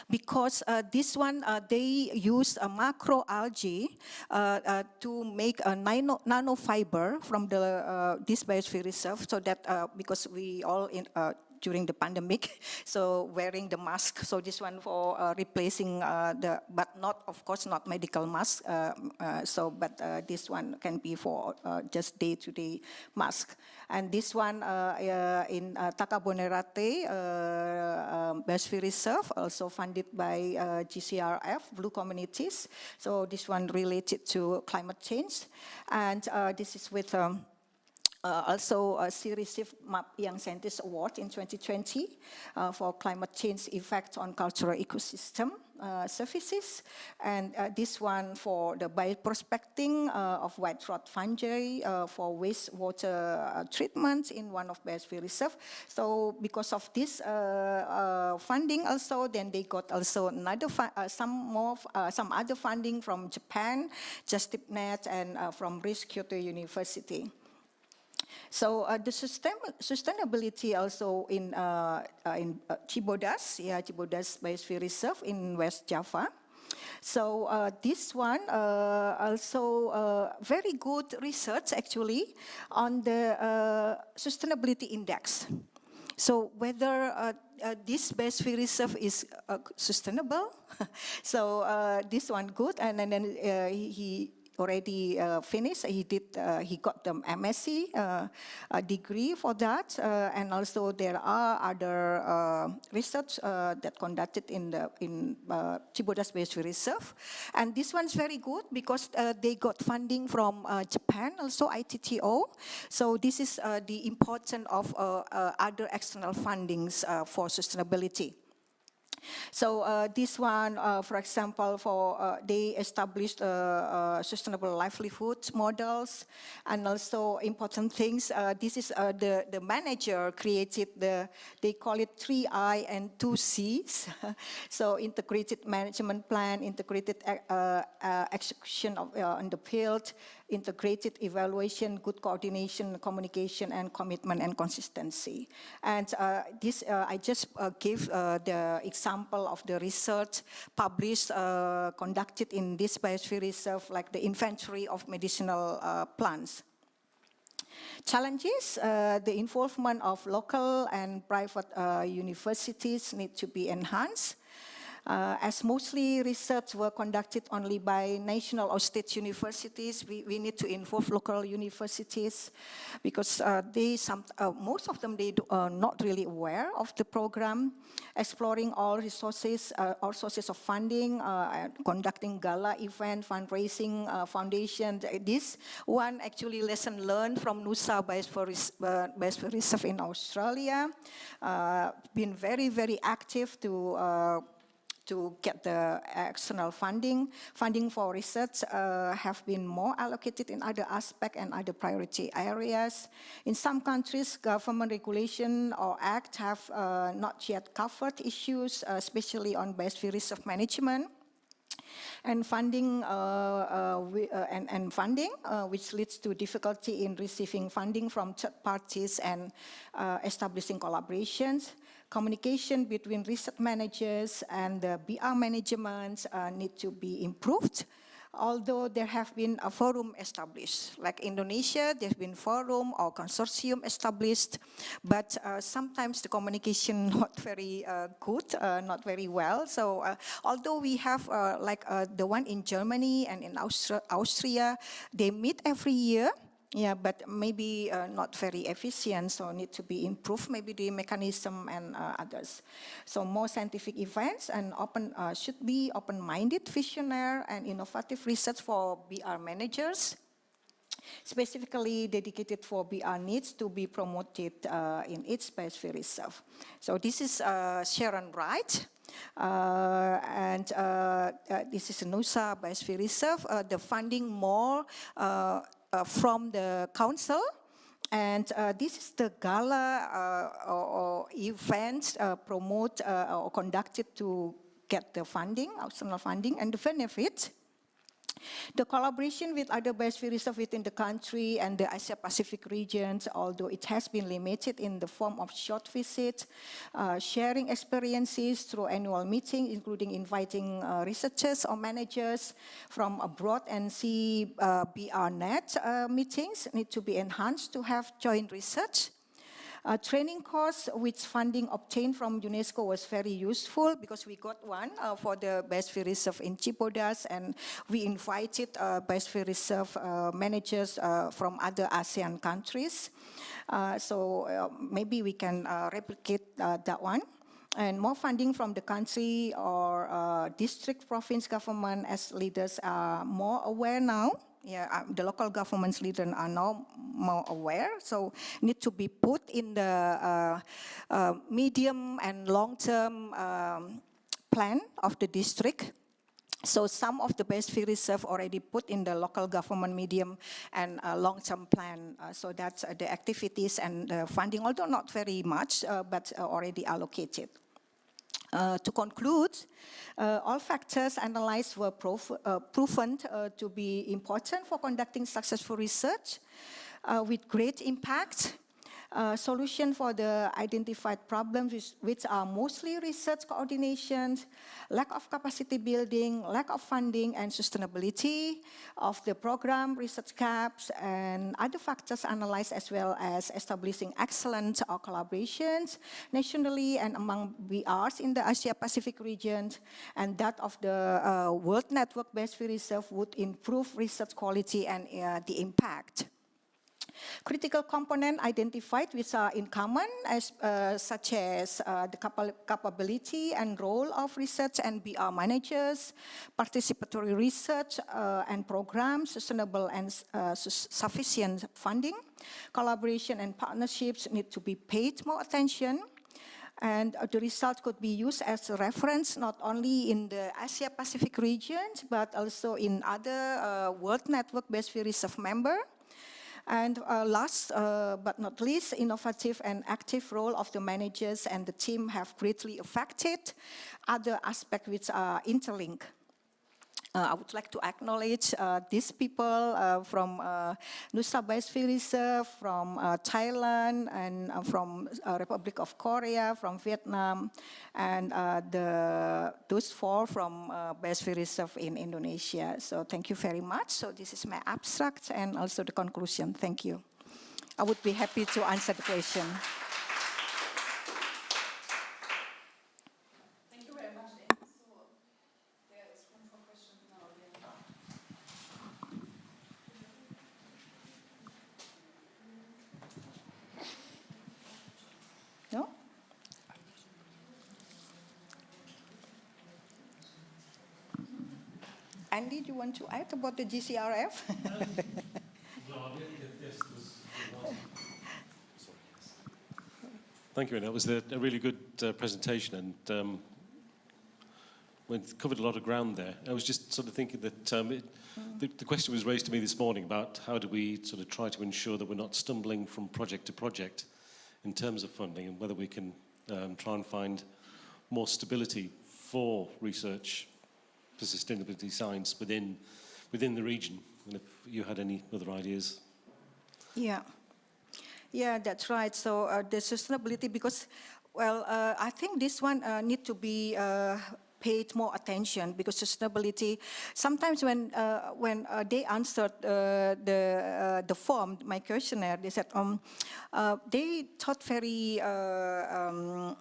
S11: Because this one, they use a macroalgae to make a nanofiber from this biosphere reserve, so that because we all during the pandemic, so wearing the mask. So this one for replacing but not, of course, not medical mask. But this one can be for just day-to-day mask. And this one in Takabonerate Biosphere Reserve, also funded by GCRF Blue Communities. So this one related to climate change. And this is with also she received MAP Young Scientist Award in 2020 for climate change effects on cultural ecosystem services. And this one for the bioprospecting of white-rot fungi for wastewater treatment in one of Biosphere Reserve. So because of this funding also, then they got also another some other funding from Japan, JustipNet, and from Kyoto University. So the sustainability also in Cibodas, Cibodas Biosphere Reserve in West Java. So this one also very good research actually on the sustainability index. So whether this Biosphere Reserve is sustainable, so this one good, and then he already finished. He got the MSc degree for that, and also there are other research that conducted in Cibodas Biosphere Reserve, and this one's very good because they got funding from Japan, also ITTO. So this is the importance of other external fundings for sustainability. So this one, for example, they established sustainable livelihood models, and also important things. This is the manager created they call it 3I and 2Cs. So integrated management plan, integrated execution on the field, integrated evaluation, good coordination, communication, and commitment and consistency. And this I just gave the example of the research published, conducted in this Biosphere Reserve, like the inventory of medicinal plants. Challenges, the involvement of local and private universities need to be enhanced. As mostly research were conducted only by national or state universities, we need to involve local universities because most of them are not really aware of the program. Exploring all sources of funding, conducting gala event, fundraising, foundation. This one actually lesson learned from NUSA Biosphere Reserve in Australia. Been very, very active to get the external funding. Funding for research have been more allocated in other aspects and other priority areas. In some countries, government regulation or act have not yet covered issues, especially on biosphere reserve management. And funding, which leads to difficulty in receiving funding from third parties and establishing collaborations. Communication between research managers and the BR management need to be improved. Although there have been a forum established, like Indonesia, there's been forum or consortium established, but sometimes the communication not very good, not very well. So although we have the one in Germany and in Austria, they meet every year. Yeah, but maybe not very efficient, so need to be improved, maybe the mechanism and others. So more scientific events and should be open-minded, visionary and innovative research for BR managers, specifically dedicated for BR needs to be promoted in its biosphere reserve. So this is Sharon Wright. This is NUSA Biosphere Reserve. The funding more from the council, and this is the gala or events promote or conducted to get the funding, external funding, and the benefit. The collaboration with other biosphere reserves within the country and the Asia-Pacific regions, although it has been limited in the form of short visits, sharing experiences through annual meetings, including inviting researchers or managers from abroad and see BRNet meetings need to be enhanced to have joint research. Training course, which funding obtained from UNESCO was very useful because we got one for the Biosphere Reserve in Cibodas, and we invited Biosphere Reserve managers from other ASEAN countries. So maybe we can replicate that one. And more funding from the country or district, province government as leaders are more aware now. Yeah, the local government's leaders are now more aware, so need to be put in the medium and long-term plan of the district. So some of the biosphere reserve already put in the local government medium and long-term plan. So that's the activities and the funding, although not very much, but already allocated. To conclude, all factors analyzed were proven to be important for conducting successful research with great impact. Solution for the identified problems, which are mostly research coordination, lack of capacity building, lack of funding and sustainability of the program, research gaps, and other factors analyzed, as well as establishing excellent collaborations nationally and among BRs in the Asia-Pacific region, and that of the World Network Biosphere Reserve would improve research quality and the impact. Critical components identified which are in common, such as the capability and role of research and BR managers, participatory research and programs, sustainable and sufficient funding, collaboration and partnerships need to be paid more attention. And the result could be used as a reference not only in the Asia-Pacific region, but also in other World Network Biosphere Reserve member. And last but not least, innovative and active role of the managers and the team have greatly affected other aspects which are interlinked. I would like to acknowledge these people from NUSA Biosphere Reserve, from Thailand, and from Republic of Korea, from Vietnam, and those four from Biosphere Reserve in Indonesia. So thank you very much. So this is my abstract and also the conclusion. Thank you. I would be happy to answer the question.
S7: Thank you very much.
S11: Andy, do you want to add about the GCRF?
S6: Thank you, Anna. That was a really good presentation, and covered a lot of ground there. I was just sort of thinking that the question was raised to me this morning about how do we sort of try to ensure that we're not stumbling from project to project in terms of funding, and whether we can try and find more stability for research, for sustainability science within the region. And if you had any other ideas.
S11: Yeah, that's right. So the sustainability, because, well, I think this one need to be paid more attention, because sustainability, sometimes when they answered the form, my questionnaire, they said they thought very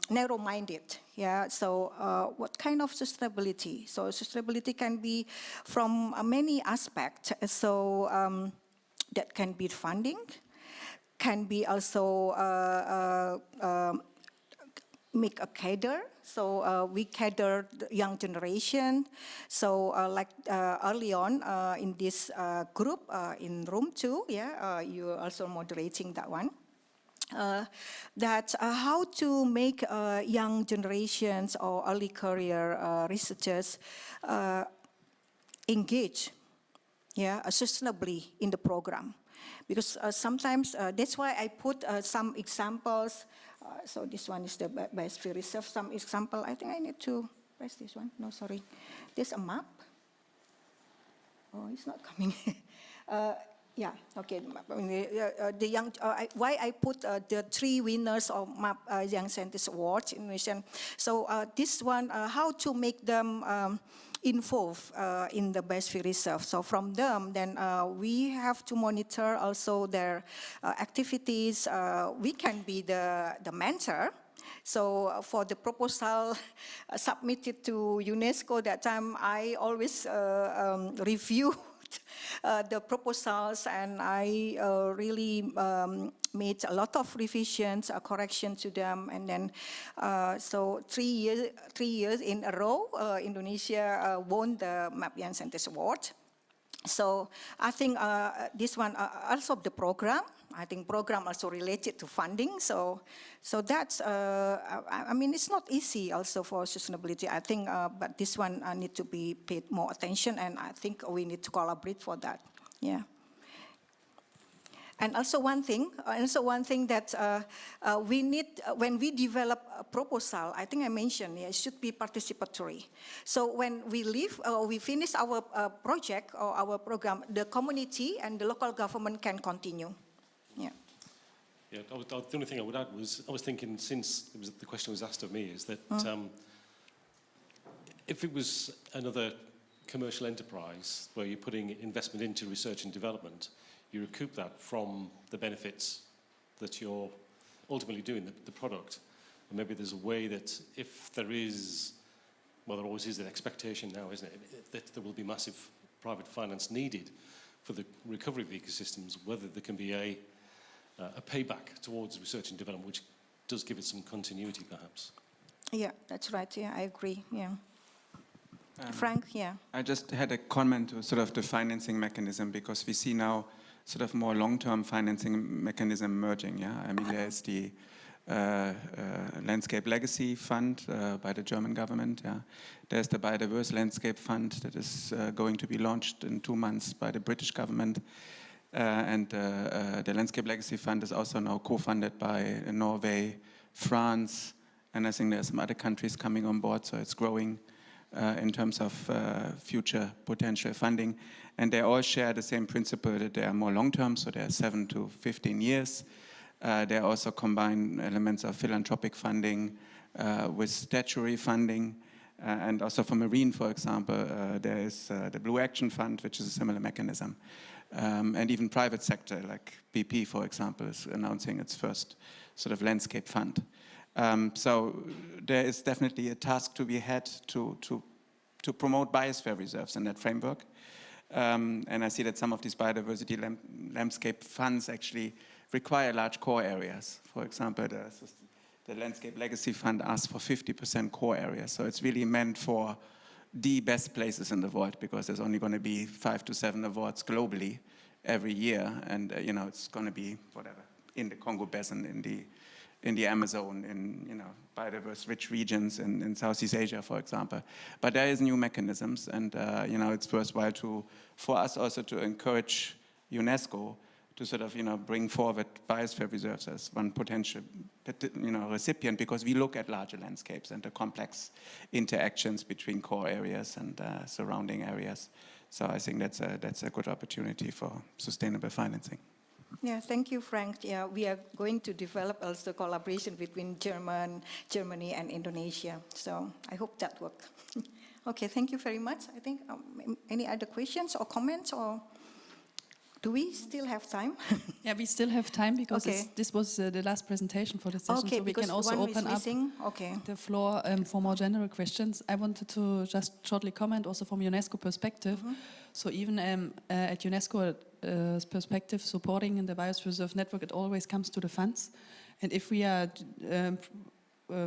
S11: narrow-minded. Yeah, so what kind of sustainability? So sustainability can be from many aspects. So that can be funding, can be also make a cadre. So we cater the young generation. So like early on in this group in room 2, you're also moderating that one. That how to make young generations or early career researchers engage sustainably in the program. Because sometimes, that's why I put some examples. So this one is the Biosphere Reserve. Some example, I think I need to press this one. No, sorry. There's a map. Oh, it's not coming. Yeah, okay. The young, why I put the 3 winners of MAP Young Scientist Award in Innovation. So this one, how to make them involved in the Biosphere Reserve. So from them, then we have to monitor also their activities. We can be the mentor. So for the proposal submitted to UNESCO that time, I always review the proposals, and I really made a lot of revisions, correction to them, and then so 3 years in a row, Indonesia won the MAP Young Scientist Award. So I think this one also the program. I think program also related to funding. So that's I mean it's not easy also for sustainability. I think, but this one need to be paid more attention, and I think we need to collaborate for that. Yeah. And also one thing that we need when we develop a proposal, I think I mentioned, it should be participatory. So when we leave or we finish our project or our program, the community and the local government can continue. Yeah.
S6: Yeah. The only thing I would add was I was thinking, since the question was asked of me, is that if it was another commercial enterprise where you're putting investment into research and development, you recoup that from the benefits that you're ultimately doing, the product. And maybe there's a way that if there is, well, there always is an expectation now, isn't it, that there will be massive private finance needed for the recovery of ecosystems, whether there can be a payback towards research and development, which does give it some continuity, perhaps.
S11: Yeah, that's right. Yeah, I agree. Yeah. Frank, yeah.
S13: I just had a comment to sort of the financing mechanism, because we see now sort of more long-term financing mechanism emerging. Yeah, I mean there's the Landscape Legacy Fund by the German government. Yeah, there's the Biodiverse Landscape Fund that is going to be launched in 2 months by the British government, and the Landscape Legacy Fund is also now co-funded by Norway, France, and I think there's some other countries coming on board. So it's growing in terms of future potential funding. And they all share the same principle, that they are more long-term, so they are 7 to 15 years. They also combine elements of philanthropic funding with statutory funding. And also for marine, for example, there is the Blue Action Fund, which is a similar mechanism. And even private sector, like BP, for example, is announcing its first sort of landscape fund. So there is definitely a task to be had to promote biosphere reserves in that framework. And I see that some of these biodiversity landscape funds actually require large core areas. For example, the Landscape Legacy Fund asks for 50% core areas. So it's really meant for the best places in the world, because there's only going to be 5 to 7 awards globally every year, and it's going to be whatever in the Congo Basin, in the Amazon, in biodiverse rich regions in Southeast Asia, for example. But there is new mechanisms, and it's worthwhile for us also to encourage UNESCO to sort of bring forward biosphere reserves as one potential recipient, because we look at larger landscapes and the complex interactions between core areas and surrounding areas. So I think that's a good opportunity for sustainable financing.
S11: Yeah, thank you, Frank. Yeah, we are going to develop also collaboration between Germany and Indonesia. So I hope that works. Okay, thank you very much. I think any other questions or comments, or do we still have time?
S7: Yeah, we still have time, because this was the last presentation for the session, so we can also open up the floor for more general questions. I wanted to just shortly comment also from UNESCO perspective. So even at UNESCO's perspective, supporting in the Biosphere Reserve network, it always comes to the funds. And if we are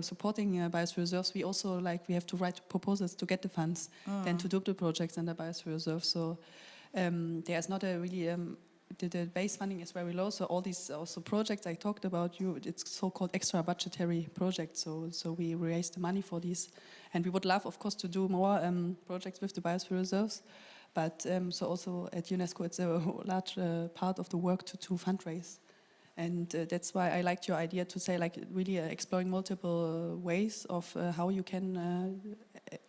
S7: supporting Biosphere Reserves, we also we have to write proposals to get the funds, then to do the projects in the Biosphere Reserve. So there's not a really, the base funding is very low, so all these also projects I talked about, it's so-called extra budgetary projects, so we raise the money for these. And we would love, of course, to do more projects with the Biosphere Reserves, but so also at UNESCO it's a large part of the work to fundraise. And that's why I liked your idea to say really exploring multiple ways of how you can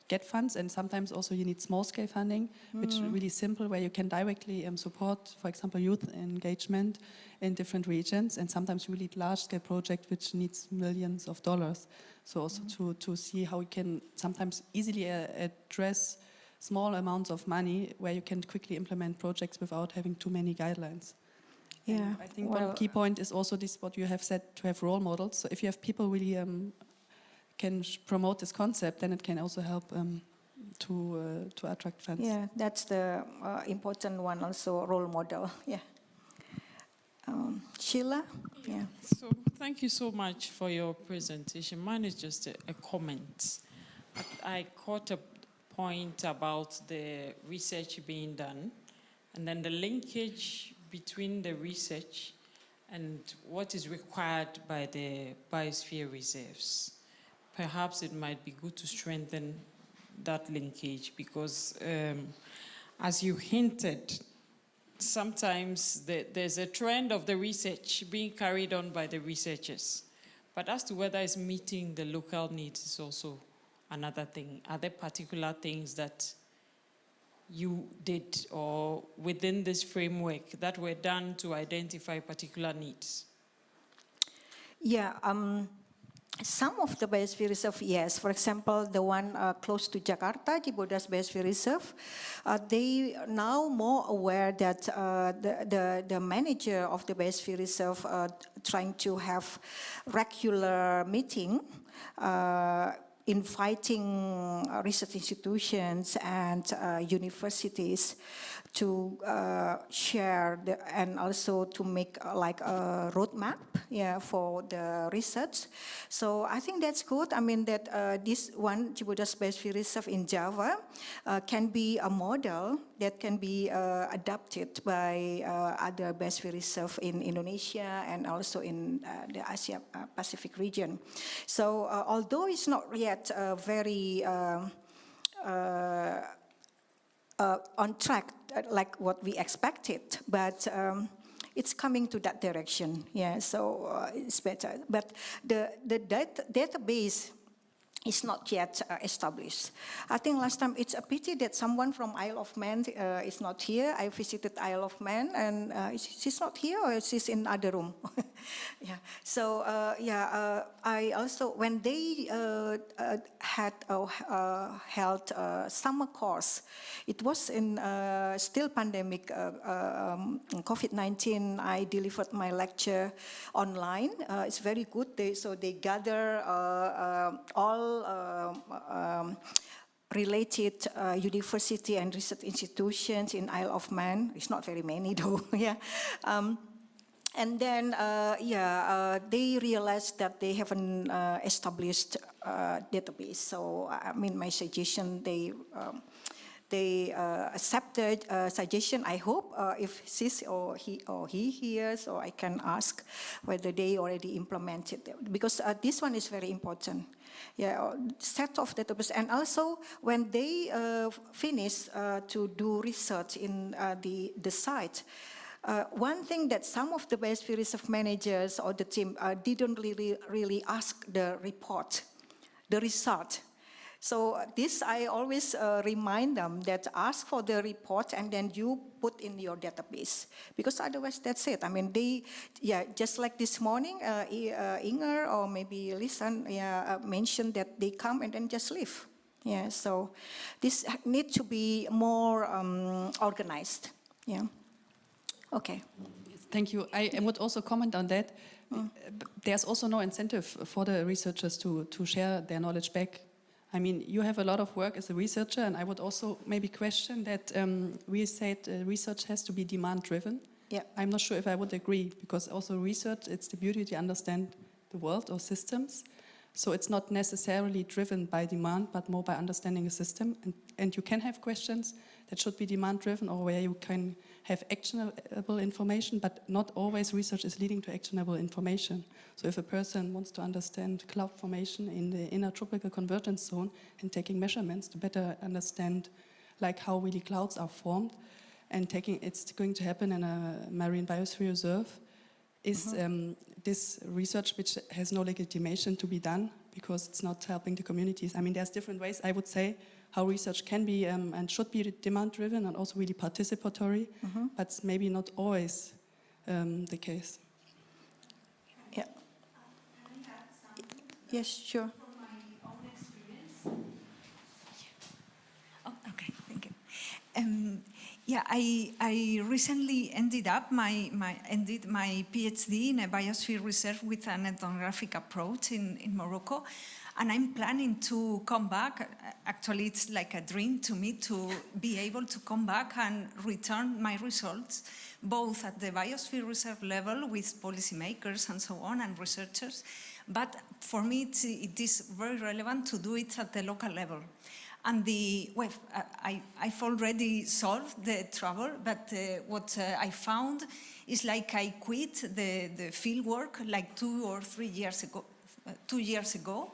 S7: get funds, and sometimes also you need small-scale funding, which is really simple, where you can directly support, for example, youth engagement in different regions, and sometimes you need large-scale project which needs millions of dollars. So also to see how you can sometimes easily address small amounts of money where you can quickly implement projects without having too many guidelines. Yeah, and I think one key point is also this, what you have said, to have role models. So if you have people really can promote this concept, then it can also help to attract funds.
S11: Yeah, that's the important one, also role model. Yeah. Sheila? Yeah.
S12: So thank you so much for your presentation. Mine is just a comment. I caught a point about the research being done, and then the linkage between the research and what is required by the biosphere reserves. Perhaps it might be good to strengthen that linkage, because as you hinted, sometimes there's a trend of the research being carried on by the researchers. But as to whether it's meeting the local needs is also another thing. Are there particular things that you did or within this framework that were done to identify particular needs?
S11: Yeah, some of the Biosphere Reserve, yes. For example, the one close to Jakarta, Cibodas Biosphere Reserve, they are now more aware that the manager of the Biosphere Reserve trying to have regular meeting, inviting research institutions and universities to share and also to make like a roadmap, yeah, for the research. So I think that's good. I mean that this one Cibodas Biosphere Reserve in Java can be a model that can be adapted by other biosphere reserve in Indonesia and also in the Asia-Pacific region. So although it's not yet very on track like what we expected, but it's coming to that direction. Yeah, so it's better. But the database is not yet established. I think last time it's a pity that someone from Isle of Man is not here. I visited Isle of Man and she's not here, or she's in other room. Yeah. So I also, when they had held summer course, it was in still pandemic COVID-19. I delivered my lecture online. It's very good. So they gather all related university and research institutions in Isle of Man. It's not very many though. Yeah. And then, they realized that they haven't established database. So, I mean, my suggestion, they accepted suggestion. I hope if sis or he hears, or I can ask whether they already implemented it, because this one is very important. Yeah, set of database, and also when they finish to do research in the site. One thing that some of the Biosphere Reserve managers or the team didn't really ask the report, the result. So this I always remind them that ask for the report and then you put in your database, because otherwise that's it. I mean, just like this morning, Inger or maybe Lisen mentioned that they come and then just leave. Yeah, so this needs to be more organized. Yeah. Okay.
S7: Thank you. I would also comment on that. There's also no incentive for the researchers to share their knowledge back. I mean, you have a lot of work as a researcher, and I would also maybe question that we said research has to be demand-driven.
S11: Yeah.
S7: I'm not sure if I would agree, because also research, it's the beauty to understand the world or systems. So it's not necessarily driven by demand, but more by understanding a system. And you can have questions that should be demand-driven, or where you can have actionable information, but not always research is leading to actionable information. So if a person wants to understand cloud formation in the inner tropical convergence zone and taking measurements to better understand like how really clouds are formed, and it's going to happen in a marine biosphere reserve, is this research which has no legitimation to be done because it's not helping the communities. I mean, there's different ways, I would say, how research can be and should be demand-driven and also really participatory, but maybe not always the case.
S11: Yeah. Yes, sure.
S4: From my own experience. Oh, okay, thank you. Yeah, I recently ended my PhD in a biosphere reserve with an ethnographic approach in Morocco. And I'm planning to come back. Actually, it's like a dream to me to be able to come back and return my results, both at the Biosphere Reserve level with policymakers and so on and researchers. But for me, it is very relevant to do it at the local level. And I've already solved the trouble, but what I found is like I quit the field work like 2 or 3 years ago. 2 years ago.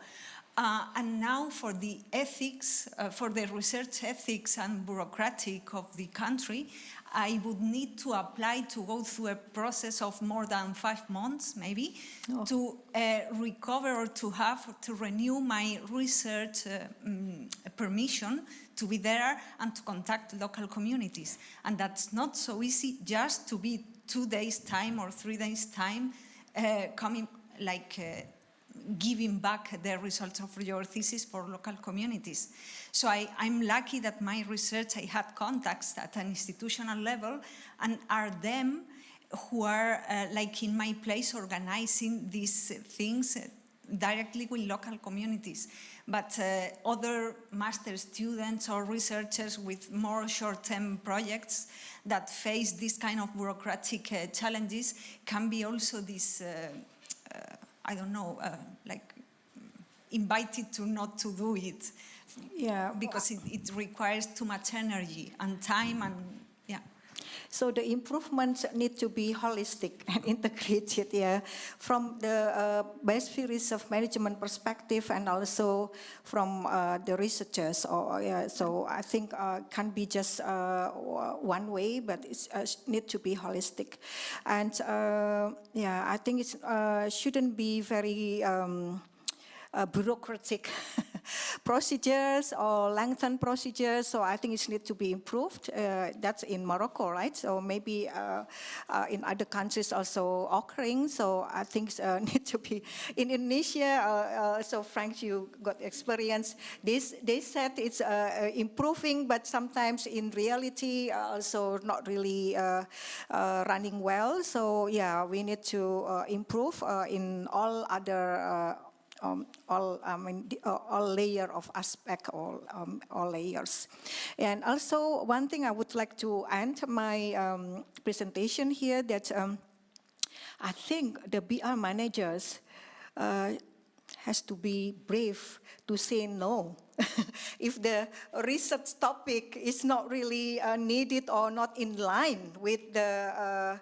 S4: And now for the ethics, for the research ethics and bureaucratic of the country, I would need to apply to go through a process of more than 5 months, maybe, to recover or to renew my research permission to be there and to contact local communities. And that's not so easy just to be 2 days' time or 3 days' time coming like giving back the results of your thesis for local communities. So I'm lucky that my research, I had contacts at an institutional level, and are them who are like in my place organizing these things directly with local communities. But other master students or researchers with more short-term projects that face this kind of bureaucratic challenges can be also this I don't know, like invited to not to do it.
S11: Yeah. Because it requires too much energy and time and yeah. So the improvements need to be holistic and integrated, yeah, from the Biosphere Reserve management perspective and also from the researchers. So I think can be just one way, but it needs to be holistic. And yeah, I think it shouldn't be very bureaucratic procedures or lengthened procedures. So I think it needs to be improved. That's in Morocco, right? So maybe in other countries also occurring. So I think need to be in Indonesia. So Frank, you got experience. They said it's improving, but sometimes in reality also not really running well. So yeah, we need to improve in all other all layer of aspect, all layers. And also one thing I would like to end my presentation here that I think the BR managers has to be brave to say no. If the research topic is not really needed or not in line with the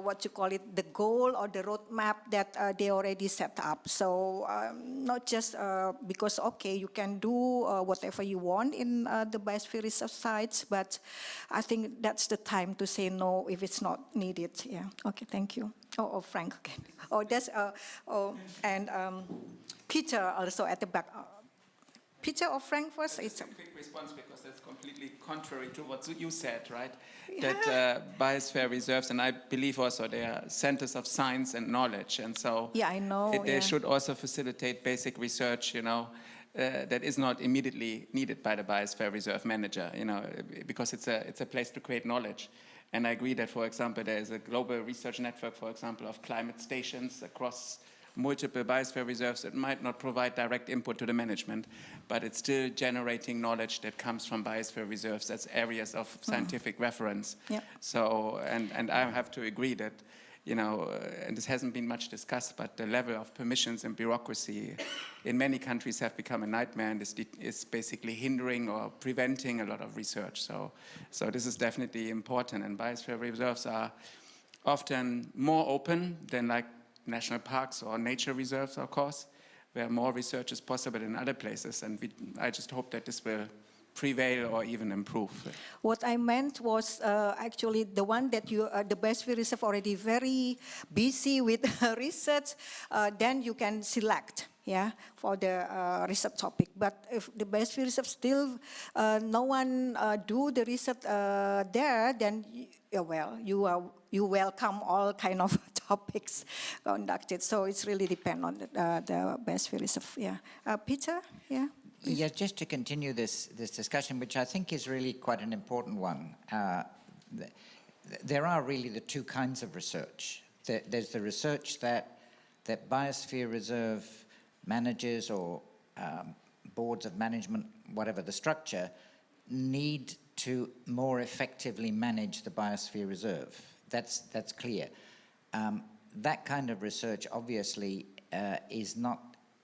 S11: what you call it, the goal or the roadmap that they already set up. So not just because, okay, you can do whatever you want in the Biosphere Reserve sites, but I think that's the time to say no if it's not needed. Yeah. Okay. Thank you. Oh, Frank again. Oh, that's and Peter also at the back. Peter or Frank first?
S15: It's a quick response because that's completely contrary to what you said, right? Yeah. That biosphere reserves, and I believe also they are centers of science and knowledge, and so
S11: yeah, I know.
S15: They should also facilitate basic research, you know, that is not immediately needed by the biosphere reserve manager, you know, because it's a place to create knowledge. And I agree that, for example, there is a global research network, for example, of climate stations across multiple biosphere reserves that might not provide direct input to the management, but it's still generating knowledge that comes from biosphere reserves as areas of scientific reference. Yep. So, and I have to agree that, you know, and this hasn't been much discussed, but the level of permissions and bureaucracy in many countries have become a nightmare, and is basically hindering or preventing a lot of research. So this is definitely important, and biosphere reserves are often more open than like national parks or nature reserves, of course, where more research is possible in other places, and I just hope that this will prevail or even improve.
S11: What I meant was actually the one that you, the Biosphere Reserve already very busy with research, then you can select, yeah, for the research topic. But if the Biosphere Reserve still no one do the research there, then well, you welcome all kind of topics conducted. So it's really depend on the Biosphere Reserve. Yeah, Peter. Yeah. Please.
S1: Yeah, just to continue this discussion, which I think is really quite an important one. There are really the two kinds of research. There's the research that Biosphere Reserve managers or boards of management, whatever the structure, need to more effectively manage the Biosphere Reserve. That's clear. That kind of research obviously is not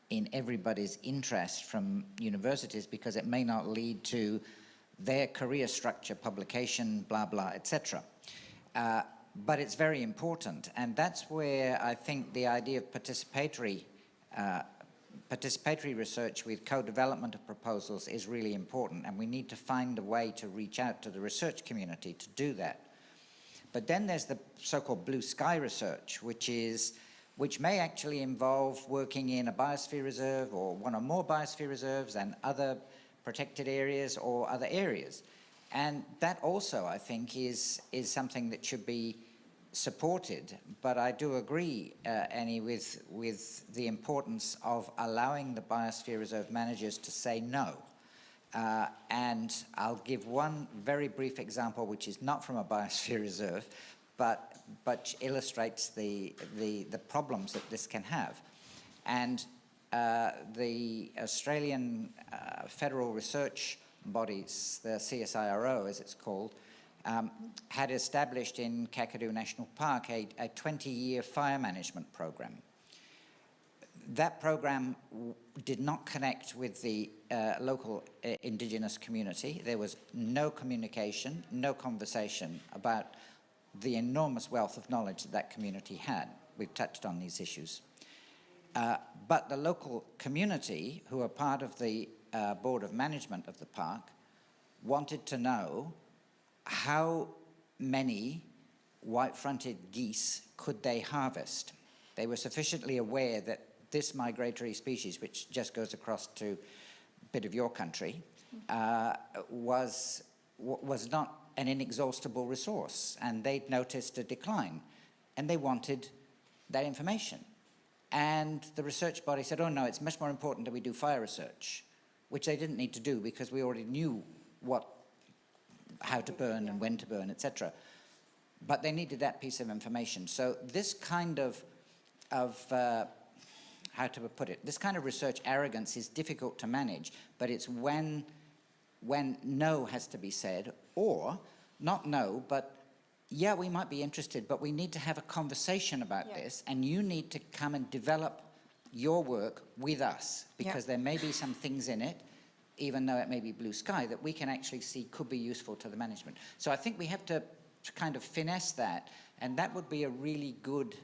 S1: in everybody's interest from universities, because it may not lead to their career structure, publication, blah, blah, etc. But it's very important, and that's where I think the idea of participatory research with co-development of proposals is really important, and we need to find a way to reach out to the research community to do that. But then there's the so-called blue sky research, which may actually involve working in a biosphere reserve or one or more biosphere reserves and other protected areas or other areas. And that also, I think, is something that should be supported. But I do agree, Enny, with the importance of allowing the biosphere reserve managers to say no. And I'll give one very brief example, which is not from a biosphere reserve, but illustrates the problems that this can have. And the Australian federal research bodies, the CSIRO as it's called, had established in Kakadu National Park a 20-year fire management program. That program did not connect with the local indigenous community. There was no communication, no conversation about the enormous wealth of knowledge that community had. We've touched on these issues. But the local community, who are part of the board of management of the park, wanted to know how many white-fronted geese could they harvest. They were sufficiently aware that this migratory species, which just goes across to a bit of your country, was not an inexhaustible resource, and they'd noticed a decline, and they wanted that information. And the research body said, oh no, it's much more important that we do fire research, which they didn't need to do because we already knew how to burn and when to burn, etc. But they needed that piece of information. So this kind of how to put it, this kind of research arrogance is difficult to manage, but it's when no has to be said, or not no, but yeah, we might be interested, but we need to have a conversation about this, and you need to come and develop your work with us, because there may be some things in it, even though it may be blue sky, that we can actually see could be useful to the management. So I think we have to kind of finesse that, and that would be a really good,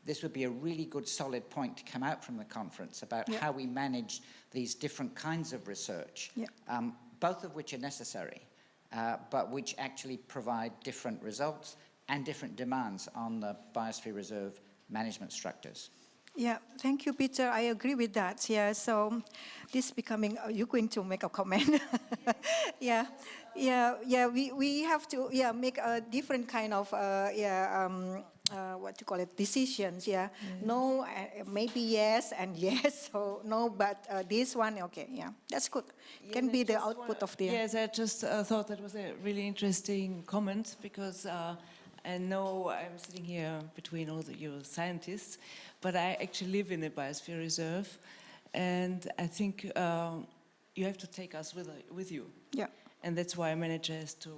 S1: this would be a really good solid point to come out from the conference about how we manage these different kinds of research, both of which are necessary, but which actually provide different results and different demands on the Biosphere Reserve management structures.
S11: Yeah, thank you, Peter. I agree with that. Yeah, so this becoming, you're going to make a comment. We have to make a different kind of what you call it, decisions. No, maybe yes, and yes, so no, but this one, okay, that's good. Can be the output of the.
S8: Yes, I just thought that was a really interesting comment, because I know I'm sitting here between all you scientists, but I actually live in a biosphere reserve, and I think you have to take us with you.
S11: Yeah.
S8: And that's why a manager has to,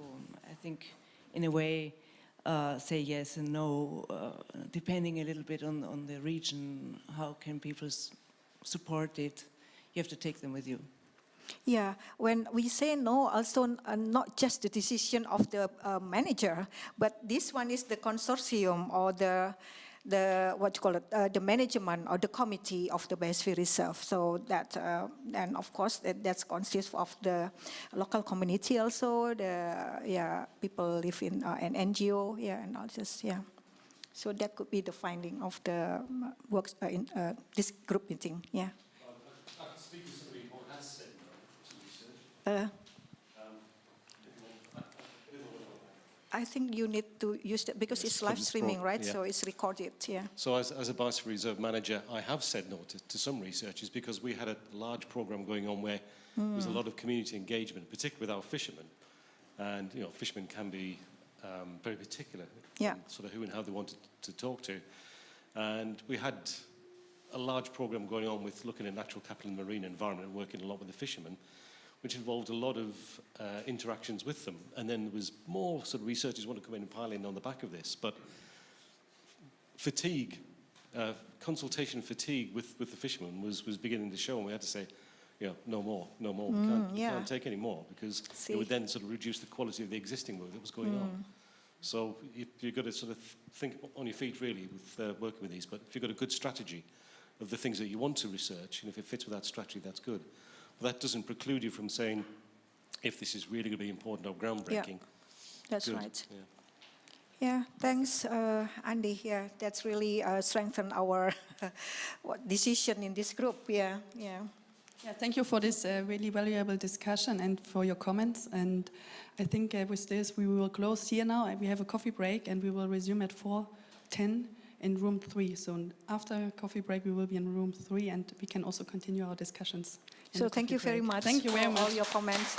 S8: I think, in a way, say yes and no, depending a little bit on the region. How can people support it? You have to take them with you.
S11: Yeah, when we say no, also not just the decision of the manager, but this one is the consortium or the what you call it, the management or the committee of the Biosphere Reserve. So that, and of course that consists of the local community also, the people live in an NGO, and all this, So that could be the finding of the works in this group meeting,
S6: I can speak to somebody who has said no to research.
S11: I think you need to use that because it's live streaming, right? So it's recorded,
S6: So as a Biosphere Reserve manager, I have said no to some researchers because we had a large program going on where there was a lot of community engagement, particularly with our fishermen. And, fishermen can be very particular, sort of who and how they wanted to talk to. And we had a large program going on with looking at natural capital and marine environment and working a lot with the fishermen, which involved a lot of interactions with them. And then there was more sort of researchers want to come in and pile in on the back of this. But fatigue, consultation fatigue with the fishermen was beginning to show, and we had to say, no more. We can't take any more, because it would then sort of reduce the quality of the existing work that was going on. So you've got to sort of think on your feet, really, with working with these. But if you've got a good strategy of the things that you want to research, and if it fits with that strategy, that's good. But that doesn't preclude you from saying, if this is really going to be important or groundbreaking.
S11: That's right. Thanks, Andy. That's really strengthened our decision in this group.
S10: Thank you for this really valuable discussion and for your comments. And I think with this we will close here now. We have a coffee break and we will resume at 4:10 in room 3. So after coffee break we will be in room 3 and we can also continue our discussions.
S11: So thank you very much for all your comments.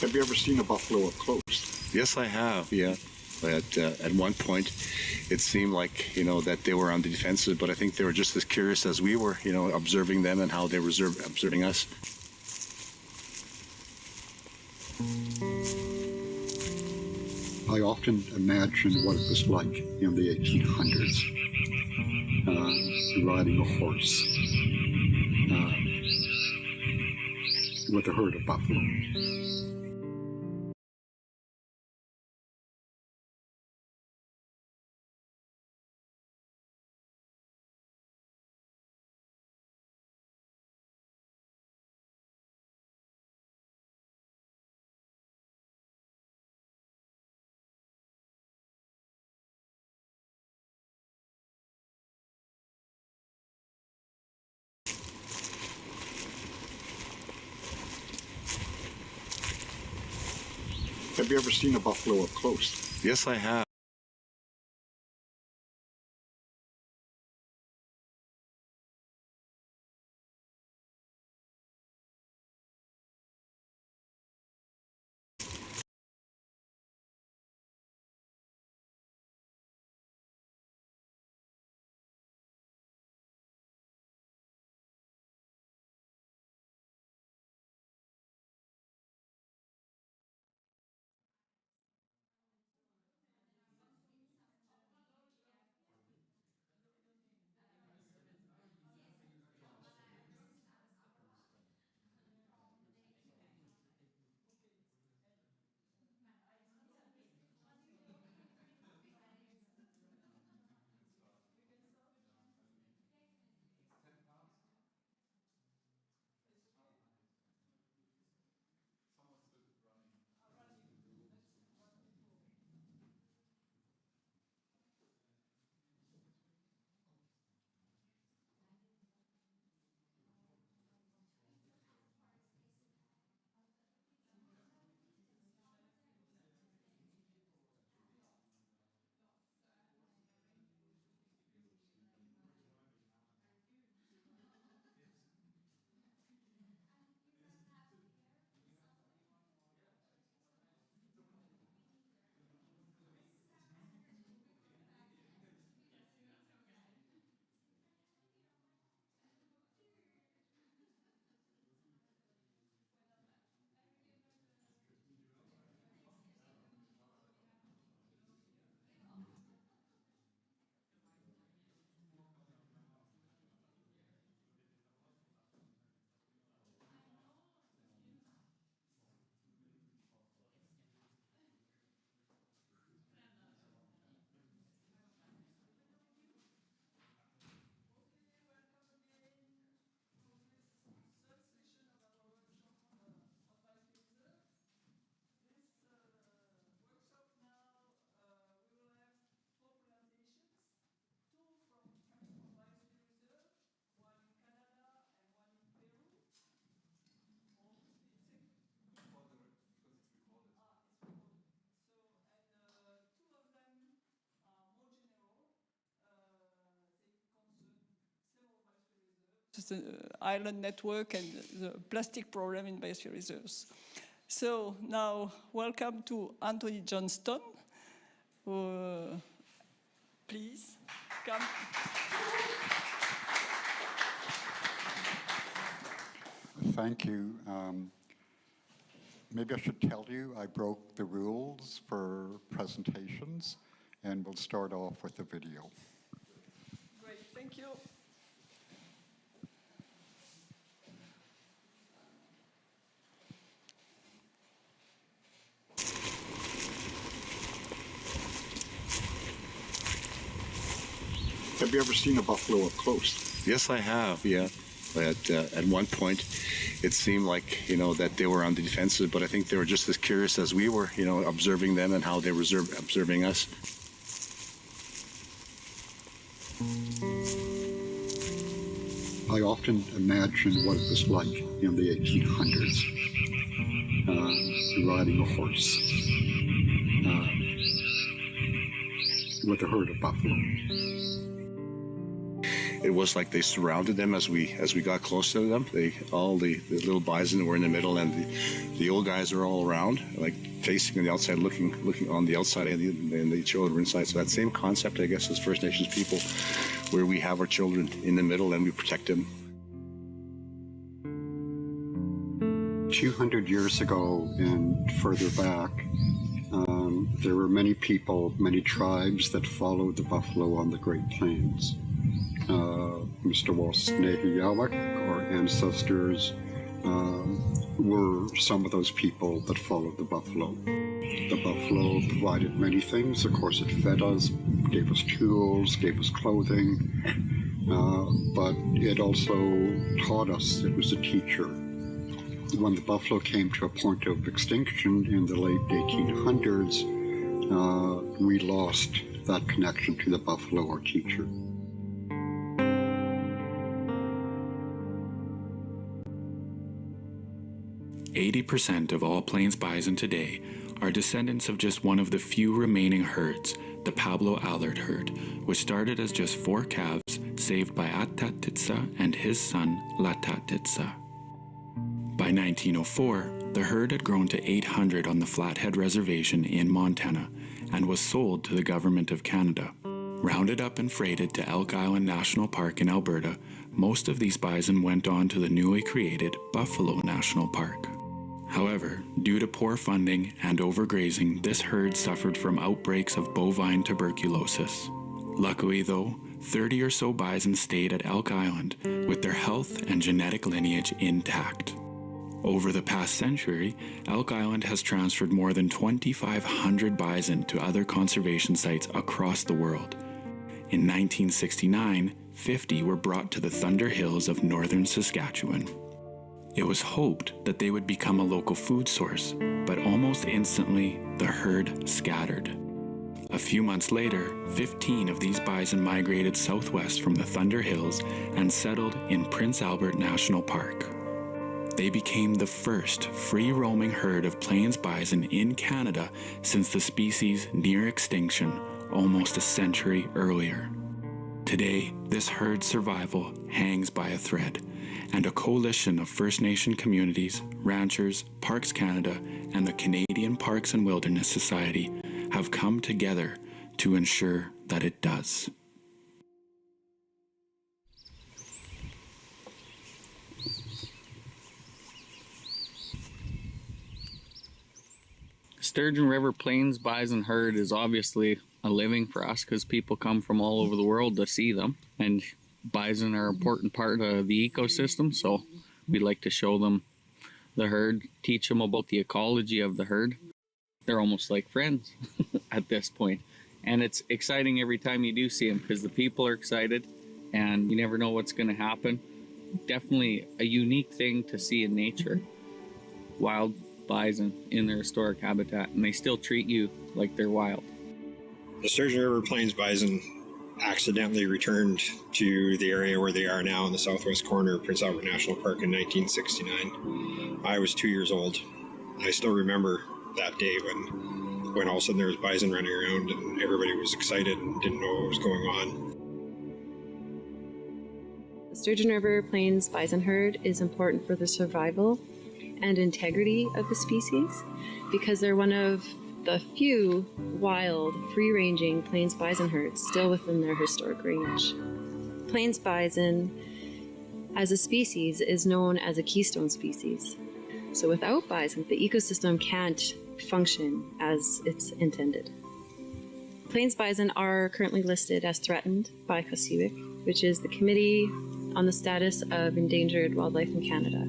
S18: Have you ever seen a buffalo up close?
S21: Yes, I have, yeah. At one point, it seemed like, that they were on the defensive, but I think they were just as curious as we were, observing them and how they were observing us.
S18: I often imagine what it was like in the 1800s, riding a horse with a herd of buffalo. Have you ever seen a buffalo up close?
S21: Yes, I have.
S22: The island network and the plastic problem in biosphere reserves. So now, welcome to Anthony Johnston. Please come.
S18: Thank you. Maybe I should tell you I broke the rules for presentations, and we'll start off with the video.
S22: Great, thank you.
S18: Have you ever seen a buffalo up close?
S21: Yes, I have, yeah. At one point, it seemed like, that they were on the defensive, but I think they were just as curious as we were, observing them and how they were observing us.
S18: I often imagine what it was like in the 1800s, riding a horse with a herd of buffalo.
S21: it was like they surrounded them as we got close to them. All the little bison were in the middle, and the old guys are all around, like facing on the outside, looking on the outside, and the children were inside. So that same concept, I guess, as First Nations people, where we have our children in the middle and we protect them.
S18: 200 years ago and further back, there were many people, many tribes that followed the buffalo on the Great Plains. Mr. Wasnehiyawak, our ancestors, were some of those people that followed the buffalo. The buffalo provided many things. Of course, it fed us, gave us tools, gave us clothing, but it also taught us. It was a teacher. When the buffalo came to a point of extinction in the late 1800s, we lost that connection to the buffalo, our teacher.
S14: % of all plains bison today are descendants of just one of the few remaining herds, the Pablo Allard herd, which started as just 4 calves saved by Atatitsa and his son Latatitsa. By 1904, the herd had grown to 800 on the Flathead Reservation in Montana and was sold to the Government of Canada. Rounded up and freighted to Elk Island National Park in Alberta, most of these bison went on to the newly created Buffalo National Park. However, due to poor funding and overgrazing, this herd suffered from outbreaks of bovine tuberculosis. Luckily, though, 30 or so bison stayed at Elk Island with their health and genetic lineage intact. Over the past century, Elk Island has transferred more than 2,500 bison to other conservation sites across the world. In 1969, 50 were brought to the Thunder Hills of northern Saskatchewan. It was hoped that they would become a local food source, but almost instantly, the herd scattered. A few months later, 15 of these bison migrated southwest from the Thunder Hills and settled in Prince Albert National Park. They became the first free-roaming herd of plains bison in Canada since the species' near extinction almost a century earlier. Today, this herd's survival hangs by a thread, and a coalition of First Nation communities, ranchers, Parks Canada, and the Canadian Parks and Wilderness Society have come together to ensure that it does.
S19: Sturgeon River Plains bison herd is obviously a living for us because people come from all over the world to see them, and bison are an important part of the ecosystem, so we like to show them the herd, teach them about the ecology of the herd. They're almost like friends at this point, and it's exciting every time you do see them because the people are excited and you never know what's going to happen. Definitely a unique thing to see in nature. Wild bison in their historic habitat, and they still treat you like they're wild.
S23: The Sturgeon River Plains bison accidentally returned to the area where they are now in the southwest corner of Prince Albert National Park in 1969. I was 2 years old. I still remember that day when all of a sudden there was bison running around and everybody was excited and didn't know what was going on.
S24: The Sturgeon River Plains bison herd is important for the survival and integrity of the species because they're one of the few wild, free-ranging plains bison herds still within their historic range. Plains bison, as a species, is known as a keystone species. So without bison, the ecosystem can't function as it's intended. Plains bison are currently listed as threatened by CSIWC, which is the Committee on the Status of Endangered Wildlife in Canada.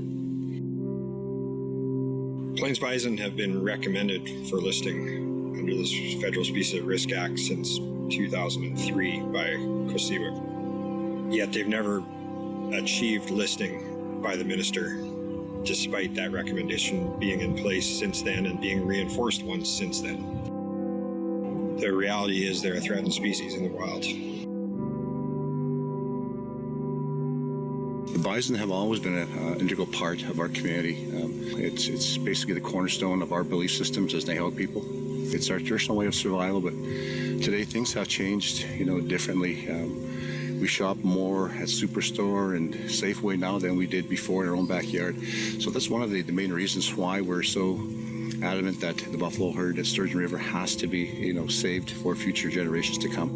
S23: Plains bison have been recommended for listing under the Federal Species at Risk Act since 2003 by CSIWC. Yet they've never achieved listing by the minister, despite that recommendation being in place since then and being reinforced once since then. The reality is they're a threatened species in the wild.
S21: The bison have always been an integral part of our community. It's basically the cornerstone of our belief systems as Navajo people. It's our traditional way of survival, but today things have changed, differently. We shop more at Superstore and Safeway now than we did before in our own backyard. So that's one of the main reasons why we're so adamant that the buffalo herd at Sturgeon River has to be, saved for future generations to come.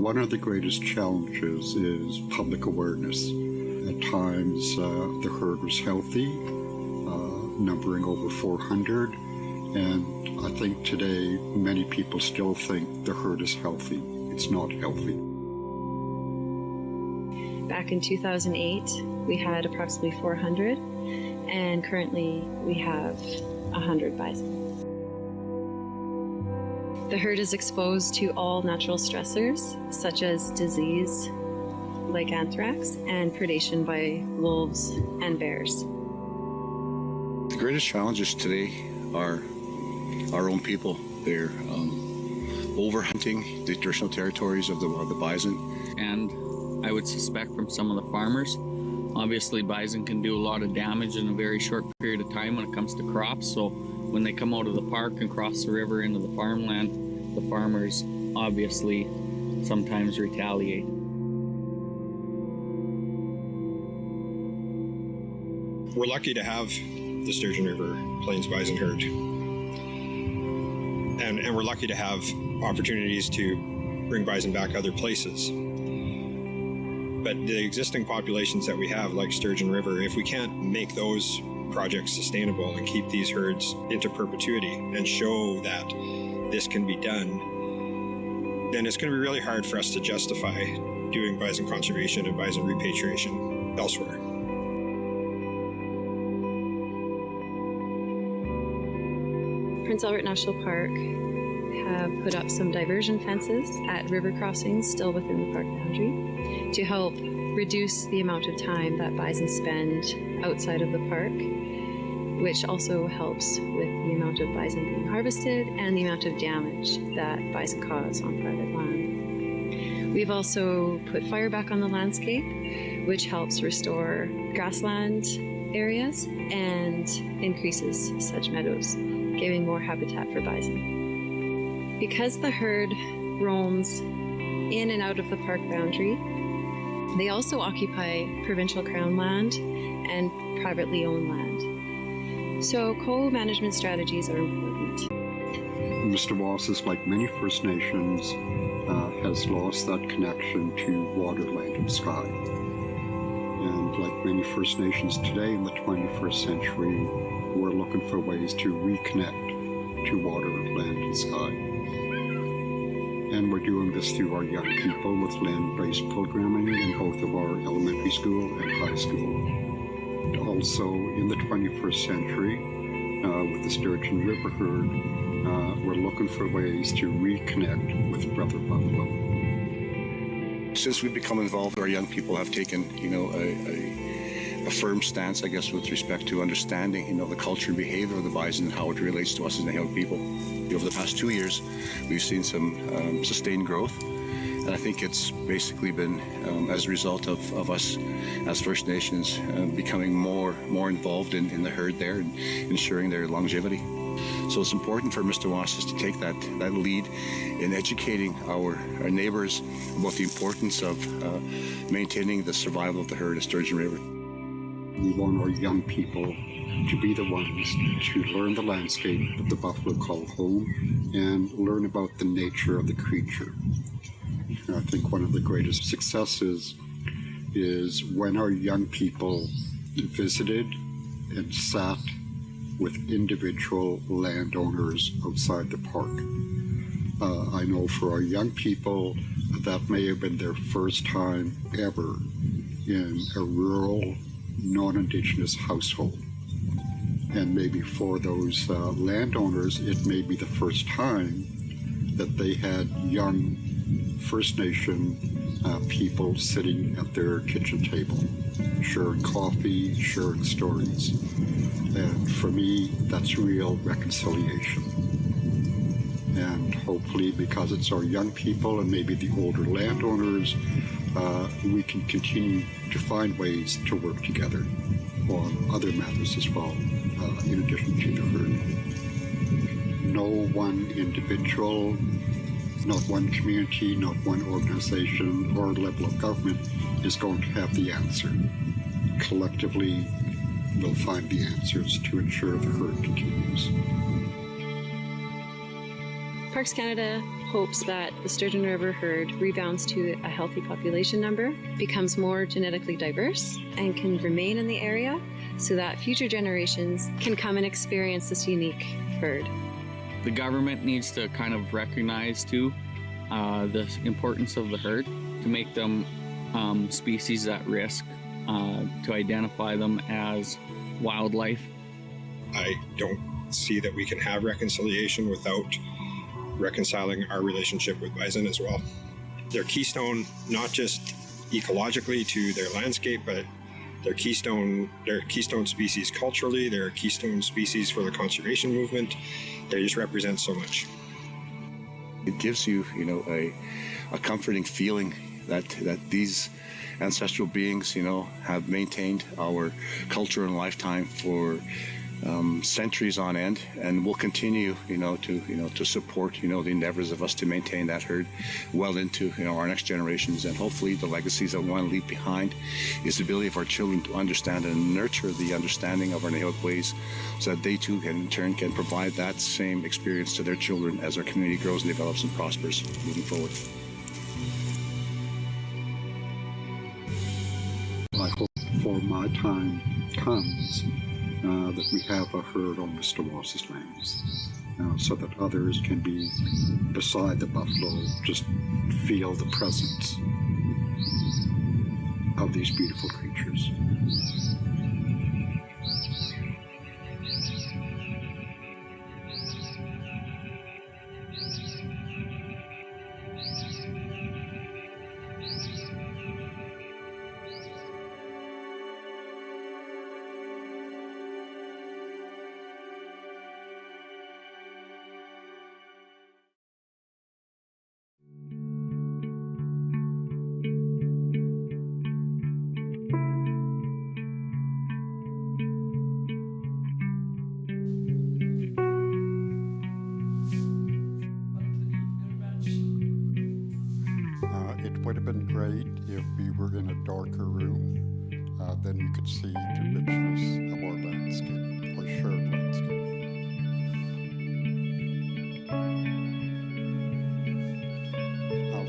S18: One of the greatest challenges is public awareness. At times, the herd was healthy, numbering over 400, and I think today many people still think the herd is healthy. It's not healthy.
S24: Back in 2008, we had approximately 400, and currently we have 100 bison. The herd is exposed to all natural stressors, such as disease, like anthrax, and predation by wolves and bears.
S21: The greatest challenges today are our own people. They're overhunting the traditional territories of the bison.
S19: And I would suspect from some of the farmers, obviously bison can do a lot of damage in a very short period of time when it comes to crops. So when they come out of the park and cross the river into the farmland, the farmers obviously sometimes retaliate.
S23: We're lucky to have the Sturgeon River Plains bison herd. And we're lucky to have opportunities to bring bison back other places. But the existing populations that we have, like Sturgeon River, if we can't make those projects sustainable and keep these herds into perpetuity and show that this can be done, then it's going to be really hard for us to justify doing bison conservation and bison repatriation elsewhere.
S24: Prince Albert National Park have put up some diversion fences at river crossings still within the park boundary to help reduce the amount of time that bison spend outside of the park, which also helps with the amount of bison being harvested and the amount of damage that bison cause on private land. We've also put fire back on the landscape, which helps restore grassland areas and increases sedge meadows, giving more habitat for bison. Because the herd roams in and out of the park boundary, they also occupy provincial crown land and privately owned land. So co-management strategies are important.
S18: Mr. Wass is, like many First Nations, has lost that connection to water, land, and sky. And like many First Nations today in the 21st century, we're looking for ways to reconnect to water, land, and sky. And we're doing this through our young people with land-based programming in both of our elementary school and high school. And also in the 21st century, with the Sturgeon River herd, we're looking for ways to reconnect with brother buffalo.
S21: Since we've become involved, our young people have taken, a firm stance, I guess, with respect to understanding, the culture and behavior of the bison and how it relates to us as the young people. Over the past 2 years, we've seen some sustained growth, and I think it's basically been as a result of us as First Nations becoming more involved in the herd there and ensuring their longevity. So it's important for Mr. Wass to take that lead in educating our neighbors about the importance of maintaining the survival of the herd at Sturgeon River.
S18: We want our young people to be the ones to learn the landscape that the buffalo call home and learn about the nature of the creature. I think one of the greatest successes is when our young people visited and sat with individual landowners outside the park. I know for our young people, that may have been their first time ever in a rural, non-Indigenous household. And maybe for those landowners, it may be the first time that they had young First Nation people sitting at their kitchen table, sharing coffee, sharing stories. And for me, that's real reconciliation. And hopefully, because it's our young people and maybe the older landowners, we can continue to find ways to work together on other matters as well, in addition to the herd. No one individual Not one community, not one organization or level of government is going to have the answer. Collectively, we'll find the answers to ensure the herd continues.
S24: Parks Canada hopes that the Sturgeon River herd rebounds to a healthy population number, becomes more genetically diverse, and can remain in the area so that future generations can come and experience this unique herd.
S19: The government needs to kind of recognize too the importance of the herd, to make them species at risk, to identify them as wildlife.
S23: I don't see that we can have reconciliation without reconciling our relationship with bison as well. They're keystone, not just ecologically to their landscape, but they're keystone species culturally, they're keystone species for the conservation movement. They just represent so much.
S21: It gives you, a comforting feeling that these ancestral beings, have maintained our culture and lifetime for centuries on end, and will continue, to support, the endeavors of us to maintain that herd well into, our next generations. And hopefully the legacies that we want to leave behind is the ability of our children to understand and nurture the understanding of our Nahuatl ways, so that they too can, in turn, can provide that same experience to their children as our community grows and develops and prospers moving forward.
S18: I hope for my time comes that we have a herd on Mr. Wass's lands, so that others can be beside the buffalo, just feel the presence of these beautiful creatures. It would have been great if we were in a darker room, then you could see the richness of our landscape, our shared landscape.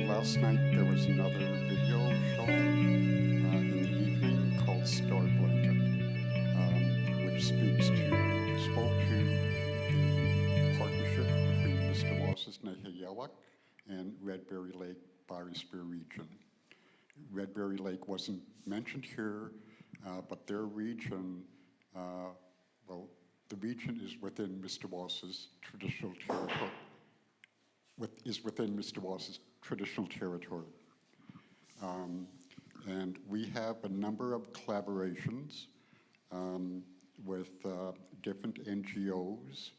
S18: Last night there was another video shown in the evening called Star Blanket, which spoke to the partnership between Mr. Wass's Nehiyawak and Redberry Lake Biosphere region. Redberry Lake wasn't mentioned here, but their region, the region is within Mr. Wass's traditional territory. Is within Mr. Wass's traditional territory. And we have a number of collaborations with different NGOs,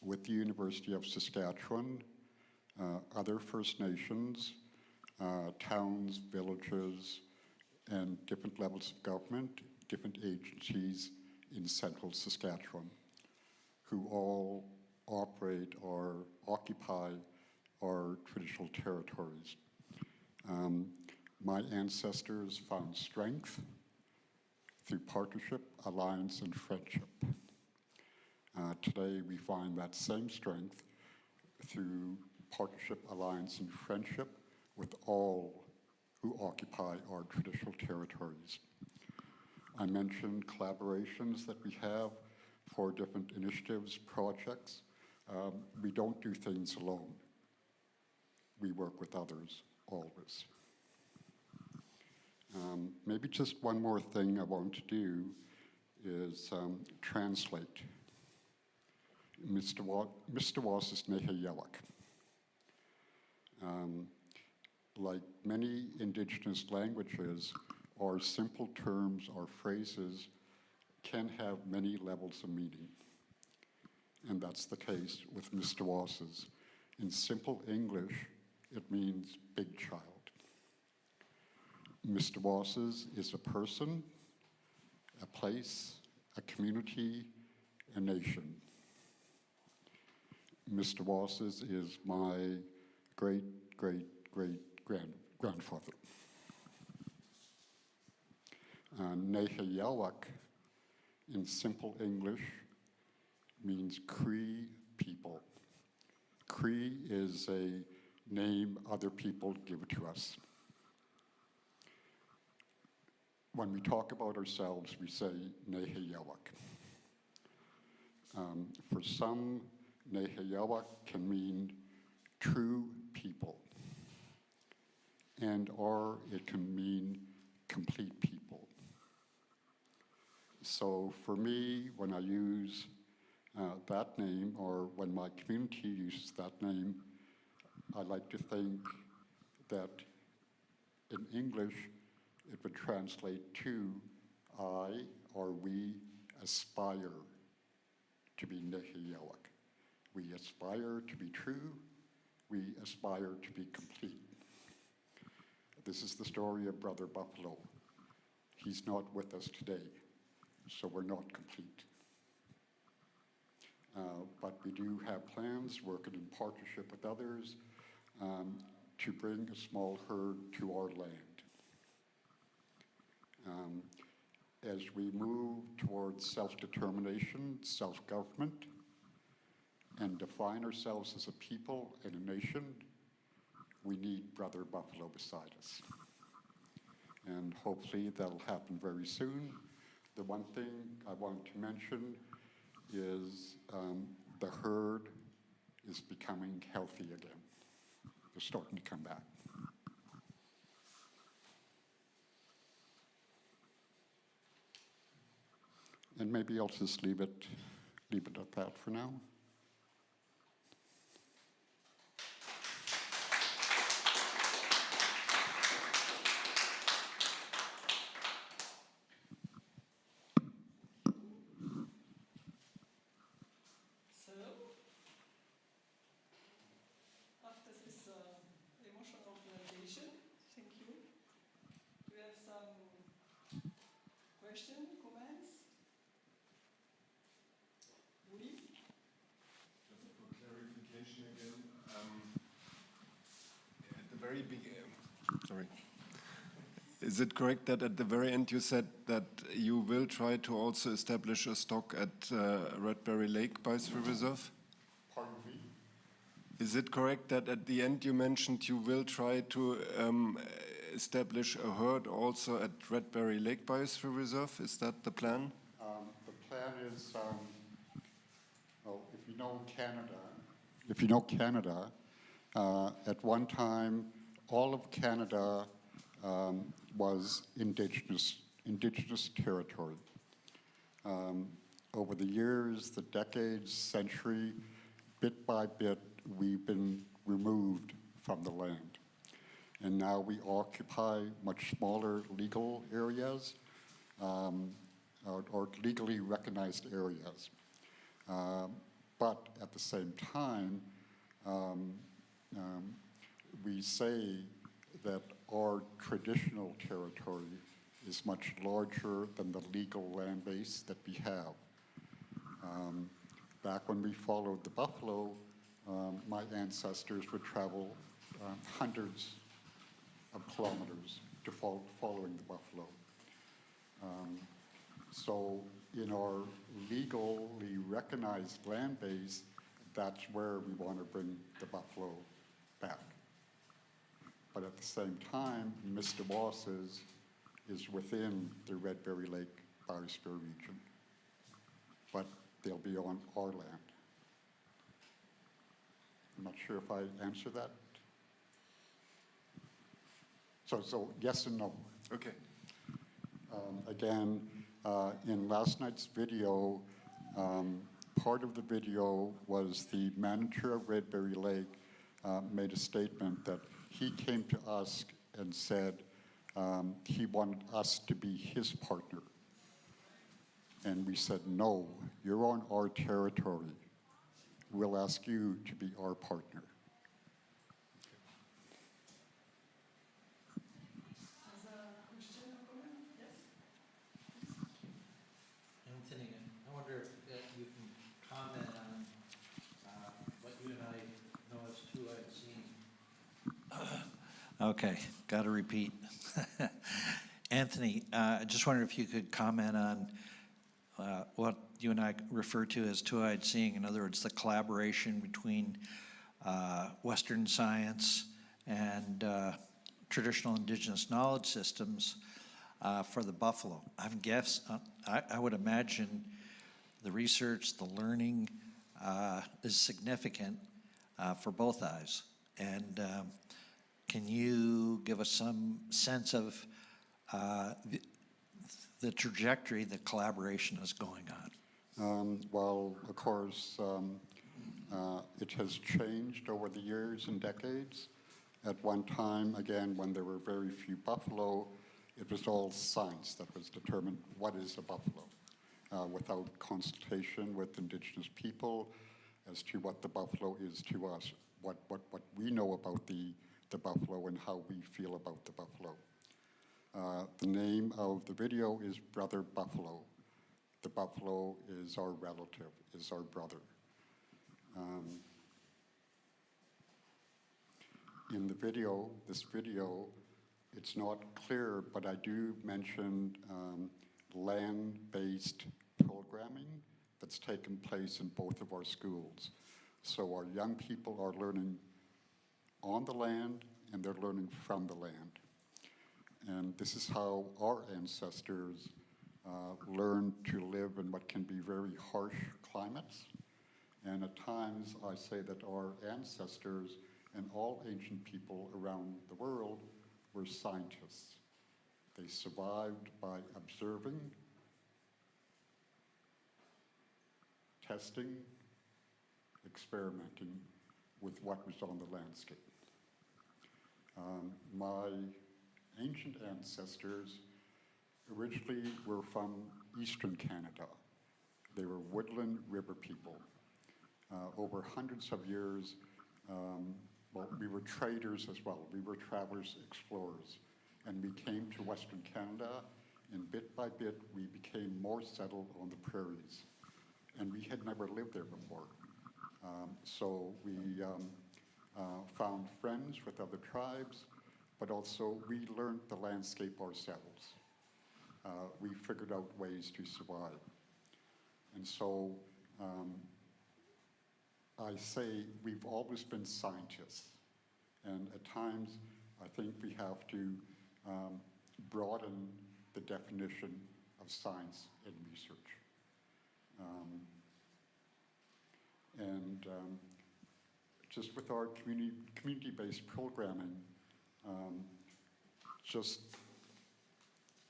S18: with the University of Saskatchewan, other First Nations, towns, villages, and different levels of government, different agencies in central Saskatchewan, who all operate or occupy our traditional territories. My ancestors found strength through partnership, alliance, and friendship. Today we find that same strength through partnership, alliance, and friendship with all who occupy our traditional territories. I mentioned collaborations that we have for different initiatives, projects. We don't do things alone. We work with others, always. Maybe just one more thing I want to do is translate Mr. Wass's Nehiyawak. Like many Indigenous languages, our simple terms or phrases can have many levels of meaning. And that's the case with Mr. Wass's. In simple English, it means big child. Mr. Wass's is a person, a place, a community, a nation. Mr. Wass's is my great-great-great-grandfather. Nehiyawak, in simple English, means Cree people. Cree is a name other people give to us. When we talk about ourselves, we say Nehiyawak. For some, Nehiyawak can mean true people, or it can mean complete people. So for me, when I use that name, or when my community uses that name, I like to think that in English, it would translate to I, or we, aspire to be Nehiyawak. We aspire to be true. We aspire to be complete. This is the story of Brother Buffalo. He's not with us today, so we're not complete. But we do have plans, working in partnership with others, to bring a small herd to our land. As we move towards self-determination, self-government, and define ourselves as a people and a nation, we need Brother Buffalo beside us. And hopefully that'll happen very soon. The one thing I want to mention is the herd is becoming healthy again. They're starting to come back. And maybe I'll just leave it at that for now.
S22: So, after this emotional validation, thank you. Do we have some questions, comments?
S2: Just for clarification again, at the very beginning, sorry. Is it correct that at the very end you said that you will try to also establish a stock at Redberry Lake Biosphere Reserve?
S18: Pardon me?
S2: Is it correct that at the end you mentioned you will try to establish a herd also at Redberry Lake Biosphere Reserve? Is that the plan?
S18: The plan is, well, if you know Canada, at one time, all of Canada was indigenous territory. Over the years, the decades, century, bit by bit, we've been removed from the land. And now we occupy much smaller legal areas, or legally recognized areas. But at the same time, we say that our traditional territory is much larger than the legal land base that we have. Back when we followed the buffalo, my ancestors would travel hundreds of kilometers to following the buffalo. So in our legally recognized land base, that's where we want to bring the buffalo back. But at the same time, Mr. Wass is within the Redberry Lake Biosphere region, but they'll be on our land. I'm not sure if I answered that. So yes and no.
S2: Okay.
S18: Again, in last night's video, part of the video was the manager of Redberry Lake made a statement that he came to us and said he wanted us to be his partner. And we said, no, you're on our territory. We'll ask you to be our partner.
S9: Anthony, I wonder if you can comment on what you and I know as two-eyed seeing. Okay, got to repeat. Anthony, I just wondered if you could comment on what you and I refer to as two-eyed seeing. In other words, the collaboration between Western science and traditional indigenous knowledge systems for the buffalo. I would imagine the research, the learning is significant for both eyes. And can you give us some sense of the trajectory the collaboration is going on?
S18: Well, of course, it has changed over the years and decades. At one time, again, when there were very few buffalo, it was all science that was determined what is a buffalo, without consultation with indigenous people as to what the buffalo is to us, what we know about the buffalo and how we feel about the buffalo. The name of the video is Brother Buffalo. The buffalo is our relative, is our brother. In the video, this video, it's not clear, but I do mention land-based programming that's taken place in both of our schools. So our young people are learning on the land and they're learning from the land. And this is how our ancestors learned to live in what can be very harsh climates. And at times I say that our ancestors and all ancient people around the world were scientists. They survived by observing, testing, experimenting with what was on the landscape. My ancient ancestors originally were from eastern Canada. They were woodland river people. Over hundreds of years, well, we were traders as well. We were travelers, explorers. And we came to Western Canada, and bit by bit, we became more settled on the prairies. And we had never lived there before. So we found friends with other tribes, but also we learned the landscape ourselves. We figured out ways to survive. And so I say we've always been scientists. And at times, I think we have to broaden the definition of science and research. Just with our community-based programming, just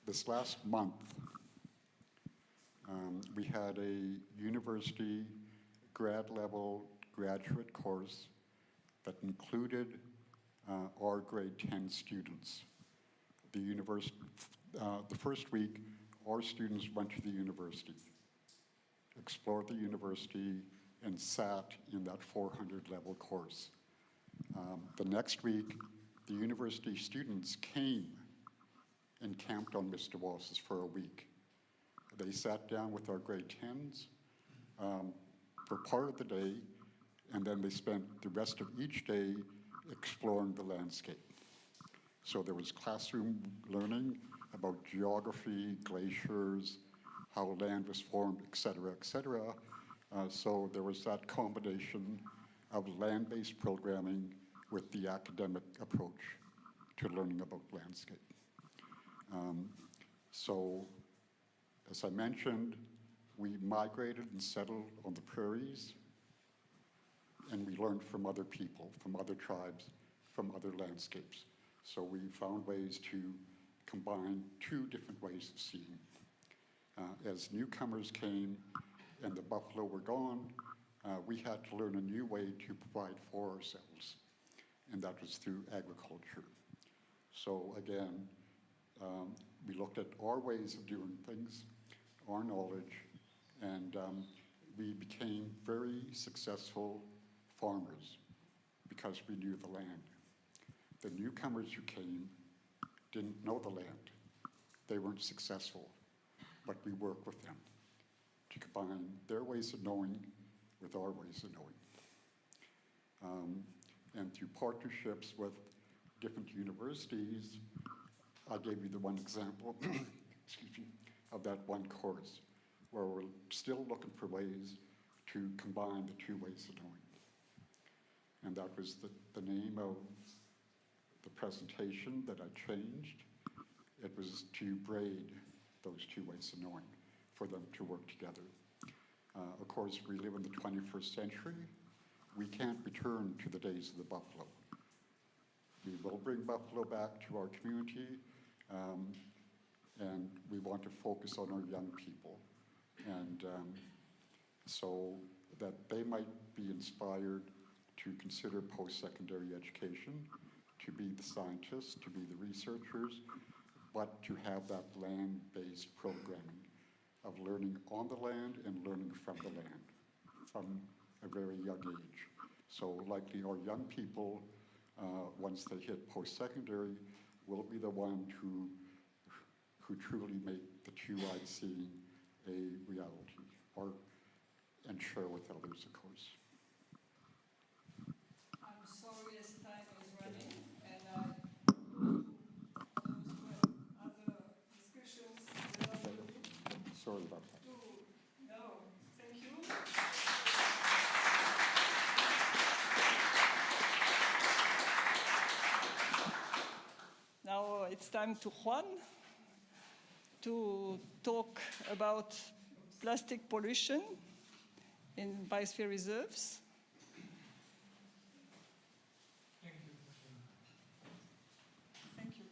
S18: this last month, we had a university grad-level graduate course that included our grade 10 students. The first week, our students went to the university, explored the university, and sat in that 400-level course. The next week, the university students came and camped on Mr. Wass's for a week. They sat down with our grade 10s for part of the day, and then they spent the rest of each day exploring the landscape. So there was classroom learning about geography, glaciers, how land was formed, et cetera, et cetera. So there was that combination of land-based programming with the academic approach to learning about landscape. So, as I mentioned, we migrated and settled on the prairies, and we learned from other people, from other tribes, from other landscapes. So we found ways to combine two different ways of seeing. As newcomers came and the buffalo were gone, we had to learn a new way to provide for ourselves, and that was through agriculture. So again, we looked at our ways of doing things, our knowledge, and we became very successful farmers because we knew the land. The newcomers who came didn't know the land. They weren't successful, but we worked with them to combine their ways of knowing with our ways of knowing. And through partnerships with different universities. I gave you the one example, excuse me, of that one course where we're still looking for ways to combine the two ways of knowing. And that was the name of the presentation that I changed. It was to braid those two ways of knowing, for them to work together. Of course, we live in the 21st century. We can't return to the days of the buffalo. We will bring buffalo back to our community, and we want to focus on our young people. And so that they might be inspired to consider post-secondary education, to be the scientists, to be the researchers, but to have that land-based programming of learning on the land and learning from the land from a very young age. So likely our young people, once they hit post-secondary, will be the one who truly make the two-eyed seeing a reality, and share with others, of course.
S22: I'm sorry as time is running, and other discussions.
S18: Sorry about that.
S22: No, thank you. Now it's time to Juan to talk about plastic pollution in biosphere reserves.
S3: Thank you.
S22: Thank you.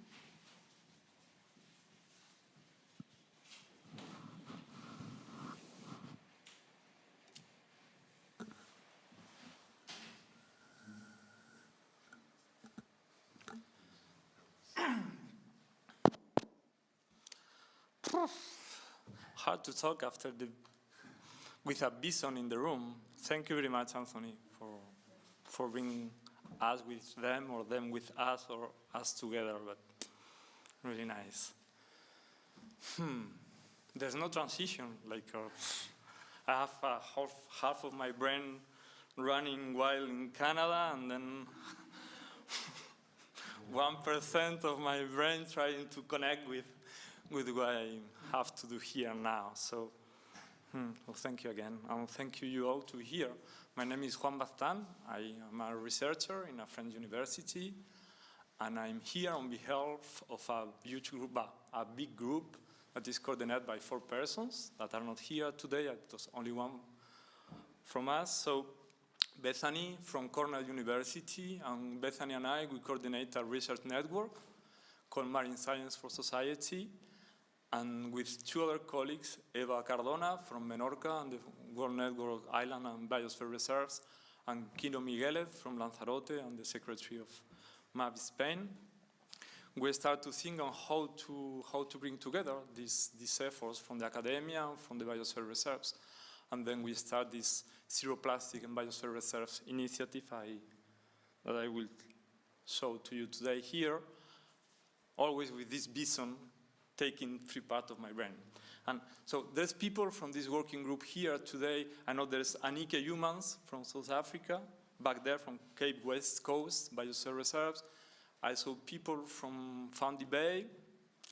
S3: Hard to talk after with a bison in the room. Thank you very much, Anthony, for bringing us with them, or them with us, or us together, but really nice. There's no transition. Like I have half of my brain running while in Canada, and then 1% of my brain trying to connect with what I have to do here now. So, well, thank you again. And thank you all to here. My name is Juan Baztan. I am a researcher in a French university. And I'm here on behalf of a huge group, a big group that is coordinated by 4 persons that are not here today. It was only one from us. So Bethany from Cornell University, and Bethany and I, we coordinate a research network called Marine Science for Society. And with 2 other colleagues, Eva Cardona from Menorca and the World Network Island and Biosphere Reserves, and Kino Miguelez from Lanzarote and the Secretary of MAP Spain, we start to think on how to bring together these efforts from the academia and from the Biosphere Reserves. And then we start this Zero Plastic and Biosphere Reserves initiative that I will show to you today here, always with this bison taking 3 parts of my brain. And so there's people from this working group here today. I know there's Anike Humans from South Africa, back there from Cape West Coast, Biosphere Reserves. I saw people from Fundy Bay.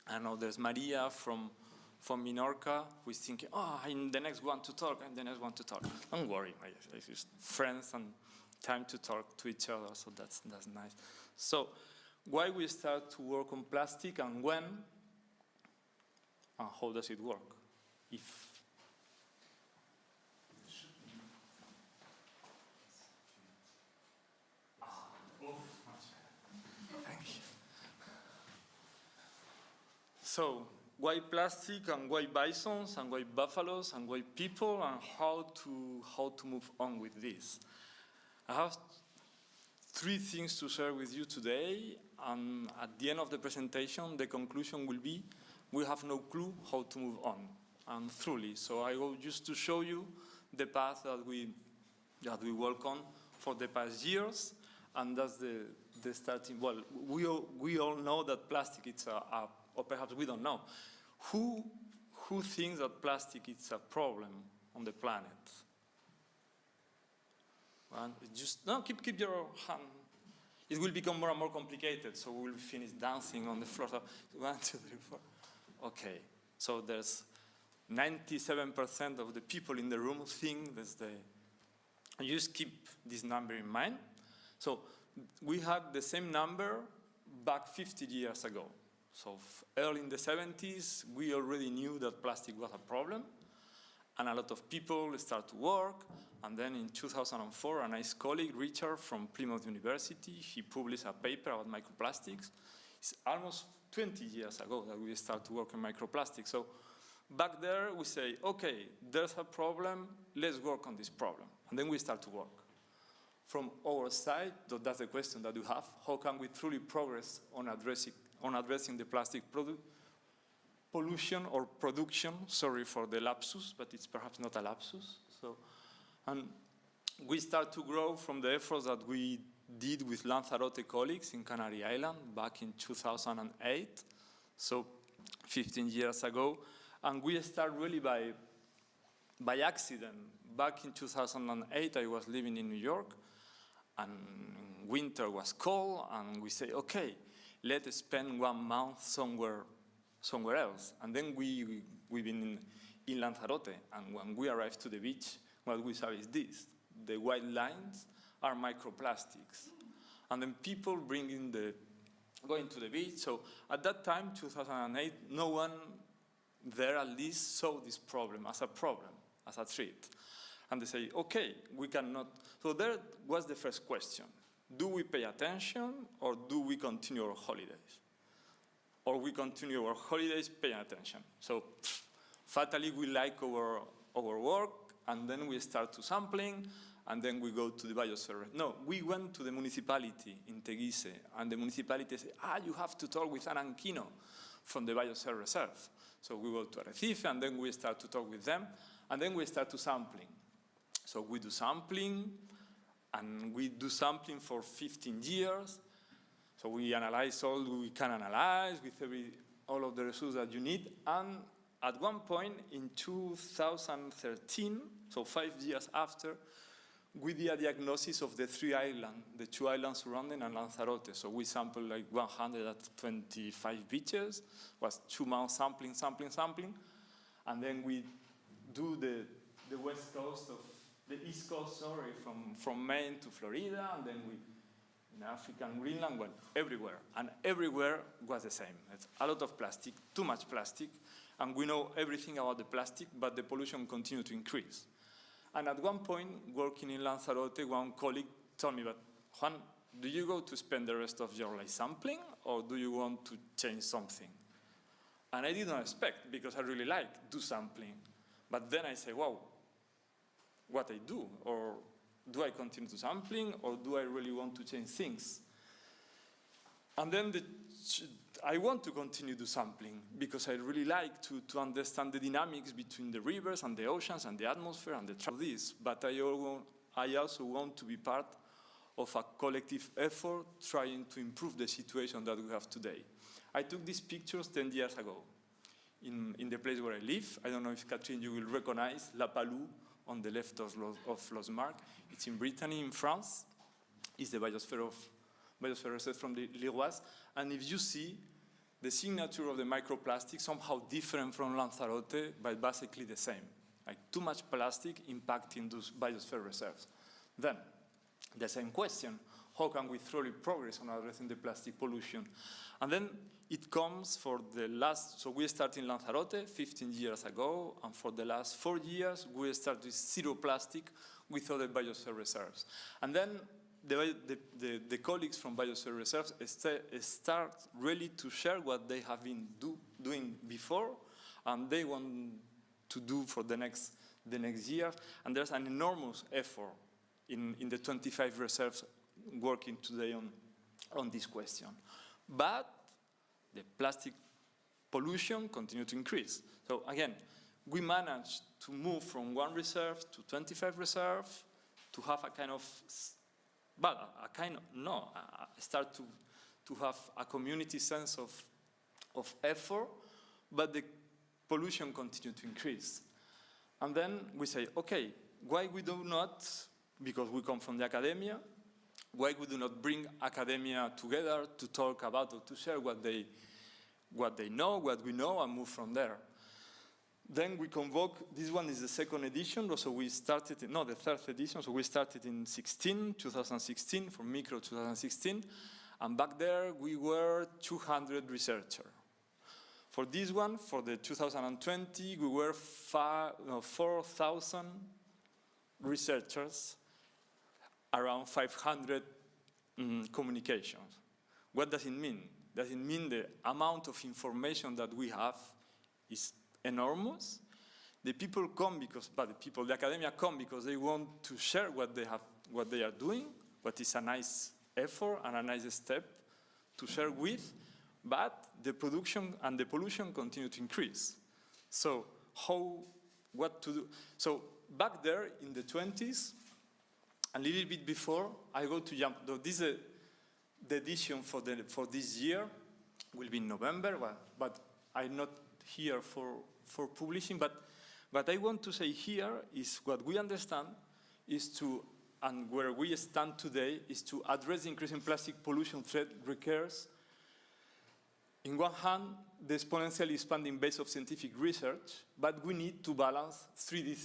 S3: I know there's Maria from Menorca, who is thinking, oh, I'm the next one to talk, I'm the next one to talk. Don't worry, it's just friends and time to talk to each other, so that's nice. So why we start to work on plastic, and when, and how does it work? Thank you. So, why plastic, and why bisons, and why buffaloes, and why people, and how to move on with this? I have 3 things to share with you today, and at the end of the presentation, the conclusion will be we have no clue how to move on, and truly. So I go just to show you the path that we work on for the past years, and that's the starting. Well, we all know that plastic is or perhaps we don't know. Who thinks that plastic is a problem on the planet? Well, just no, keep your hand. it will become more and more complicated, so we will finish dancing on the floor. So 1, 2, 3, 4. Okay, so there's 97% of the people in the room think that's the, and you just keep this number in mind. So we had the same number back 50 years ago. So early in the 70s, we already knew that plastic was a problem, and a lot of people start to work. And then in 2004, a nice colleague, Richard, from Plymouth University, he published a paper about microplastics. It's almost 20 years ago that we started to work on microplastics. So back there, we say, okay, there's a problem, let's work on this problem. And then we start to work. From our side, that's the question that you have, how can we truly progress on addressing the plastic pollution or production? Sorry for the lapsus, but it's perhaps not a lapsus. So, and we start to grow from the efforts that we did with Lanzarote colleagues in Canary Island back in 2008, so 15 years ago. And we start really by accident. Back in 2008, I was living in New York, and winter was cold, and we say, okay, let's spend 1 month somewhere else. And then we've been in Lanzarote, and when we arrived to the beach, what we saw is this. The white lines are microplastics. And then people going to the beach. So at that time, 2008, no one there at least saw this problem, as a threat. And they say, okay, we cannot. So there was the first question. Do we pay attention, or do we continue our holidays? Or we continue our holidays paying attention. So fatally, we like our work, and then we start to sampling, and then we go to the Biosphere. No, we went to the municipality in Teguise, and the municipality said, you have to talk with Ana Anquino from the Biosphere Reserve. So we go to Arrecife, and then we start to talk with them, and then we start to sampling. So we do sampling, and we do sampling for 15 years. So we analyze all we can analyze with all of the results that you need. And at one point in 2013, so 5 years after, we did a diagnosis of the 3 islands, the 2 islands surrounding and Lanzarote. So we sampled like 125 beaches. It was 2 months sampling. And then we do the west coast of the east coast, from Maine to Florida, and then we in Africa and Greenland, well, everywhere. And everywhere was the same. It's a lot of plastic, too much plastic, and we know everything about the plastic, but the pollution continued to increase. And at one point, working in Lanzarote, one colleague told me, but Juan, do you go to spend the rest of your life sampling, or do you want to change something? And I didn't expect, because I really like do sampling. But then I say, wow, what I do, or do I continue to sampling, or do I really want to change things? And then I want to continue to sampling, because I really like to understand the dynamics between the rivers and the oceans and the atmosphere and this. But I also want to be part of a collective effort trying to improve the situation that we have today. I took these pictures 10 years ago in the place where I live. I don't know if, Catherine, you will recognize La Palou on the left of Losmark. It's in Brittany, in France. It's the Biosphere Reserve from the Liroise. And if you see, the signature of the microplastic somehow different from Lanzarote, but basically the same. Like too much plastic impacting those biosphere reserves. Then, the same question, how can we truly progress on addressing the plastic pollution? And then it comes for the last, so we started in Lanzarote 15 years ago, and for the last 4 years, we started with zero plastic with other biosphere reserves. And then the colleagues from Biosphere Reserves start really to share what they have been doing before, and they want to do for the next year. And there's an enormous effort in the 25 reserves working today on this question. But the plastic pollution continues to increase. So again, we managed to move from 1 reserve to 25 reserves to have a kind of, start to have a community sense of effort, but the pollution continues to increase. And then we say, okay, why we do not, because we come from the academia, why we do not bring academia together to talk about or to share what they know, what we know, and move from there. Then we convoke, this one is the second edition, so we started, the third edition, so we started in 2016, for Micro 2016, and back there we were 200 researchers. For this one, for the 2020, we were 4,000 researchers, around 500 communications. What does it mean? Does it mean the amount of information that we have is enormous? The people come the academia come because they want to share what they are doing, what is a nice effort and a nice step to share with, but the production and the pollution continue to increase. So what to do? So back there in the 20s, a little bit before, I go to jump. This is the edition for this year will be in November, but I'm not here for publishing. But what I want to say here is what we understand is to, and where we stand today, is to address the increasing plastic pollution threat requires, in one hand, the exponentially expanding base of scientific research, but we need to balance three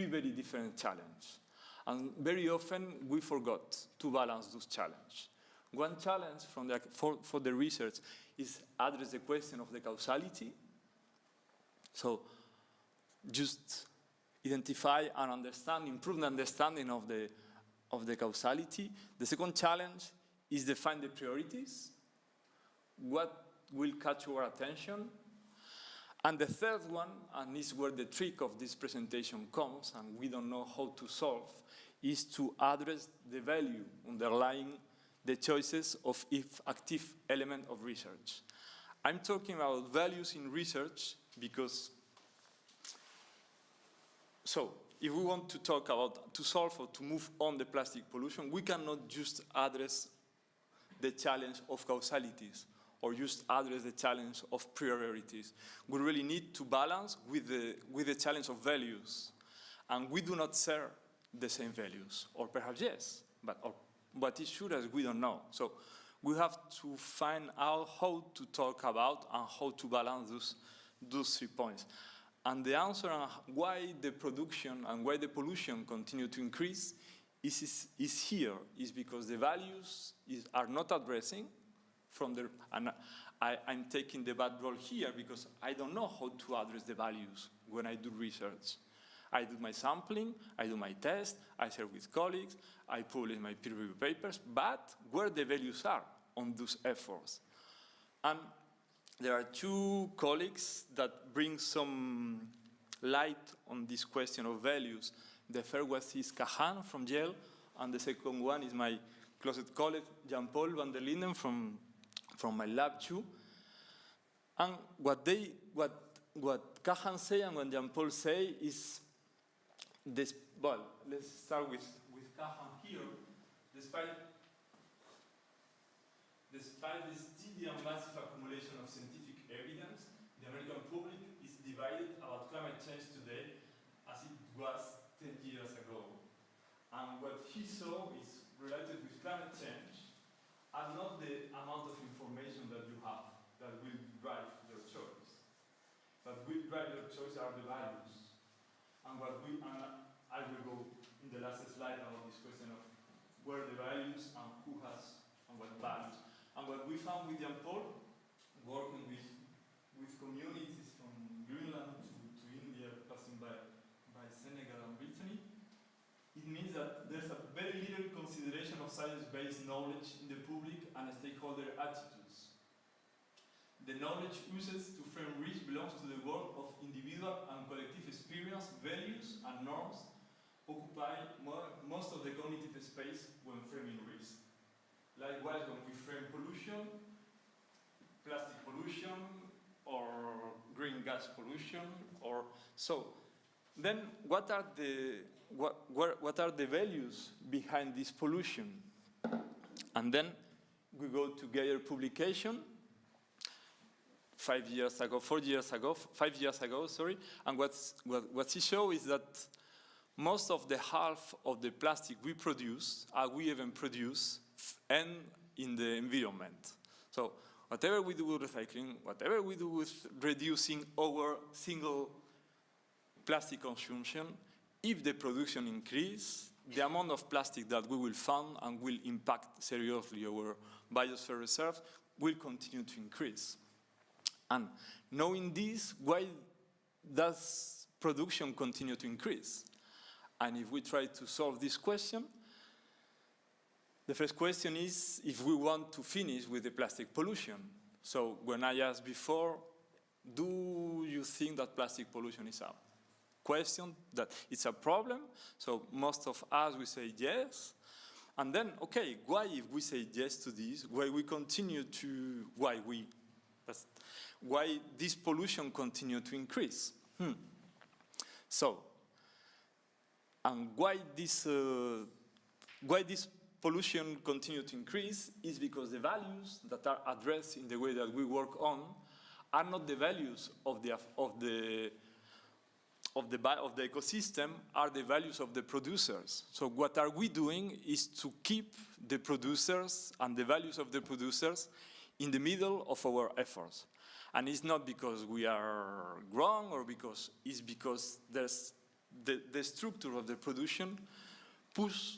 S3: very different challenges. And very often we forgot to balance those challenges. One challenge for the research is address the question of the causality. So just identify and understand, improve the understanding of the causality. The second challenge is define the priorities. What will catch our attention? And the third one, and this is where the trick of this presentation comes, and we don't know how to solve, is to address the value underlying the choices of each active element of research. I'm talking about values in research because, so if we want to talk about, to solve or to move on the plastic pollution, we cannot just address the challenge of causalities or just address the challenge of priorities. We really need to balance with the challenge of values. And we do not share the same values, or perhaps yes, but what is sure is we don't know. So we have to find out how to talk about and how to balance those 3 points. And the answer on why the production and why the pollution continue to increase is because the values are not addressing and I'm taking the bad role here because I don't know how to address the values when I do research. I do my sampling, I do my test, I share with colleagues, I publish my peer-reviewed papers, but where the values are on those efforts. And there are 2 colleagues that bring some light on this question of values. The first one is Kahan from Yale, and the second one is my closest colleague, Jean-Paul van der Linden from my lab too. And what Kahan say and what Jean-Paul say is this. Well, let's start with Kahan here. Despite this steady and massive accumulation of scientific evidence, the American public is divided about climate change today as it was 10 years ago. And what he saw is related with climate change are not the amount of information that you have that will drive your choice. But will drive your choice are the values. And I will go in the last slide about this question of where the values and who has and what values. And what we found with Jean-Paul, working with communities from Greenland to India, passing by Senegal and Brittany, it means that there's a very little consideration of science-based knowledge in the public and stakeholder attitudes. The knowledge uses to frame risk belongs to the world of individual and collective experience, values, and norms occupy most of the cognitive space when framing risk. Likewise, when we frame pollution, plastic pollution, or green gas pollution, or so. Then, what are the values behind this pollution? And then we go to Geiger publication. 5 years ago, 5 years ago, sorry. And what he shows is that most of the half of the plastic we produce, we even produce, end in the environment. So whatever we do with recycling, whatever we do with reducing our single plastic consumption, if the production increases, the amount of plastic that we will find and will impact seriously our biosphere reserve will continue to increase. And knowing this, why does production continue to increase? And if we try to solve this question, the first question is if we want to finish with the plastic pollution. So when I asked before, do you think that plastic pollution is a question, that it's a problem? So most of us, we say yes. And then, okay, why if we say yes to this, why we continue to, why this pollution continue to increase? So, and why this pollution continue to increase is because the values that are addressed in the way that we work on are not the values of the ecosystem, are the values of the producers. So what are we doing is to keep the producers and the values of the producers in the middle of our efforts. And it's not because we are wrong or because it's because there's the structure of the production push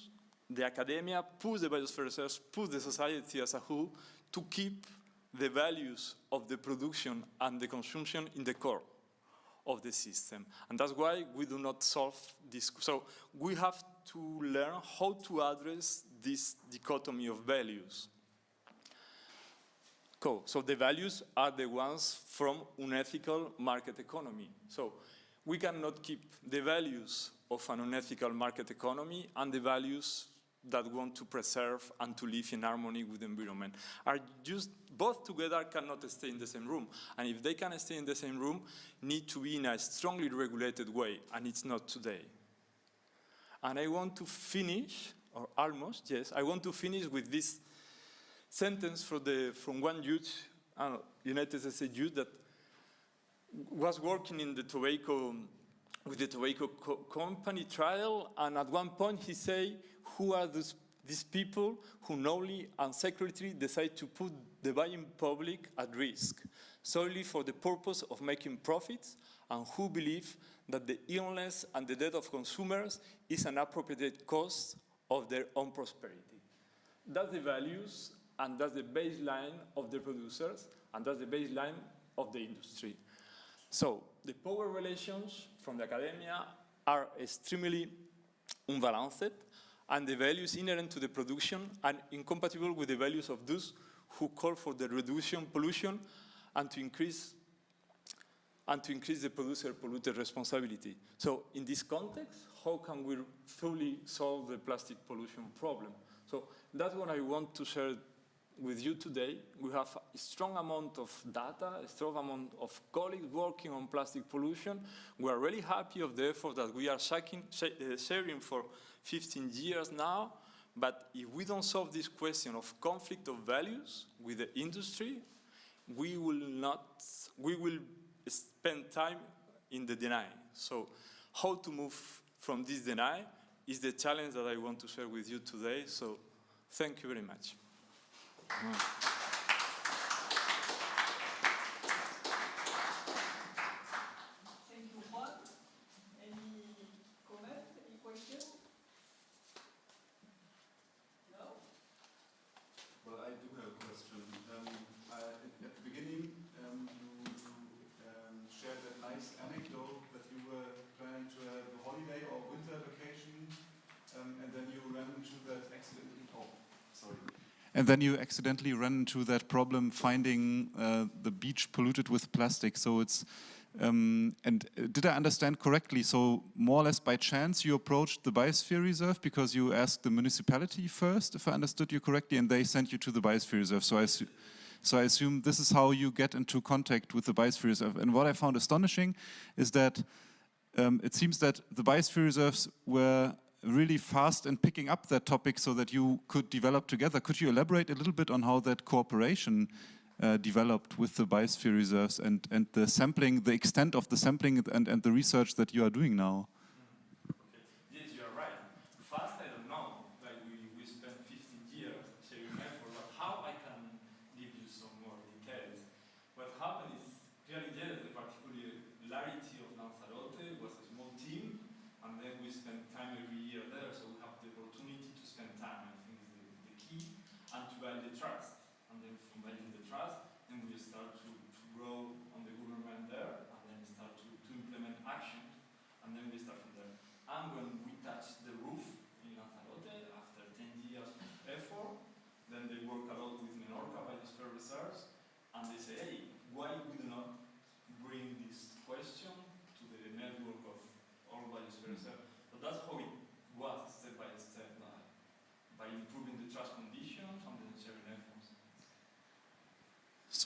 S3: the academia, push the biosphere research, push the society as a whole to keep the values of the production and the consumption in the core of the system. And that's why we do not solve this. So we have to learn how to address this dichotomy of values. Cool. So the values are the ones from unethical market economy. So we cannot keep the values of an unethical market economy and the values that want to preserve and to live in harmony with the environment. Are just both together cannot stay in the same room. And if they can stay in the same room, need to be in a strongly regulated way, and it's not today. And I want to finish, or almost, yes, I want to finish with this sentence from one youth, United States youth, that was working in the tobacco, with the tobacco company trial, and at one point he said, who are these people who knowingly and secretly decide to put the buying public at risk, solely for the purpose of making profits, and who believe that the illness and the death of consumers is an appropriate cost of their own prosperity. That's the values, and that's the baseline of the producers, and that's the baseline of the industry. So the power relations from the academia are extremely unbalanced, and the values inherent to the production are incompatible with the values of those who call for the reduction pollution and to increase the producer-polluter responsibility. So in this context, how can we fully solve the plastic pollution problem? So that's what I want to share with you today. We have a strong amount of data, a strong amount of colleagues working on plastic pollution. We are really happy of the effort that we are sharing for 15 years now. But if we don't solve this question of conflict of values with the industry, we will spend time in the deny. So how to move from this deny is the challenge that I want to share with you today. So thank you very much.
S22: Thank you, Juan. Any comment, any question? No?
S5: Well, I do have a question. At the beginning, you shared that nice anecdote that you were planning to have a holiday or winter vacation, and then you ran into that accident. Oh, sorry. And then you accidentally ran into that problem finding the beach polluted with plastic. So it's, and did I understand correctly? So more or less by chance you approached the Biosphere Reserve because you asked the municipality first, if I understood you correctly, and they sent you to the Biosphere Reserve. So I assume this is how you get into contact with the Biosphere Reserve. And what I found astonishing is that it seems that the Biosphere Reserves were really fast in picking up that topic so that you could develop together. Could you elaborate a little bit on how that cooperation developed with the Biosphere Reserves and the sampling, the extent of the sampling and the research that you are doing now?
S3: Okay. Yes, you are right. Fast, I don't know. Like we spent 15 years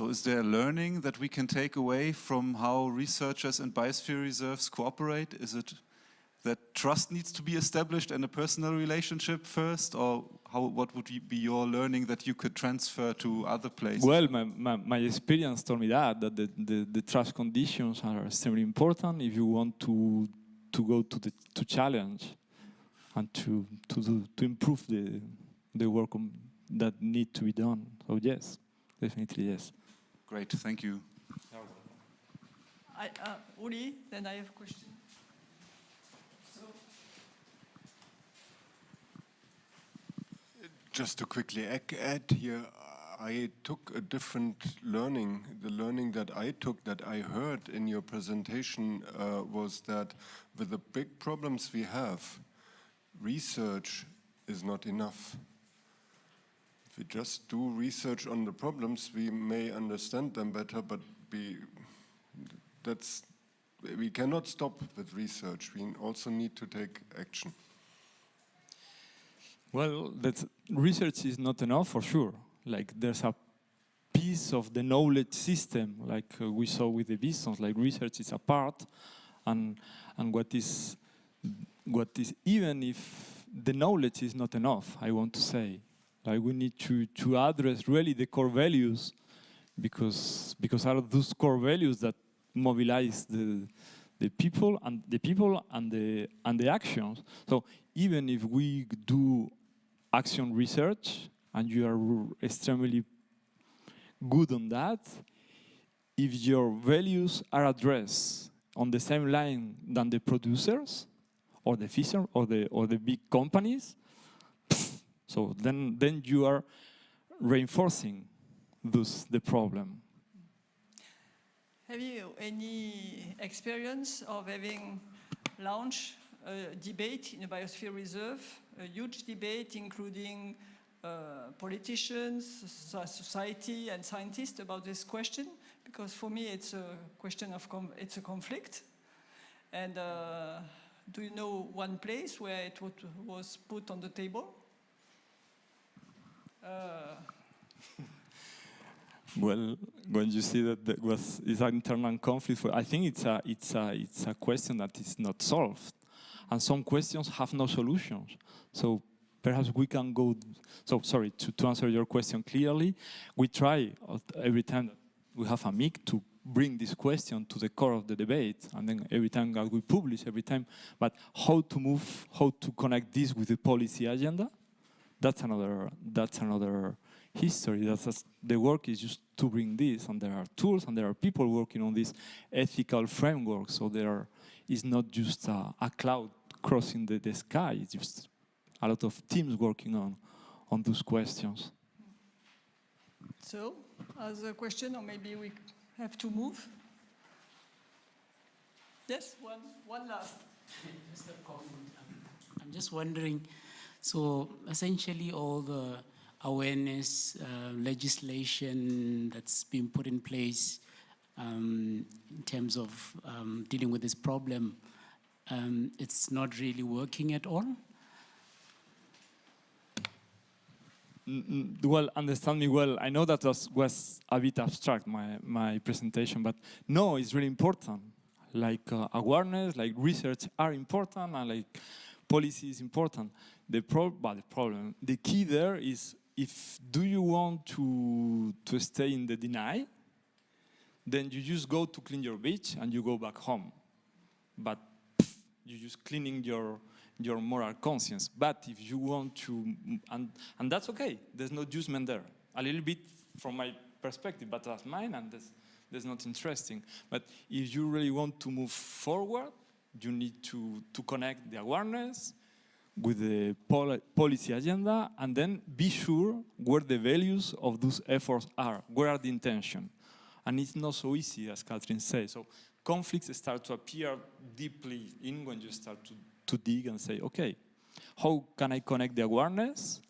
S5: So is there a learning that we can take away from how researchers and biosphere reserves cooperate? Is it that trust needs to be established and a personal relationship first, or what would be your learning that you could transfer to other places?
S3: Well, my experience told me that the trust conditions are extremely important if you want to go to challenge and to improve the work that need to be done. So yes, definitely yes.
S5: Great, thank you.
S22: Uli, then I have a question.
S2: Just to quickly add here, I took a different learning. The learning that I took, that I heard in your presentation, was that with the big problems we have, research is not enough. If we just do research on the problems, we may understand them better, but we cannot stop with research. We also need to take action.
S3: Well, research is not enough for sure. Like there's a piece of the knowledge system, like we saw with the bisons. Like research is a part, and what is even if the knowledge is not enough, I want to say, like we need to address really the core values, because out of those core values that mobilize the people and the actions. So even if we do action research and you are extremely good on that, if your values are addressed on the same line than the producers or the fisher or the big companies, so then you are reinforcing the problem.
S22: Have you any experience of having launched a debate in a biosphere reserve, a huge debate including politicians, society, and scientists about this question? Because for me, it's a question of it's a conflict. And do you know one place where it was put on the table?
S3: Well, when you see that is an internal conflict, I think it's a question that is not solved, and some questions have no solutions. So perhaps we can go. So sorry, to answer your question clearly, we try every time that we have a mic to bring this question to the core of the debate, and then every time that we publish, but how to move, how to connect this with the policy agenda, that's another history. The work is just to bring this, and there are tools and there are people working on this ethical framework. So it's not just a cloud crossing the sky. It's just a lot of teams working on those questions.
S22: So, as a question, or maybe we have to move. Yes, one last.
S13: Just a comment. I'm just wondering. So essentially, all the awareness legislation that's been put in place in terms of dealing with this problem, it's not really working at all?
S3: Well, understand me well. I know that was a bit abstract, my presentation, but no, it's really important. Like awareness, like research are important, and like policy is important. The key there is, do you want to stay in the deny, then you just go to clean your beach and you go back home. But you're just cleaning your moral conscience. But if you want to, and that's okay, there's no judgment there. A little bit from my perspective, but that's mine, and that's not interesting. But if you really want to move forward, you need to connect the awareness with the policy agenda, and then be sure where the values of those efforts are, where are the intention. And it's not so easy, as Catherine says. So conflicts start to appear deeply in when you start to dig and say, okay, how can I connect the awareness?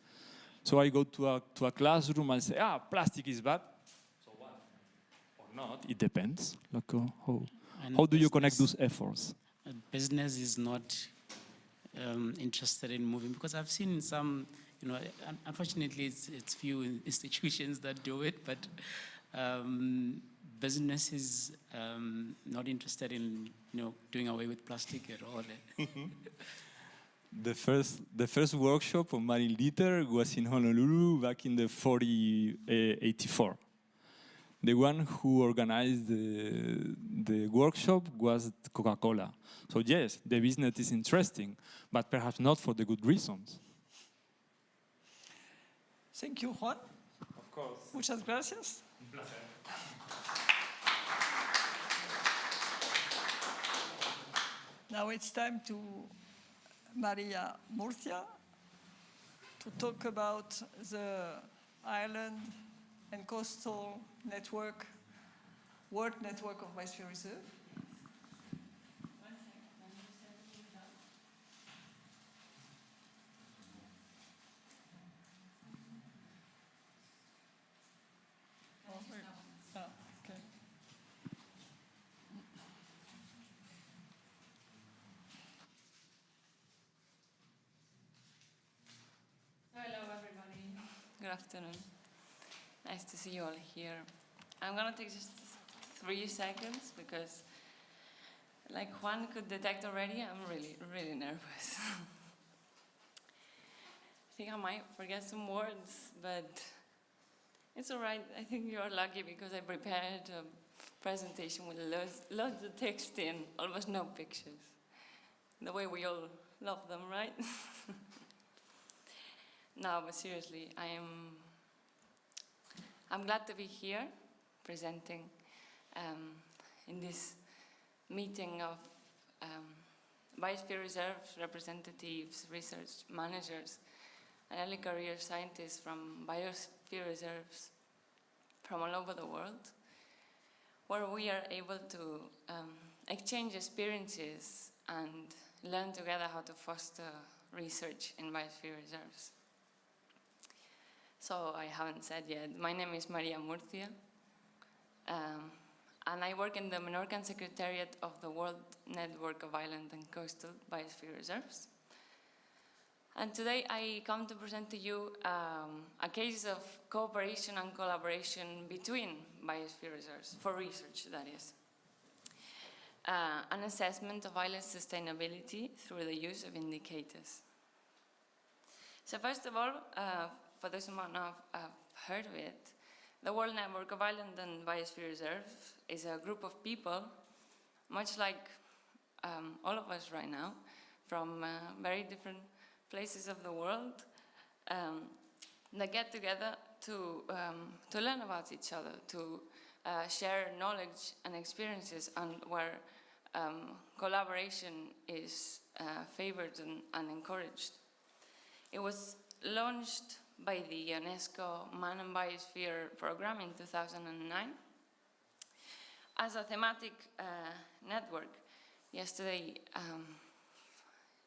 S3: So I go to a classroom and say, plastic is bad. So what? Or not, it depends. Like, how do you connect those efforts?
S13: Business is not interested in moving, because I've seen some, unfortunately it's few institutions that do it, but businesses not interested in doing away with plastic at all.
S12: The first workshop on marine litter was in Honolulu back in the 84. The one who organized the workshop was Coca-Cola. So yes, the business is interesting, but perhaps not for the good reasons.
S22: Thank you, Juan.
S12: Of course.
S22: Muchas gracias.
S12: Un placer.
S22: Now it's time to Maria Murcia to talk about the island and coastal network, world network of Biosphere Reserve.
S16: Hello, everybody. Good afternoon. Nice to see you all here. I'm going to take just 3 seconds because, like Juan could detect already, I'm really, really nervous. I think I might forget some words, but it's all right. I think you're lucky because I prepared a presentation with loads of text in, almost no pictures. The way we all love them, right? No, but seriously, I'm glad to be here presenting in this meeting of Biosphere Reserves representatives, research managers, and early career scientists from Biosphere Reserves from all over the world, where we are able to exchange experiences and learn together how to foster research in Biosphere Reserves. So I haven't said yet, my name is Maria Murcia, and I work in the Menorcan Secretariat of the World Network of Island and Coastal Biosphere Reserves. And today I come to present to you a case of cooperation and collaboration between Biosphere Reserves, for research that is. An assessment of island sustainability through the use of indicators. So first of all, for those who might not have heard of it, the World Network of Island and Biosphere Reserves is a group of people, much like all of us right now, from very different places of the world, that get together to learn about each other, to share knowledge and experiences, and where collaboration is favored and encouraged. It was launched by the UNESCO Man and Biosphere program in 2009 as a thematic network. Yesterday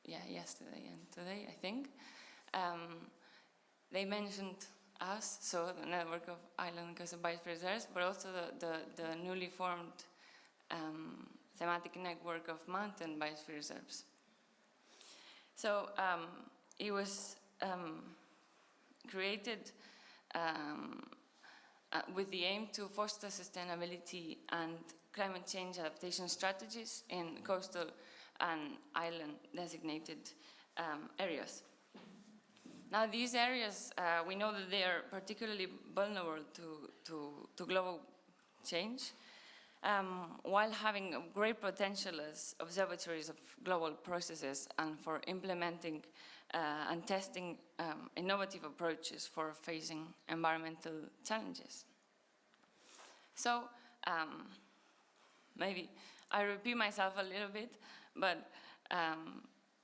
S16: and today, I think, they mentioned us, so the network of island and coastal biosphere reserves, but also the newly formed thematic network of mountain biosphere reserves. So it was created with the aim to foster sustainability and climate change adaptation strategies in coastal and island designated areas. Now these areas, we know that they are particularly vulnerable to global change, while having a great potential as observatories of global processes and for implementing and testing innovative approaches for facing environmental challenges. So maybe I repeat myself a little bit, but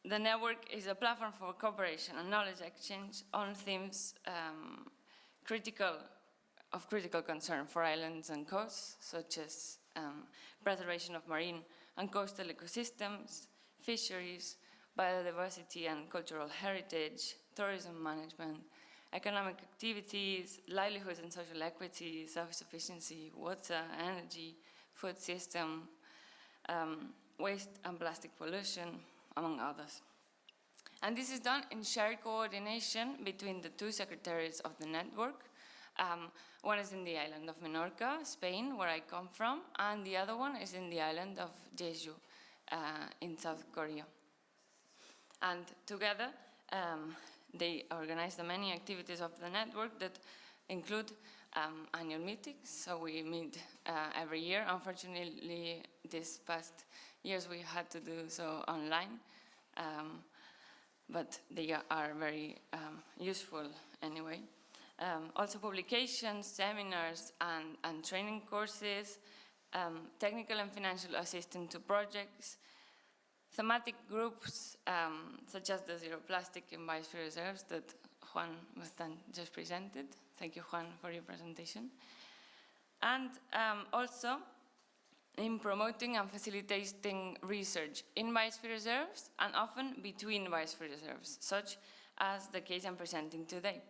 S16: the network is a platform for cooperation and knowledge exchange on themes of critical concern for islands and coasts, such as preservation of marine and coastal ecosystems, fisheries, biodiversity and cultural heritage, tourism management, economic activities, livelihoods and social equity, self-sufficiency, water, energy, food system, waste and plastic pollution, among others. And this is done in shared coordination between the two secretaries of the network, One is in the island of Menorca, Spain, where I come from, and the other one is in the island of Jeju, in South Korea. And together, they organize the many activities of the network that include annual meetings. So we meet every year. Unfortunately, these past years we had to do so online, but they are very useful anyway. Also publications, seminars, and training courses, technical and financial assistance to projects, thematic groups such as the Zero Plastic in Biosphere Reserves that Juan Baztan just presented. Thank you, Juan, for your presentation. And also in promoting and facilitating research in biosphere reserves and often between biosphere reserves, such as the case I'm presenting today.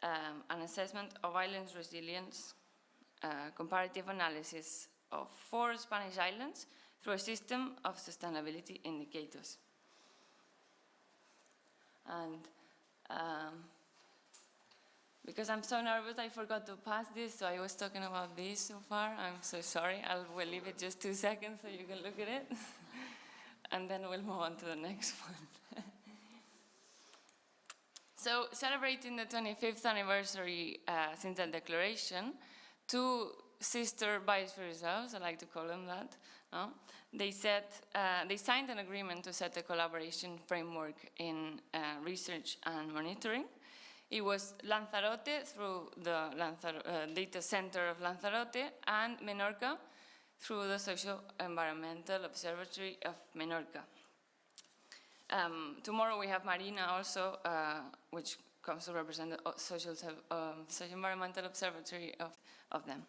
S16: An assessment of islands resilience, comparative analysis of 4 Spanish islands through a system of sustainability indicators. And because I'm so nervous, I forgot to pass this, so I was talking about this so far. I'm so sorry. We'll leave it just 2 seconds so you can look at it. And then we'll move on to the next one. So, celebrating the 25th anniversary since the declaration, 2 sister biosphere reserves, I like to call them that, no? They signed an agreement to set a collaboration framework in research and monitoring. It was Lanzarote through the data center of Lanzarote and Menorca through the Social Environmental Observatory of Menorca. Tomorrow we have Marina also, which comes to represent the Social Environmental Observatory of them.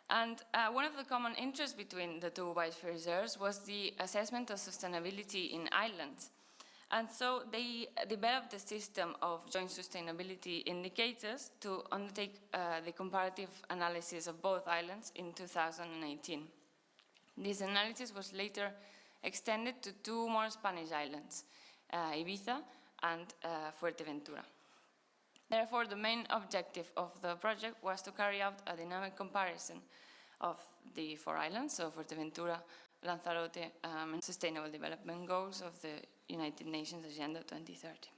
S16: And one of the common interests between the 2 biosphere reserves was the assessment of sustainability in islands. And so they developed a system of joint sustainability indicators to undertake the comparative analysis of both islands in 2018. This analysis was later extended to 2 more Spanish islands, Ibiza and Fuerteventura. Therefore, the main objective of the project was to carry out a dynamic comparison of the 4 islands, so Fuerteventura, Lanzarote, and Sustainable Development Goals of the United Nations Agenda 2030.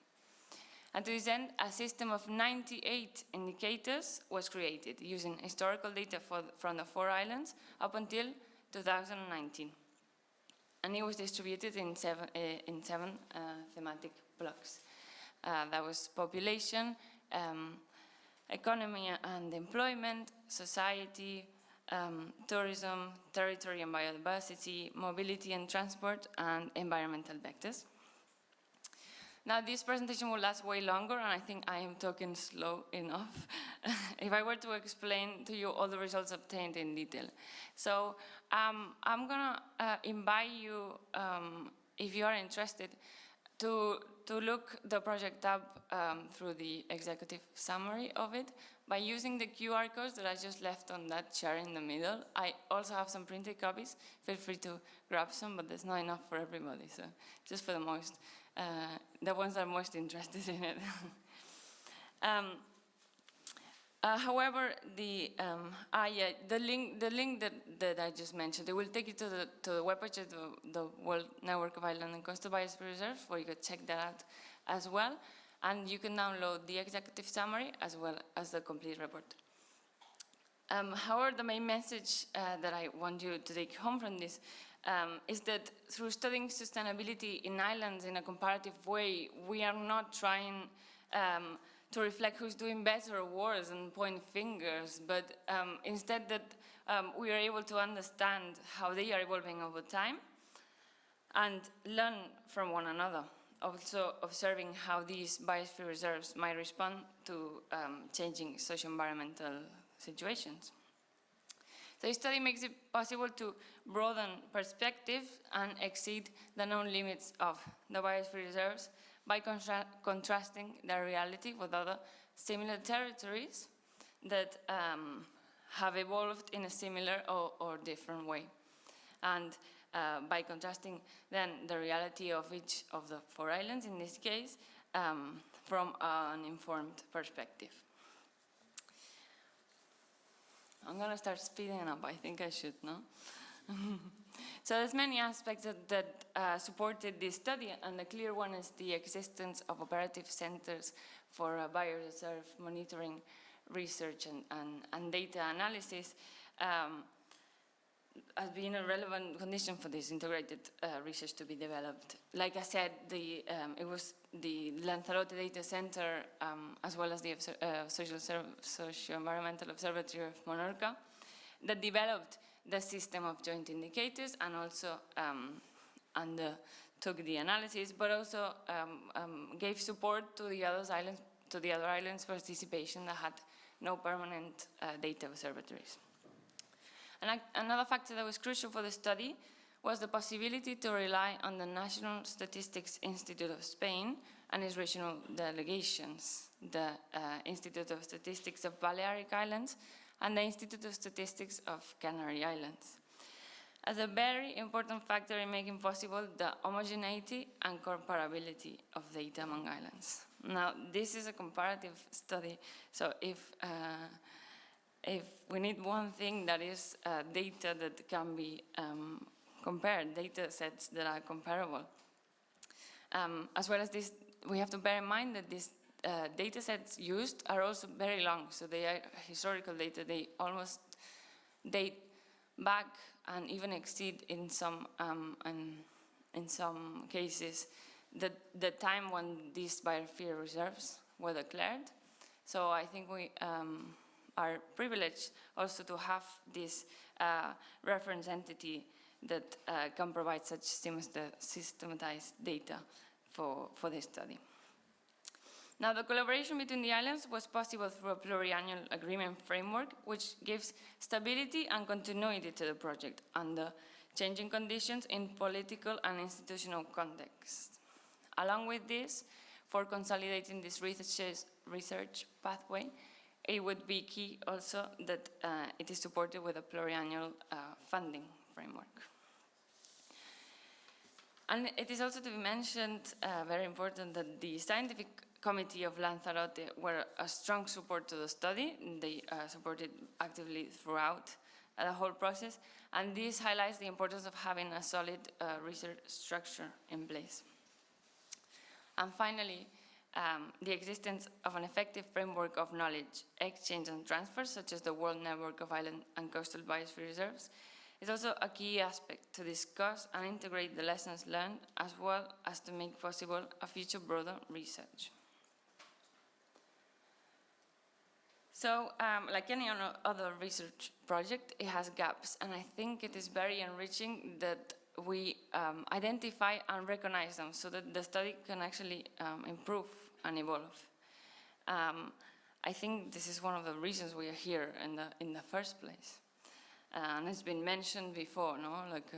S16: And to this end, a system of 98 indicators was created using historical data from the 4 islands up until 2019. And it was distributed in seven thematic blocks. That was population, economy and employment, society, tourism, territory and biodiversity, mobility and transport, and environmental vectors. Now, this presentation will last way longer, and I think I am talking slow enough if I were to explain to you all the results obtained in detail. So I'm going to invite you, if you are interested, to look the project up through the executive summary of it by using the QR codes that I just left on that chair in the middle. I also have some printed copies. Feel free to grab some, but there's not enough for everybody, so just for the ones that are most interested in it. However, the link that I just mentioned, it will take you to the webpage of the World Network of Island and Coastal Biosphere Reserves, where you can check that out as well. And you can download the executive summary as well as the complete report. However, the main message that I want you to take home from this is that through studying sustainability in islands in a comparative way, we are not trying to reflect who's doing better or worse and point fingers, but instead that we are able to understand how they are evolving over time and learn from one another. Also observing how these biosphere reserves might respond to changing socio-environmental situations. So this study makes it possible to broaden perspective and exceed the known limits of the biosphere reserves by contrasting their reality with other similar territories that have evolved in a similar or different way. And by contrasting then the reality of each of the 4 islands, in this case, from an informed perspective. I'm going to start speeding up. I think I should, no? So there's many aspects that supported this study, and the clear one is the existence of operative centers for bioreserve monitoring, research, and data analysis has been a relevant condition for this integrated research to be developed. Like I said, it was the Lanzarote Data Center, as well as the Socio-Environmental Observatory of Menorca, that developed the system of joint indicators and also undertook the analysis, but also gave support to the other islands' participation that had no permanent data observatories. And another factor that was crucial for the study was the possibility to rely on the National Statistics Institute of Spain and its regional delegations, the Institute of Statistics of Balearic Islands and the Institute of Statistics of Canary Islands, as a very important factor in making possible the homogeneity and comparability of data among islands. Now, this is a comparative study, so if we need one thing, that is data that can be compared, data sets that are comparable. As well as this, we have to bear in mind that these data sets used are also very long, so they are historical data. They almost date back and even exceed in some cases the time when these biosphere reserves were declared. So I think we are privileged also to have this reference entity that can provide such systematized data for this study. Now, the collaboration between the islands was possible through a pluriannual agreement framework, which gives stability and continuity to the project under changing conditions in political and institutional context. Along with this, for consolidating this research pathway, it would be key also that it is supported with a pluriannual funding framework. And it is also to be mentioned, very important, that the scientific committee of Lanzarote were a strong support to the study. They supported actively throughout the whole process, and this highlights the importance of having a solid research structure in place. And finally, the existence of an effective framework of knowledge exchange and transfer, such as the World Network of Island and Coastal Biosphere Reserves, is also a key aspect to discuss and integrate the lessons learned, as well as to make possible a future broader research. So, like any other research project, it has gaps, and I think it is very enriching that we identify and recognize them so that the study can actually improve and evolve. I think this is one of the reasons we are here in the first place. And it's been mentioned before, no? Like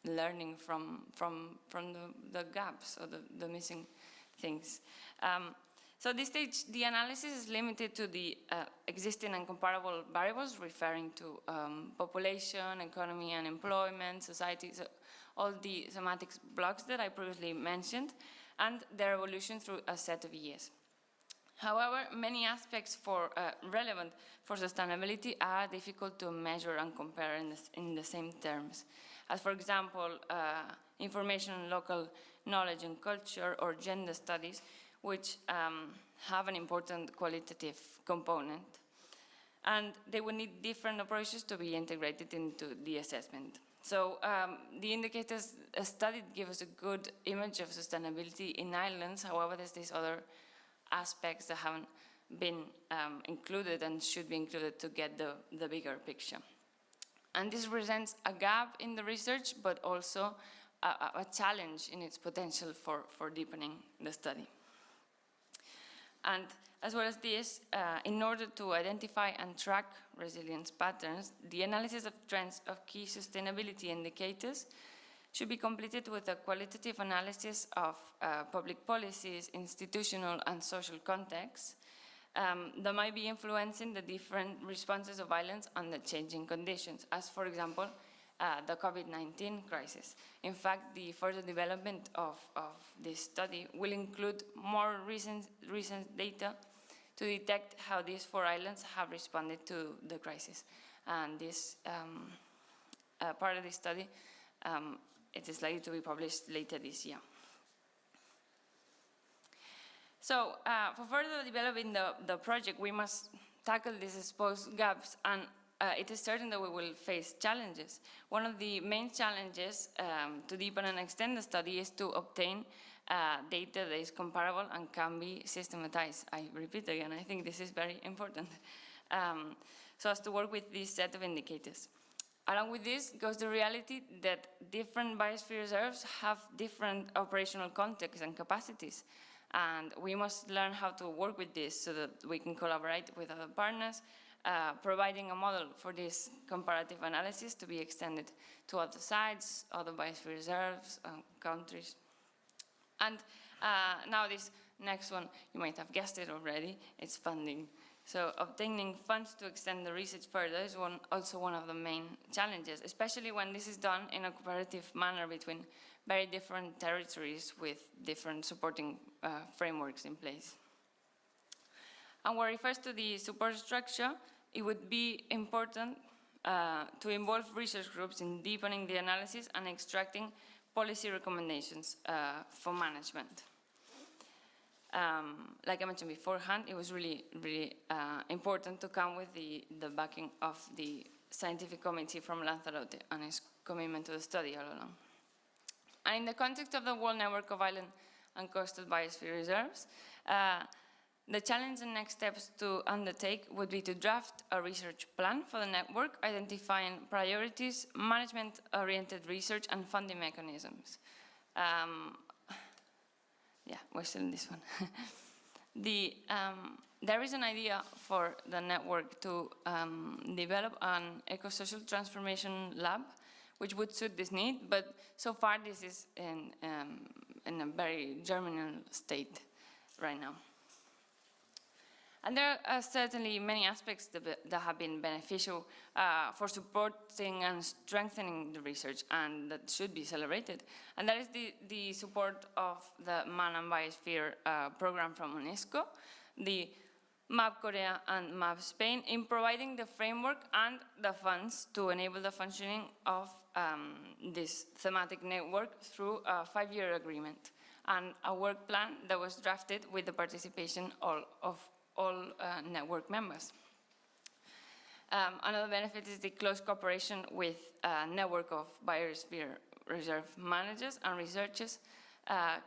S16: learning from the gaps or the missing things. So at this stage, the analysis is limited to the existing and comparable variables referring to population, economy and employment, society, so all the thematic blocks that I previously mentioned, and their evolution through a set of years. However, many aspects relevant for sustainability are difficult to measure and compare in the same terms, as for example, information on local knowledge and culture or gender studies, which have an important qualitative component. And they would need different approaches to be integrated into the assessment. So the indicators studied give us a good image of sustainability in islands. However, there's these other aspects that haven't been included and should be included to get the bigger picture. And this presents a gap in the research, but also a challenge in its potential for deepening the study. And as well as this, in order to identify and track resilience patterns, the analysis of trends of key sustainability indicators should be completed with a qualitative analysis of public policies, institutional and social contexts that might be influencing the different responses of islands under changing conditions, as for example, the COVID-19 crisis. In fact, the further development of this study will include more recent data to detect how these 4 islands have responded to the crisis. And this part of the study, it is likely to be published later this year. So for further developing the project, we must tackle these exposed gaps, and it is certain that we will face challenges. One of the main challenges to deepen and extend the study is to obtain data that is comparable and can be systematized. I repeat again, I think this is very important. So as to work with this set of indicators. Along with this goes the reality that different biosphere reserves have different operational contexts and capacities. And we must learn how to work with this so that we can collaborate with other partners, providing a model for this comparative analysis to be extended to other sites, other biosphere reserves, countries. And now this next one, you might have guessed it already, it's funding. So obtaining funds to extend the research further is also one of the main challenges, especially when this is done in a cooperative manner between very different territories with different supporting frameworks in place. And what refers to the support structure, it would be important to involve research groups in deepening the analysis and extracting policy recommendations for management. Like I mentioned beforehand, it was really important to come with the backing of the scientific committee from Lanzarote and its commitment to the study all along. And in the context of the World Network of Island and Coastal Biosphere Reserves, the challenge and next steps to undertake would be to draft a research plan for the network, identifying priorities, management-oriented research, and funding mechanisms. Yeah, we're still in this one. There is an idea for the network to develop an eco-social transformation lab, which would suit this need, but so far this is in a very germinal state right now. And there are certainly many aspects that have been beneficial for supporting and strengthening the research, and that should be celebrated. And that is the support of the Man and Biosphere program from UNESCO, the MAP Korea and MAP Spain, in providing the framework and the funds to enable the functioning of this thematic network through a 5-year agreement and a work plan that was drafted with the participation of all network members. Another benefit is the close cooperation with a network of Biosphere Reserve managers and researchers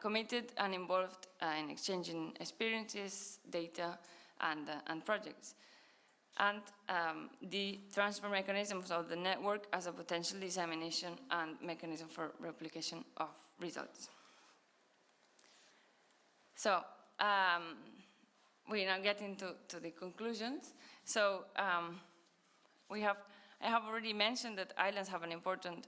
S16: committed and involved in exchanging experiences, data, and projects. And the transfer mechanisms of the network as a potential dissemination and mechanism for replication of results. So, we now get into the conclusions. So I have already mentioned that islands have an important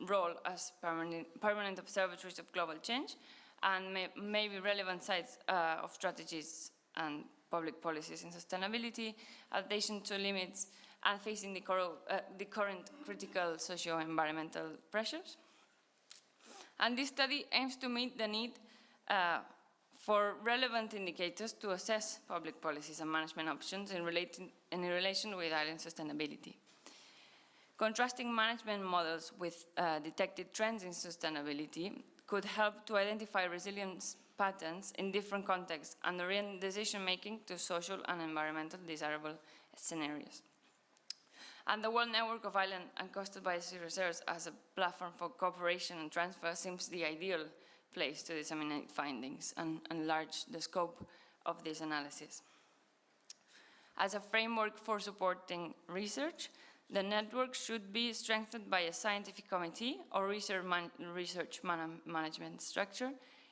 S16: role as permanent observatories of global change and may be relevant sites of strategies and public policies in sustainability, adaptation to limits, and facing the current critical socio-environmental pressures. And this study aims to meet the need for relevant indicators to assess public policies and management options in relation with island sustainability. Contrasting management models with detected trends in sustainability could help to identify resilience patterns in different contexts and orient decision-making to social and environmental desirable scenarios. And the World Network of Island and Coastal Biosphere Reserves as a platform for cooperation and transfer seems the ideal place to disseminate findings and enlarge the scope of this analysis. As a framework for supporting research, the network should be strengthened by a scientific committee or research management structure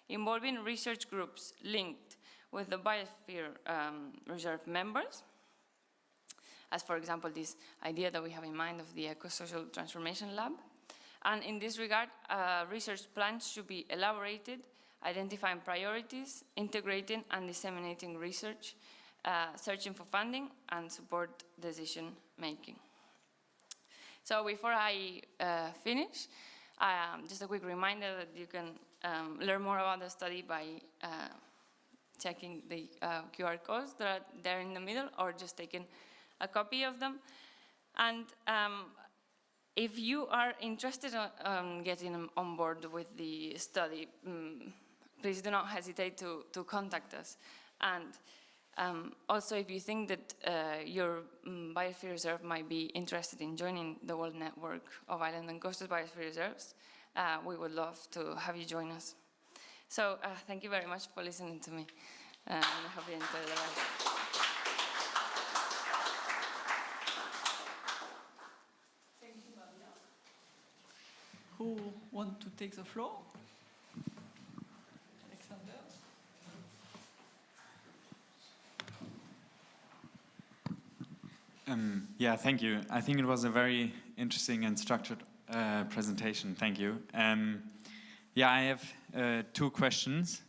S16: involving research groups linked with the Biosphere Reserve members, as for example this idea that we have in mind of the Eco-Social Transformation Lab. And in this regard, research plans should be elaborated, identifying priorities, integrating and disseminating research, searching for funding, and support decision-making. So before I finish, just a quick reminder that you can learn more about the study by checking the QR codes that are there in the middle, or just taking a copy of them. And if you are interested in getting on board with the study, please do not hesitate to contact us. And also, if you think that your biosphere reserve might be interested in joining the World Network of Island and Coastal Biosphere Reserves, we would love to have you join us. So thank you very much for listening to me. I hope you enjoyed the rest.
S22: Thank you, Maria. Who want to take the floor? Alexander?
S4: Yeah, thank you. I think it was a very interesting and structured presentation. Thank you. Yeah, I have 2 questions.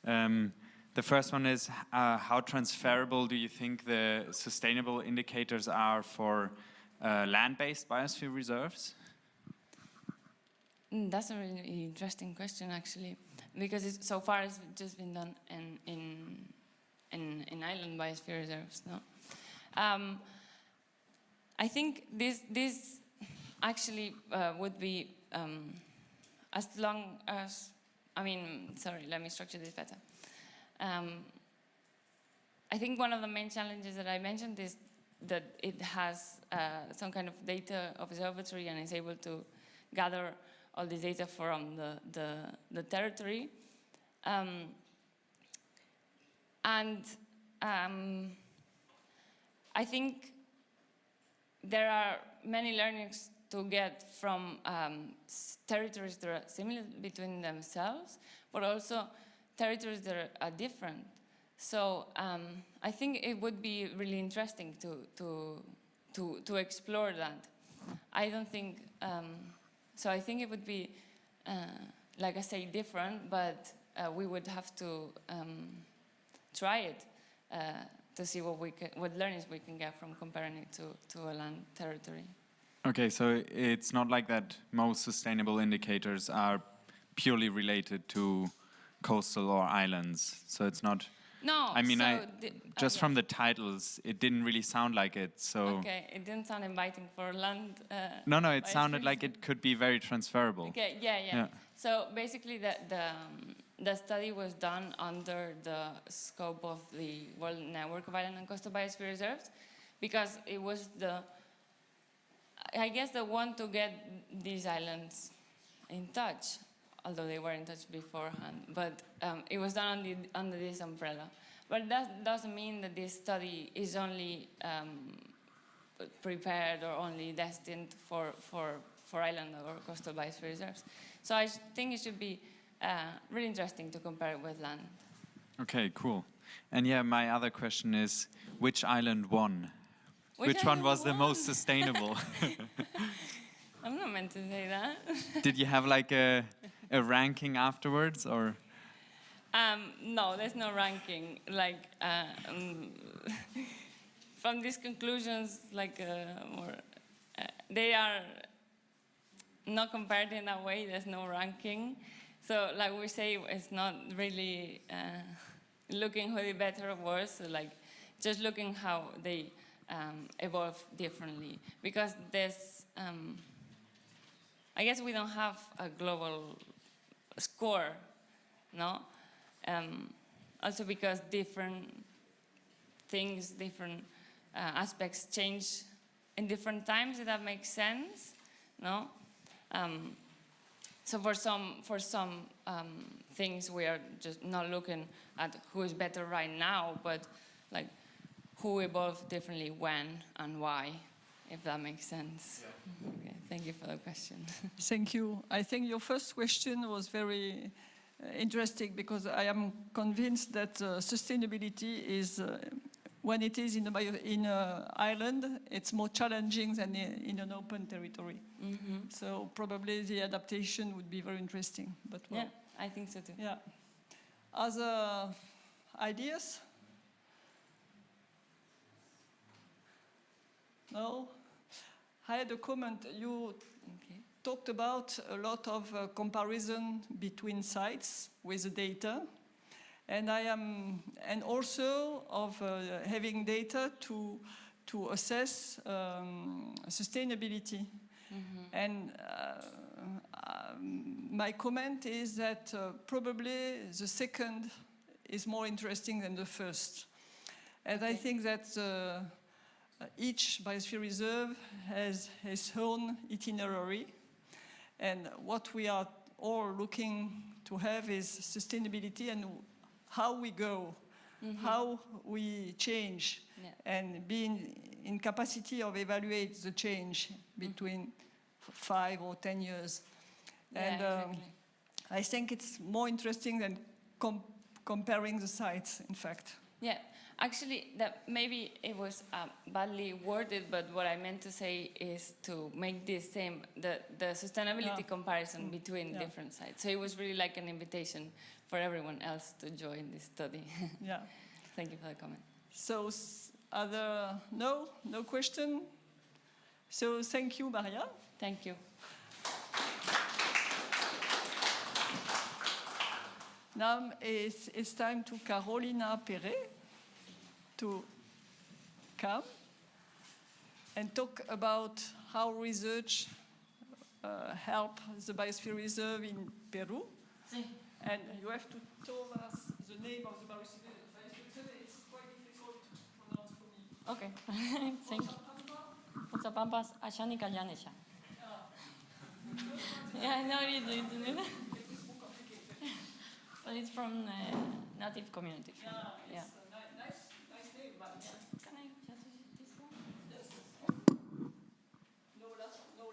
S4: The first one is, how transferable do you think the sustainable indicators are for land-based biosphere reserves?
S16: That's a really interesting question, actually, because so far it's just been done in island biosphere reserves. No, I think this actually would be as long as, sorry, let me structure this better. I think one of the main challenges that I mentioned is that it has some kind of data observatory and is able to gather all the data from the territory. I think there are many learnings to get from territories that are similar between themselves, but also territories that are different. So I think it would be really interesting to explore that. I don't think, so I think it would be, like I say, different, but we would have to try it to see what learnings we can get from comparing it to a land territory.
S4: Okay, so it's not like that most sustainable indicators are purely related to coastal or islands. So it's not.
S16: No.
S4: I mean,
S16: so
S4: just from the titles, it didn't really sound like it. So.
S16: Okay, it didn't sound inviting for land.
S4: No, it sounded like it could be very transferable.
S16: Okay, yeah. So basically, the study was done under the scope of the World Network of Island and Coastal Biosphere Reserves, because it was I guess the one to get these islands in touch, although they were in touch beforehand. But it was done under this umbrella. But that doesn't mean that this study is only prepared or only destined for island or coastal biosphere reserves. So I think it should be really interesting to compare it with land.
S4: Okay, cool. And yeah, my other question is, which island won? Which one was the most sustainable?
S16: I'm not meant to say that.
S4: Did you have like a ranking afterwards, or?
S16: No, there's no ranking. Like from these conclusions, like they are not compared in that way. There's no ranking. So, like we say, it's not really looking who did better or worse. So, like just looking how they evolve differently, because there's. I guess we don't have a global score, no? Also because different things, different aspects change in different times, if that makes sense, no? So for some things, we are just not looking at who is better right now, but like who evolved differently when and why, if that makes sense. Yeah. Okay, thank you for the question.
S22: Thank you. I think your first question was very interesting, because I am convinced that sustainability is, when it is in an island, it's more challenging than in an open territory. Mm-hmm. So probably the adaptation would be very interesting. But well,
S16: yeah, I think so too.
S22: Yeah. Other ideas? No? I had a comment. You talked about a lot of comparison between sites with the data. And and also of having data to assess sustainability. And my comment is that probably the second is more interesting than the first. And I think that each biosphere reserve has its own itinerary. And what we are all looking to have is sustainability and how we go, how we change, and being in capacity of evaluate the change between 5 or 10 years. And
S16: exactly.
S22: I think it's more interesting than comparing the sites, in fact.
S16: Yeah, actually, maybe it was badly worded, but what I meant to say is to make this same, the sustainability comparison between different sites. So it was really like an invitation for everyone else to join this study.
S22: Yeah.
S16: Thank you for the comment.
S22: So, no question? So thank you, Maria.
S16: Thank you.
S22: Now it's time to Carolina Perret to come and talk about how research help the Biosphere Reserve in Peru.
S16: Sí.
S22: And you have to tell us the name of the Biosphere Reserve. It's quite difficult to pronounce for me.
S7: Okay, thank you. Oxapampas Ashanika Yanesha. Yeah, I know you do. But it's from native community.
S22: Yeah. Nice name, but
S7: can I just use this one?
S22: Yes. No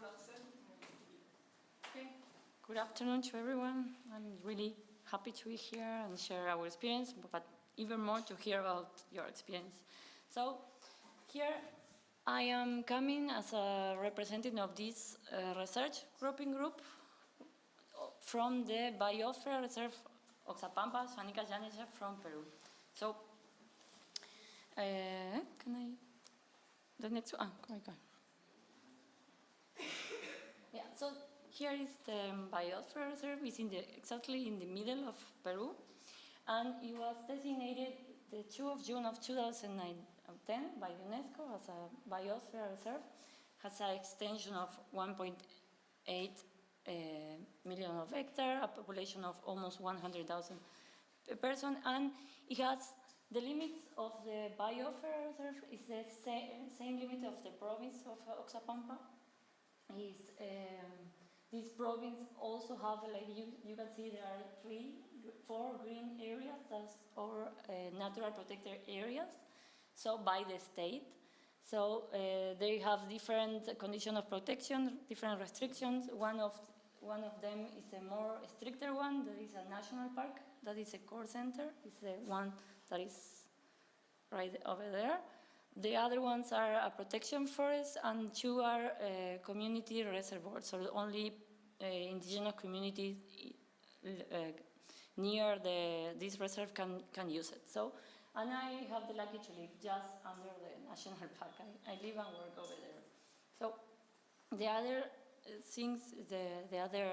S22: last sentence.
S7: Okay. Good afternoon to everyone. I'm really happy to be here and share our experience, but even more to hear about your experience. So here I am coming as a representative of this research grouping group from the Biosphere Reserve Oxapampa, Shanika Yanesha from Peru. So, can I, the next one, oh my God. Yeah, so here is the Biosphere Reserve. It's exactly in the middle of Peru, and it was designated the 2 of June of 2010 by UNESCO as a Biosphere Reserve. Has an extension of 1.8 million of hectares, a population of almost 100,000 person, and it has the limits of the Biosphere Reserve is the same limit of the province of Oxapampa. This province also have, like you can see, there are 4 green areas, that's our natural protected areas, so by the state. So they have different conditions of protection, different restrictions. One of them is a more stricter one, that is a national park, that is a core center, it's the one that is right over there. The other ones are a protection forest, and 2 are community reservoirs, so only indigenous communities near this reserve can use it. So, and I have the lucky to live just under the national park. I live and work over there. So the other things, the other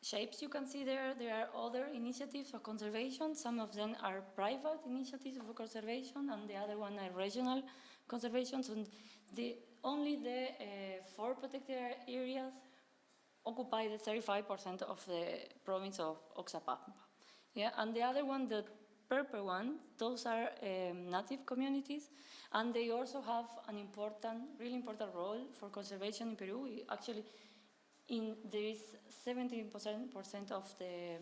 S7: shapes you can see there are other initiatives of conservation. Some of them are private initiatives of conservation, and the other one are regional conservations. And only the 4 protected areas occupy the 35% of the province of Oxapampa. Yeah, and the other one, the purple one, those are native communities, and they also have an really important role for conservation in Peru. Actually, there is 17% of the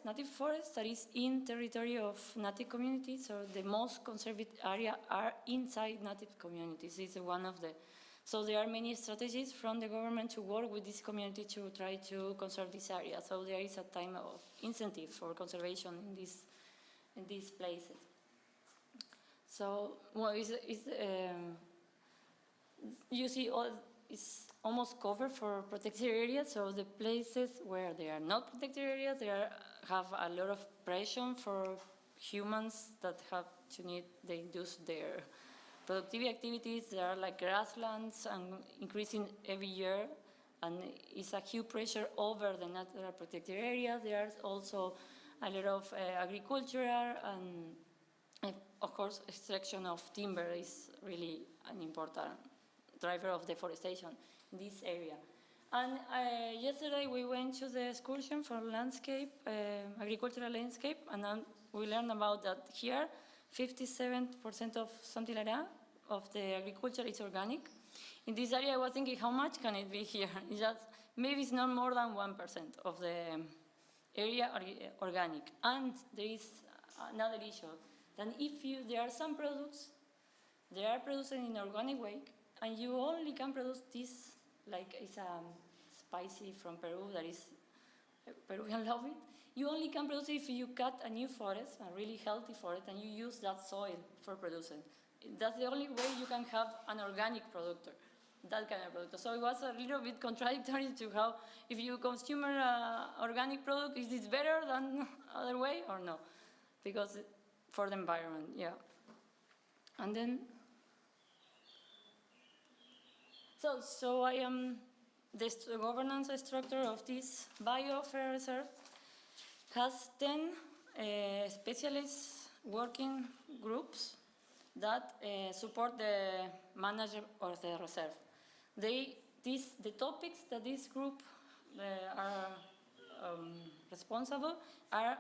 S7: native forest that is in territory of native communities, so the most conserved area are inside native communities. It's one of the, so there are many strategies from the government to work with this community to try to conserve this area. So there is a time of incentive for conservation in these places. So, well, you see it's almost covered for protected areas, so the places where they are not protected areas, have a lot of pressure for humans that they induce their productive activities. There are like grasslands and increasing every year, and it's a huge pressure over the natural protected areas. There are also a lot of agricultural, and of course extraction of timber is really an important driver of deforestation in this area. And yesterday we went to the excursion for landscape, agricultural landscape, and then we learned about that here, 57% of something like that of the agriculture is organic. In this area I was thinking, how much can it be here? It's just, maybe it's not more than 1% of the area organic. And there is another issue, that if there are some products, they are produced in an organic way, and you only can produce this, like it's a spicy from Peru that is, Peruvian love it. You only can produce it if you cut a new forest, a really healthy forest, and you use that soil for producing. That's the only way you can have an organic product, that kind of product. So it was a little bit contradictory to how, if you consume an organic product, is this better than other way or no? Because for the environment, yeah. And then, so I am the governance structure of this Biosphere Reserve. Has 10 specialist working groups that support the manager of the reserve. The topics that this group are responsible are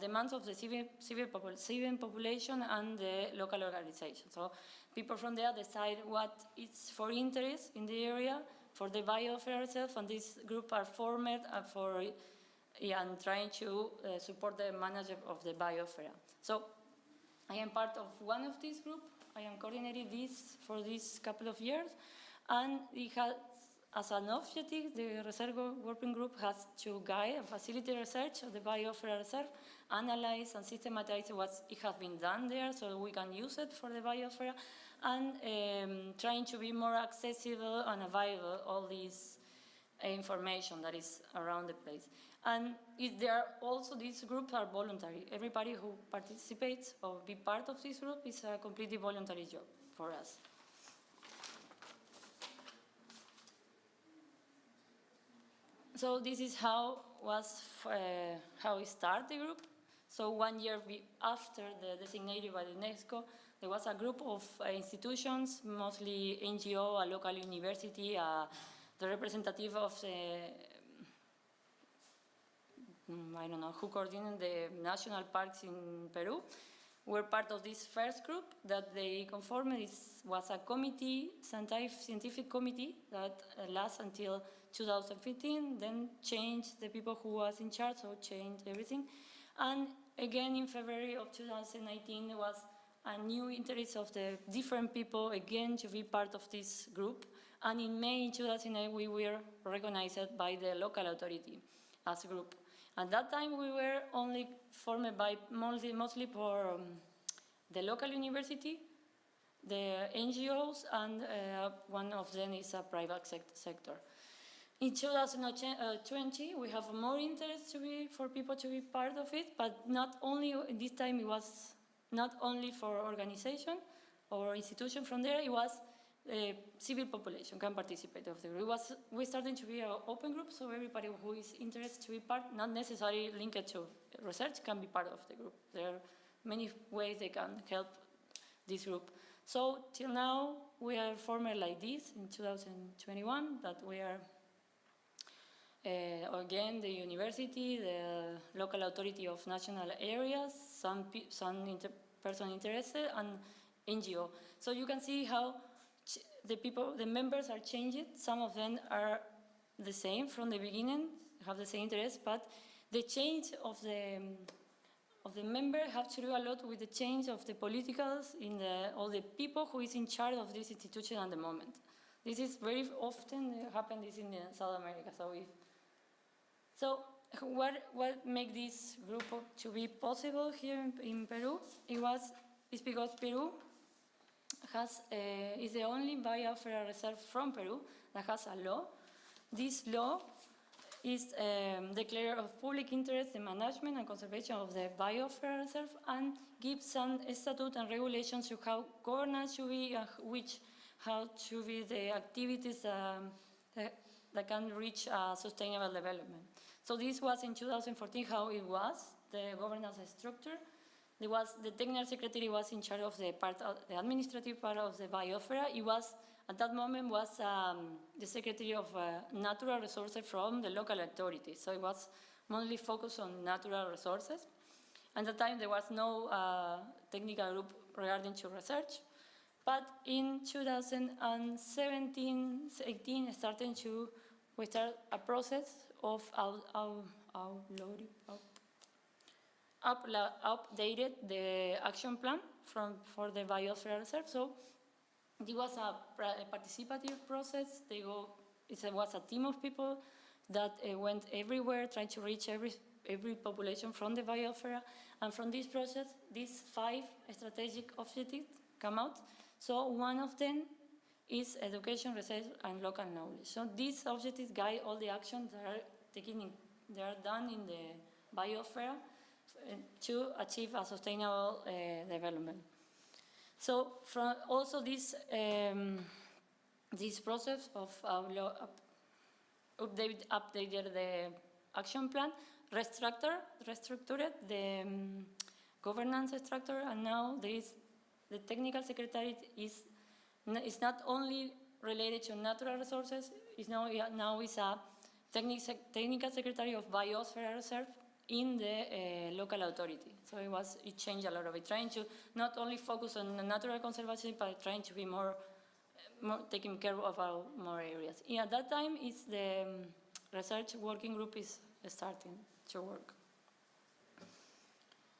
S7: demands of the civil population and the local organization. So people from there decide what is for interest in the area for the Biosphere Reserve, and this group are formed and trying to support the manager of the biosphere. So I am part of one of this group. I am coordinating this for this couple of years, and it has, as an objective, the research working group has to guide and facilitate research of the Biosphere Reserve, analyze and systematize what it has been done there so we can use it for the biosphere, and trying to be more accessible and available all this information that is around the place. And these groups are voluntary. Everybody who participates or be part of this group is a completely voluntary job for us. So this is how we started the group. So 1 year after the designated by UNESCO, there was a group of institutions, mostly NGO, a local university, the representative of the, I don't know, who coordinated the national parks in Peru, were part of this first group that they conformed. It was a committee, scientific committee that lasts until 2015, then changed the people who was in charge, so changed everything. And again, in February of 2019, there was a new interest of the different people, again, to be part of this group. And in May 2008, we were recognized by the local authority as a group. At that time, we were only formed by mostly for the local university, the NGOs, and one of them is a private sector. In 2020, we have more interest for people to be part of it, but not only, this time it was not only for organization or institution from there, it was civil population can participate of the group. We started to be an open group, so everybody who is interested to be part, not necessarily linked to research, can be part of the group. There are many ways they can help this group. So till now, we are formed like this in 2021, that we are again, the university, the local authority of national areas, some person interested, and NGO. So you can see how the members are changing. Some of them are the same from the beginning, have the same interest, but the change of the member have to do a lot with the change of the politicals in all the people who is in charge of this institution at the moment. This is very often happens in South America. So what make this group to be possible here in Peru? It's because Peru is the only biosphere reserve from Peru that has a law. This law is declared of public interest in management and conservation of the biosphere reserve, and gives some statute and regulations to how governance should be, how to be the activities that can reach sustainable development. So this was in 2014 how it was. the governance structure. The technical secretary was in charge of the administrative part of the biosphere. It was, at that moment, was the secretary of natural resources from the local authorities. So it was mostly focused on natural resources. At the time, there was no technical group regarding to research. But in 2017-18, we started a process of updated the action plan for the Biosphere Reserve. So it was a participative process. It was a team of people that went everywhere, trying to reach every population from the biosphere. And from this process, these 5 strategic objectives come out. So one of them is education, research, and local knowledge. So these objectives guide all the actions that are done in the biosphere to achieve a sustainable development. So from also this process of updated the action plan, restructured the governance structure, and now the technical secretariat is not only related to natural resources, now is a technical secretary of Biosphere Reserve in the local authority. So it changed a lot of it, trying to not only focus on the natural conservation, but trying to be more taking care of our more areas. At that time, the research working group is starting to work.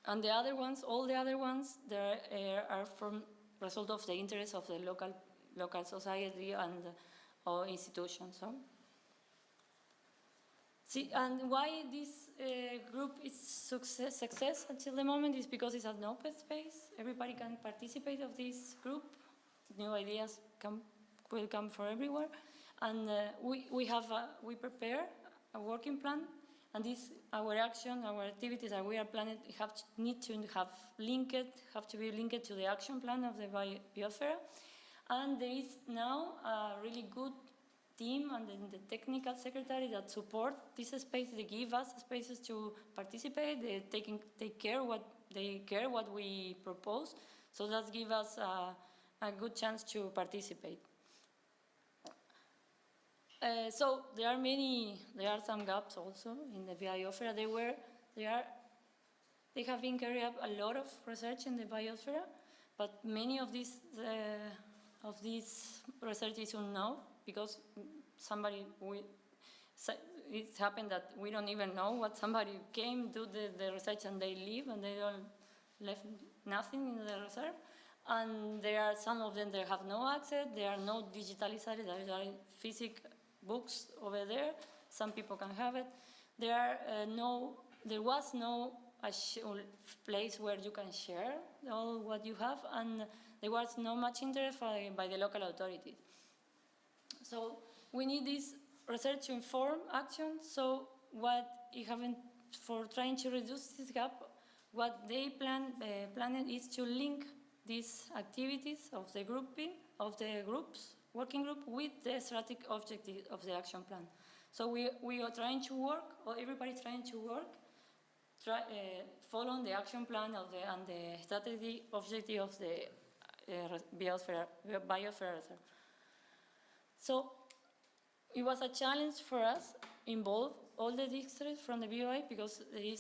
S7: And the other ones, all the other ones, are from result of the interest of the local society and or institutions. So. See, and why this group is success until the moment is because it's an open space. Everybody can participate of this group. New ideas will come from everywhere. And we prepare a working plan. And our action, our activities that we are planning have to be linked to the action plan of the biosphere. And there is now a really good team and the technical secretary that support this space. They give us spaces to participate. They take care what we propose. So that gives us a good chance to participate. So there are some gaps also in the biosphere. They have been carrying out a lot of research in the biosphere, but many of this research is unknown because it's happened that we don't even know what somebody came, do the research, and they leave, and they don't left nothing in the reserve. And there are some of them that have no access. There are no digitalized. There are physical books over there. Some people can have it. There was no place where you can share all what you have, and there was not much interest by the local authorities. So we need this research to inform action. So for trying to reduce this gap, what they planned is to link these activities of the working group with the strategic objective of the action plan. So we are trying to work, or everybody's trying to work, following the action plan and the strategic objective of the Biosphere Reserve. So it was a challenge for us, involve all the districts from the BOI, because the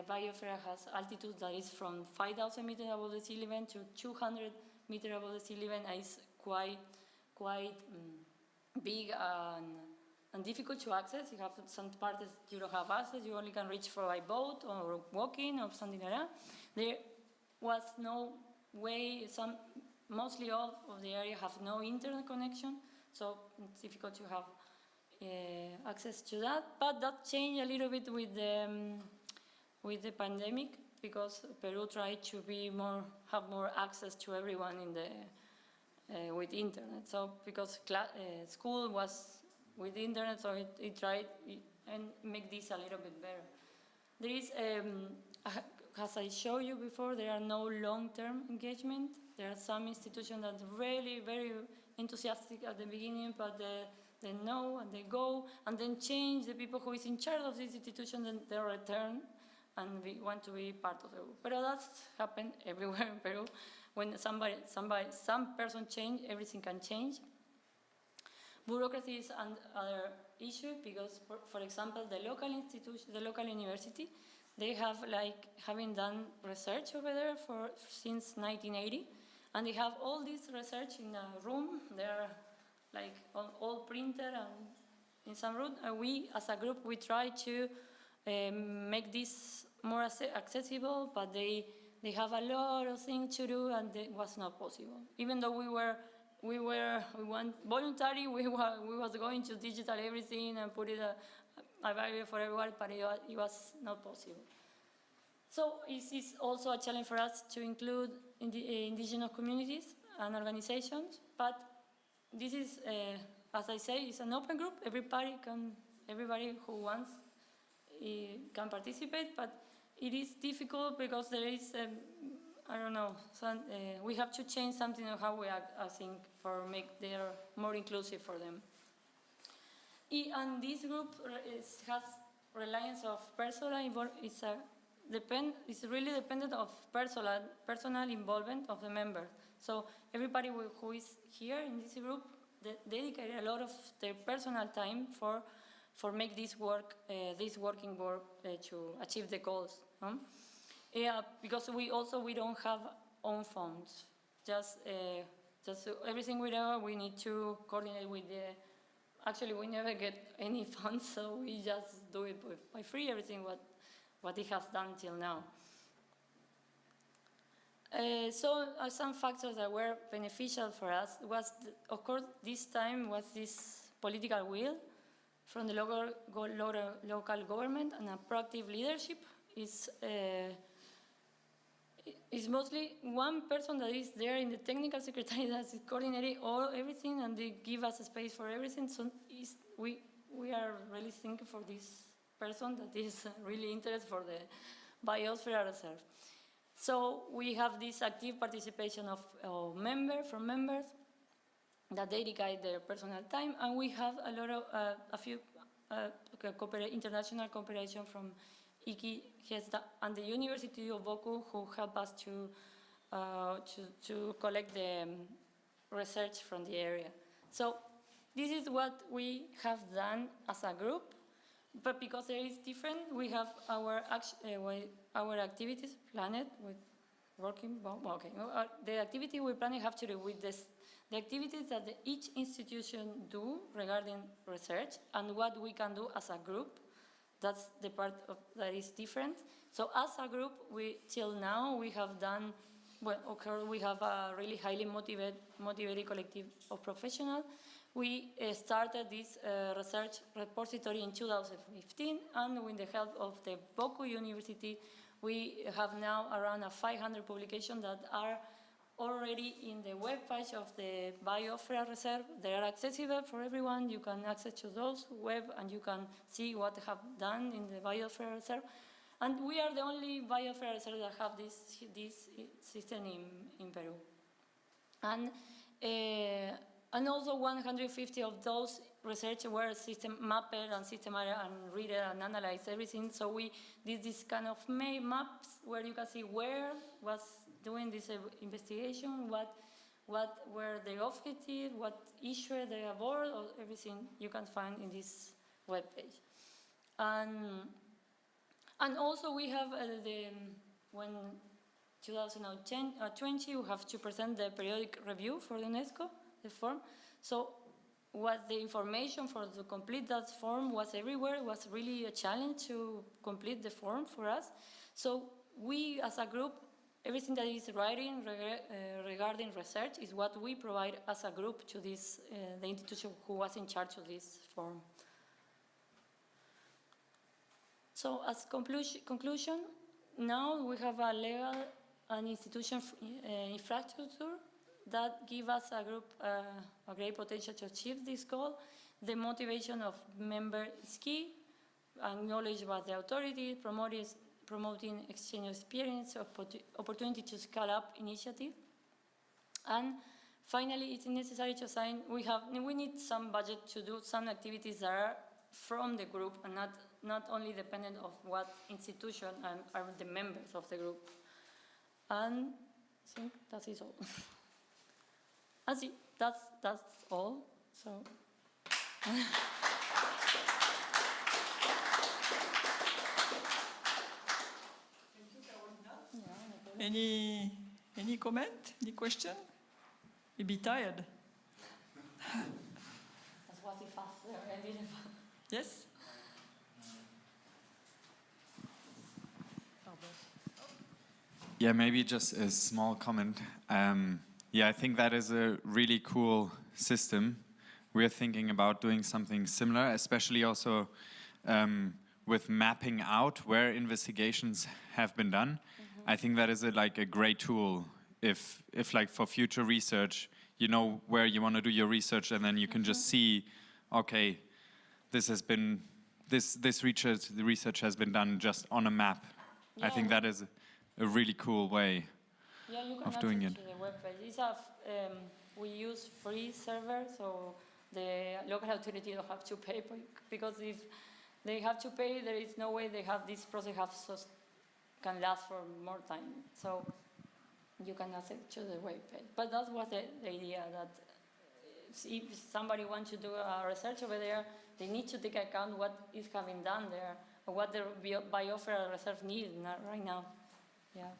S7: biosphere has altitude that is from 5,000 meters above the sea level to 200 meters above the sea level, and it's quite big and difficult to access. You have some parts you don't have access, you only can reach by boat or walking or something like that. There was no way, mostly all of the area have no internet connection, so it's difficult to have access to that. But that changed a little bit with the pandemic, because Peru tried to have more access to everyone with internet. So because school was with internet, so it tried and make this a little bit better. There is, as I showed you before, there are no long-term engagement. There are some institutions that are really very enthusiastic at the beginning, but they know, and they go, and then change the people who is in charge of this institution, and they return, and we want to be part of the group. But that's happened everywhere in Peru. When some person change, everything can change. Bureaucracy is another issue because, for example, the local institution, the local university, they have having done research over there since 1980, and they have all this research in a room. They're all printed and in some room. And we, as a group, we try to make this more accessible, but they have a lot of things to do, and it was not possible. Even though we want voluntary, we was going to digital everything and put it available for everyone, but it was not possible. So it is also a challenge for us to include indigenous communities and organizations, but this is, as I say, it's an open group. Everybody who wants can participate, but it is difficult because there is, I don't know, we have to change something on how we act, I think, for make them more inclusive for them. And this group has reliance of personal involvement. It's really dependent of personal involvement of the members. So everybody who is here in this group dedicate a lot of their personal time for make this working work to achieve the goals. Yeah, because we don't have own funds. Just everything we do, we need to coordinate with the. Actually, we never get any funds, so we just do it by free. Everything what it has done till now. So some factors that were beneficial for us was, of course, this time was this political will from the local government, and a proactive leadership is mostly one person that is there in the technical secretary that is coordinating everything, and they give us a space for everything. So we are really thinking for this person that is really interested for the Biosphere Reserve. So we have this active participation of members that dedicate their personal time, and we have a lot of a few international cooperation from IKI, HESDA, and the University of Vogel, who help us to collect the research from the area. So this is what we have done as a group, but because there is different, we have our activities planned with working. Okay, the activity we plan have to do with the activities that each institution do regarding research and what we can do as a group. That's the part that is different. So as a group, till now we have done, we have a really highly motivated collective of professionals. We started this research repository in 2015, and with the help of the Vogel University, we have now around 500 publications that are already in the web page of the Biosphere Reserve. They are accessible for everyone. You can access to those web, and you can see what they have done in the Biosphere Reserve. And we are the only Biosphere Reserve that have this system in Peru. And also 150 of those research were system mapped and system and read and analyze everything. So we did this kind of maps where you can see where was doing this investigation, what were the objectives, what issue they avoid, or everything you can find in this web page. And also we have when 2020 we have to present the periodic review for the UNESCO, the form. So what the information to complete that form was everywhere. It was really a challenge to complete the form for us. So we as a group, everything that is writing regarding research is what we provide as a group to this, the institution who was in charge of this form. So as conclusion, now we have a legal and institution infrastructure that give us a group a great potential to achieve this goal. The motivation of members is key, acknowledged by the authorities, promoting exchange of experience, opportunity to scale up initiative, and Finally, it's necessary to assign, we need some budget to do some activities that are from the group and not only dependent of what institution are the members of the group. And I think that is all. That's all. So.
S22: Any comment? Any question? You be tired.
S7: That's what he fast there.
S22: Yes?
S4: Yeah, maybe just a small comment. Yeah, I think that is a really cool system. We're thinking about doing something similar, especially also with mapping out where investigations have been done. I think that is like a great tool if like for future research, you know where you want to do your research, and then you can just see, okay, this has been this research has been done just on a map. Yeah. I think that is a really cool way of doing it.
S7: To the webpage. We use free server, so the local authority don't have to pay, because if they have to pay, there is no way this process can last for more time. So you can access to the webpage. But that was the idea, that if somebody wants to do a research over there, they need to take account what is having done there, or what the Biosphere Reserve needs right now. Yeah.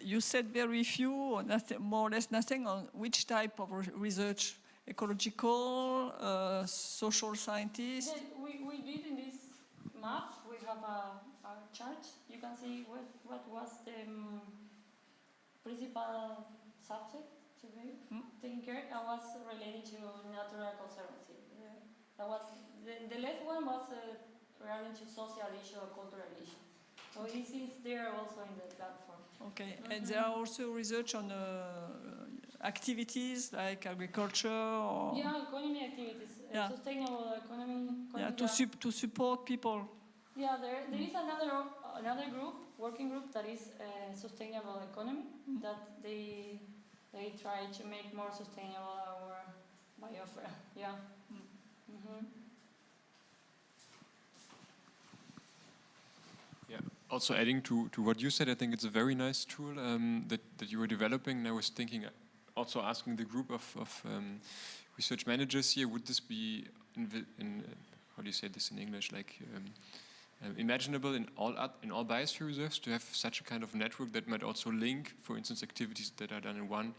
S22: You said very few, or nothing, more or less nothing, on which type of research: ecological, social scientists.
S7: We did in this map. We have a chart. You can see what was the principal subject to be taken care. That was related to natural conservancy. That was the last one was related to social issue or cultural issue. So it is there also in the platform.
S22: Okay, and there are also research on activities like agriculture or...
S7: Yeah, economy activities, sustainable economy.
S22: Yeah, to support people.
S7: Yeah, there is another group, working group, that is sustainable economy, that they try to make more sustainable our biosphere. Yeah.
S1: Yeah. Also adding to what you said, I think it's a very nice tool that you were developing. And I was thinking, also asking the group of research managers here, would this be in how do you say this in English, like imaginable in all biosphere reserves to have such a kind of network that might also link, for instance, activities that are done in one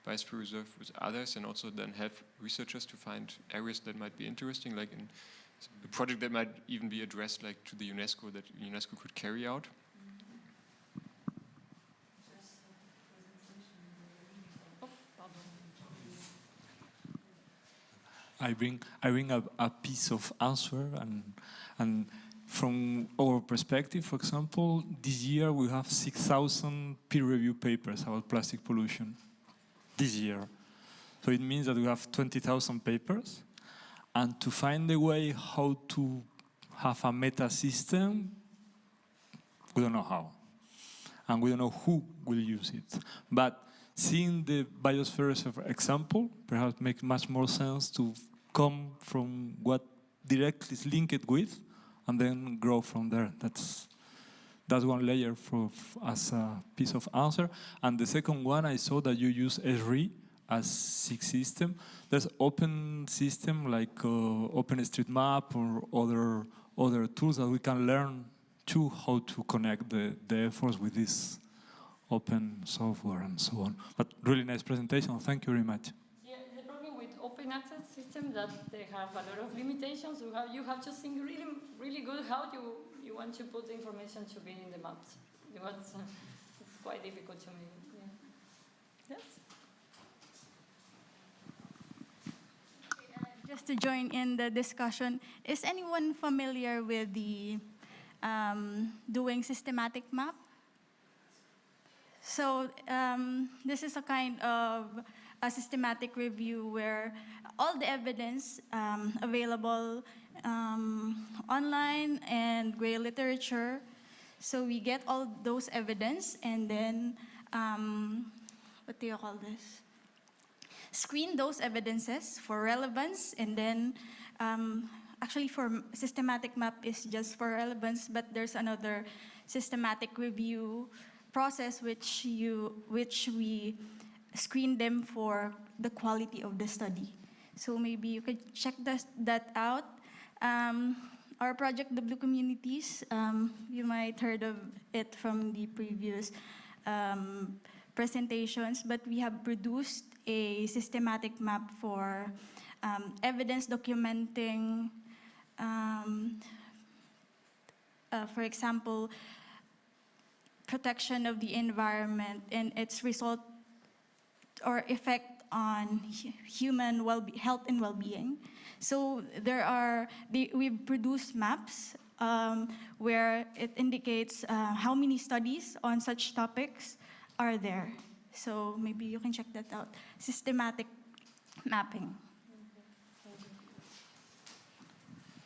S1: biosphere reserve with others, and also then help researchers to find areas that might be interesting, like in a project that might even be addressed like to the UNESCO, that UNESCO could carry out.
S12: I bring a piece of answer, and from our perspective, for example, this year we have 6,000 peer-reviewed papers about plastic pollution. This year, so it means that we have 20,000 papers. And to find a way how to have a meta system, we don't know how. And we don't know who will use it. But seeing the Biosphere Reserve example, perhaps makes much more sense to come from what directly is linked with, and then grow from there. That's one layer as a piece of answer. And the second one, I saw that you use ESRI as SIG system. There's open system like OpenStreetMap or other tools that we can learn too, how to connect the efforts with this open software and so on. But really nice presentation. Thank you very much.
S7: Yeah, the problem with open access system that they have a lot of limitations. You have to think really, really good how you want to put the information to be in the maps. It's quite difficult to me. Yeah. Yes.
S15: Just to join in the discussion, is anyone familiar with the doing systematic map? So this is a kind of a systematic review where all the evidence available online and gray literature So we get all those evidence and then, what do you call this? Screen those evidences for relevance, and then actually for systematic map is just for relevance, but there's another systematic review process which we screen them for the quality of the study. So maybe you could check that out. Our project, the Blue Communities, you might heard of it from the previous presentations, but we have produced a systematic map for evidence documenting, for example, protection of the environment and its result or effect on human health and well-being. So we've produced maps where it indicates how many studies on such topics are there. So maybe you can check that out. Systematic mapping.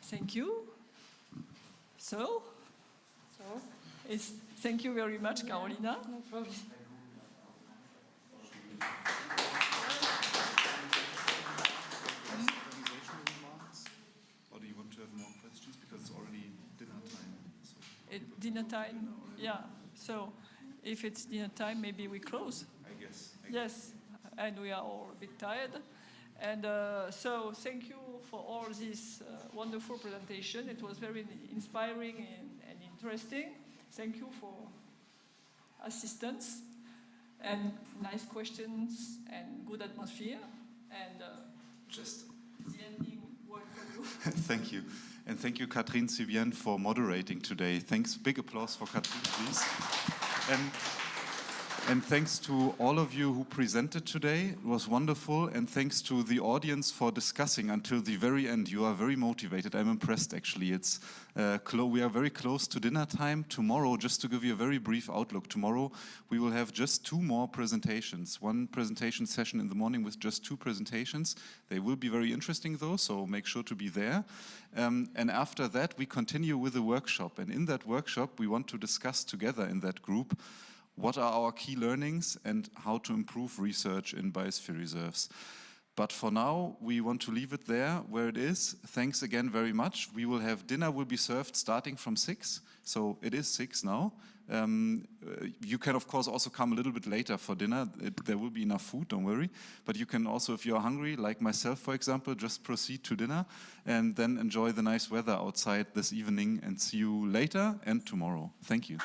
S22: Thank you. So? Thank you very much, Carolina.
S7: No problem.
S5: Or do you want to have more questions? Because it's already dinner time. So.
S22: Dinner time? Yeah. So if it's dinner time, maybe we close.
S5: I guess.
S22: Yes. And we are all a bit tired. And so thank you for all this wonderful presentation. It was very inspiring and interesting. Thank you for assistance and nice questions and good atmosphere. And
S5: just
S22: the ending word for you.
S5: Thank you. And thank you, Catherine Sibien, for moderating today. Thanks. Big applause for Catherine, please. And thanks to all of you who presented today. It was wonderful. And thanks to the audience for discussing until the very end. You are very motivated. I'm impressed, actually. It's we are very close to dinner time. Tomorrow, just to give you a very brief outlook, tomorrow we will have just 2 more presentations. One presentation session in the morning with just 2 presentations. They will be very interesting, though, so make sure to be there. And after that, we continue with a workshop. And in that workshop, we want to discuss together in that group what are our key learnings and how to improve research in biosphere reserves. But for now, we want to leave it there where it is. Thanks again very much. We will have dinner will be served starting from 6. So it is 6 now. You can, of course, also come a little bit later for dinner. There will be enough food, don't worry. But you can also, if you're hungry, like myself, for example, just proceed to dinner and then enjoy the nice weather outside this evening and see you later and tomorrow. Thank you.